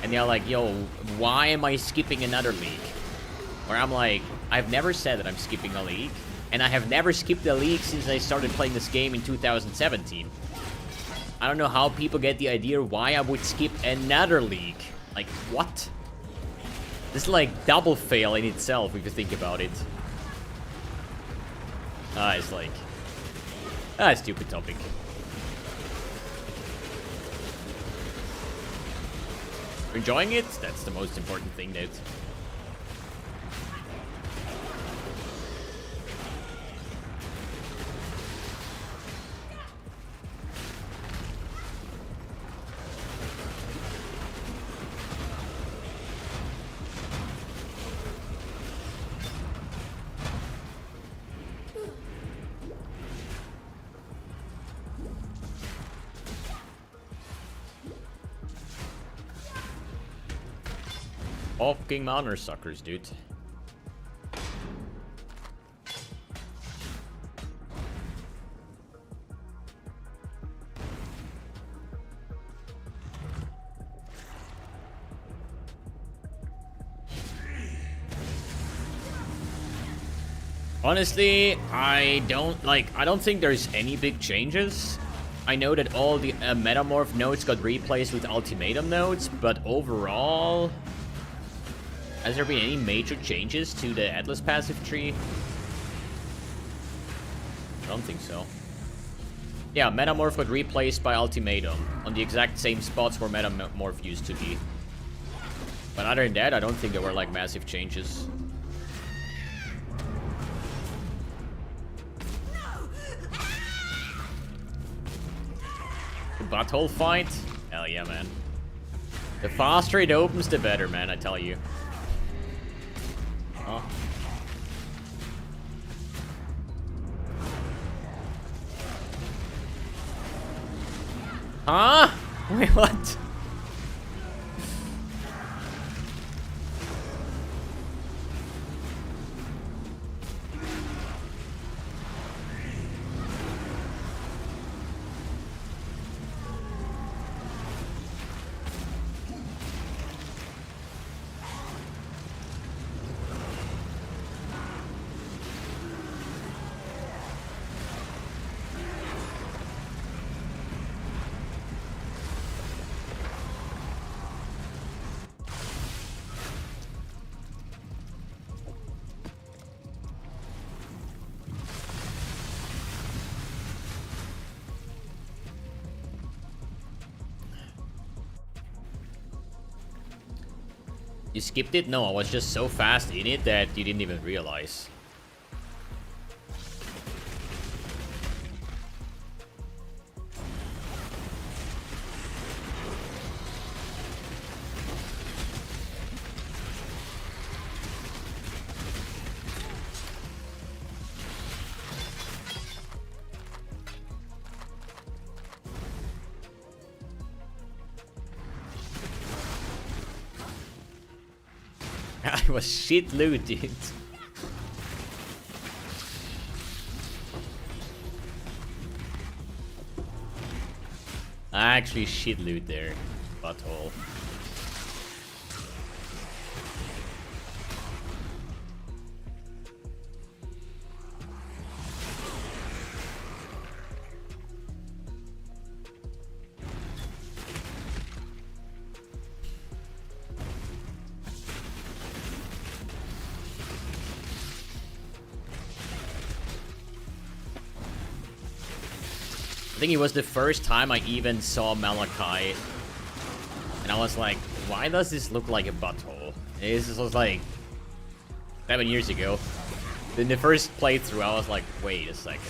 And they're like, yo, why am I skipping another league? Where I'm like, I've never said that I'm skipping a league, and I have never skipped a league since I started playing this game in 2017. I don't know how people get the idea why I would skip another league. Like, what? This is like double fail in itself if you think about it. It's like... stupid topic. Enjoying it? That's the most important thing, dude. Fucking honor suckers, dude. Honestly, I don't think there's any big changes. I know that all the Metamorph nodes got replaced with Ultimatum nodes, but overall... has there been any major changes to the Atlas passive tree? I don't think so. Yeah, Metamorph got replaced by Ultimatum on the exact same spots where Metamorph used to be. But other than that, I don't think there were like massive changes. The butthole fight? Hell yeah, man. The faster it opens, the better, man, I tell you. Oh. Huh? Wait, what? You skipped it? No, I was just so fast in it that you didn't even realize. I was shit loot, dude. Actually, shit loot there. Butthole. I think it was the first time I even saw Malachi. And I was like, why does this look like a butthole? This was like 7 years ago. In the first playthrough, I was like, wait a second.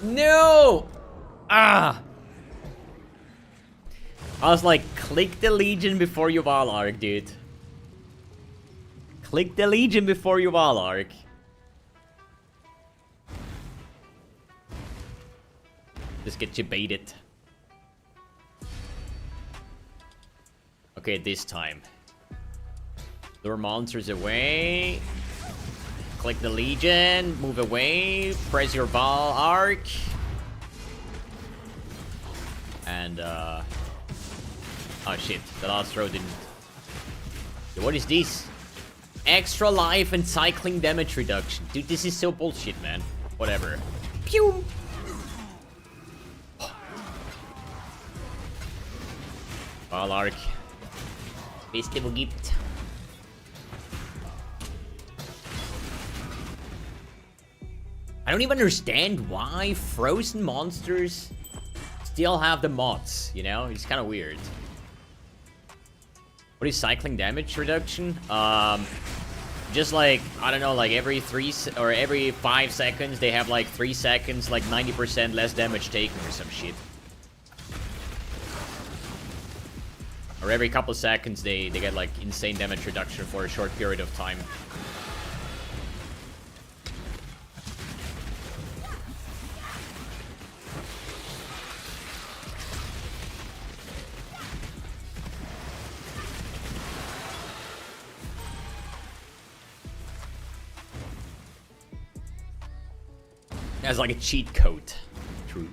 No! Ah! I was like, click the Legion before you Valark, dude. Click the Legion before you Valark. Just get you baited. Okay, this time. Lure monsters away. Click the Legion, move away, press your ball arc. And, oh shit, the last throw didn't. What is this? Extra life and cycling damage reduction. Dude, this is so bullshit, man. Whatever. Pew! Ball arc. Festival gift. I don't even understand why frozen monsters still have the mods, you know? It's kind of weird. What is cycling damage reduction? Just like, I don't know, like every 5 seconds, they have like 3 seconds, like 90% less damage taken or some shit. Or every couple seconds, they get like insane damage reduction for a short period of time. As like a cheat code. True.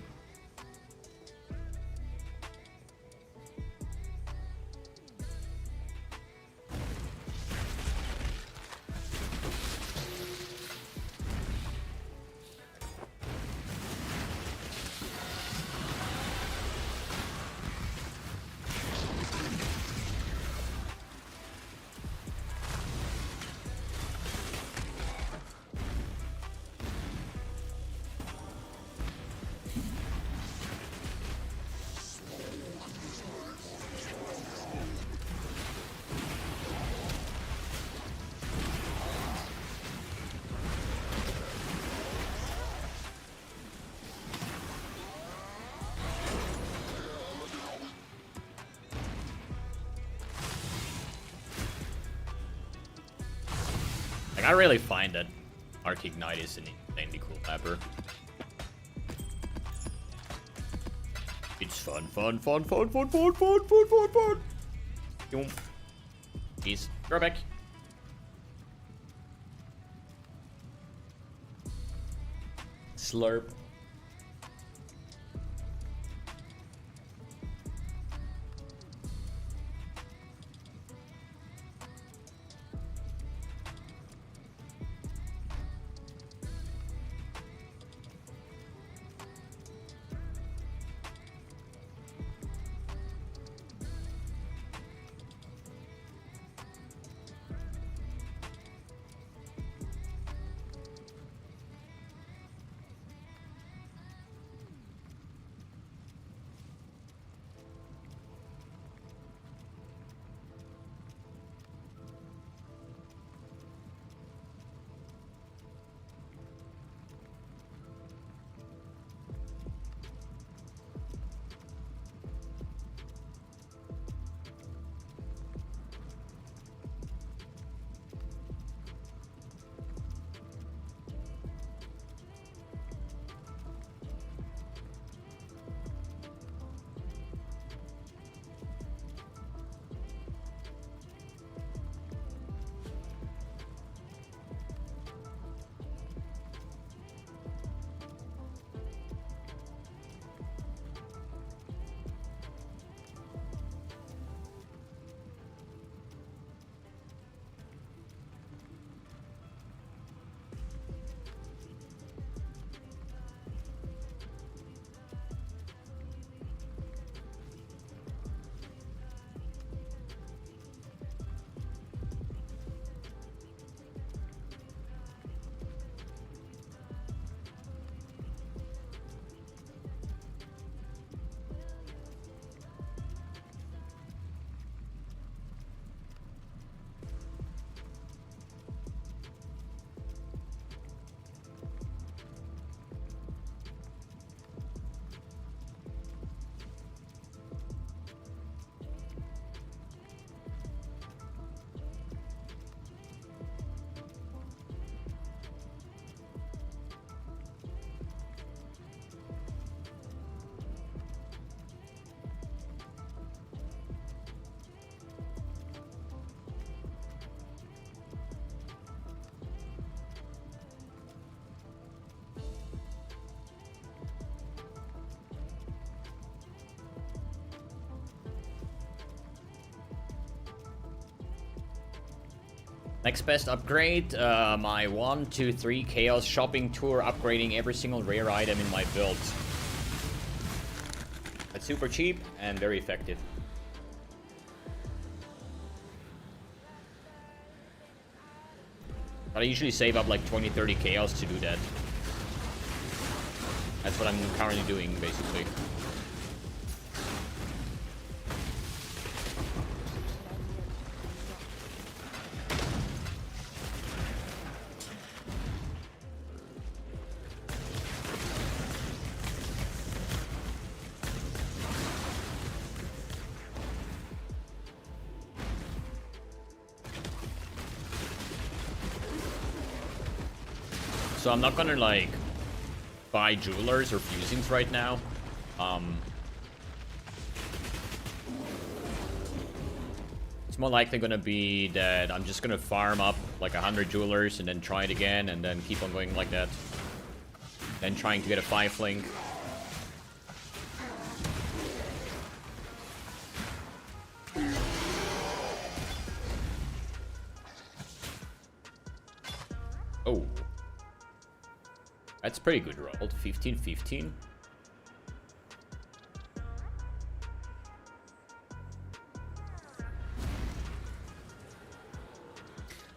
Like, I really find that Arc Ignite is an insanely cool mapper. It's fun. Jeez, throw back. Slurp. Next best upgrade, my 1, 2, 3 Chaos Shopping Tour, upgrading every single rare item in my build. It's super cheap and very effective. But I usually save up like 20-30 Chaos to do that. That's what I'm currently doing, basically. So I'm not gonna like buy jewelers or fusings right now. It's more likely gonna be that I'm just gonna farm up like 100 jewelers and then try it again and then keep on going like that. Then trying to get a 5-link. Oh. That's pretty good rolled. 15-15.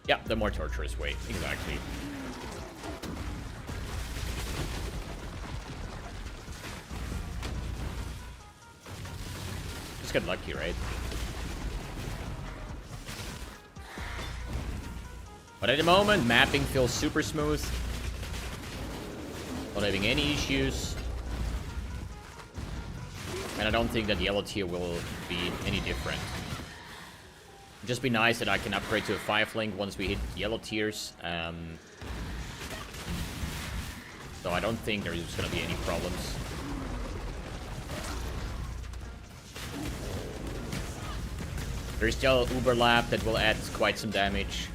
Yeah, the more torturous way. Exactly. Just get lucky, right? But at the moment, mapping feels super smooth. Not having any issues. And I don't think that yellow tier will be any different. It'd just be nice that I can upgrade to a 5-link once we hit yellow tiers. So I don't think there's going to be any problems. There's still Uberlap that will add quite some damage.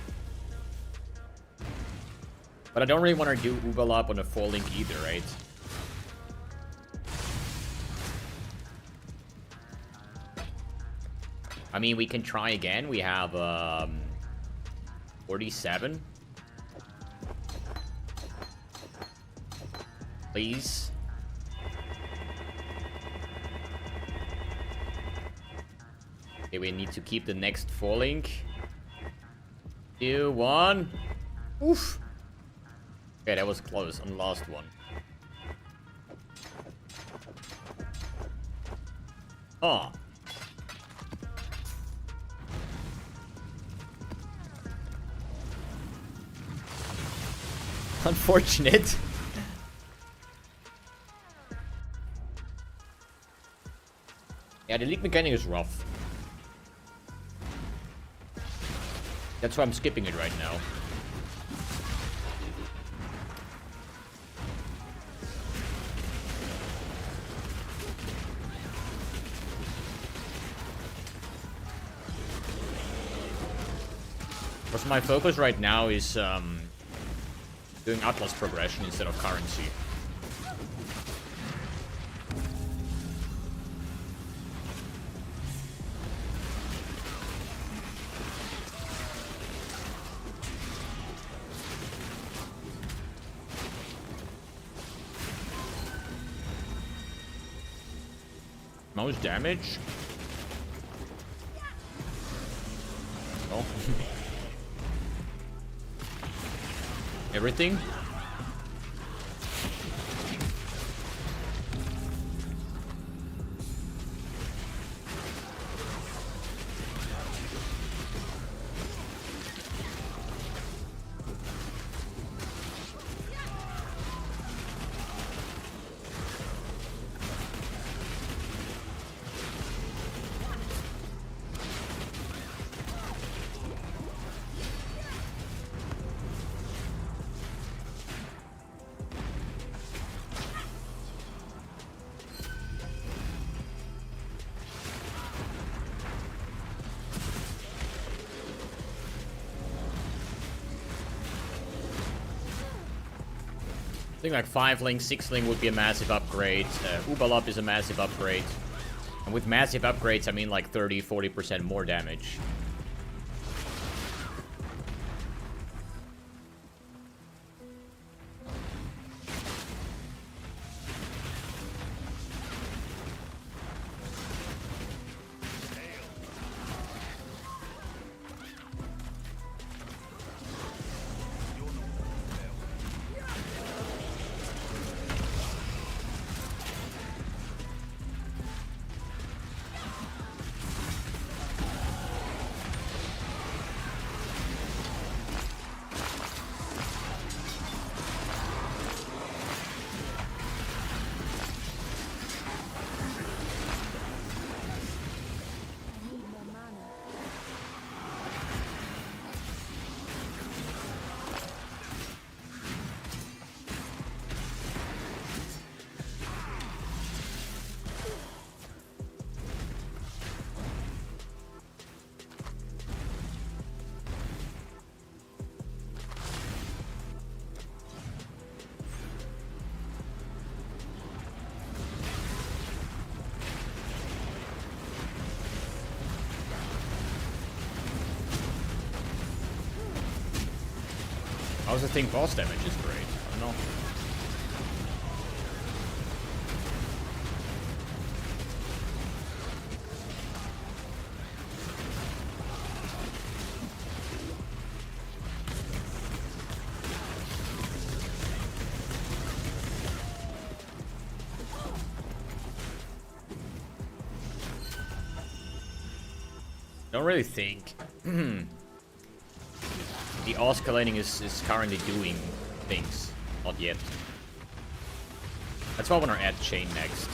But I don't really want to do Uberlap on a 4-link either, right? I mean, we can try again. We have 47. Please. Okay, we need to keep the next 4-link. 2, 1. Oof. Okay, that was close on the last one. Oh. Unfortunate. Yeah, the leak mechanic is rough. That's why I'm skipping it right now. Because my focus right now is doing Atlas progression instead of currency. Most damage? Oh. Everything? I think like 5-link, 6-link would be a massive upgrade. Uberlap is a massive upgrade. And with massive upgrades, I mean like 30-40% more damage. I also think boss damage is great. I don't know. Don't really think the oscillating is currently doing things. Not yet. That's why I want to add chain next.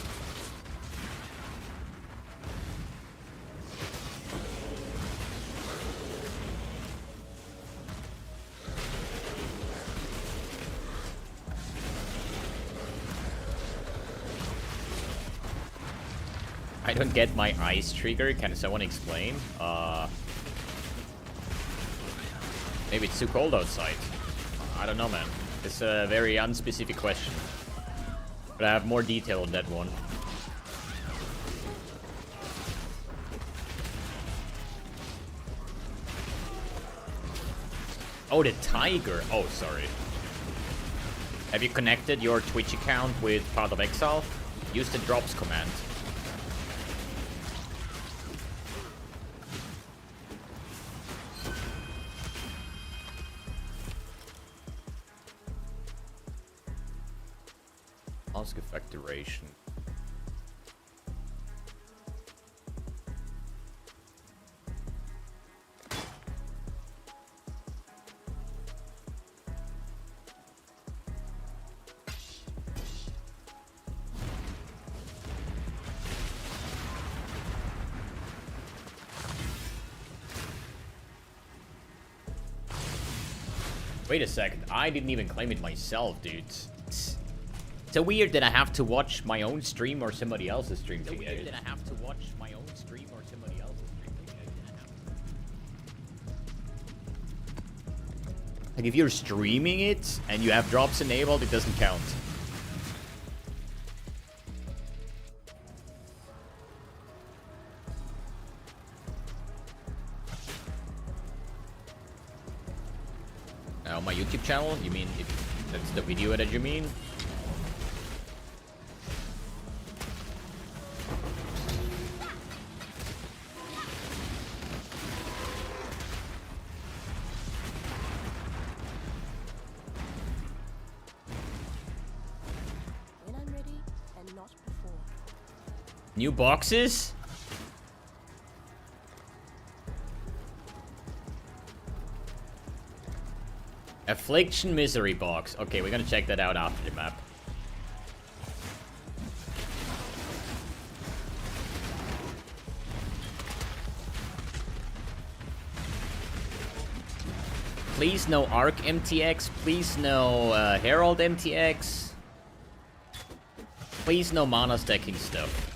I don't get my ice trigger. Can someone explain? Maybe it's too cold outside. I don't know, man. It's a very unspecific question. But I have more detail on that one. Oh, the tiger. Oh, sorry. Have you connected your Twitch account with Path of Exile? Use the drops command. Mask effect duration. Wait a second, I didn't even claim it myself, dude. It's so weird that I have to watch my own stream or somebody else's stream to get it. That I have to watch my own stream or somebody else's stream to get it. Like if you're streaming it and you have drops enabled, it doesn't count. On my YouTube channel? You mean if that's the video that you mean? When I'm ready and not before. New boxes? Affliction Misery box. Okay, we're gonna check that out after the map. Please no Arc MTX. Please no Herald MTX. Please no mana stacking stuff.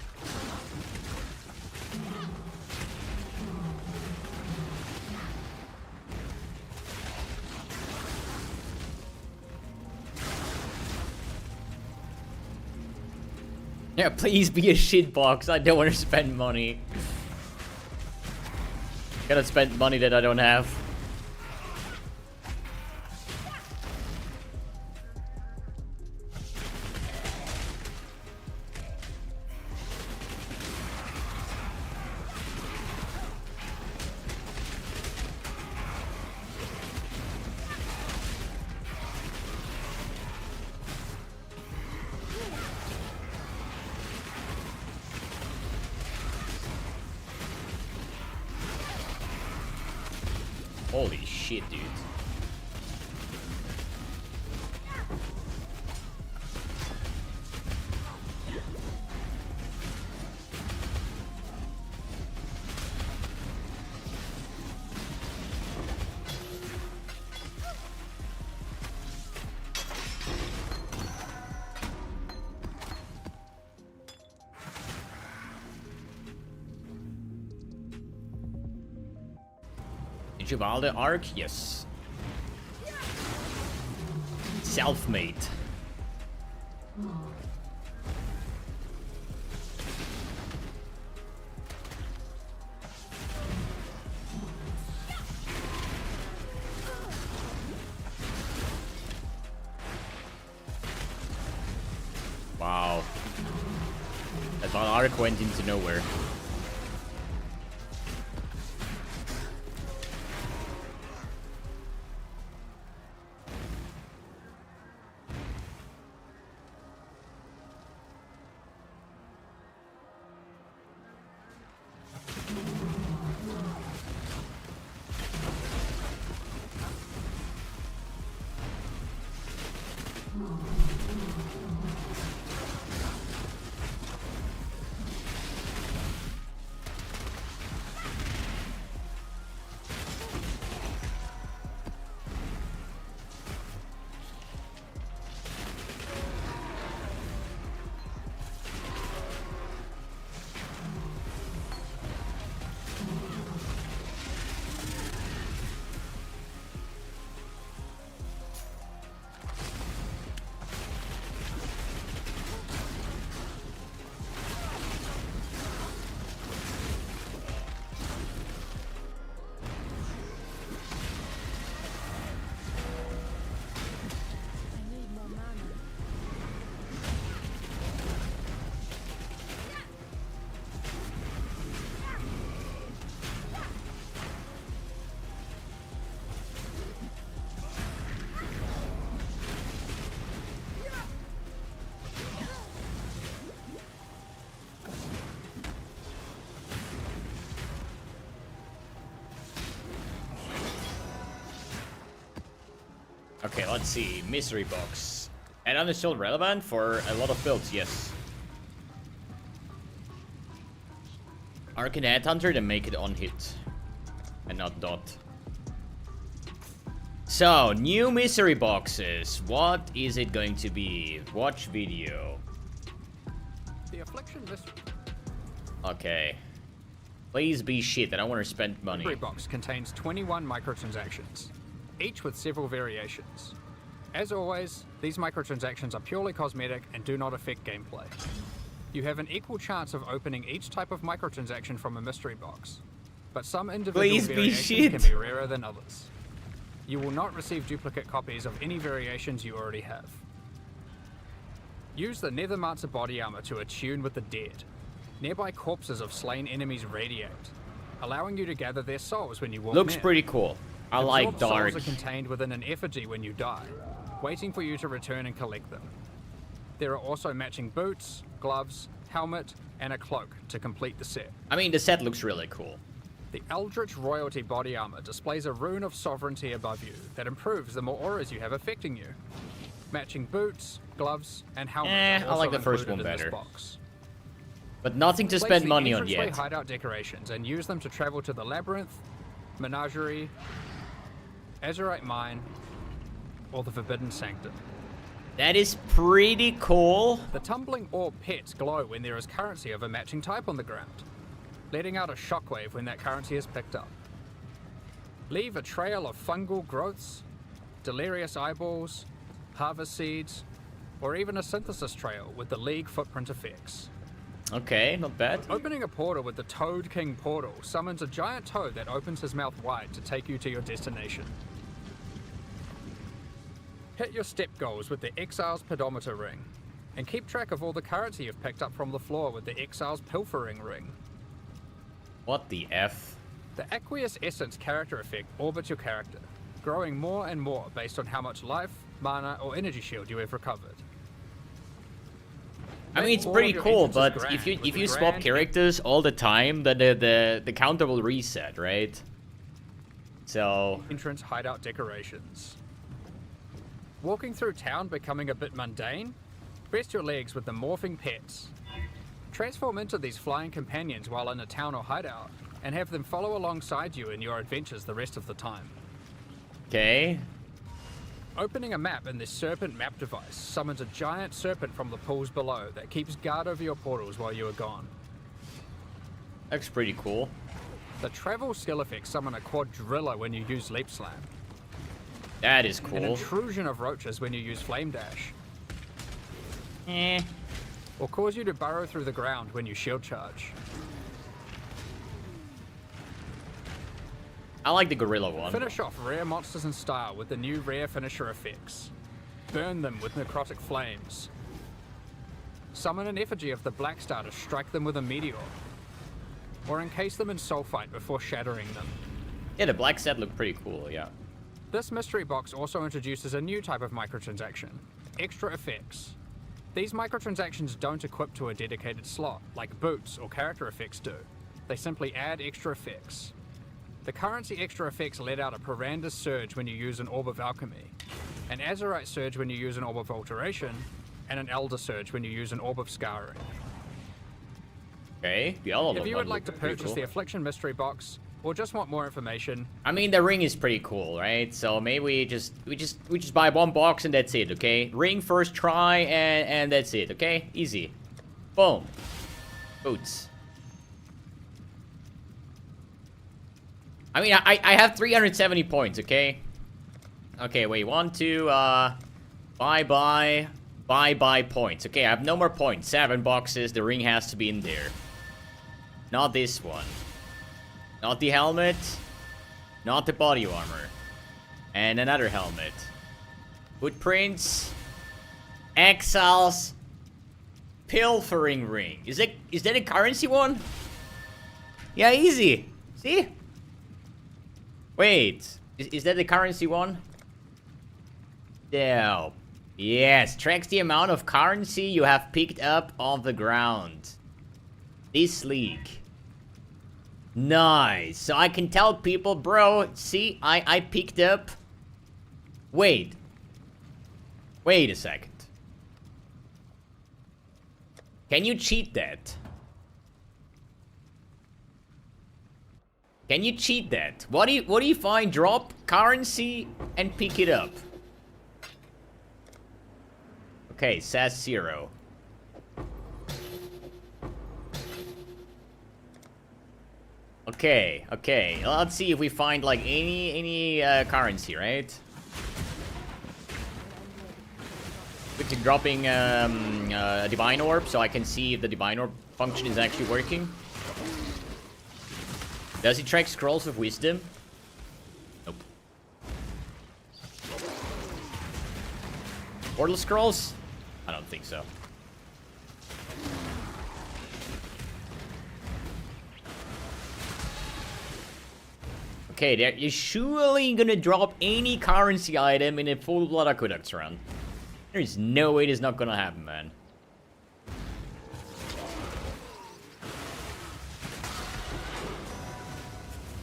Yeah, please be a shit box. I don't want to spend money. Gotta spend money that I don't have. Holy shit, dude. Juvalde arc? Yes. Self-made. Wow. That one arc went into nowhere. I need more mana. Okay, let's see. Mystery box. Add-on is still relevant for a lot of builds, yes. Arcane Headhunter, then make it on hit. And not dot. So, new mystery boxes. What is it going to be? Watch video. The Affliction Mystery Okay. Please be shit, I don't want to spend money. box contains 21 microtransactions, each with several variations. As always, these microtransactions are purely cosmetic and do not affect gameplay. You have an equal chance of opening each type of microtransaction from a mystery box, but some individual Please be variations shit. can be rarer than others. You will not receive duplicate copies of any variations you already have. Use the Nethermancer body armor to attune with the dead. Nearby corpses of slain enemies radiate, allowing you to gather their souls when you walk Looks near. pretty cool. I like Absorbed dark. souls are contained within an effigy when you die, waiting for you to return and collect them. There are also matching boots, gloves, helmet, and a cloak to complete the set. I mean, the set looks really cool. The Eldritch Royalty body armor displays a rune of sovereignty above you that improves the more auras you have affecting you. Matching boots, gloves, and helmet I are also like the first included one in this better. box. But nothing to Place spend the money on entranceway yet. hideout decorations and use them to travel to the Labyrinth, Menagerie, Azurite Mine, or the Forbidden Sanctum. That is pretty cool. The tumbling orb pits glow when there is currency of a matching type on the ground, letting out a shockwave when that currency is picked up. Leave a trail of fungal growths, delirious eyeballs, harvest seeds, or even a synthesis trail with the League footprint effects. Okay, not bad. Opening a portal with the Toad King portal summons a giant toad that opens his mouth wide to take you to your destination. Hit your step goals with the Exile's Pedometer ring, and keep track of all the currency you've picked up from the floor with the Exile's Pilfering ring. What the F? The Aqueous Essence character effect orbits your character, growing more and more based on how much life, mana, or energy shield you have recovered. I mean, it's All pretty of your cool, entrances but grand if you with the swap grand- characters all the time, then the counter will reset, right? So Entrance hideout decorations. Walking through town becoming a bit mundane? Rest your legs with the morphing pets. Transform into these flying companions while in a town or hideout, and have them follow alongside you in your adventures the rest of the time. okay. Opening a map in this serpent map device summons a giant serpent from the pools below that keeps guard over your portals while you are gone. Looks pretty cool. The travel skill effects summon a quadrilla when you use Leap Slam. That is An cool. intrusion of roaches when you use Flame Dash. Eh. Or cause you to burrow through the ground when you shield charge. I like the gorilla one. Finish off rare monsters in style with the new rare finisher effects. Burn them with necrotic flames. summon an effigy of the Black Star to strike them with a meteor, or encase them in sulfite before shattering them. Yeah, the black set looked pretty cool, yeah. This mystery box also introduces a new type of microtransaction, extra effects. These microtransactions don't equip to a dedicated slot, like boots or character effects do. They simply add extra effects. The currency extra effects let out a Piranda Surge when you use an Orb of Alchemy, an Azurite Surge when you use an Orb of Alteration, and an Elder Surge when you use an Orb of Scouring. Okay, the other If you one would like to looked pretty purchase cool. the Affliction mystery box, or just want more information, I mean, the ring is pretty cool, right? So maybe we just buy one box and that's it, okay? Ring first try and that's it, okay? Easy. Boom. Boots. I mean, I have 370 points, okay? Okay, wait, 1, 2, buy points. Okay, I have no more points. 7 boxes, the ring has to be in there. Not this one. Not the helmet. Not the body armor. And another helmet. Footprints. Exiles. Pilfering ring. Is that a currency one? Yeah, easy. See? Wait. Is that the currency one? No. Yes, tracks the amount of currency you have picked up on the ground. This league. Nice. So I can tell people, bro, see, I picked up... Wait. Wait a second. Can you cheat that? Can you cheat that? What do you find? Drop currency and pick it up. Okay, says 0. Okay, okay. Let's see if we find like any currency, right? With the dropping a divine orb, so I can see if the divine orb function is actually working. Does it track scrolls of wisdom? Nope. Portal scrolls? I don't think so. Okay, they're surely gonna drop any currency item in a full blood aqueducts run. There's no way this is not gonna happen, man.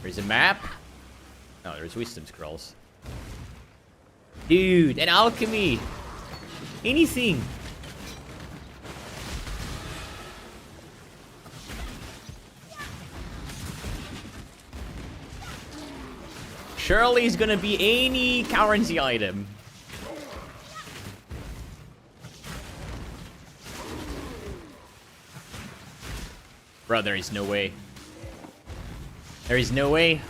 There's a map. No, there's wisdom scrolls. Dude, an alchemy. Anything. Surely it's gonna be any currency item. Bro, there is no way. There is no way.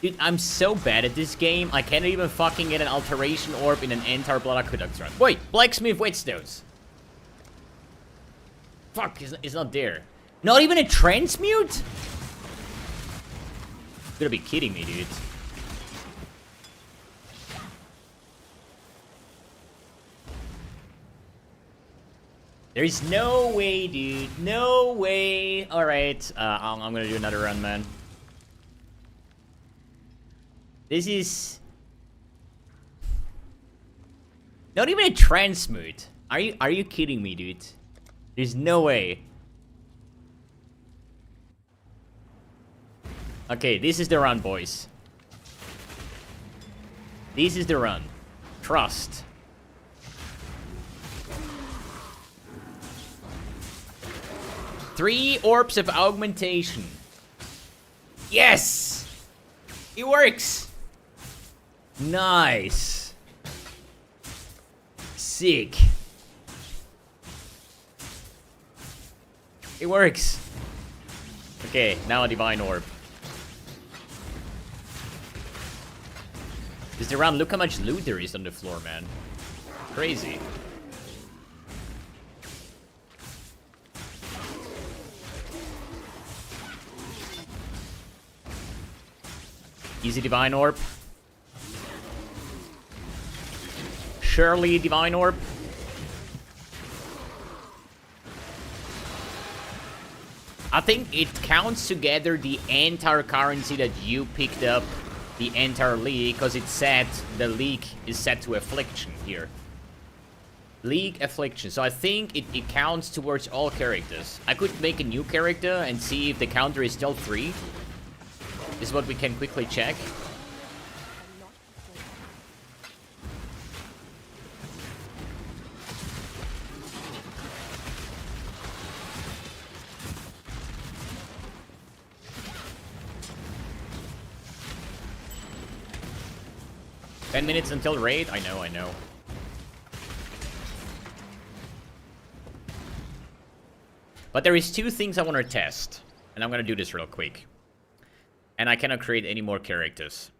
Dude, I'm so bad at this game, I can't even fucking get an alteration orb in an entire blood aqueduct run. Wait, blacksmith whetstones. Fuck, it's not there. Not even a transmute? You're gonna be kidding me, dude. There's no way, dude. No way. Alright, I'm gonna do another run, man. This is... not even a transmute. Are you kidding me, dude? There's no way. Okay, this is the run, boys. This is the run. Trust. Three orbs of augmentation. Yes! It works! Nice. Sick. It works. Okay, now a divine orb. Just around, look how much loot there is on the floor, man. Crazy. Easy Divine Orb. Surely Divine Orb. I think it counts together the entire currency that you picked up, the entire league, because it's set, the league is set to Affliction here. League Affliction, so I think it counts towards all characters. I could make a new character and see if the counter is still 3. This is what we can quickly check. "10 minutes until raid?" I know. But there is 2 things I want to test. And I'm going to do this real quick. And I cannot create any more characters.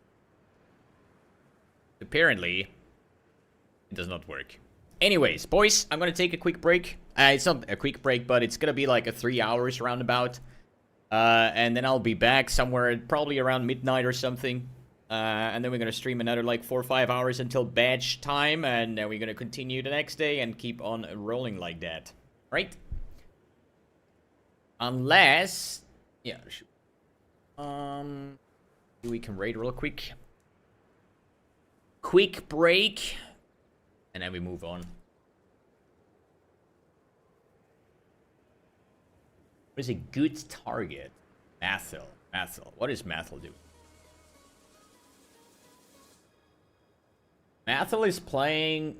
Apparently, it does not work. Anyways, boys, I'm going to take a quick break. It's not a quick break, but it's going to be like a 3 hours roundabout. And then I'll be back somewhere probably around midnight or something. And then we're going to stream another like 4 or 5 hours until badge time. And then we're going to continue the next day and keep on rolling like that. Right? Unless... yeah. We can raid real quick. Quick break. And then we move on. What is a good target? Mathil. What does Mathil do? Mathil is playing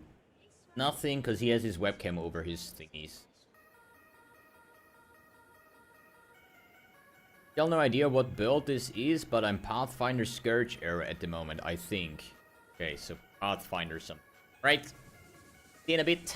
nothing because he has his webcam over his thingies. Still no idea what build this is, but I'm Pathfinder Scourge era at the moment, I think. Okay, so Pathfinder something. Right. See you in a bit.